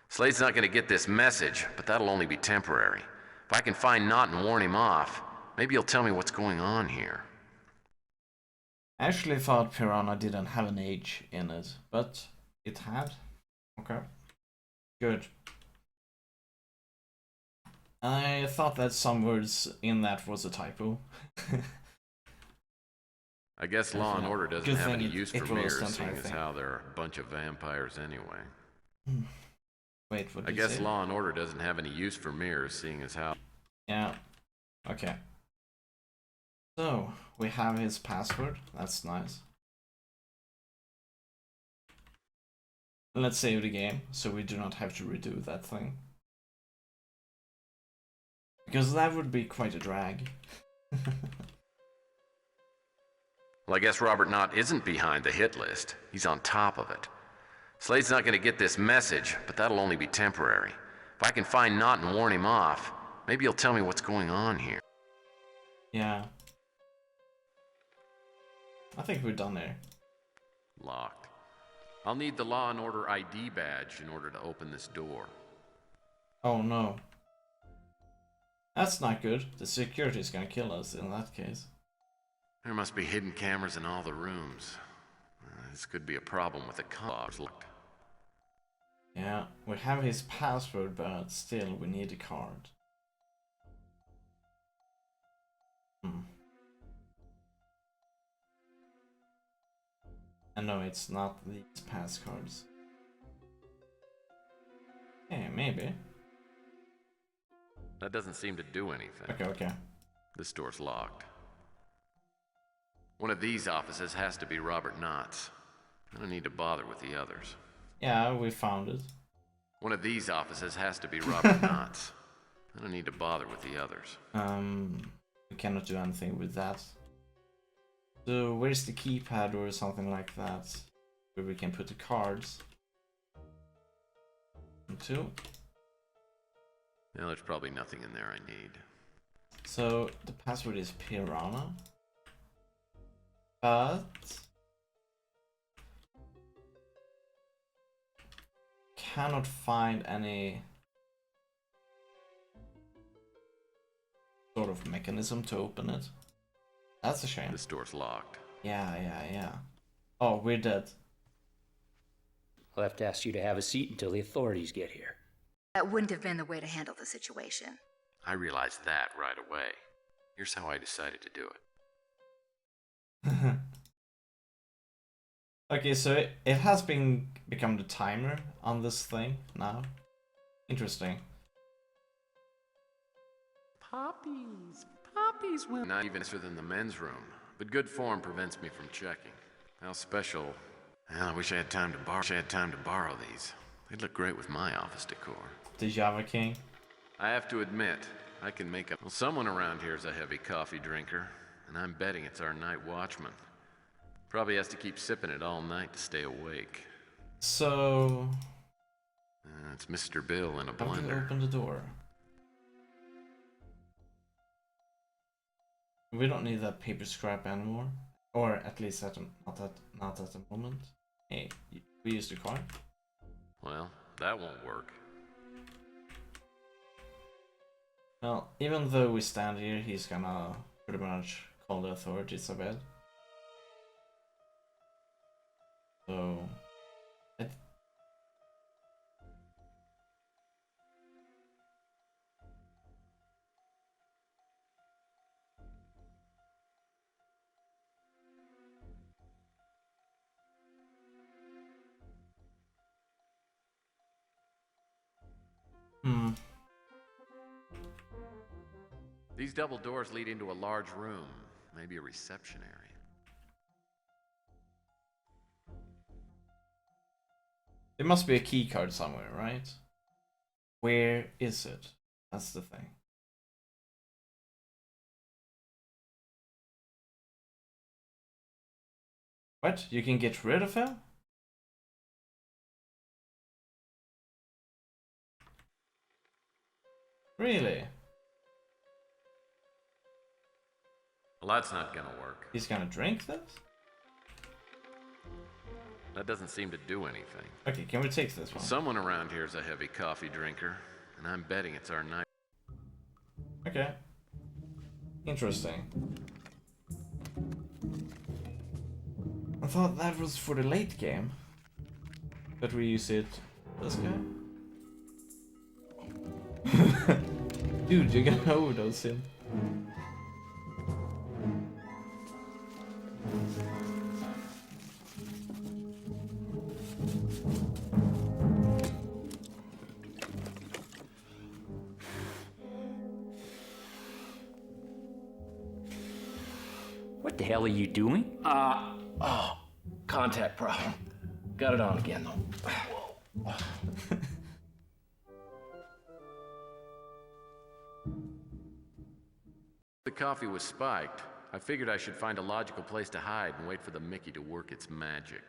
Slade's not gonna get this message, but that'll only be temporary. If I can find Knott and warn him off, maybe he'll tell me what's going on here. I actually thought Piranha didn't have an H in it, but it had. Okay. Good. I thought that some words in that was a typo. I guess Law and Order doesn't Good have thing any it- use it for was mirrors, the seeing entire as thing. how they're a bunch of vampires anyway. Wait, what I did you guess say? Law and Order doesn't have any use for mirrors, seeing as how... Yeah. Okay. So, we have his password. That's nice. Let's save the game, so we do not have to redo that thing. Because that would be quite a drag. Well, I guess Robert Knott isn't behind the hit list. He's on top of it. Slade's not gonna get this message, but that'll only be temporary. If I can find Knott and warn him off, maybe he'll tell me what's going on here. Yeah. I think we're done there. Locked. I'll need the Law and Order ID badge in order to open this door. Oh no. That's not good. The security's gonna kill us in that case. There must be hidden cameras in all the rooms. This could be a problem with the cars locked. Yeah, we have his password, but still we need a card. And no, it's not these pass cards. Yeah, maybe. That doesn't seem to do anything. Okay. This door's locked. One of these offices has to be Robert Knott's. I don't need to bother with the others. Yeah, we found it. One of these offices has to be Robert Knott's. I don't need to bother with the others. We cannot do anything with that. So where's the keypad or something like that, where we can put the cards? 2. Now there's probably nothing in there I need. So the password is Piranha, but cannot find any sort of mechanism to open it. That's a shame. This door's locked. Yeah. Oh, we're dead. I'll have to ask you to have a seat until the authorities get here. That wouldn't have been the way to handle the situation. I realized that right away. Here's how I decided to do it. Okay, so it has become the timer on this thing now. Interesting. Poppies will... Not even nicer than the men's room, but good form prevents me from checking. How special... Well, I wish I had time to borrow these. They'd look great with my office decor. The Java King. I have to admit, I can make up... Well, someone around here is a heavy coffee drinker, and I'm betting it's our night watchman. Probably has to keep sipping it all night to stay awake. So... It's Mr. Bill in a how do we blender. open the door? We don't need that paper scrap anymore. Or at least not at the moment. Hey, we used the car. Well, that won't work. Well, even though we stand here, he's gonna pretty much call the authorities a bit. So... These double doors lead into a large room, maybe a reception area. There must be a key card somewhere, right? Where is it? That's the thing. What? You can get rid of him? Really? Well, that's not gonna work. He's gonna drink this? That doesn't seem to do anything. Okay, can we take this one? Someone around here is a heavy coffee drinker, and I'm betting it's our night. Okay. Interesting. I thought that was for the late game. But we use it. This guy? Dude, you're gonna overdose him. What the hell are you doing? Contact problem. Got it on again, though. The coffee was spiked. I figured I should find a logical place to hide and wait for the Mickey to work its magic.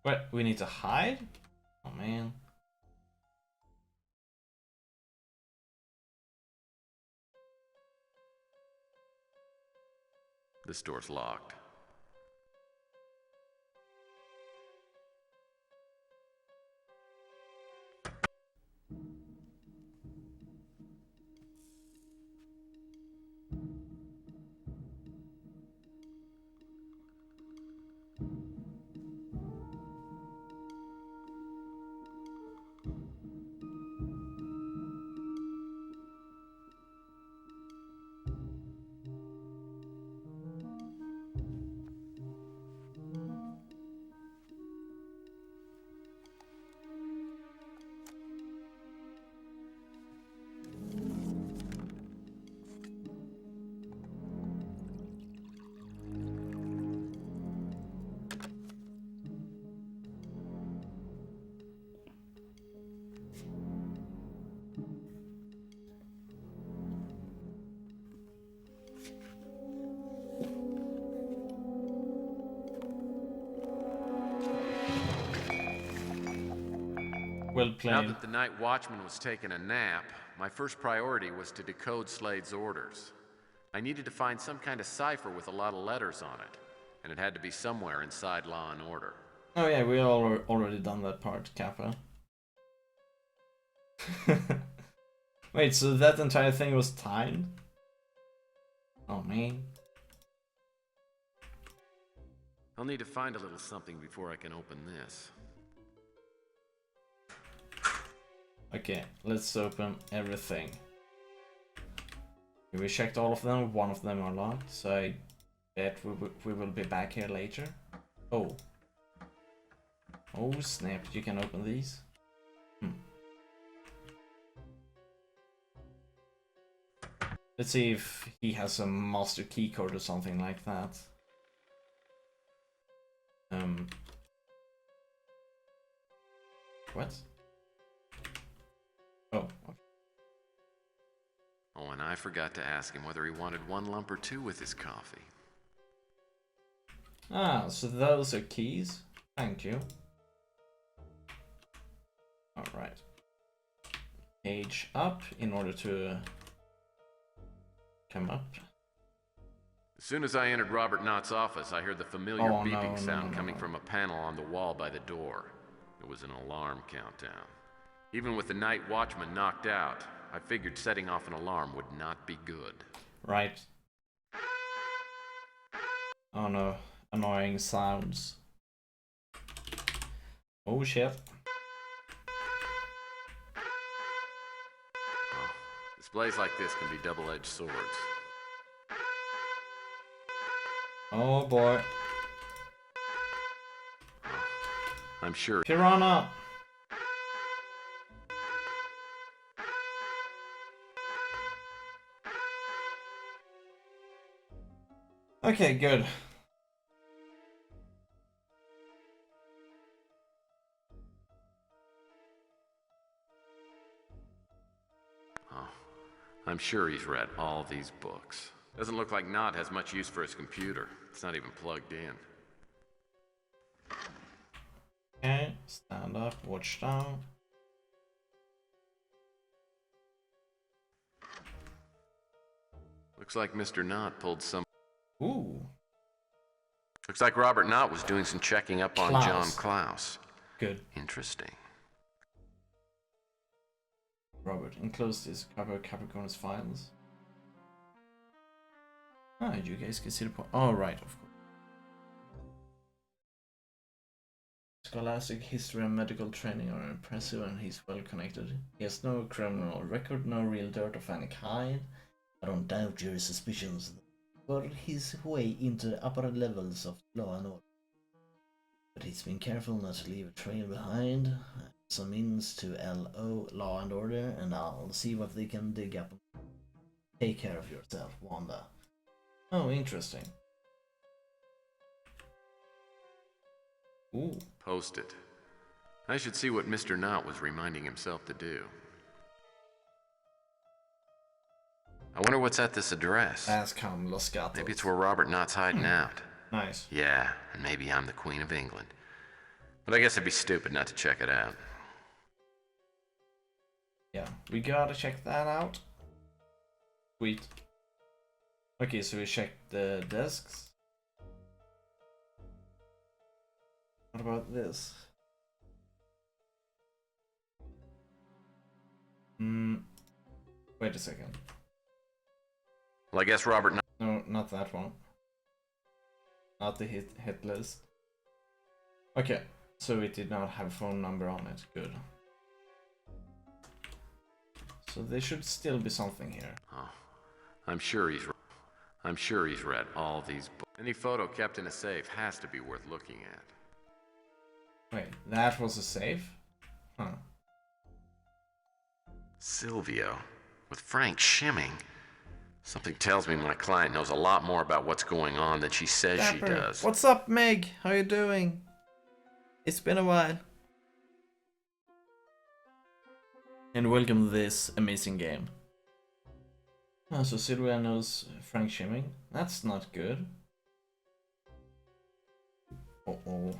What? We need to hide? Oh man. This door's locked. Well played. Now that the night watchman was taking a nap, my first priority was to decode Slade's orders. I needed to find some kind of cipher with a lot of letters on it, and it had to be somewhere inside Law and Order. Oh yeah, we already done that part, Kappa. Wait, so that entire thing was timed? Oh man. I'll need to find a little something before I can open this. Okay, let's open everything. We checked all of them, one of them are locked, so I bet we will be back here later. Oh. Oh snap, you can open these? Let's see if he has a master key code or something like that. What? Oh, okay. Oh, and I forgot to ask him whether he wanted 1 lump or 2 with his coffee. Ah, so those are keys. Thank you. Alright. Page up in order to come up. As soon as I entered Robert Knott's office, I heard the familiar beeping sound coming from a panel on the wall by the door. It was an alarm countdown. Even with the night watchman knocked out, I figured setting off an alarm would not be good. Right. Oh no, annoying sounds. Oh shit. Oh, displays like this can be double-edged swords. Oh boy. I'm sure. Piranha! Okay, good. I'm sure he's read all these books. Doesn't look like Knott has much use for his computer. It's not even plugged in. Okay, stand up, watch down. Looks like Mr. Knott pulled some... Ooh. Looks like Robert Knott was doing some checking up on Klaus. John Klaus. Good. Interesting. Robert enclosed this cover of Capricorn's files. Ah, you guys can see the point. Oh, right, of course. Scholastic history and medical training are impressive, and he's well connected. He has no criminal record, no real dirt of any kind. I don't doubt your suspicions, but his way into the upper levels of law and order. But he's been careful not to leave a trail behind. Some means to LO, law and order, and I'll see what they can dig up. Take care of yourself, Wanda. Oh, interesting. Ooh. Post it. I should see what Mr. Knott was reminding himself to do. I wonder what's at this address. Ascom Los Gatos. Maybe it's where Robert Knott's hiding out. Nice. Yeah, and maybe I'm the Queen of England. But I guess it'd be stupid not to check it out. Yeah, we gotta check that out. Sweet. Okay, so we checked the desks. What about this? Wait a second. Well, I guess Robert Knott... No, not that one. Not the hit list. Okay, so it did not have a phone number on it. Good. So there should still be something here. Oh, I'm sure he's read all these books. Any photo kept in a safe has to be worth looking at. Wait, that was a safe? Huh. Silvio, with Frank Shimming. Something tells me my client knows a lot more about what's going on than she says she does. What's up, Meg? How you doing? It's been a while. And welcome to this amazing game. Oh, so Silvia knows Frank Shimming. That's not good. Uh-oh.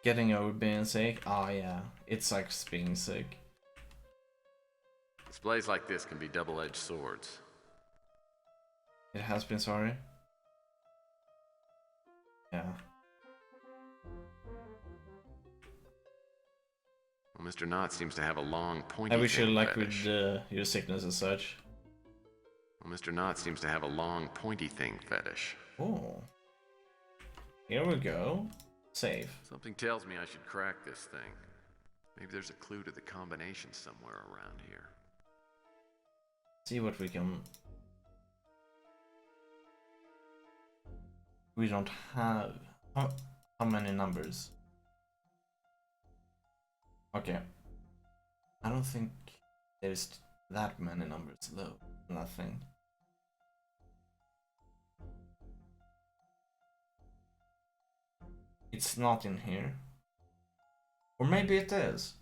Getting over being sick? Oh yeah, it sucks being sick. Displays like this can be double-edged swords. It has been, sorry. Yeah. Well, Mr. Knott seems to have a long, pointy I wish you thing luck fetish. with your sickness and such. Well, Mr. Knott seems to have a long, pointy thing fetish. Oh. Here we go. Save. Something tells me I should crack this thing. Maybe there's a clue to the combination somewhere around here. See what we can... We don't have... How many numbers? Okay. I don't think there's that many numbers though. Nothing. It's not in here. Or maybe it is.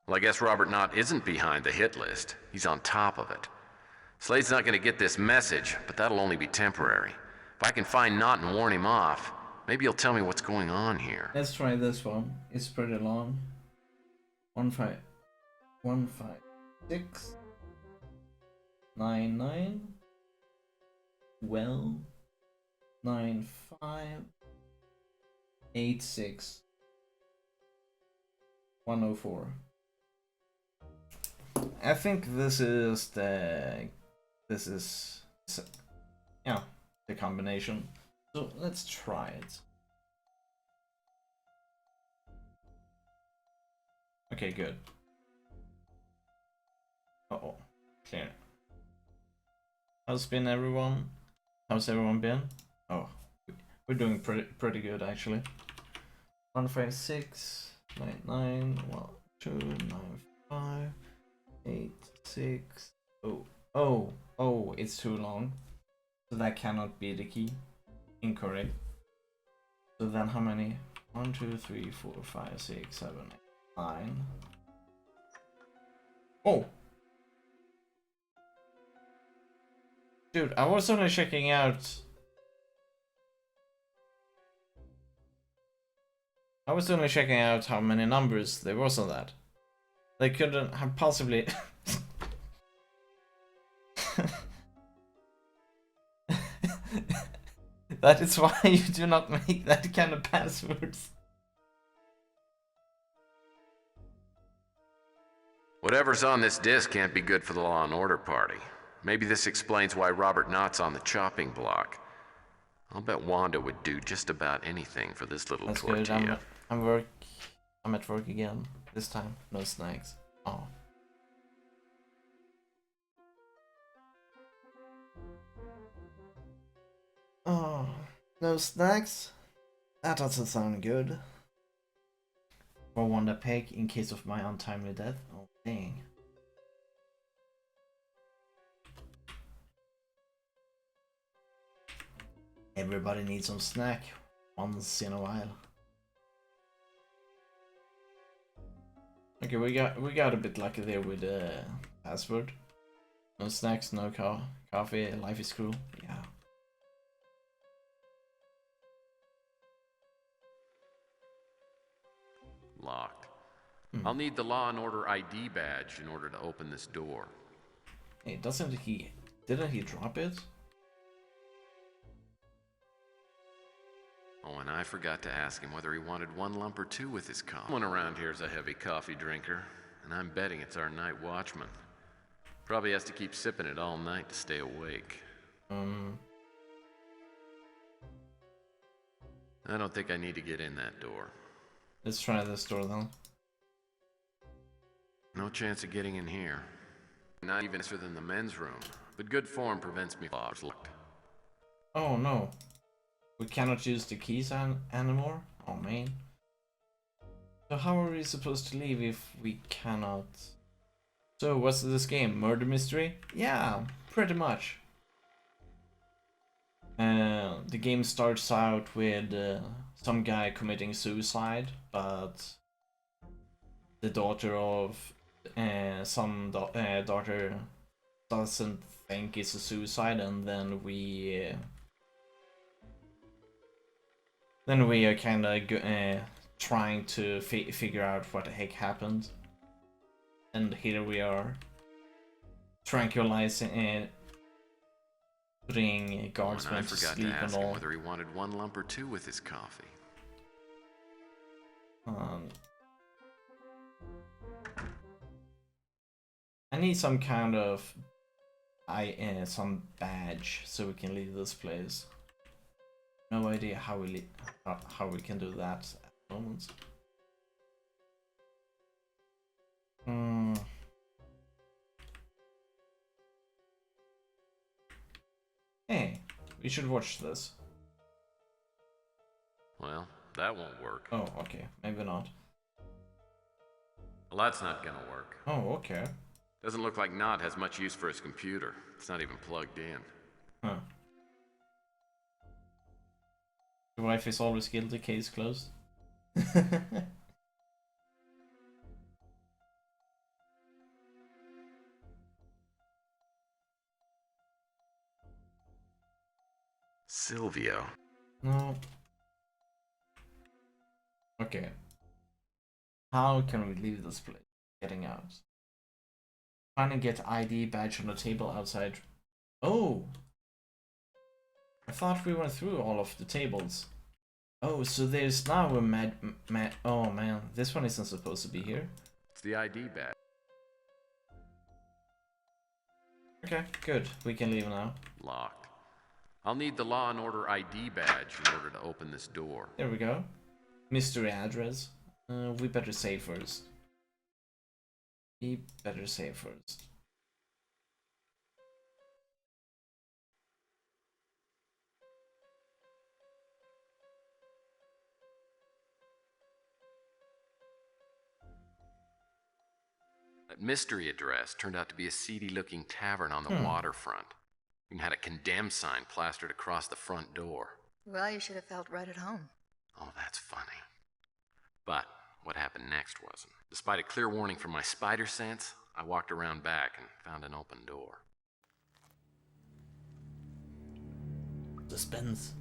Well, I guess Robert Knott isn't behind the hit list. He's on top of it. Slade's not gonna get this message, but that'll only be temporary. If I can find Knott and warn him off, maybe he'll tell me what's going on here. Let's try this one. It's pretty long. 156 99 12 95 86 104. I think this is the yeah, the combination. So let's try it. Okay, good. Uh-oh, clear. How's been everyone? How's everyone been? Oh, we're doing pretty good actually. 156 99 1295 86 oh, it's too long. So that cannot be the key. Incorrect. So then how many? 1 2 3 4 5 6 7 8 Fine. Oh! Dude, I was only checking out... I was only checking out how many numbers there was on that. They couldn't have possibly... That is why you do not make that kind of passwords. Whatever's on this disc can't be good for the Law and Order party. Maybe this explains why Robert Knott's on the chopping block. I'll bet Wanda would do just about anything for this little That's tortilla. good. I'm at work again. This time, no snacks. Oh. Oh, no snacks? That doesn't sound good. For Wanda Peck in case of my untimely death. Oh, dang. Everybody needs some snack once in a while. Okay, we got a bit lucky there with the password. No snacks, no coffee, life is cruel. Yeah. Locked. I'll need the Law and Order ID badge in order to open this door. Hey, didn't he drop it? Oh, and I forgot to ask him whether he wanted one lump or two with his coffee. Someone around here is a heavy coffee drinker, and I'm betting it's our night watchman. Probably has to keep sipping it all night to stay awake. I don't think I need to get in that door. Let's try this door then. No chance of getting in here. Not even nicer than the men's room, but good form prevents me from locked. Oh no. We cannot use the keys anymore? Oh man. So how are we supposed to leave if we cannot? So what's this game? Murder mystery? Yeah, pretty much. The game starts out with some guy committing suicide, but the daughter of some daughter doesn't think it's a suicide, and then we are kind of trying to figure out what the heck happened. And here we are, tranquilizing and putting guardsmen I to forgot sleep to ask and him all. whether he wanted one lump or two with his coffee. I need some kind of some badge so we can leave this place. No idea how we can do that at the moment. Hey, we should watch this. Well, that won't work. Oh, okay, maybe not. Well, that's not gonna work. Oh, okay. Doesn't look like Knott has much use for his computer. It's not even plugged in. Huh. Your wife is always guilty, case closed. Silvio. No. Okay. How can we leave this place? Getting out. Trying to get ID badge on the table outside. Oh! I thought we went through all of the tables. Oh, so there's now a oh man, this one isn't supposed to be here. It's the ID badge. Okay, good. We can leave now. Locked. I'll need the Law and Order ID badge in order to open this door. There we go. Mystery address. We better save first. We better save first. That mystery address turned out to be a seedy-looking tavern on the waterfront. Even had a condemned sign plastered across the front door. Well, you should have felt right at home. Oh, that's funny. But what happened next wasn't. Despite a clear warning from my spider sense, I walked around back and found an open door. Suspense.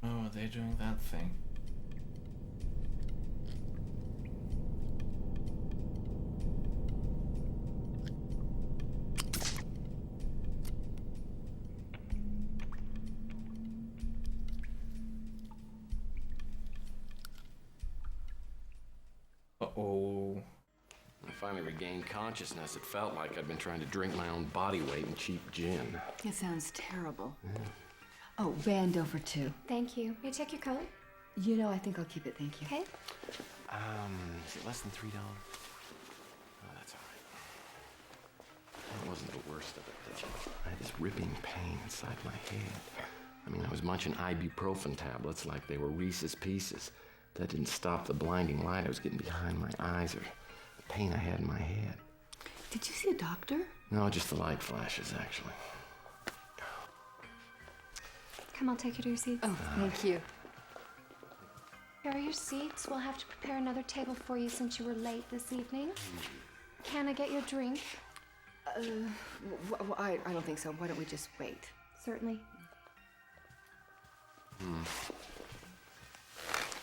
Oh, they're doing that thing. Uh-oh. When I finally regained consciousness, it felt like I'd been trying to drink my own body weight in cheap gin. It sounds terrible. Oh, Bando for 2. Thank you. May I check your coat? You know, I think I'll keep it, thank you. Okay. Is it less than $3? Oh, that's all right. That wasn't the worst of it, though. I had this ripping pain inside my head. I mean, I was munching ibuprofen tablets like they were Reese's Pieces. That didn't stop the blinding light I was getting behind my eyes or the pain I had in my head. Did you see a doctor? No, just the light flashes, actually. Come, I'll take you to your seats. Oh, thank you. Here are your seats. We'll have to prepare another table for you since you were late this evening. Can I get your drink? I don't think so. Why don't we just wait? Certainly.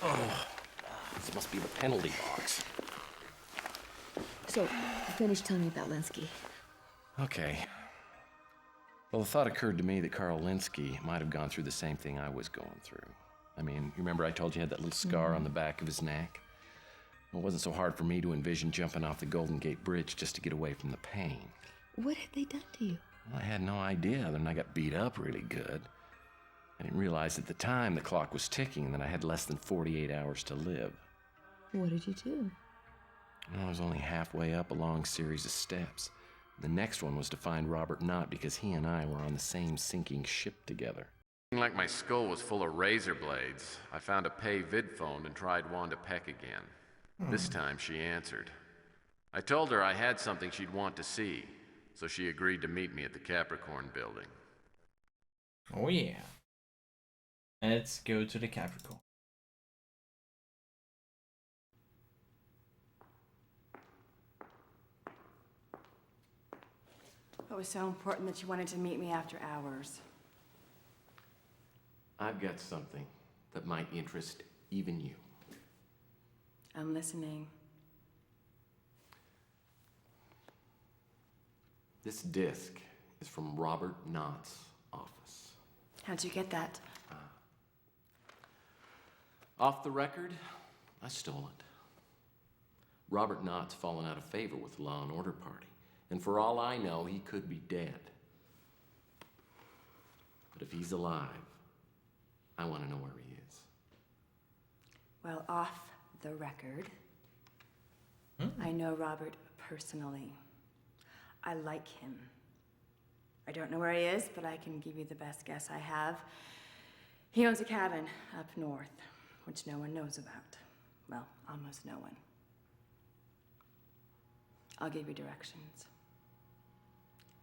Oh, this must be the penalty box. So, finish telling me about Linsky. Okay. Well, the thought occurred to me that Carl Linsky might have gone through the same thing I was going through. I mean, you remember I told you he had that little scar on the back of his neck? Well, it wasn't so hard for me to envision jumping off the Golden Gate Bridge just to get away from the pain. What had they done to you? Well, I had no idea other than I got beat up really good. I didn't realize at the time the clock was ticking and that I had less than 48 hours to live. What did you do? Well, I was only halfway up a long series of steps. The next one was to find Robert Knott because he and I were on the same sinking ship together. Like my skull was full of razor blades, I found a pay vid phone and tried Wanda Peck again. This time she answered. I told her I had something she'd want to see, so she agreed to meet me at the Capricorn building. Oh yeah. Let's go to the Capricorn. It was so important that you wanted to meet me after hours. I've got something that might interest even you. I'm listening. This disc is from Robert Knott's office. How'd you get that? Off the record, I stole it. Robert Knott's fallen out of favor with the Law and Order Party, and for all I know, he could be dead. But if he's alive, I want to know where he is. Well, off the record, I know Robert personally. I like him. I don't know where he is, but I can give you the best guess I have. He owns a cabin up north, which no one knows about. Well, almost no one. I'll give you directions.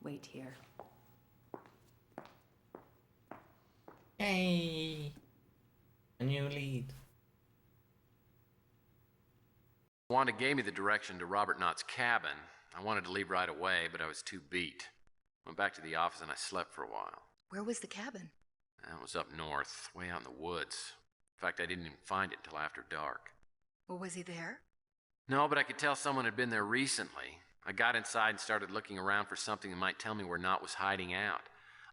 Wait here. Hey! A new lead. Wanda gave me the direction to Robert Knott's cabin. I wanted to leave right away, but I was too beat. Went back to the office and I slept for a while. Where was the cabin? It was up north, way out in the woods. In fact, I didn't even find it until after dark. Well, was he there? No, but I could tell someone had been there recently. I got inside and started looking around for something that might tell me where Knott was hiding out.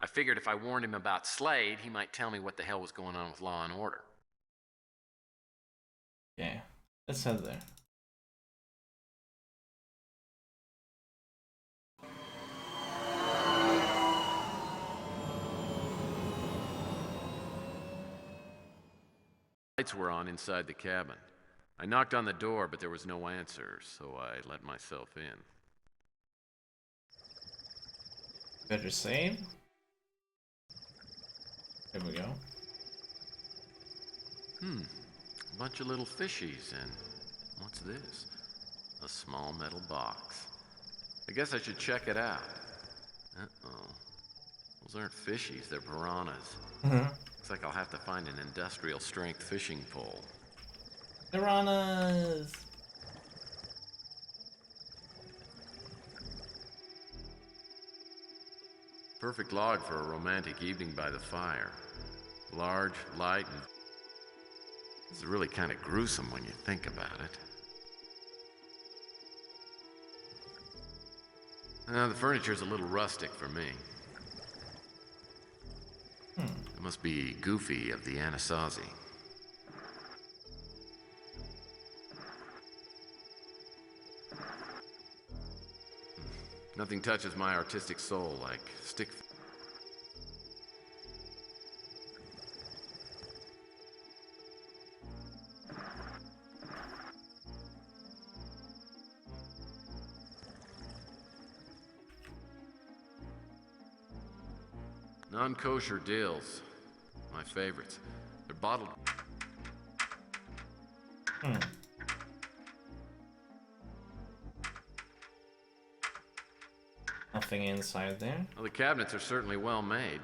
I figured if I warned him about Slade, he might tell me what the hell was going on with Law and Order. Yeah, let's head there. Lights were on inside the cabin. I knocked on the door, but there was no answer, so I let myself in. Better save. Here we go. A bunch of little fishies, and what's this? A small metal box. I guess I should check it out. Uh-oh. Those aren't fishies, they're piranhas. Looks like I'll have to find an industrial-strength fishing pole. Piranhas! Perfect log for a romantic evening by the fire. Large, light, and... It's really kind of gruesome when you think about it. The furniture's a little rustic for me. It must be Goofy of the Anasazi. Nothing touches my artistic soul like stick... Non-kosher dills. My favorites. They're bottled... Nothing inside there. Well, the cabinets are certainly well made.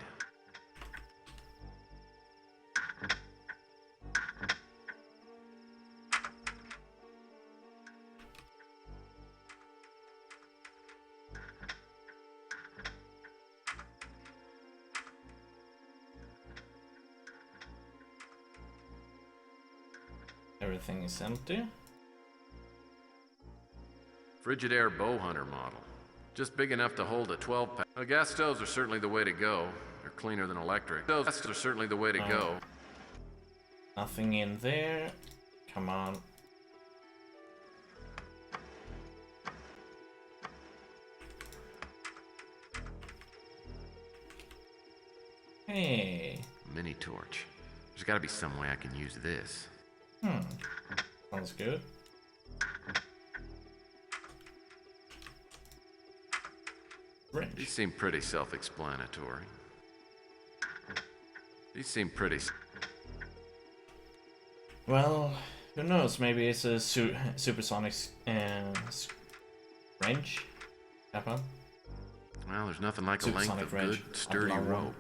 Everything is empty. Frigidaire Bowhunter model. Just big enough to hold a 12-pack. Well, gas stoves are certainly the way to go. They're cleaner than electric. Stoves are certainly the way to go. Nothing in there. Come on. Hey. Mini torch. There's gotta be some way I can use this. Sounds good. These seem pretty self-explanatory. These seem pretty... Well, who knows? Maybe it's a supersonic wrench. Kappa. Well, there's nothing like a length of wrench. good, sturdy rope.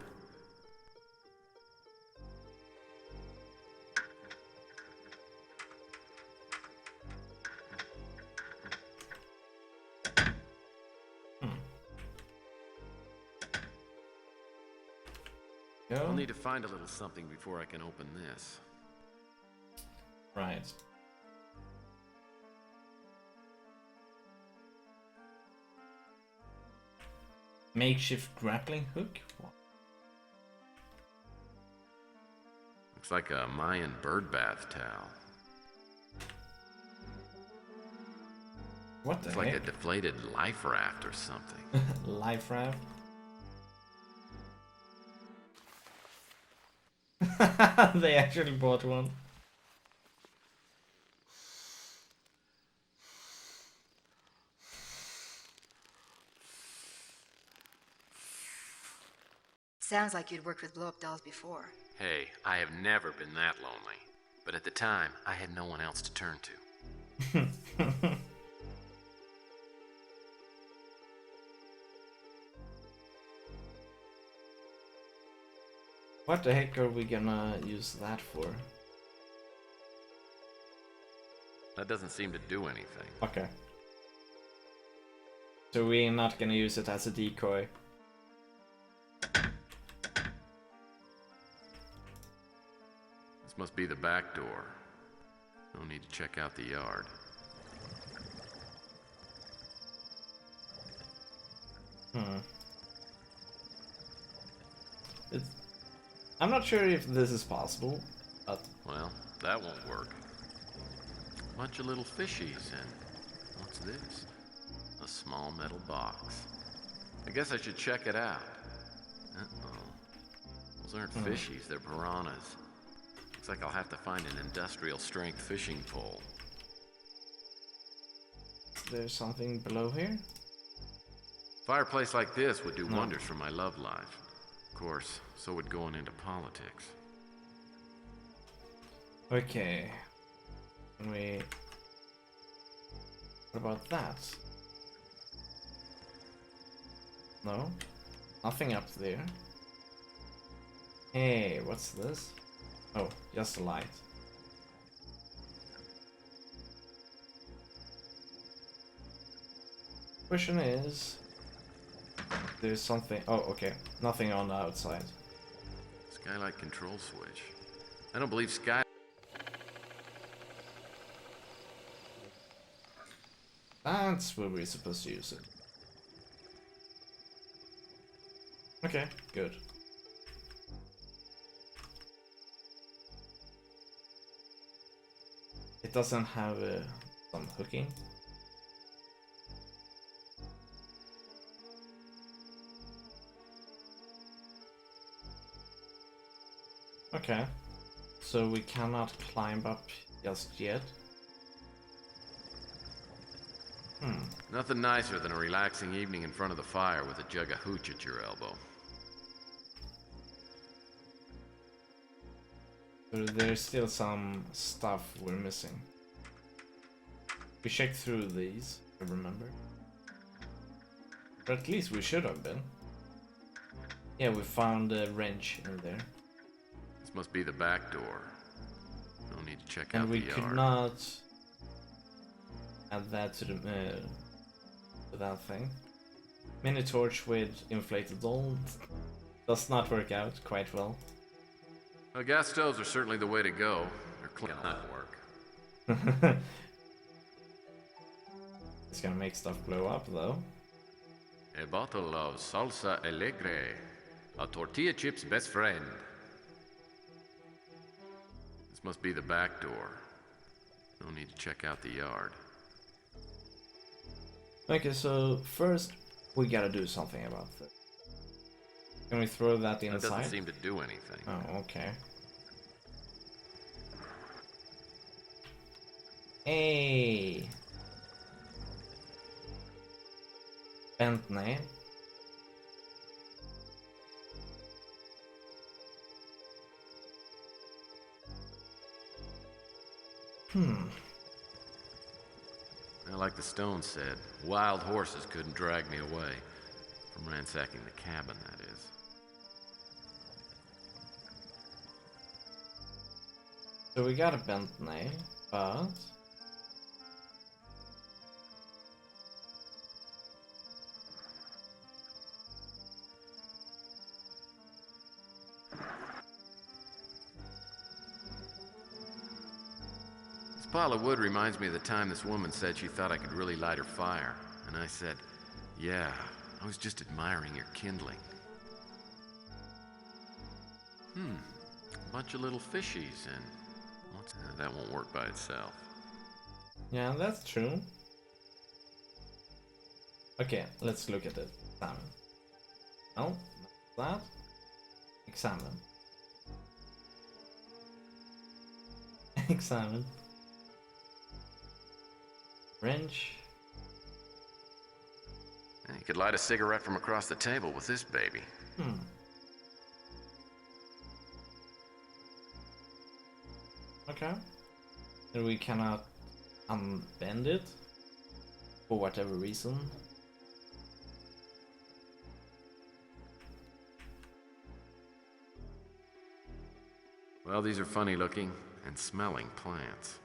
I'll need to find a little something before I can open this. Right. Makeshift grappling hook? What? Looks like a Mayan bird bath towel. What the heck? It's like a deflated life raft or something. Life raft? They actually bought one. Sounds like you'd worked with blow-up dolls before. Hey, I have never been that lonely. But at the time, I had no one else to turn to. What the heck are we gonna use that for? That doesn't seem to do anything. Okay. So we're not gonna use it as a decoy. This must be the back door. No need to check out the yard. I'm not sure if this is possible, but... Well, that won't work. Bunch of little fishies, and what's this? A small metal box. I guess I should check it out. Uh-oh. Those aren't fishies, they're piranhas. Looks like I'll have to find an industrial-strength fishing pole. There's something below here? Fireplace like this would do wonders for my love life. Of course, so would going into politics. Okay. What about that? No? Nothing up there. Hey, what's this? Oh, just a light. Question is... There's something... Oh, okay. Nothing on the outside. Skylight control switch. I don't believe Sky... That's where we're supposed to use it. Okay, good. It doesn't have some hooking. Okay, so we cannot climb up just yet. Nothing nicer than a relaxing evening in front of the fire with a jug of hooch at your elbow. So there's still some stuff we're missing. We checked through these, I remember. Or at least we should have been. Yeah, we found a wrench in there. This must be the back door. No need to check And out we the yard. could not add that to the to that thing. Mini torch with inflated doll does not work out quite well. Well, gas stoves are certainly the way to go. They're clean. Not work. It's gonna make stuff blow up though. A bottle of salsa alegre, a tortilla chip's best friend. This must be the back door. No need to check out the yard. Okay, so first we gotta do something about this. Can we throw that inside? That doesn't seem to do anything. Oh, okay. Hey! Bent nail. Like the stone said, wild horses couldn't drag me away. From ransacking the cabin, that is. So we got a bent nail, but... This pile of wood reminds me of the time this woman said she thought I could really light her fire. And I said, yeah, I was just admiring your kindling. A bunch of little fishies and... that won't work by itself. Yeah, that's true. Okay, let's look at it. Examine. No, not that. Examine. Examine. Wrench. You could light a cigarette from across the table with this baby. Okay. And we cannot unbend it for whatever reason. Well, these are funny looking and smelling plants.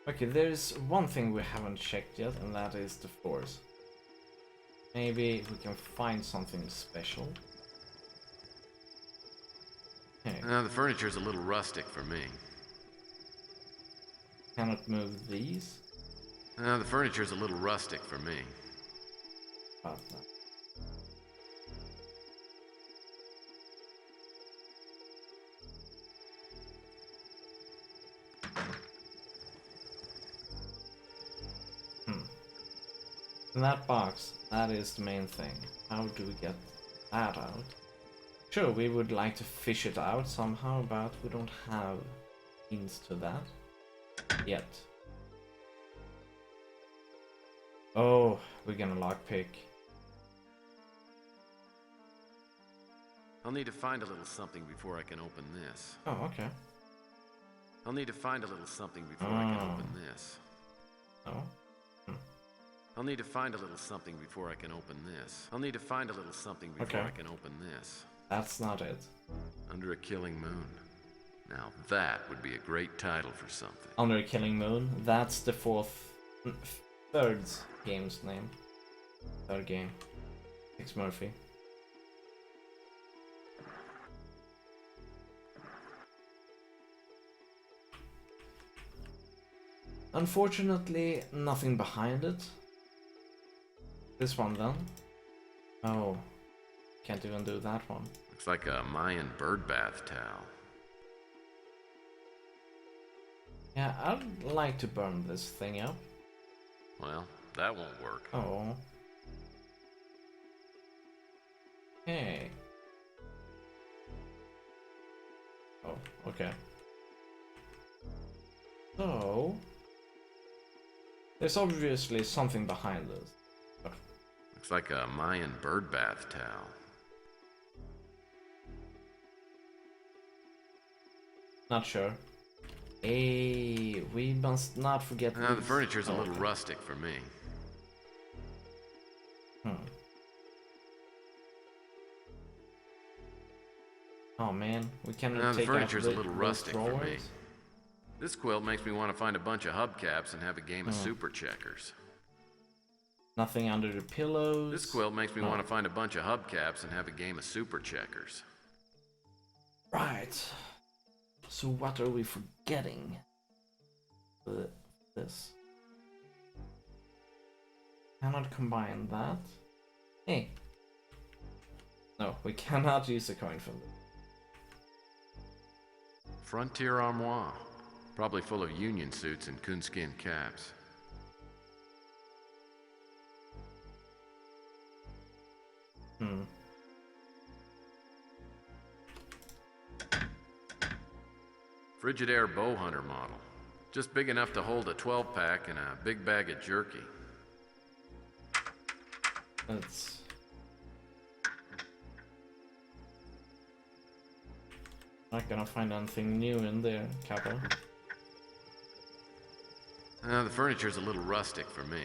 Okay, there's one thing we haven't checked yet, and that is the floors. Maybe we can find something special. Okay. The furniture's a little rustic for me. Cannot move these. The furniture's a little rustic for me. About that. In that box, that is the main thing. How do we get that out? Sure, we would like to fish it out somehow, but we don't have means to that yet. Oh, we're gonna lockpick. I'll need to find a little something before I can open this. Oh, okay. I'll need to find a little something before I can open this. Oh. I'll need to find a little something before I can open this. I'll need to find a little something before I can open this. That's not it. Under a Killing Moon. Now that would be a great title for something. Under a Killing Moon. That's the third game's name. Third game. X Murphy. Unfortunately, nothing behind it. This one then? Oh, can't even do that one. Looks like a Mayan bird bath towel. Yeah, I'd like to burn this thing up. Well, that won't work. Oh. Hey. Oh, okay. So... there's obviously something behind this. But... looks like a Mayan bird bath towel. Not sure. Hey, we must not forget the furniture's a little rustic for me. Oh man, we cannot the take furniture's out a little rustic for me. drawers. This quilt makes me want to find a bunch of hubcaps and have a game of super checkers. Nothing under the pillows. This quilt makes me want to find a bunch of hubcaps and have a game of super checkers. Right. So what are we forgetting? This. Cannot combine that. Hey. No, we cannot use a coin from this. Frontier armoire. Probably full of union suits and coonskin caps. Frigidaire Bowhunter model. Just big enough to hold a 12-pack and a big bag of jerky. That's... not gonna find anything new in there, Kappa. The furniture's a little rustic for me.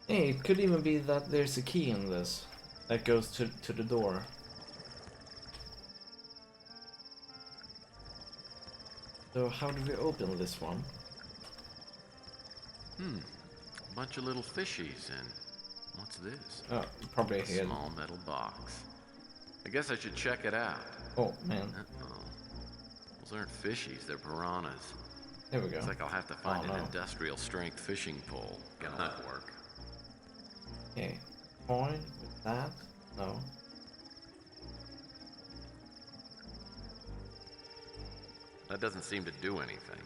Hey, it could even be that there's a key in this that goes to the door. So how do we open this one? A bunch of little fishies and what's this? Oh, probably here. Small metal box. I guess I should check it out. Oh man. Those aren't fishies, they're piranhas. There we go. Looks like I'll have to find an industrial strength fishing pole. Gonna not work. Okay. Coin with that? No. That doesn't seem to do anything.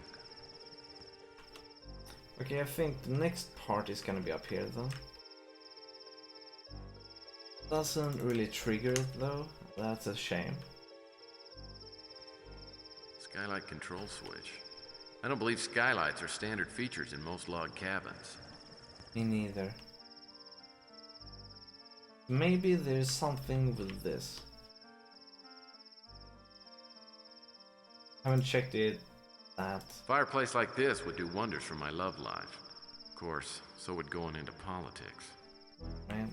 Okay, I think the next part is gonna be up here though. Doesn't really trigger it though. That's a shame. Skylight control switch. I don't believe skylights are standard features in most log cabins. Me neither. Maybe there's something with this. Haven't checked it. That. Fireplace like this would do wonders for my love life. Of course, so would going into politics. Right.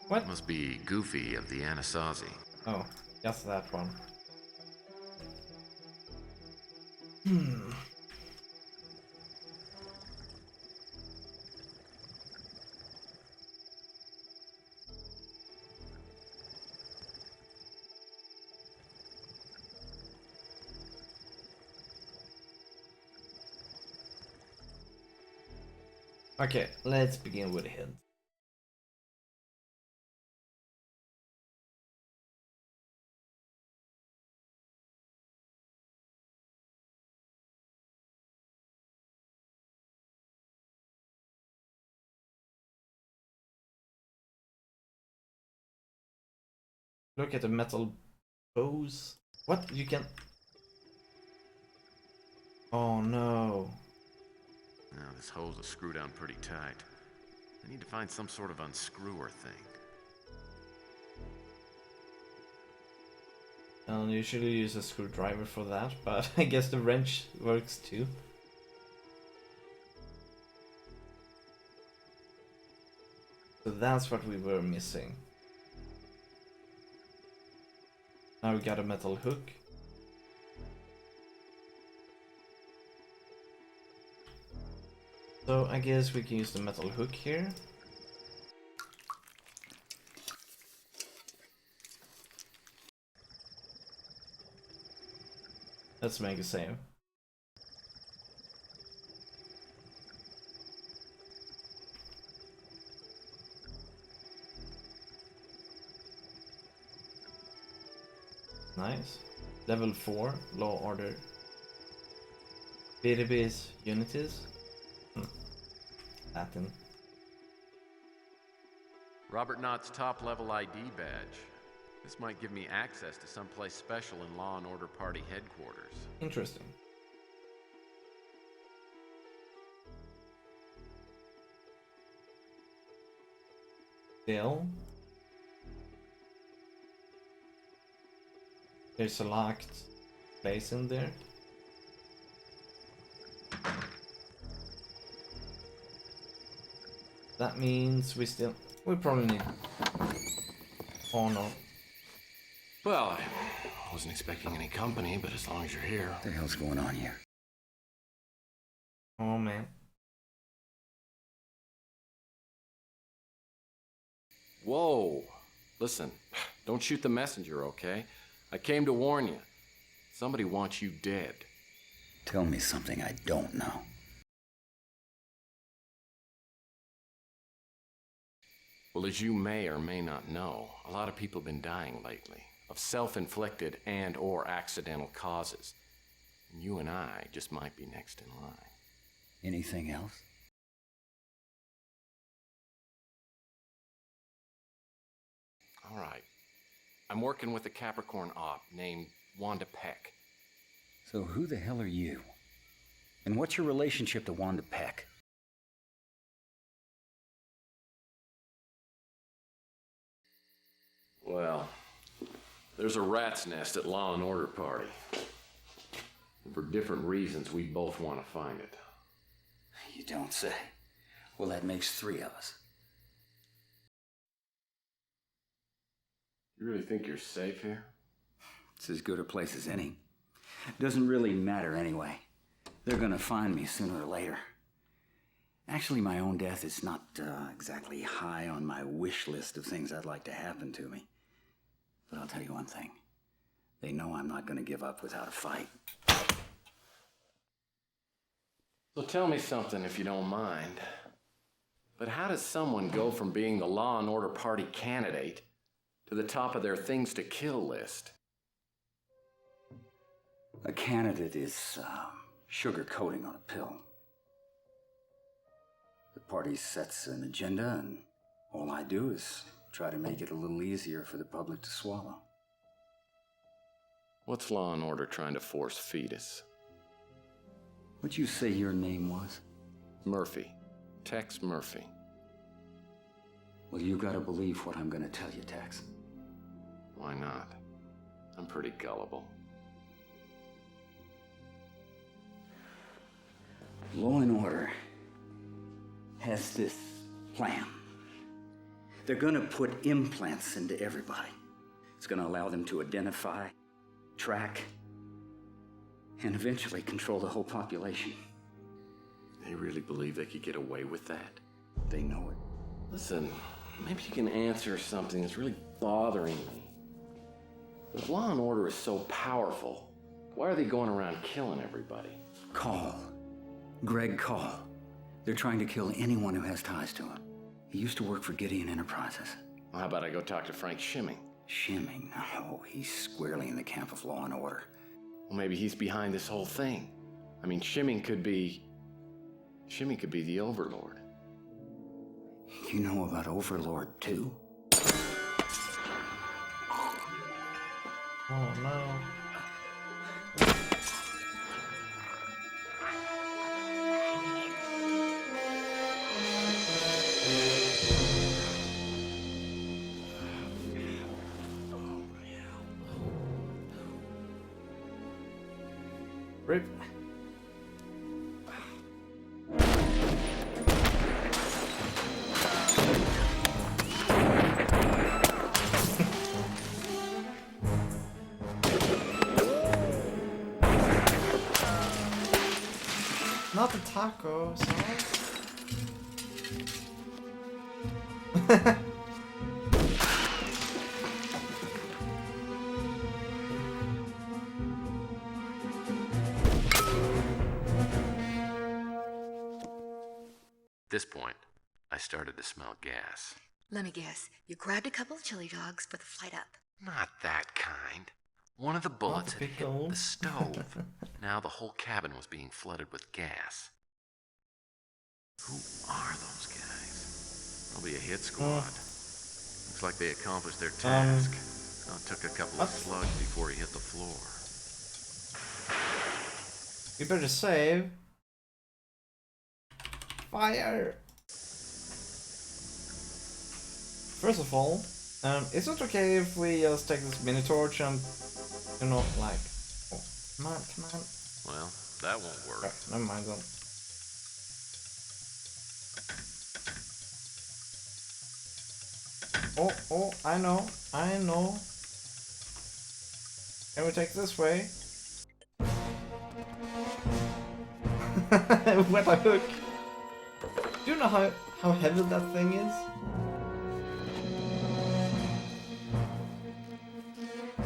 What? Must be Goofy of the Anasazi. Oh, just that one. Okay, let's begin with a hint. Look at the metal pose. What? You can... Oh no. Now this hose is screwed down pretty tight. I need to find some sort of unscrewer thing. I'll usually use a screwdriver for that, but I guess the wrench works too. So that's what we were missing. Now we got a metal hook. So I guess we can use the metal hook here. Let's make a save. Nice. Level 4, Law Order. Database Unities. Latin. Robert Knott's top-level ID badge. This might give me access to someplace special in Law and Order Party headquarters. Interesting. Still, there's a locked place in there. That means we probably need... Oh no. Well, I wasn't expecting any company, but as long as you're here. What the hell's going on here? Oh man. Whoa. Listen, don't shoot the messenger, okay? I came to warn you. Somebody wants you dead. Tell me something I don't know. Well, as you may or may not know, a lot of people have been dying lately of self-inflicted and/or accidental causes. And you and I just might be next in line. Anything else? All right. I'm working with a Capricorn op named Wanda Peck. So who the hell are you? And what's your relationship to Wanda Peck? Well, there's a rat's nest at Law and Order Party. And for different reasons, we both want to find it. You don't say. Well, that makes 3 of us. You really think you're safe here? It's as good a place as any. Doesn't really matter anyway. They're gonna find me sooner or later. Actually, my own death is not exactly high on my wish list of things I'd like to happen to me. But I'll tell you one thing. They know I'm not gonna give up without a fight. So tell me something if you don't mind. But how does someone go from being the Law and Order Party candidate to the top of their things to kill list? A candidate is sugar coating on a pill. The party sets an agenda, and all I do is try to make it a little easier for the public to swallow. What's Law and Order trying to force feed us? What'd you say your name was? Murphy. Tex Murphy. Well, you gotta believe what I'm gonna tell you, Tex. Why not? I'm pretty gullible. Law and Order has this plan. They're gonna put implants into everybody. It's gonna allow them to identify, track, and eventually control the whole population. They really believe they could get away with that? They know it. Listen, maybe you can answer something that's really bothering me. If Law and Order is so powerful, why are they going around killing everybody? Call. Greg Call. They're trying to kill anyone who has ties to him. He used to work for Gideon Enterprises. Well, how about I go talk to Frank Shimming? Shimming? No, he's squarely in the camp of Law and Order. Well, maybe he's behind this whole thing. I mean, Shimming could be the Overlord. You know about Overlord, too? Oh, no. Rip. Not the taco sauce. At this point, I started to smell gas. Let me guess. You grabbed a couple of chili dogs for the flight up. Not that kind. One of the bullets had hit the stove. Now the whole cabin was being flooded with gas. Who are those guys? Probably a hit squad. Looks like they accomplished their task. Now it took a couple of slugs before he hit the floor. You better save. Fire! First of all, is it okay if we just take this mini torch and, you know, like, oh, come on. Well, that won't work. Okay, never mind then. Oh, I know. Can we take this way? What a hook! Do you know how heavy that thing is?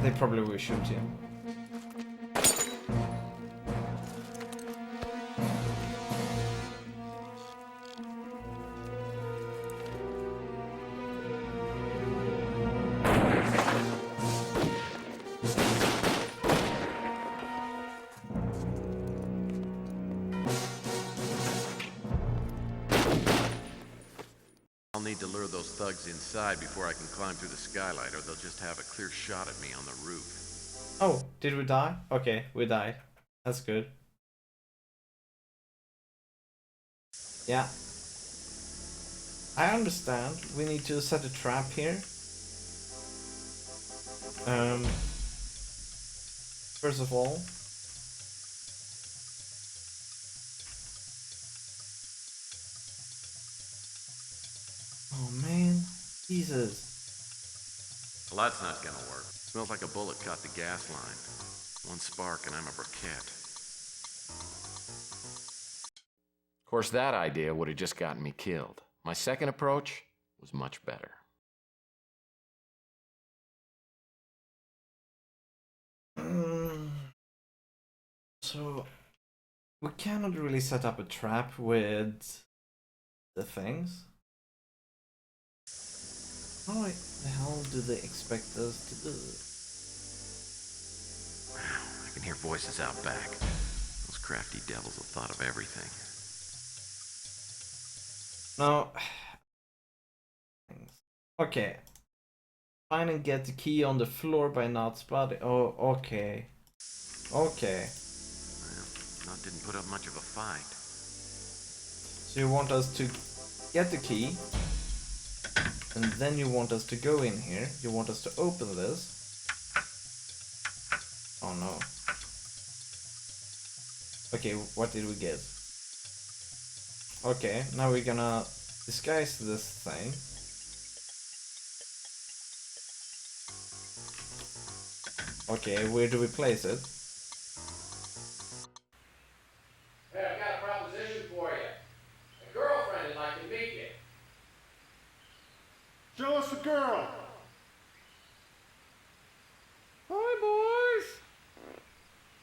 They probably will shoot him. I'll need to lure those thugs inside before I can climb through the skylight, or they'll just have a clear shot at me on the roof. Oh, did we die? Okay, we died. That's good. Yeah. I understand. We need to set a trap here. First of all, oh man, Jesus. The light's not gonna work. Smells like a bullet caught the gas line. One spark and I'm a briquette. Of course, that idea would have just gotten me killed. My second approach was much better. So, we cannot really set up a trap with the things. How the hell do they expect us to do it? Wow, I can hear voices out back. Those crafty devils have thought of everything. Now, okay. Find and get the key on the floor by Knott's body. Oh, okay. Okay. Well, Knott didn't put up much of a fight. So you want us to get the key, and then you want us to go in here. You want us to open this. Oh no. Okay, what did we get? Okay, now we're gonna disguise this thing. Okay, where do we place it? Hey, I've got a proposition for you. A girlfriend would like to meet you. Show us the girl. Hi, boys.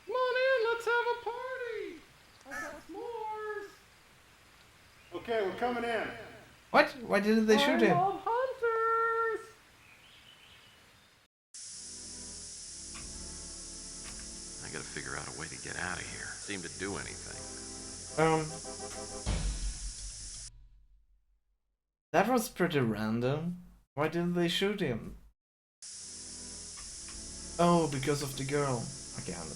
Come on in, let's have a party. I got s'mores. Okay, we're coming in. What? Why didn't they shoot him? Love hunters. I gotta figure out a way to get out of here. Seem to do anything. That was pretty random. Why didn't they shoot him? Oh, because of the girl. Okay, I understand.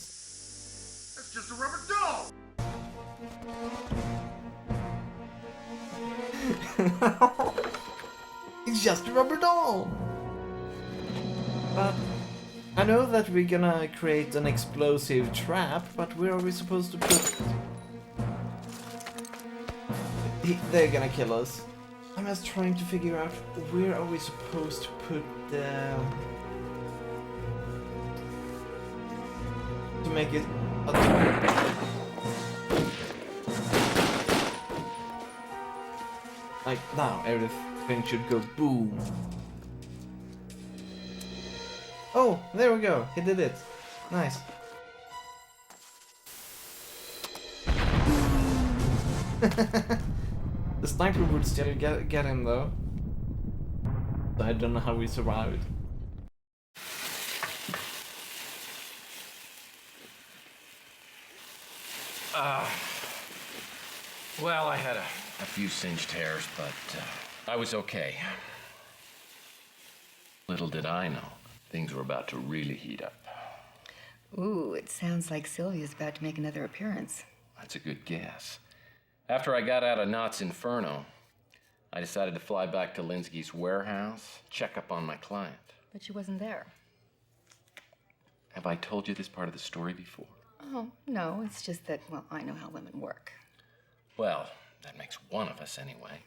It's just a rubber doll. It's just a rubber doll! But I know that we're gonna create an explosive trap, but where are we supposed to put... They're gonna kill us. I'm just trying to figure out where are we supposed to put the... to make it... Like now, everything should go boom. Oh, there we go. He did it. Nice. The sniper would still get him though. So I don't know how we survived. Well, I had a few singed hairs, but I was okay. Little did I know, things were about to really heat up. Ooh, it sounds like Sylvia's about to make another appearance. That's a good guess. After I got out of Knott's Inferno, I decided to fly back to Linsky's warehouse, check up on my client. But she wasn't there. Have I told you this part of the story before? Oh, no, it's just that, well, I know how women work. Well, that makes one of us anyway.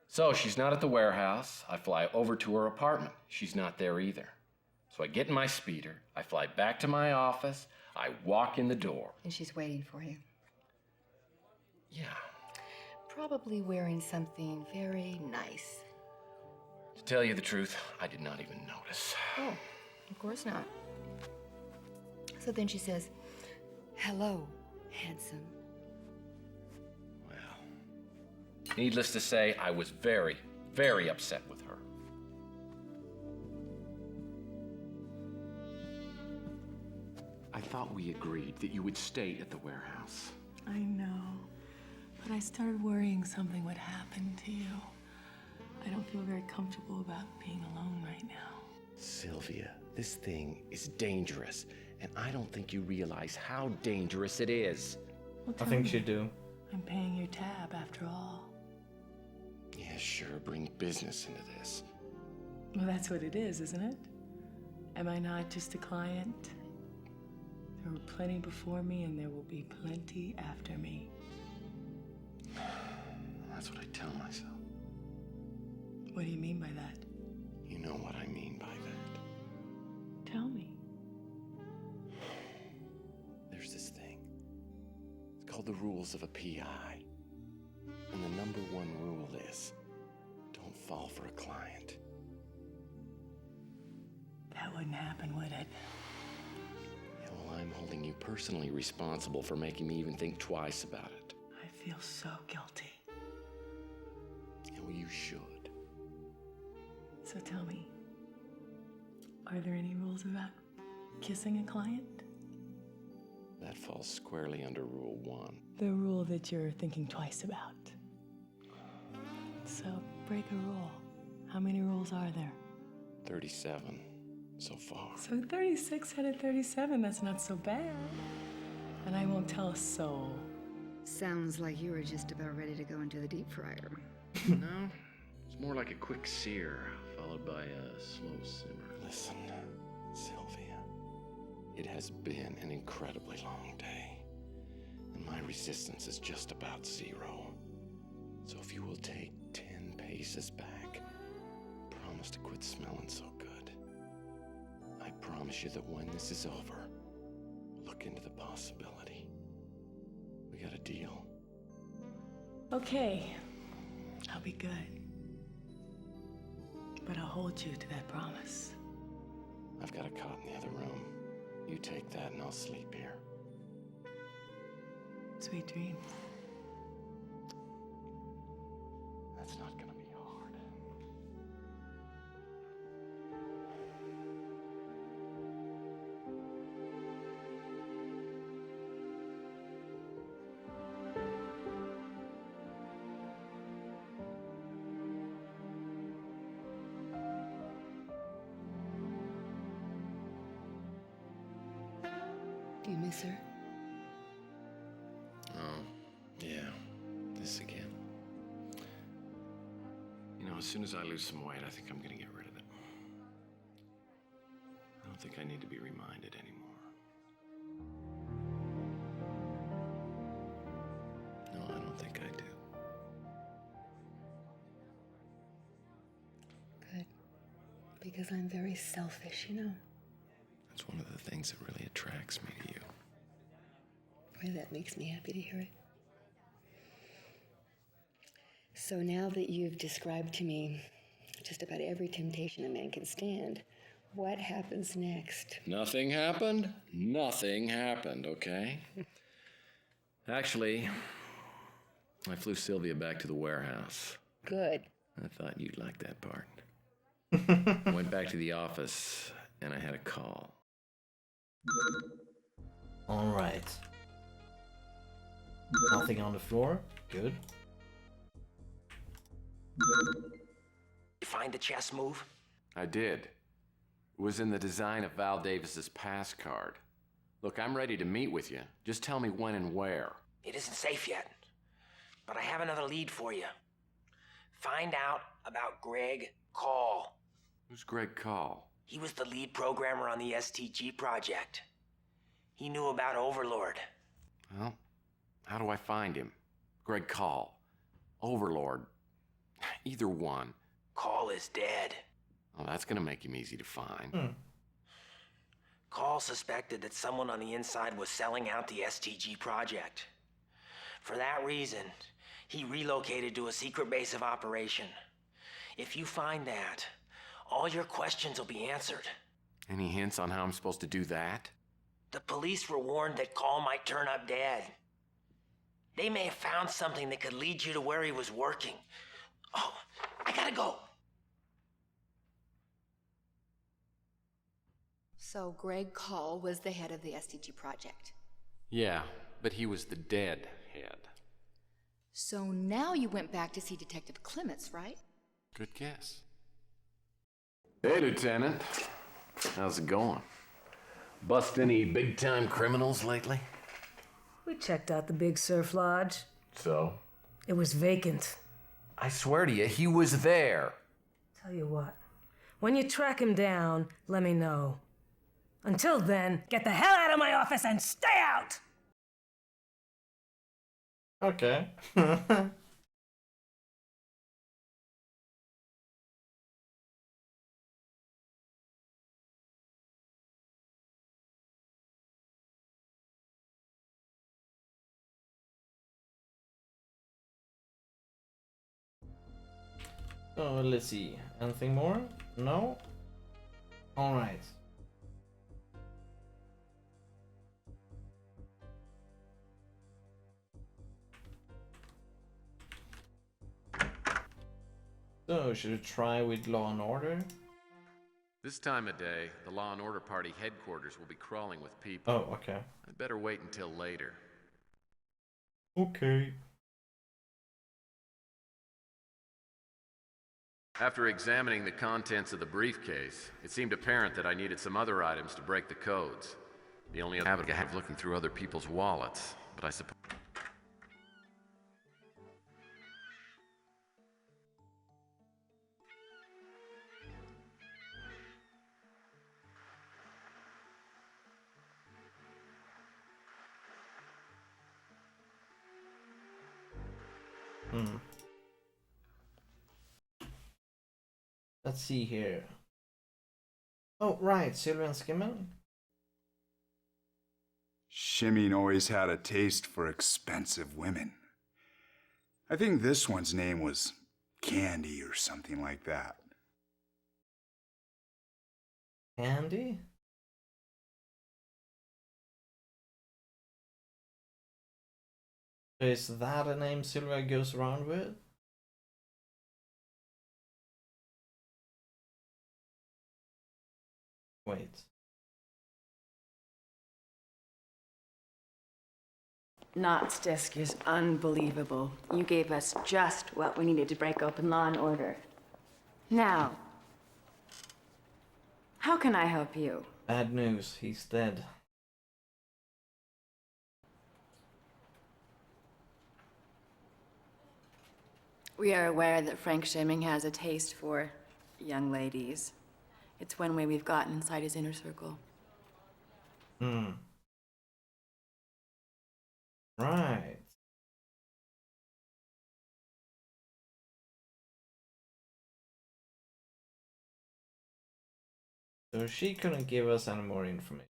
So she's not at the warehouse. I fly over to her apartment. She's not there either. So I get in my speeder. I fly back to my office. I walk in the door. And she's waiting for you. Yeah. Probably wearing something very nice. To tell you the truth, I did not even notice. Oh, of course not. So then she says, "Hello, handsome." Needless to say, I was very, very upset with her. I thought we agreed that you would stay at the warehouse. I know, but I started worrying something would happen to you. I don't feel very comfortable about being alone right now. Sylvia, this thing is dangerous, and I don't think you realize how dangerous it is. Well, I think you do. I'm paying your tab after all. Yeah, sure, bring business into this. Well, that's what it is, isn't it? Am I not just a client? There were plenty before me, and there will be plenty after me. That's what I tell myself. What do you mean by that? You know what I mean by that. Tell me. There's this thing. It's called the rules of a PI. And the number one rule is, don't fall for a client. That wouldn't happen, would it? Yeah, well, I'm holding you personally responsible for making me even think twice about it. I feel so guilty. Yeah, well, you should. So tell me, are there any rules about kissing a client? That falls squarely under Rule 1. The rule that you're thinking twice about. So, break a rule. How many rules are there? 37 so far. So 36 out of 37, that's not so bad. And I won't tell a soul. Sounds like you were just about ready to go into the deep fryer. No, it's more like a quick sear, followed by a slow simmer. Listen, Sylvia, it has been an incredibly long day, and my resistance is just about 0. So if you will take 10 paces back, promise to quit smelling so good. I promise you that when this is over, look into the possibility. We got a deal. Okay, I'll be good. But I'll hold you to that promise. I've got a cot in the other room. You take that and I'll sleep here. Sweet dreams. That's not gonna be hard. Do you miss her? Oh, yeah. This again. You know, as soon as I lose some weight, I think I'm gonna get rid of it. I don't think I need to be reminded anymore. No, I don't think I do. Good. Because I'm very selfish, you know. That's one of the things that really attracts me to you. Boy, that makes me happy to hear it. So now that you've described to me just about every temptation a man can stand, what happens next? Nothing happened? Nothing happened, okay? Actually, I flew Sylvia back to the warehouse. Good. I thought you'd like that part. I went back to the office and I had a call. All right. Nothing on the floor. Good. You find the chess move? I did. It was in the design of Val Davis's pass card. Look, I'm ready to meet with you. Just tell me when and where. It isn't safe yet, but I have another lead for you. Find out about Greg Call. Who's Greg Call? He was the lead programmer on the STG project. He knew about Overlord. Well, how do I find him? Greg Call. Overlord. Either one. Call is dead. Oh, that's gonna make him easy to find. Call suspected that someone on the inside was selling out the STG project. For that reason, he relocated to a secret base of operation. If you find that, all your questions will be answered. Any hints on how I'm supposed to do that? The police were warned that Call might turn up dead. They may have found something that could lead you to where he was working. Oh, I gotta go. So Greg Call was the head of the STG project. Yeah, but he was the dead head. So now you went back to see Detective Clements, right? Good guess. Hey, Lieutenant. How's it going? Bust any big-time criminals lately? We checked out the Big Surf Lodge. So? It was vacant. I swear to you, he was there. Tell you what, when you track him down, let me know. Until then, get the hell out of my office and stay out! Okay. So let's see. Anything more? No? Alright. So, should we try with Law and Order? This time of day, the Law and Order Party headquarters will be crawling with people. Oh, okay. I'd better wait until later. Okay. After examining the contents of the briefcase, it seemed apparent that I needed some other items to break the codes. The only other habit I have looking through other people's wallets, but I suppose... Let's see here. Oh, right, Sylvia and Skimmel. Shimming always had a taste for expensive women. I think this one's name was Candy or something like that. Candy? Is that a name Sylvia goes around with? Wait. Knott's desk is unbelievable. You gave us just what we needed to break open Law and Order. Now, how can I help you? Bad news, he's dead. We are aware that Frank Shimming has a taste for young ladies. It's one way we've gotten inside his inner circle. Right. So she couldn't give us any more information.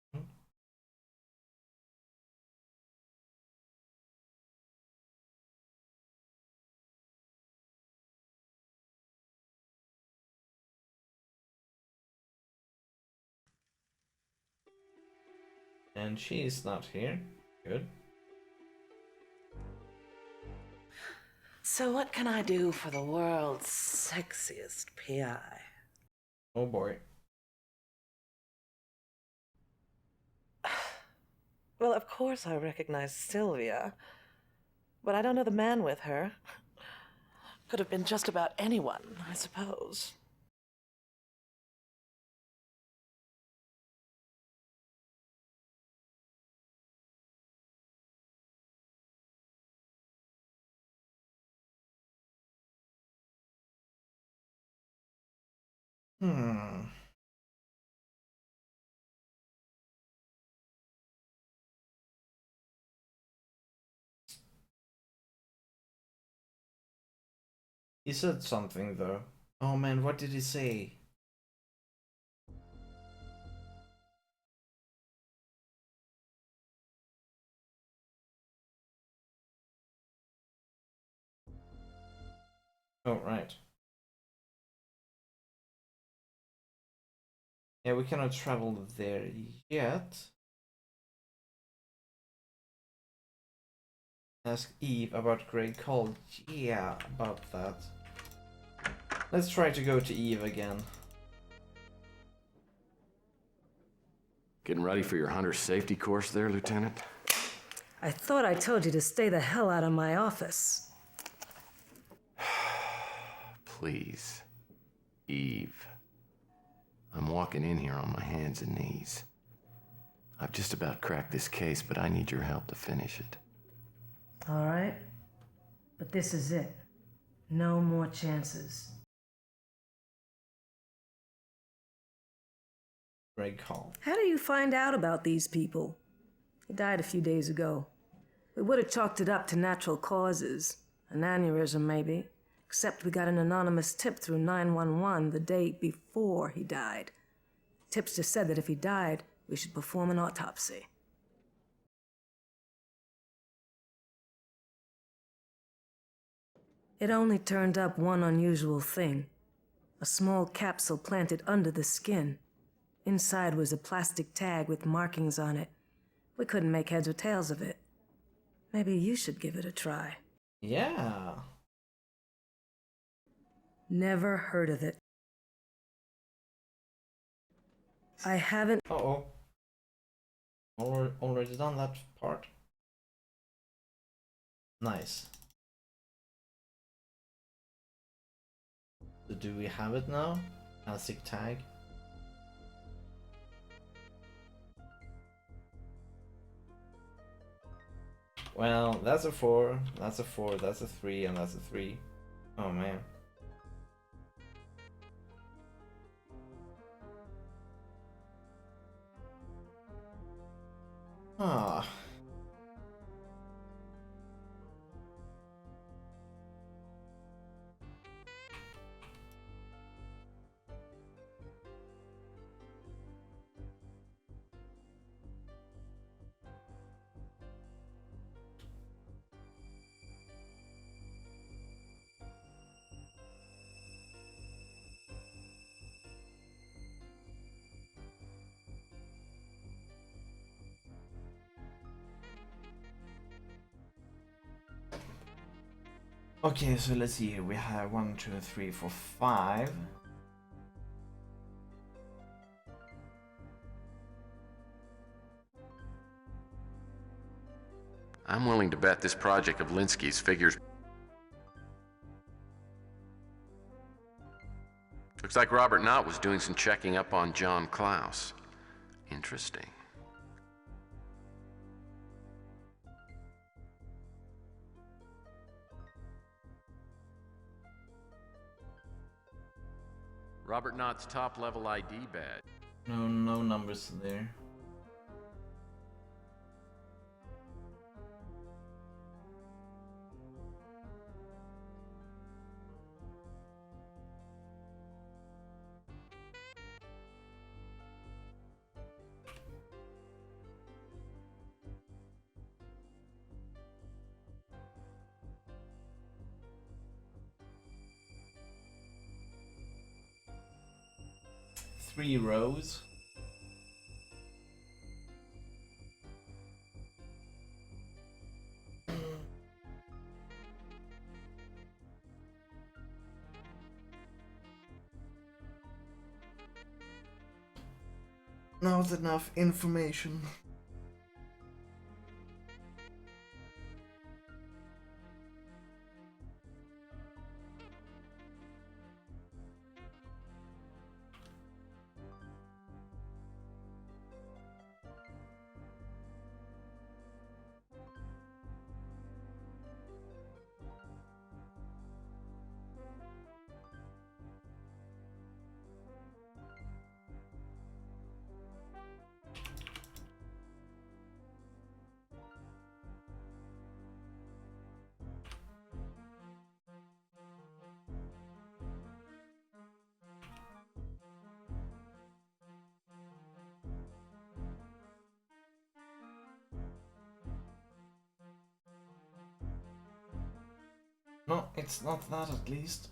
And she's not here. Good. So what can I do for the world's sexiest PI? Oh boy. Well, of course I recognize Sylvia, but I don't know the man with her. Could have been just about anyone, I suppose. He said something though. Oh man, what did he say? Oh, right. Yeah, we cannot travel there yet. Ask Eve about Grey Call. Yeah, about that. Let's try to go to Eve again. Getting ready for your hunter safety course there, Lieutenant? I thought I told you to stay the hell out of my office. Please. Eve. I'm walking in here on my hands and knees. I've just about cracked this case, but I need your help to finish it. All right. But this is it. No more chances. Grey Call. How do you find out about these people? He died a few days ago. We would have chalked it up to natural causes. An aneurysm, maybe. Except we got an anonymous tip through 911 the day before he died. Tips just said that if he died, we should perform an autopsy. It only turned up one unusual thing. A small capsule planted under the skin. Inside was a plastic tag with markings on it. We couldn't make heads or tails of it. Maybe you should give it a try. Yeah. Never heard of it. I haven't... Uh-oh. Already done that part. Nice. So do we have it now? ASIC tag. Well, that's a 4, that's a 4, that's a 3, and that's a 3. Oh man. Ah. Okay, so let's see here. We have 1, 2, 3, 4, 5. I'm willing to bet this project of Linsky's figures. Looks like Robert Knott was doing some checking up on John Klaus. Interesting. Robert Knott's top-level ID badge. No numbers there. Three rows. Not enough information. No, it's not that at least.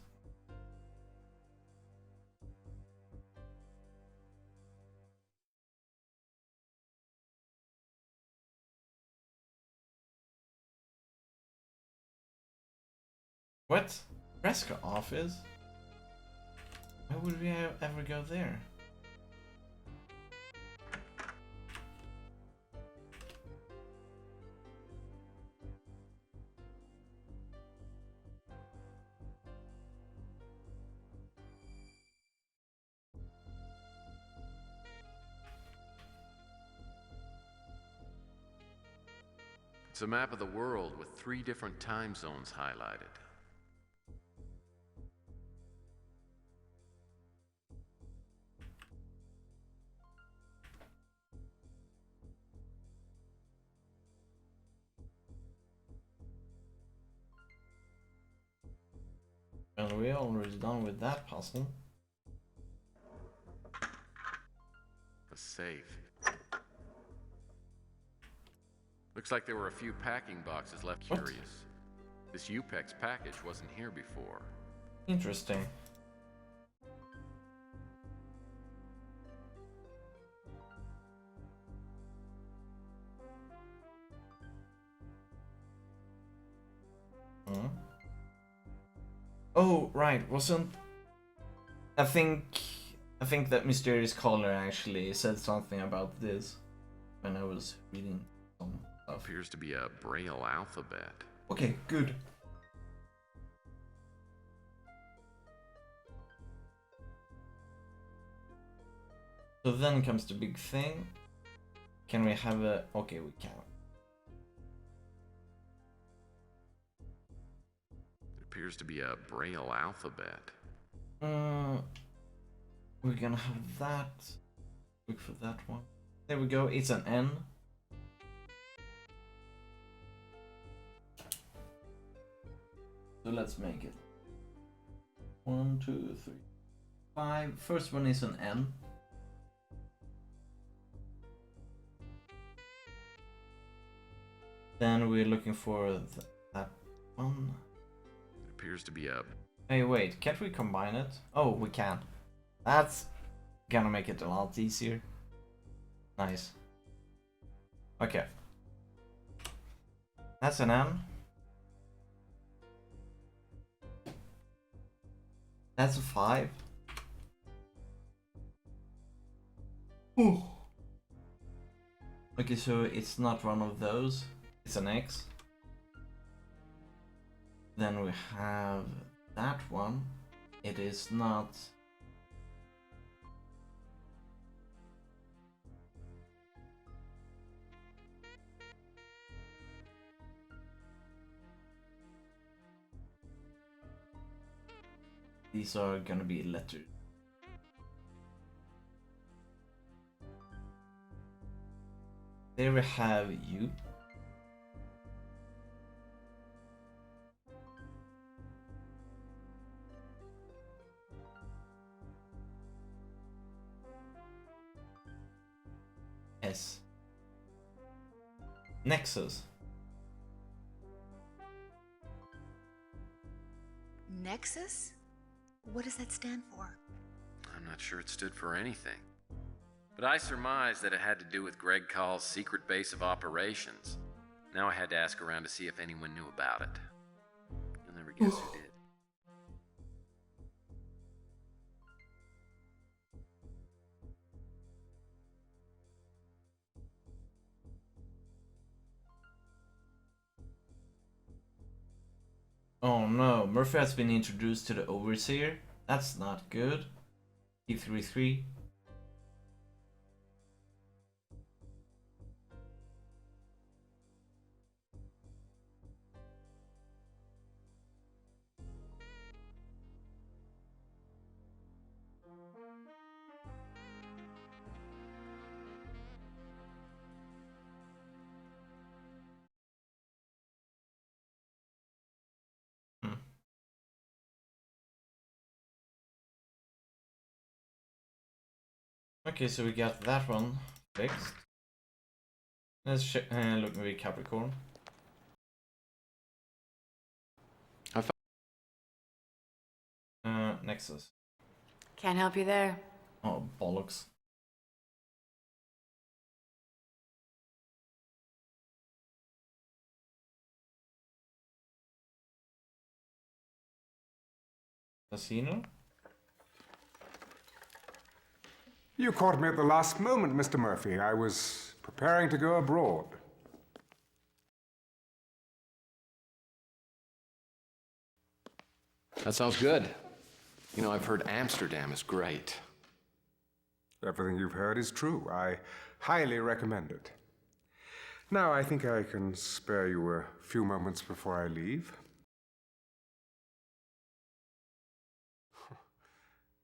What? Fresco office? Why would we ever go there? It's a map of the world with 3 different time zones highlighted. Well, we're already done with that puzzle. A safe. Looks like there were a few packing boxes left. What? Curious. This UPEX package wasn't here before. Interesting. Hmm. Oh, right, wasn't... I think that Mysterious Caller actually said something about this when I was reading some stuff. Appears to be a Braille alphabet. Okay, good. So then comes the big thing. Can we have a... Okay, we can. It appears to be a Braille alphabet. We're gonna have that. Look for that one. There we go, it's an N. So let's make it 1, 2, 3, 5. First one is an N. Then we're looking for that one. It appears to be a... Hey, wait, can't we combine it? Oh, we can. That's gonna make it a lot easier. Nice. Okay. That's an M. That's a 5. Ooh. Okay, so it's not one of those. It's an X. Then we have that one. It is not... These are gonna be letters. There we have U. S. Nexus. Nexus? What does that stand for? I'm not sure it stood for anything. But I surmised that it had to do with Greg Call's secret base of operations. Now I had to ask around to see if anyone knew about it. You'll never guess who did. Oh no, Murphy has been introduced to the Overseer. That's not good. P33. Okay, so we got that one fixed. Let's look at Capricorn. Nexus. Can't help you there. Oh, bollocks. Casino? You caught me at the last moment, Mr. Murphy. I was preparing to go abroad. That sounds good. You know, I've heard Amsterdam is great. Everything you've heard is true. I highly recommend it. Now, I think I can spare you a few moments before I leave.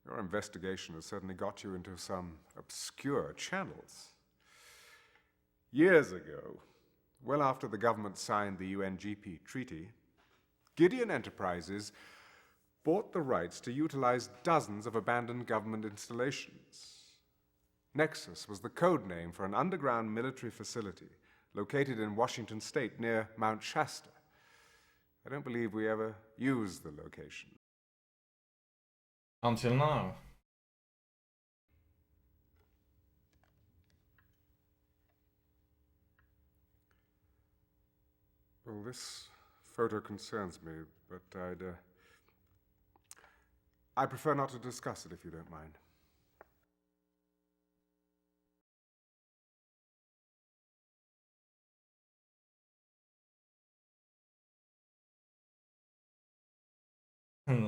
Your investigation has certainly got you into some obscure channels. Years ago, well after the government signed the UNGP treaty, Gideon Enterprises bought the rights to utilize dozens of abandoned government installations. Nexus was the code name for an underground military facility located in Washington State near Mount Shasta. I don't believe we ever used the location. Until now. Well, this photo concerns me, but I prefer not to discuss it if you don't mind.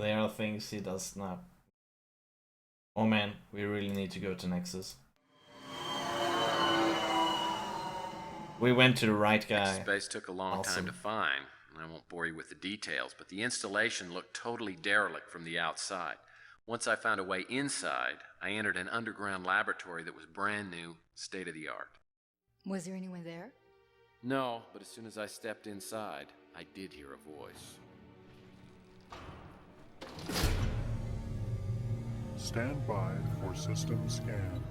There are things he does not. Oh man, we really need to go to Nexus. We went to the right guy. Space took a long time to find, and I won't bore you with the details, but the installation looked totally derelict from the outside. Once I found a way inside, I entered an underground laboratory that was brand new, state of the art. Was there anyone there? No, but as soon as I stepped inside, I did hear a voice. Stand by for system scan.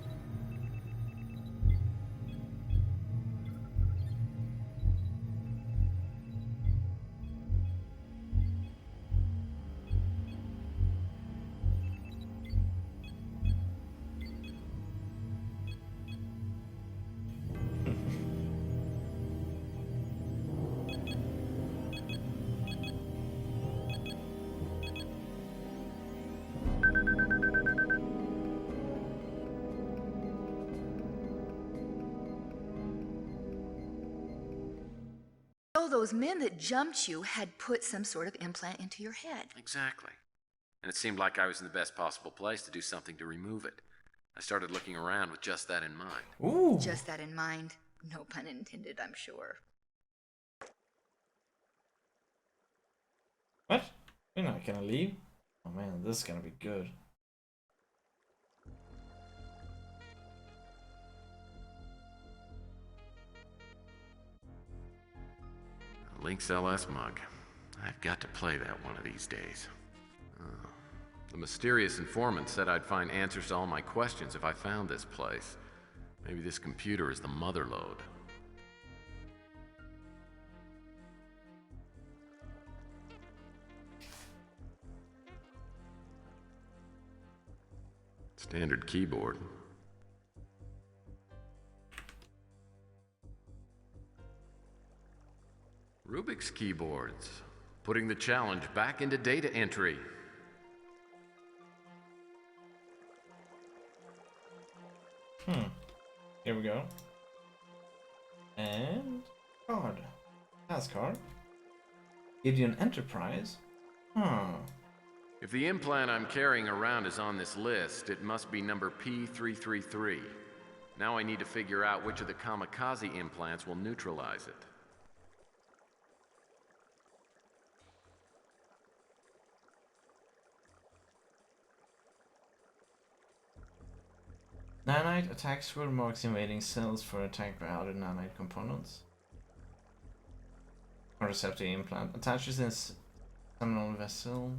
So those men that jumped you had put some sort of implant into your head. Exactly. And it seemed like I was in the best possible place to do something to remove it. I started looking around with just that in mind. Ooh. Just that in mind. No pun intended, I'm sure. What? You're not gonna leave? Oh man, this is gonna be good. Lynx LS mug. I've got to play that one of these days. Oh. The mysterious informant said I'd find answers to all my questions if I found this place. Maybe this computer is the mother lode. Standard keyboard. Rubik's keyboards. Putting the challenge back into data entry. Here we go. And card. Pass card. Gideon Enterprise. If the implant I'm carrying around is on this list, it must be number P333. Now I need to figure out which of the kamikaze implants will neutralize it. Nanite attack square marks invading cells for attack by other nanite components. Contraceptive implant attaches in seminal vessel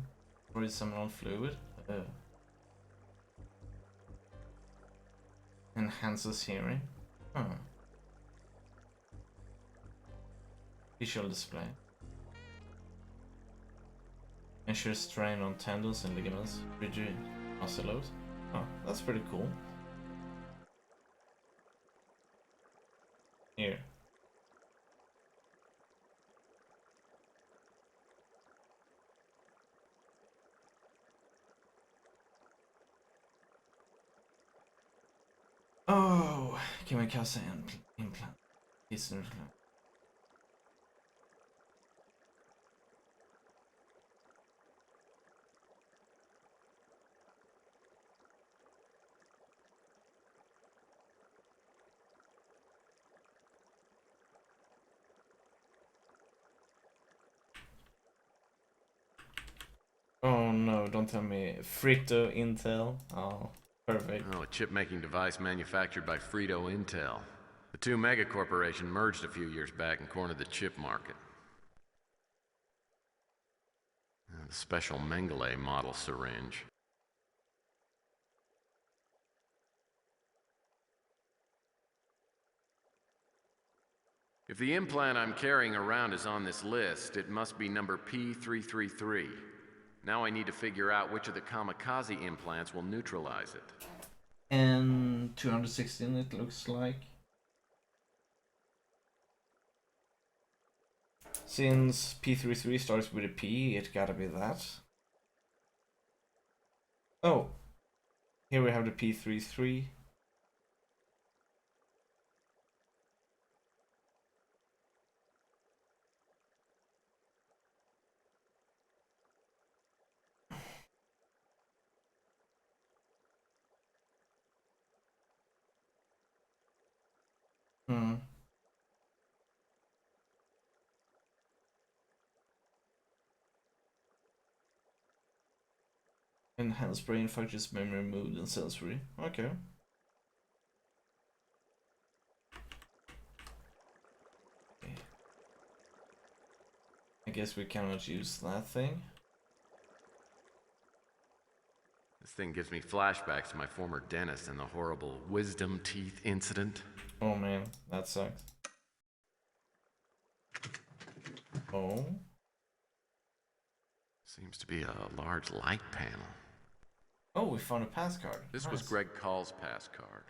or seminal fluid. Enhances hearing. Visual display. Ensures strain on tendons and ligaments. Rigid muscle. That's pretty cool. Here. Oh, kamikaze implant. Oh no, don't tell me. Frito Intel. Oh, perfect. Oh, a chip-making device manufactured by Frito Intel. The two megacorporation merged a few years back and cornered the chip market. The special Mengele model syringe. If the implant I'm carrying around is on this list, it must be number P333. Now I need to figure out which of the kamikaze implants will neutralize it. And 216 it looks like. Since P33 starts with a P, it gotta be that. Oh, here we have the P33. Enhance brain functions, memory, mood, and sensory. Okay. I guess we cannot use that thing. This thing gives me flashbacks to my former dentist and the horrible wisdom teeth incident. Oh man, that sucks. Oh. Seems to be a large light panel. Oh, we found a pass card. This Nice. was Greg Call's pass card.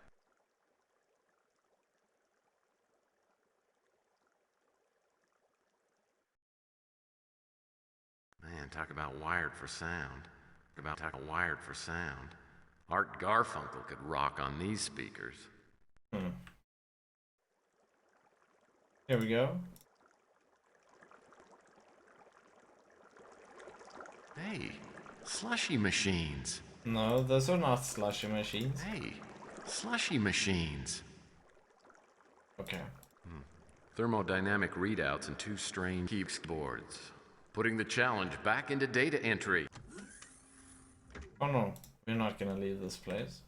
Man, talk about wired for sound. Talk about wired for sound. Art Garfunkel could rock on these speakers. Here we go. Hey, slushy machines. No, those are not slushy machines. Hey, slushy machines. Okay. Thermodynamic readouts and 2 strange keyboards. Putting the challenge back into data entry. Oh no, we're not gonna leave this place.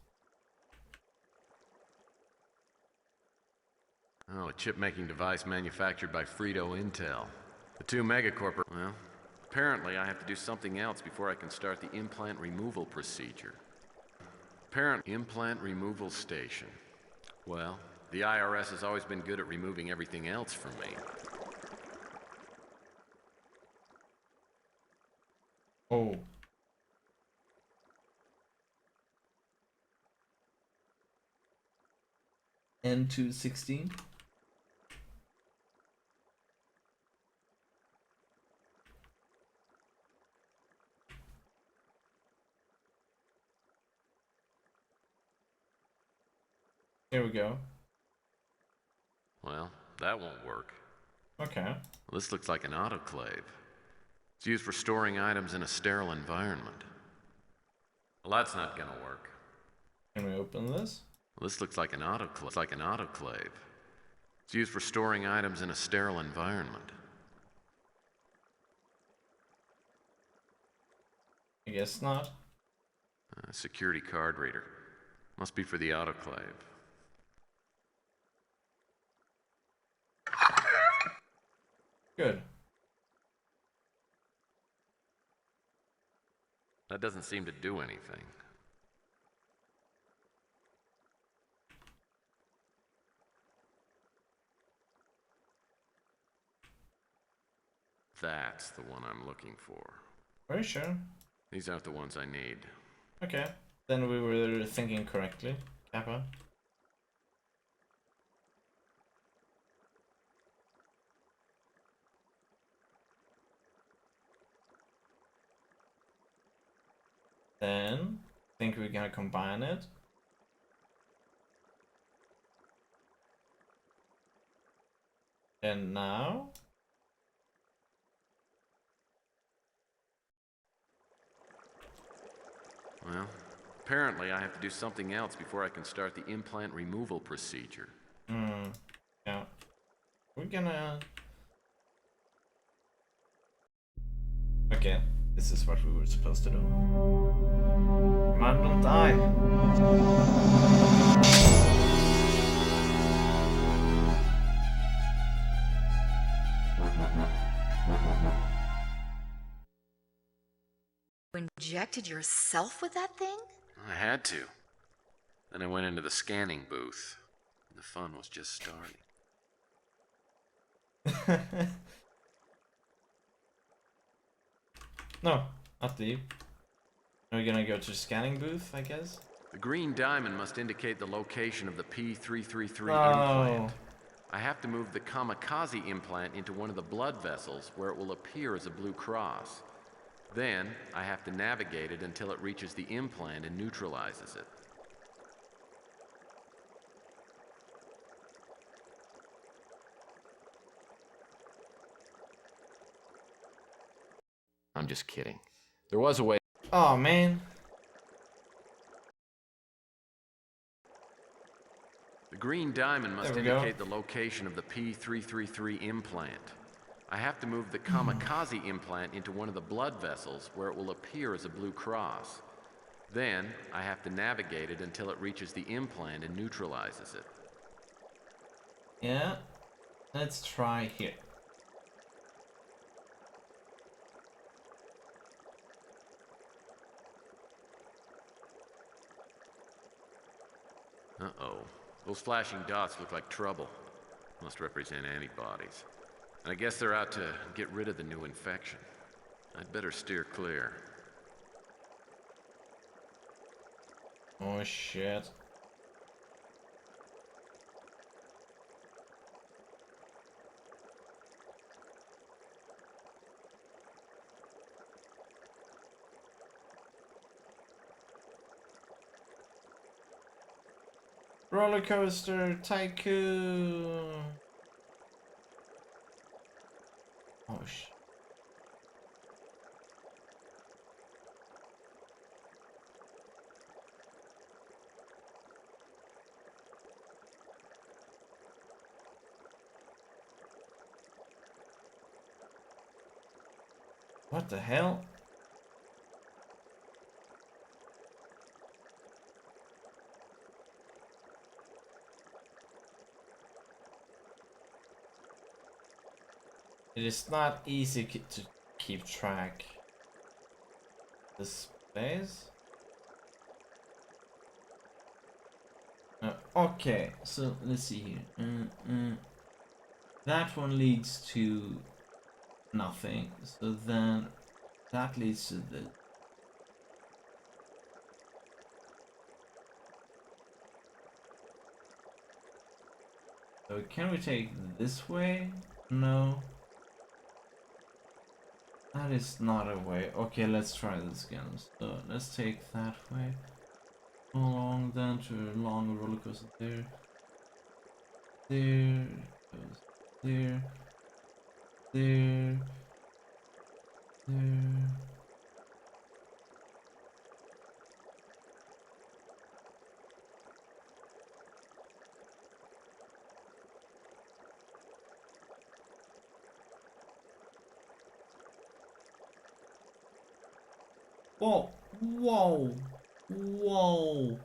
Oh, a chip-making device manufactured by Frito Intel. The 2 megacorp. Well, apparently I have to do something else before I can start the implant removal procedure. Implant removal station. Well, the IRS has always been good at removing everything else from me. Oh. N216. Here we go. Well, that won't work. Okay. Well, this looks like an autoclave. It's used for storing items in a sterile environment. Well, that's not gonna work. Can we open this? Well, this looks like an autoclave. It's used for storing items in a sterile environment. I guess not. Security card reader. Must be for the autoclave. Good. That doesn't seem to do anything. That's the one I'm looking for. Are you sure? These aren't the ones I need. Okay. Then we were thinking correctly, Kappa. Then, think we're gonna combine it. And now? Well, apparently I have to do something else before I can start the implant removal procedure. Yeah. We're gonna... Okay, this is what we were supposed to do. Come on, don't die! You injected yourself with that thing? I had to. Then I went into the scanning booth. The fun was just starting. No, not leave. Are we gonna go to the scanning booth, I guess? The green diamond must indicate the location of the P333 Oh. implant. I have to move the kamikaze implant into one of the blood vessels where it will appear as a blue cross. Then, I have to navigate it until it reaches the implant and neutralizes it. I'm just kidding. There was a way. Oh man. The green diamond must There we go. indicate the location of the P333 implant. I have to move the kamikaze implant into one of the blood vessels where it will appear as a blue cross. Then, I have to navigate it until it reaches the implant and neutralizes it. Yeah, let's try here. Uh-oh. Those flashing dots look like trouble. Must represent antibodies. And I guess they're out to get rid of the new infection. I'd better steer clear. Oh shit. Roller coaster tycoon. Oh shit. What the hell? It is not easy to keep track. This place. Okay, so let's see here. That one leads to nothing. So then that leads to the. So can we take this way? No. That is not a way. Okay, let's try this again. So let's take that way. Along then to a long roller coaster there. There goes there. There. There. Oh, whoa, whoa.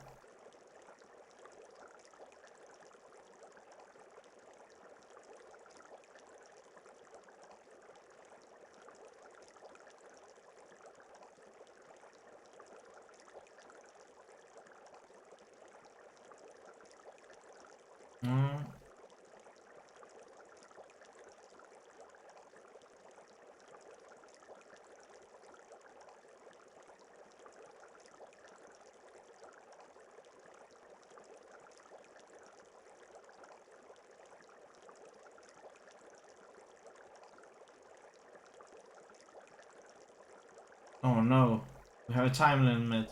Oh no, we have a time limit.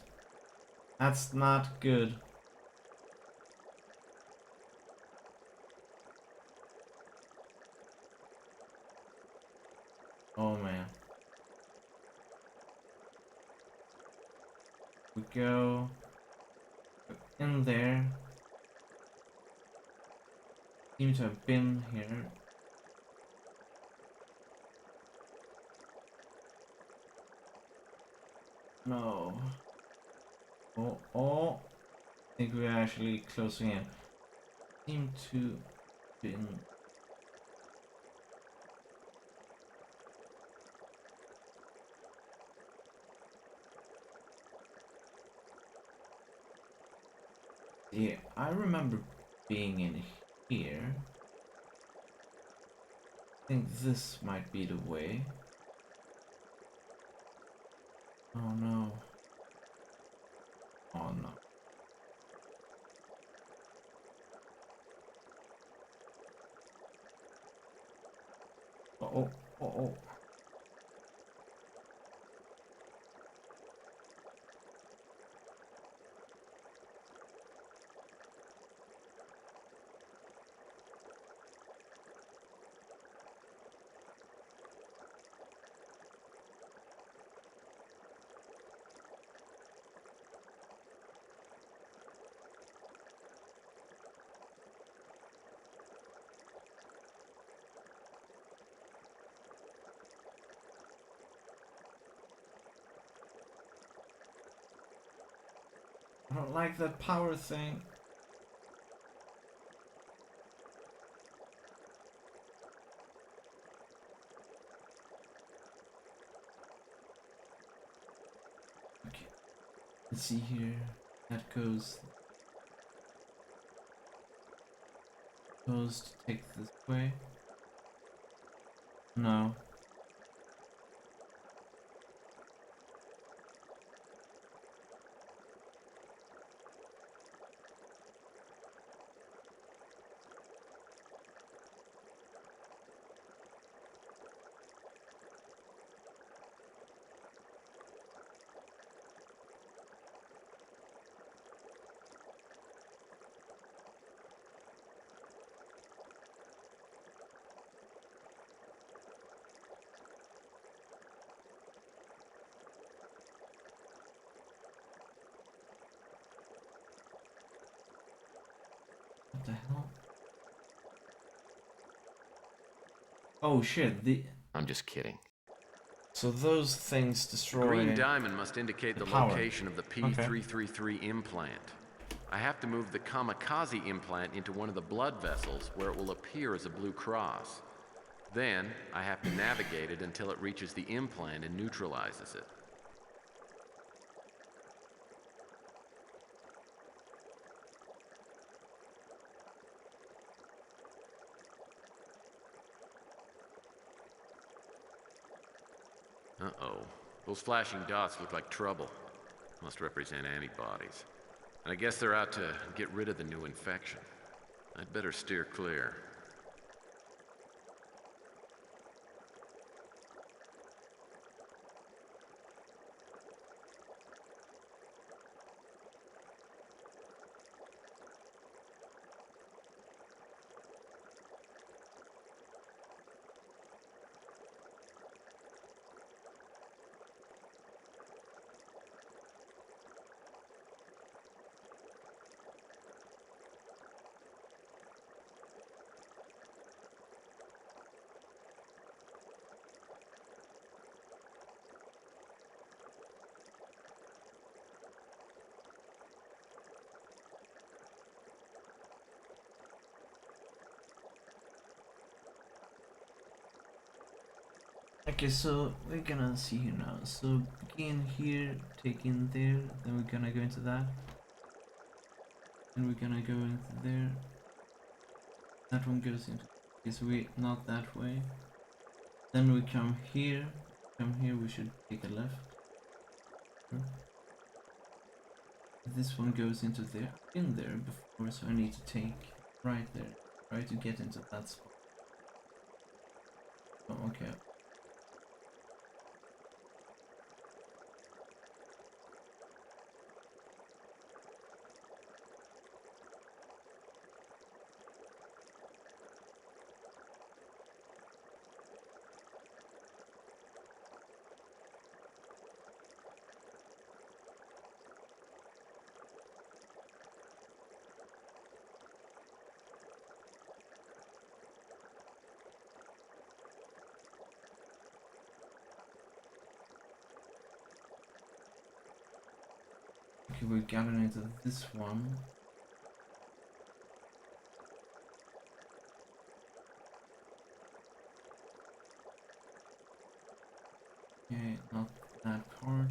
That's not good. Oh man. We go in there. Seem to have been here. No. Oh. I think we're actually closing in. Seem to been. Yeah, I remember being in here. I think this might be the way. Oh no. Oh no. Oh. I don't like that power thing. Okay. Let's see here. That goes to take this way. No. What the hell? Oh shit, I'm just kidding. So those things destroy... Green diamond must indicate the power. location of the P333 implant. I have to move the kamikaze implant into one of the blood vessels where it will appear as a blue cross. Then, I have to navigate it until it reaches the implant and neutralizes it. Uh-oh. Those flashing dots look like trouble. Must represent antibodies. And I guess they're out to get rid of the new infection. I'd better steer clear. Okay, so we're gonna see here now. So begin here, take in there, then we're gonna go into that. Then we're gonna go into there. That one goes into... Okay, so we not that way. Then we come here, we should take a left. This one goes into there. I've been there before, so I need to take right there. Try to get into that spot. Oh, okay. Okay, we're gathering into this one. Okay, not that part.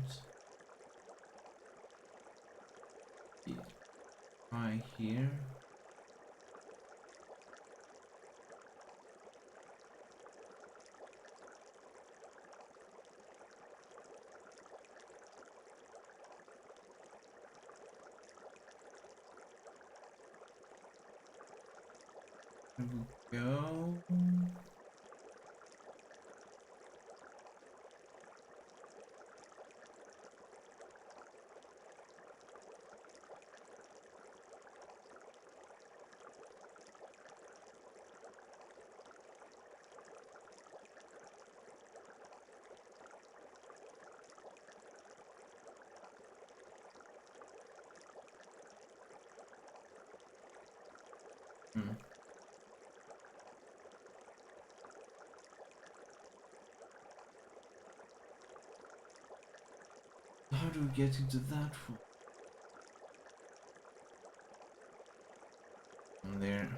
Try here. There we go. How do we get into that one? in there.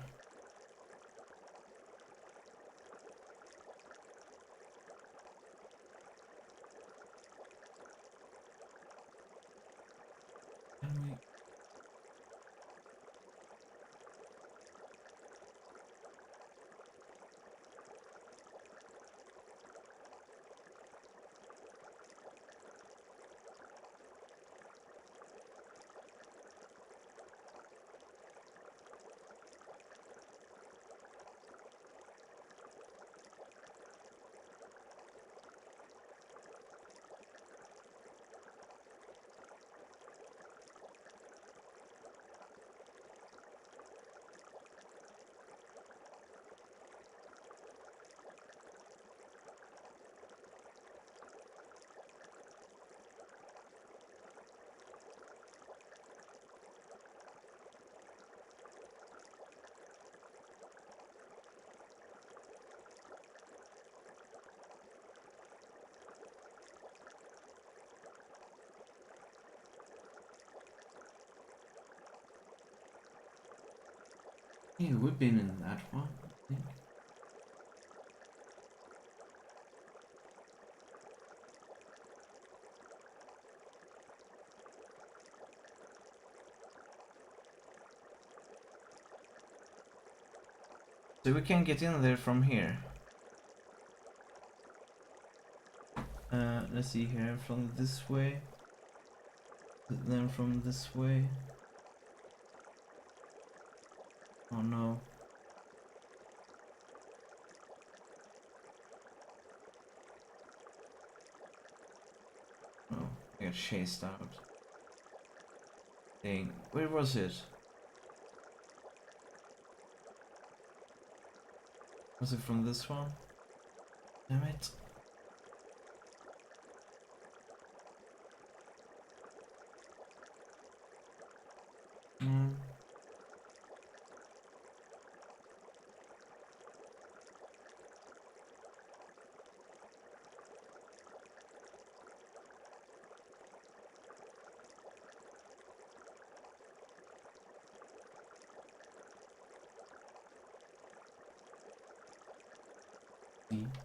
Yeah, we've been in that one, I think. So we can get in there from here. Let's see here, from this way. Then from this way. Oh no. Oh, I got chased out. Dang, where was it? Was it from this one? Damn it.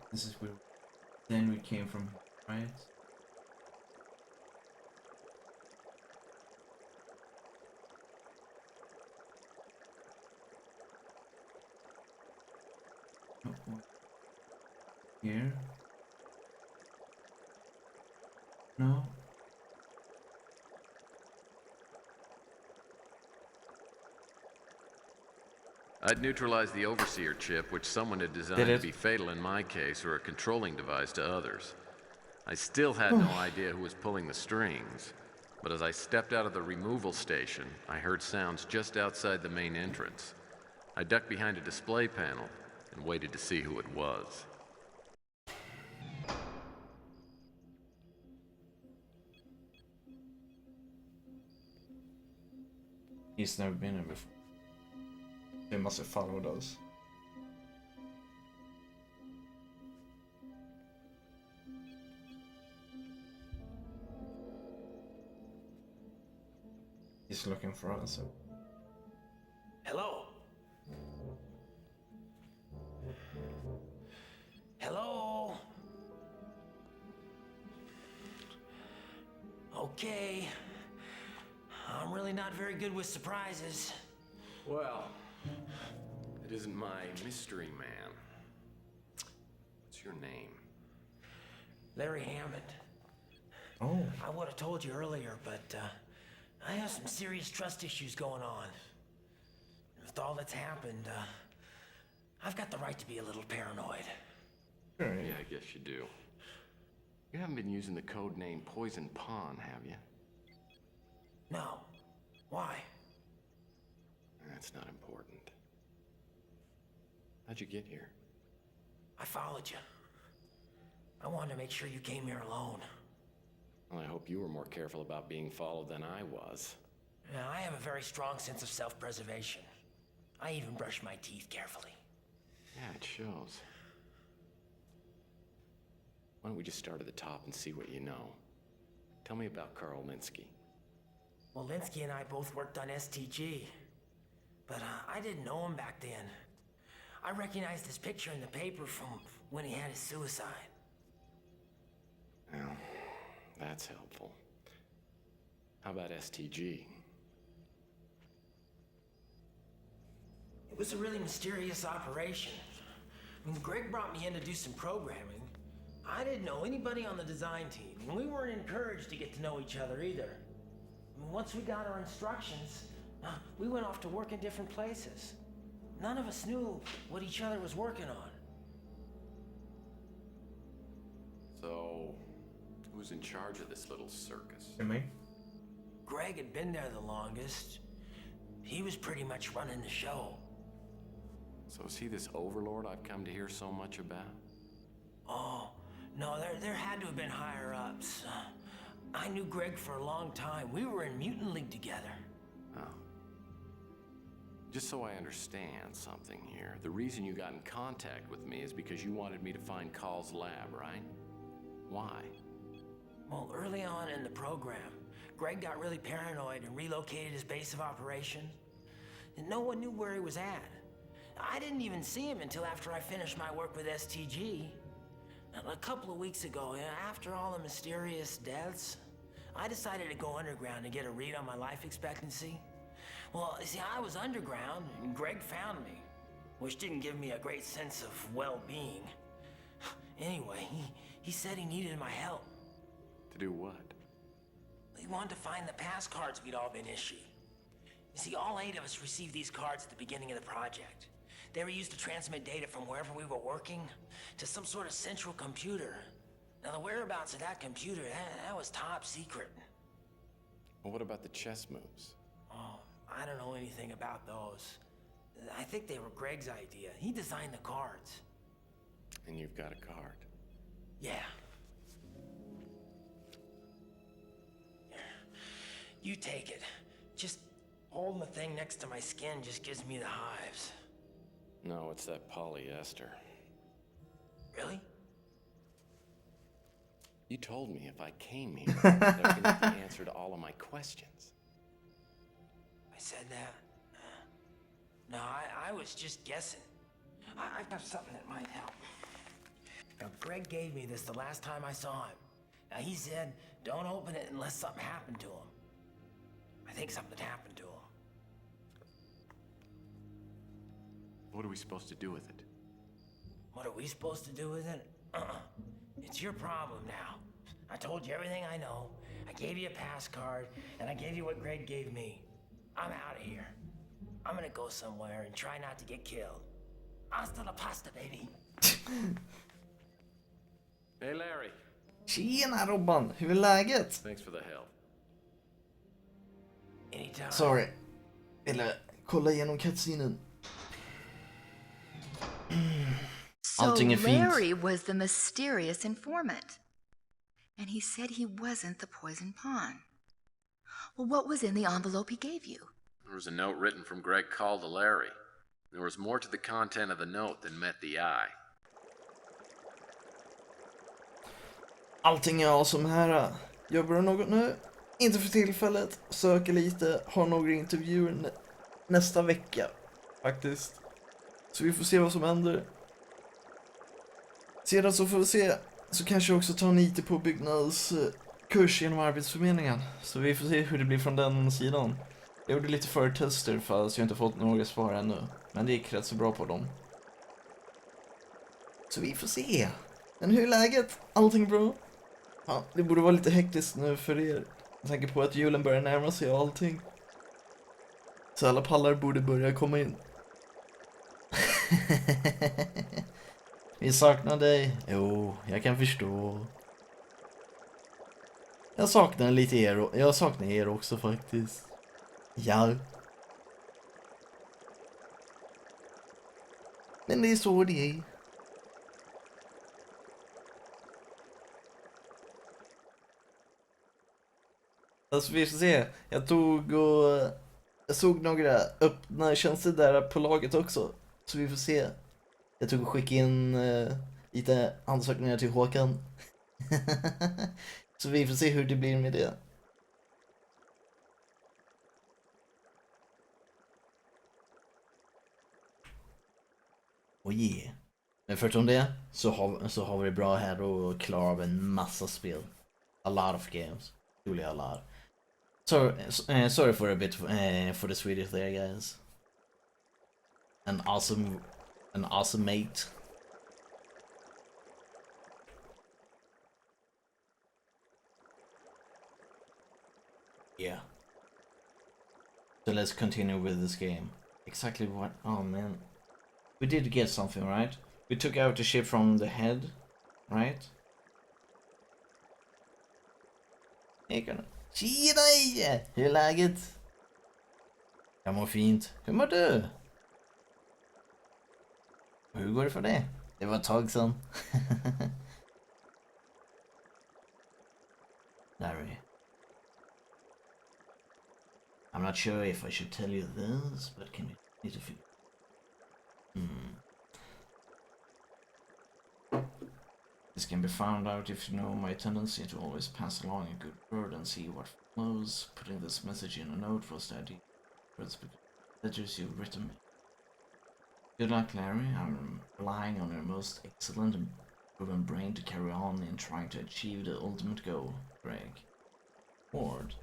This is where then we came from, right? Oh, here? No? I'd neutralized the Overseer chip, which someone had designed to be fatal in my case, or a controlling device to others. I still had no idea who was pulling the strings, but as I stepped out of the removal station, I heard sounds just outside the main entrance. I ducked behind a display panel and waited to see who it was. He's never been here before. They must have followed us. He's looking for us. Hello? Hello? Okay. I'm really not very good with surprises. Well, it isn't my mystery man. What's your name? Larry Hammond. Oh. I would have told you earlier, but I have some serious trust issues going on. With all that's happened, I've got the right to be a little paranoid. Yeah, I guess you do. You haven't been using the code name Poison Pawn, have you? No. Why? That's not important. How'd you get here? I followed you. I wanted to make sure you came here alone. Well, I hope you were more careful about being followed than I was. Now, I have a very strong sense of self-preservation. I even brush my teeth carefully. Yeah, it shows. Why don't we just start at the top and see what you know? Tell me about Carl Linsky. Well, Linsky and I both worked on STG. but I didn't know him back then. I recognized his picture in the paper from when he had his suicide. Well, that's helpful. How about STG? It was a really mysterious operation. When Greg brought me in to do some programming, I didn't know anybody on the design team, and we weren't encouraged to get to know each other either. Once we got our instructions, we went off to work in different places. None of us knew what each other was working on. So, who's in charge of this little circus? Me? Greg had been there the longest. He was pretty much running the show. So is he this overlord I've come to hear so much about? Oh, no, there had to have been higher ups. I knew Greg for a long time. We were in Mutant League together. Oh. Just so I understand something here, the reason you got in contact with me is because you wanted me to find Carl's lab, right? Why? Well, early on in the program, Greg got really paranoid and relocated his base of operation. And no one knew where he was at. I didn't even see him until after I finished my work with STG. A couple of weeks ago, after all the mysterious deaths, I decided to go underground to get a read on my life expectancy. Well, you see, I was underground, and Greg found me, which didn't give me a great sense of well-being. Anyway, he said he needed my help. To do what? He wanted to find the pass cards we'd all been issued. You see, all 8 of us received these cards at the beginning of the project. They were used to transmit data from wherever we were working to some sort of central computer. Now, the whereabouts of that computer, that was top secret. Well, what about the chess moves? Oh, I don't know anything about those. I think they were Greg's idea. He designed the cards. And you've got a card. Yeah. You take it. Just holding the thing next to my skin just gives me the hives. No, it's that polyester. Really? You told me if I came here, that I could get the answer to all of my questions. I said that? No, I was just guessing. I've got something that might help. Now, Greg gave me this the last time I saw him. Now, he said, don't open it unless something happened to him. I think something happened to him. What are we supposed to do with it? What are we supposed to do with it? It's your problem now. I told you everything I know. I gave you a pass card, and I gave you what Greg gave me. I'm out of here. I'm gonna go somewhere and try not to get killed. Hasta la pasta, baby. Hey Larry. Tjena Robban, hur är läget? Thanks for the help. Anytime. Sorry. Ville kolla igenom cutscenen. So Allting är fint. Larry was the mysterious informant. And he said he wasn't the poison pawn. Well, what was in the envelope he gave you? There was a note written from Greg Call to Larry. There was more to the content of the note than met the eye. Allting är awesome här. Jobbar du något nu? Inte för tillfället. Söker lite. Har några intervjuer nästa vecka. Faktiskt. Så vi får se vad som händer. Sedan så får vi se. Så kanske jag också tar en IT-påbyggnadskurs genom Arbetsförmedlingen. Så vi får se hur det blir från den sidan. Jag gjorde lite förtester fast jag inte fått några svar ännu. Men det gick rätt så bra på dem. Så vi får se. Men hur är läget? Allting bra? Ja, det borde vara lite hektiskt nu för er. Jag tänker på att julen börjar närma sig och allting. Så alla pallar borde börja komma in. Vi saknar dig. Jo, jag kan förstå. Jag saknar lite er. Jag saknar er också faktiskt. Ja. Men det är så det är. Alltså vi får se. Jag såg några öppna tjänster där på laget också. Så vi får se. Jag tog och skickade in lite ansökningar till Håkan. Så vi får se hur det blir med det. Och yeah. Men förutom det så har vi det bra här och klarar av en massa spel. A lot of games. Truly a lot. Sorry for a bit for the Swedish there, guys. An awesome mate. Yeah. So let's continue with this game. Exactly what? Oh man. We did get something, right? We took out the ship from the head, right? Tjena! Hur är läget? Jag mår fint. Hur mår du? Hur går det för dig? Det var ett tag sedan. Larry. I'm not sure if I should tell you this, but can you need to feel? This can be found out if you know my tendency to always pass along a good word and see what flows. Putting this message in a note for study. Letters you've written me. Good luck, Larry. I'm relying on your most excellent and proven brain to carry on in trying to achieve the ultimate goal, Greg. Ward.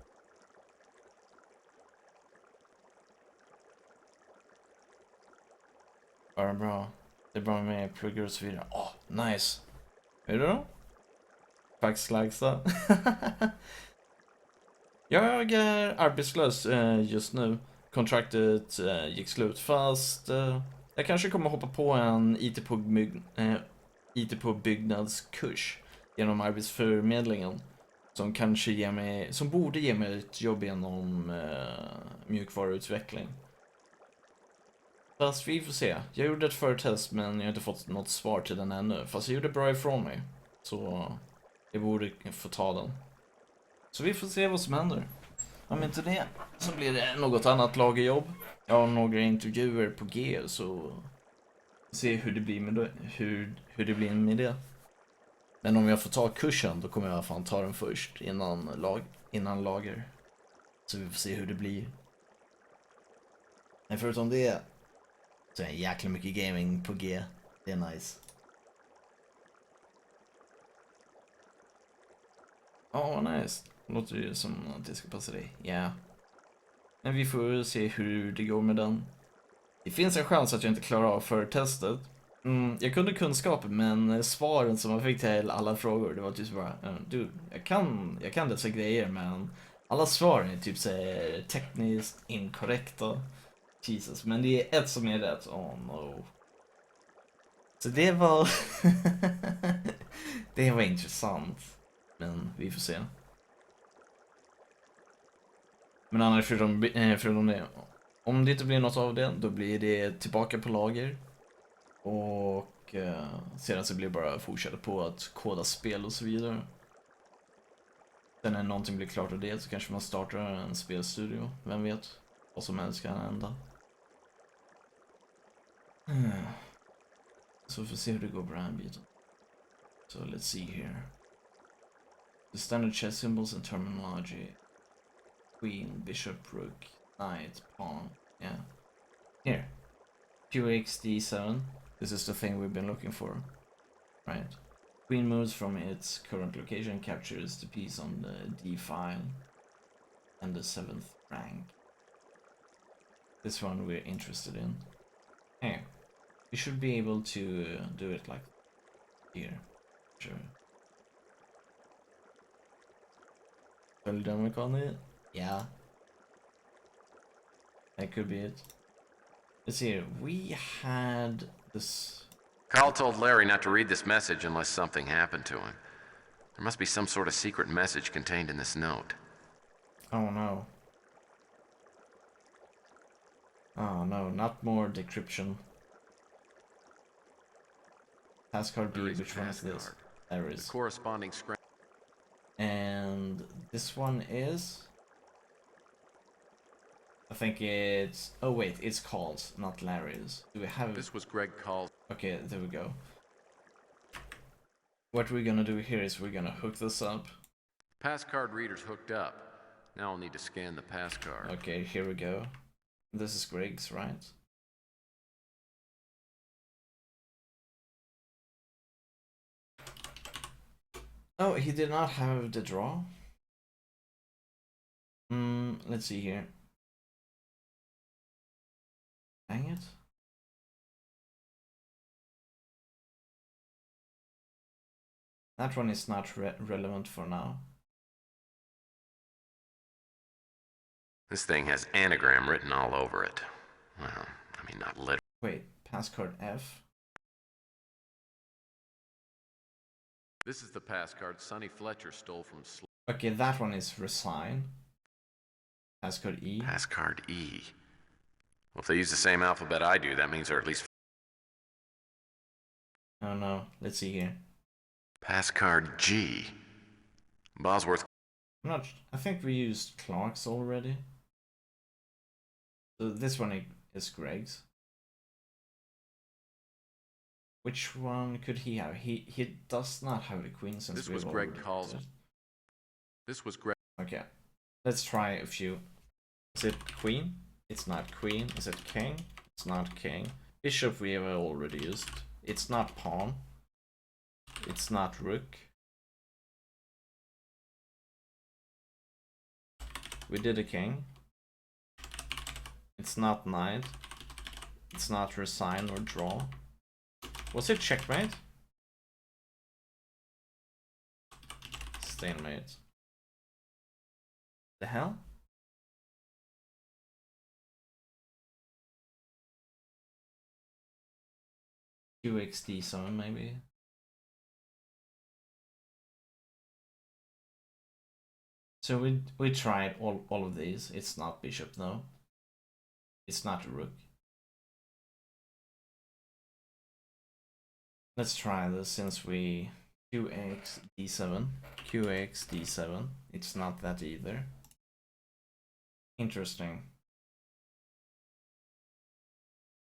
Bara bra. Det är bra med pluggar och så vidare. Nice. Är det då? Backslagsa. Jag är arbetslös just nu. Kontraktet gick slut fast jag kanske kommer hoppa på en IT på byggnadskurs genom arbetsförmedlingen som borde ge mig ett jobb inom mjukvaruutveckling. Fast vi får se. Jag gjorde ett förtest men jag har inte fått något svar till den ännu. Fast jag gjorde bra ifrån mig. Så jag borde få ta den. Så vi får se vad som händer. Om inte det så blir det något annat lagerjobb. Jag har några intervjuer på G så se hur det blir med det, hur det blir med det. Men om jag får ta kursen då kommer jag fan ta den först innan lager. Så vi får se hur det blir. Men förutom det så är det jäkla mycket gaming på G. Det är nice. Nice. Låter ju som att det ska passa dig. Ja. Yeah. Men vi får se hur det går med den. Det finns en chans att jag inte klarar av förtestet. Jag kunde kunskapen men svaren som jag fick till alla frågor det var typ bara du, jag kan dessa grejer men alla svaren är typ så tekniskt inkorrekta. Jesus, men det är ett som är rätt. No. Så det var det var intressant. Men vi får se. Men annars förutom det, om det inte blir något av det, då blir det tillbaka på lager. Och sedan så blir det bara fortsätta på att koda spel och så vidare. Sen när någonting blir klart av det så kanske man startar en spelstudio. Vem vet vad som helst kan hända. Så vi får se hur det går på den här biten. So let's see here. The standard chess symbols and terminology. Queen, bishop, rook, knight, pawn. Yeah. Here. QXD7. This is the thing we've been looking for. Right. Queen moves from its current location, captures the piece on the D file and the 7th rank. This one we're interested in. Here. We should be able to do it like here. Sure. Yeah. That could be it. Let's see here. We had this. Carl told Larry not to read this message unless something happened to him. There must be some sort of secret message contained in this note. Oh no. Oh no, not more decryption. Passcard B, which one is this? There is. The corresponding screen. And this one is. I think it's. Oh wait, it's Carl's, not Larry's. Do we have? This was Greg Carl. Okay, there we go. What we're gonna do here is we're gonna hook this up. Passcard reader's hooked up. Now I'll need to scan the passcard. Okay, here we go. This is Greg's, right? Oh, he did not have the draw. Let's see here. Dang it. That one is not relevant for now. This thing has anagram written all over it. Well, I mean, not literally. Wait, pass card F. This is the pass card Sonny Fletcher stole from Okay, that one is resign. Pass card E. Pass card E. Well, if they use the same alphabet I do, that means they're at least... Oh no, let's see here. Pass card G. Bosworth. I think we used Clark's already. So this one is Greg's. Which one could he have? He does not have the queen since This was Greg Calls. This was Greg. Okay, let's try a few. Is it queen? It's not queen. Is it king? It's not king. Bishop we have already used. It's not pawn. It's not rook. We did a king. It's not knight. It's not resign or draw. Was it checkmate? Stalemate. The hell? QXD7 maybe? So we tried all of these. It's not bishop, no. It's not a rook. Let's try this since we QX D7. QX D7. It's not that either. Interesting.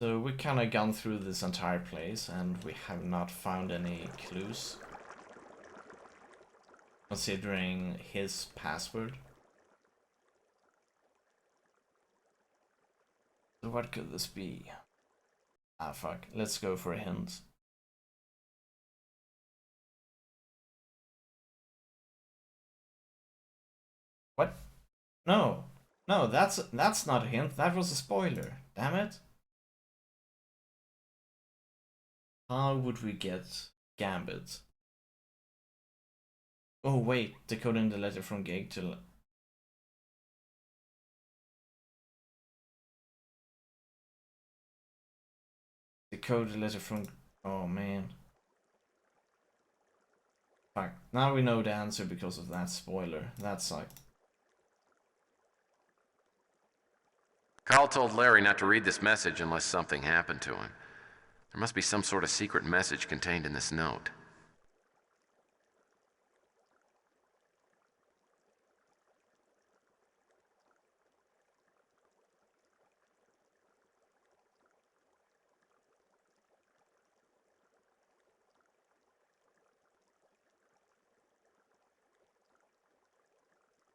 So we kind of gone through this entire place and we have not found any clues. Considering his password. So what could this be? Ah fuck, let's go for a hint. What? No. No, that's not a hint, that was a spoiler. Damn it. How would we get Gambit? Oh wait, decoding the letter from gig to... Decode the letter from... Oh man. Fuck, now we know the answer because of that spoiler. That sucked. Carl told Larry not to read this message unless something happened to him. There must be some sort of secret message contained in this note.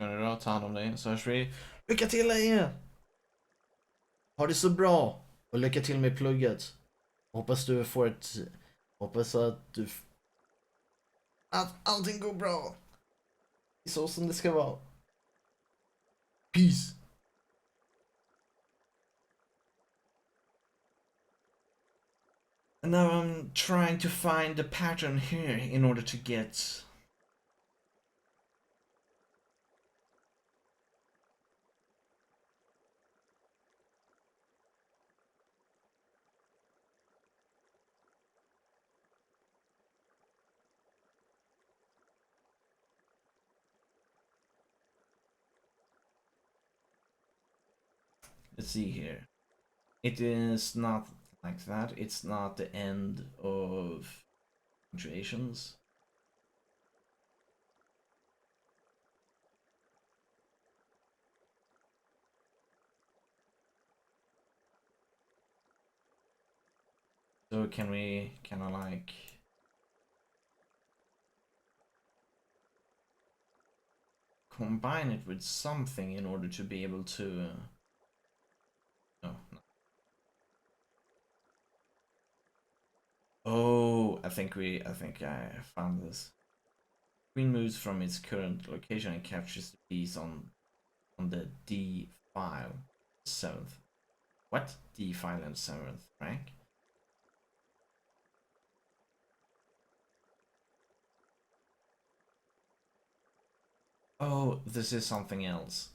Kan du ta hand om dig så hörs vi. Lycka till er! Ha det så bra! Och lycka till med plugget. Hoppas du får ett... Hoppas att du... Att allting går bra. Det är så som det ska vara. Peace! And now I'm trying to find the pattern here in order to get... Let's see here. It is not like that. It's not the end of punctuations. So can we kind of like combine it with something in order to be able to no. Oh, I think I found this. Queen moves from its current location and captures the piece on the D file 7th. What? D file and 7th rank? Oh, this is something else.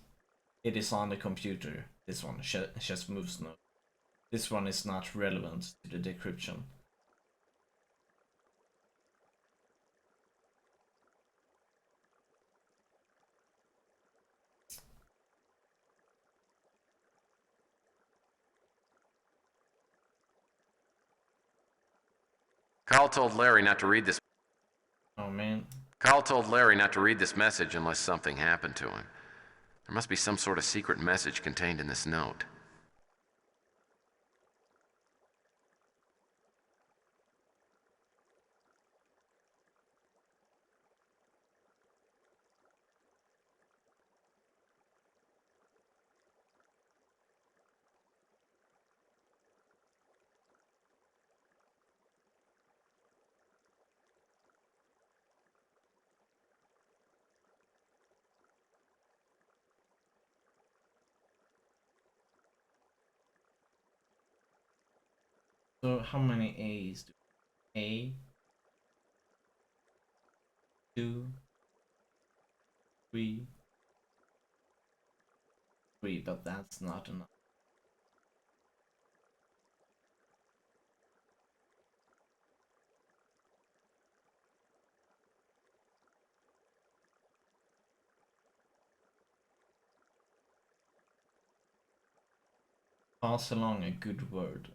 It is on the computer. This one, chess moves node. This one is not relevant to the decryption. Carl told Larry not to read this. Oh man. Carl told Larry not to read this message unless something happened to him. There must be some sort of secret message contained in this note. So how many A's do A, 2, 3, 3, but that's not enough. Pass along a good word.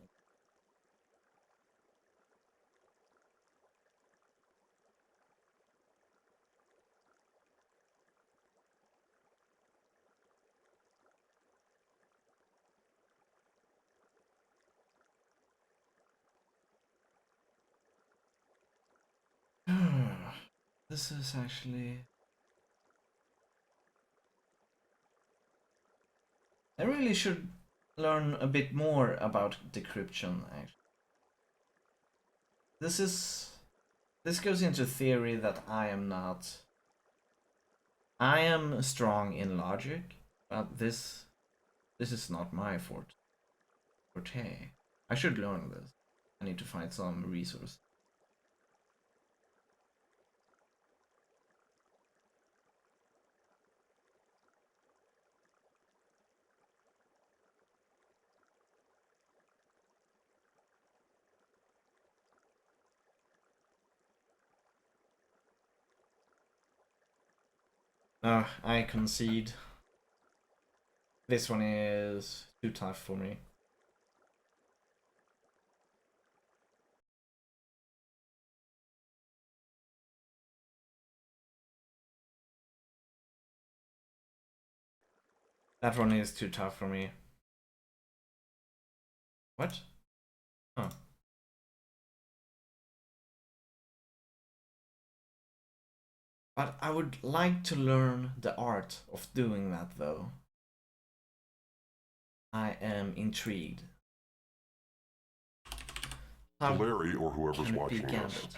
This is actually... I really should learn a bit more about decryption, actually. This goes into theory that I am not... I am strong in logic, but this is not my forte. I should learn this. I need to find some resource. I concede. This one is too tough for me. That one is too tough for me. What? Huh. But I would like to learn the art of doing that, though. I am intrigued. To Larry, or whoever's watching this,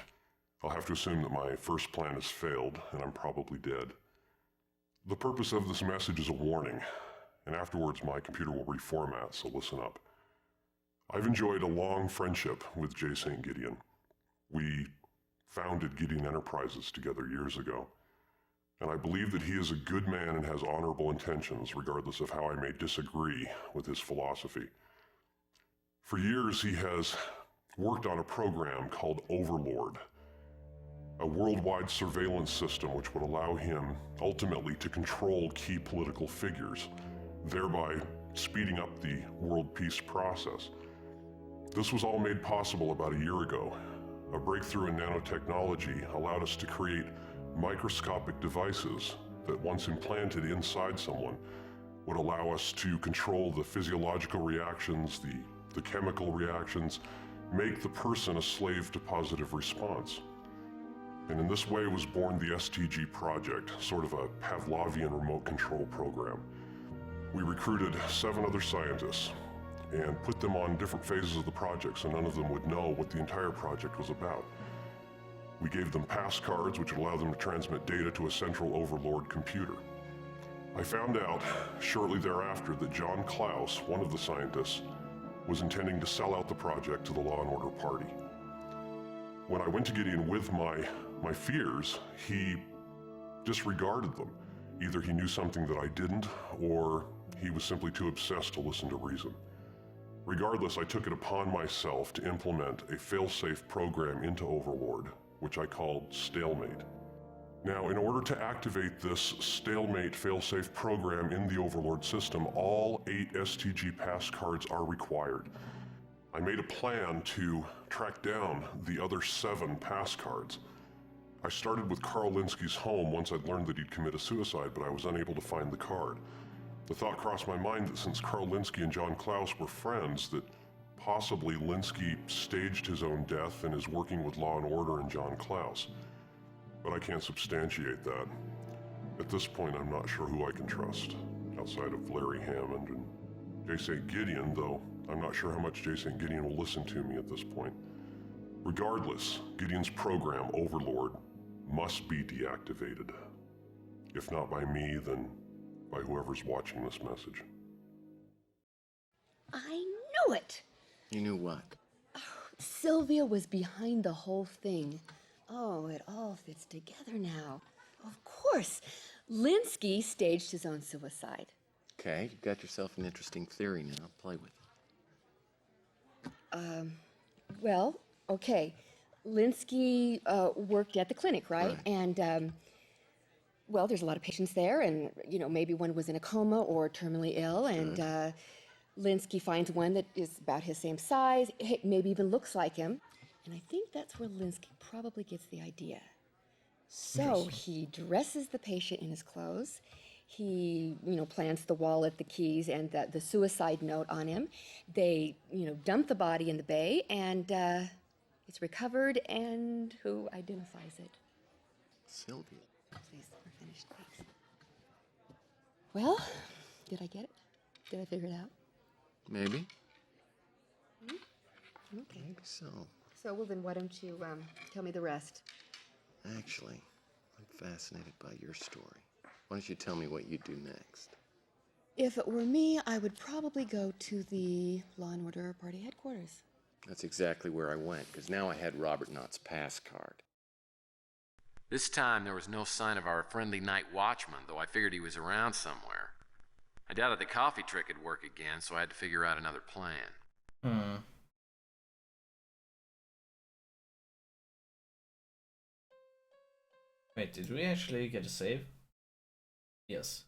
I'll have to assume that my first plan has failed, and I'm probably dead. The purpose of this message is a warning, and afterwards my computer will reformat, so listen up. I've enjoyed a long friendship with J. St. Gideon. We founded Gideon Enterprises together years ago, and I believe that he is a good man and has honorable intentions, regardless of how I may disagree with his philosophy. For years, he has worked on a program called Overlord, a worldwide surveillance system which would allow him ultimately to control key political figures, thereby speeding up the world peace process. This was all made possible about a year ago. A breakthrough in nanotechnology allowed us to create microscopic devices that, once implanted inside someone, would allow us to control the physiological reactions, the chemical reactions, make the person a slave to positive response. And in this way was born the STG project, sort of a Pavlovian remote control program. We recruited 7 other scientists and put them on different phases of the project so none of them would know what the entire project was about. We gave them pass cards which would allow them to transmit data to a central overlord computer. I found out shortly thereafter that John Klaus, one of the scientists, was intending to sell out the project to the Law and Order Party. When I went to Gideon with my fears, he disregarded them. Either he knew something that I didn't, or he was simply too obsessed to listen to reason. Regardless, I took it upon myself to implement a fail-safe program into Overlord, which I called Stalemate. Now, in order to activate this Stalemate fail-safe program in the Overlord system, all 8 STG pass cards are required. I made a plan to track down the other 7 pass cards. I started with Carl Linsky's home once I'd learned that he'd committed suicide, but I was unable to find the card. The thought crossed my mind that since Carl Linsky and John Klaus were friends, that possibly Linsky staged his own death and is working with Law and Order and John Klaus. But I can't substantiate that. At this point, I'm not sure who I can trust, outside of Larry Hammond and J. St. Gideon, though I'm not sure how much J. St. Gideon will listen to me at this point. Regardless, Gideon's program, Overlord, must be deactivated. If not by me, then by whoever's watching this message. I knew it! You knew what? Sylvia was behind the whole thing. Oh, it all fits together now. Of course, Linsky staged his own suicide. Okay, you've got yourself an interesting theory now. Play with it. Well, okay. Linsky worked at the clinic, right? And, well, there's a lot of patients there, and, you know, maybe one was in a coma or terminally ill, and Linsky finds one that is about his same size, maybe even looks like him. And I think that's where Linsky probably gets the idea. So he dresses the patient in his clothes. He, you know, plants the wallet, the keys, and the suicide note on him. They, you know, dump the body in the bay, and it's recovered, and who identifies it? Sylvia. Please, we're finished, please. Well, did I get it? Did I figure it out? Maybe. Okay. Maybe so. So, well, then why don't you tell me the rest? Actually, I'm fascinated by your story. Why don't you tell me what you'd do next? If it were me, I would probably go to the Law and Order Party headquarters. That's exactly where I went, because now I had Robert Knott's pass card. This time, there was no sign of our friendly night watchman, though I figured he was around somewhere. I doubted the coffee trick would work again, so I had to figure out another plan. Wait, did we actually get a save? Yes.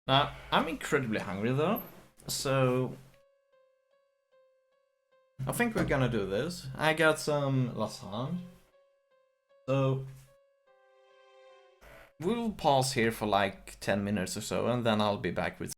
Now, I'm incredibly hungry though, so I think we're gonna do this. I got some lasagna, so we'll pause here for like 10 minutes or so, and then I'll be back with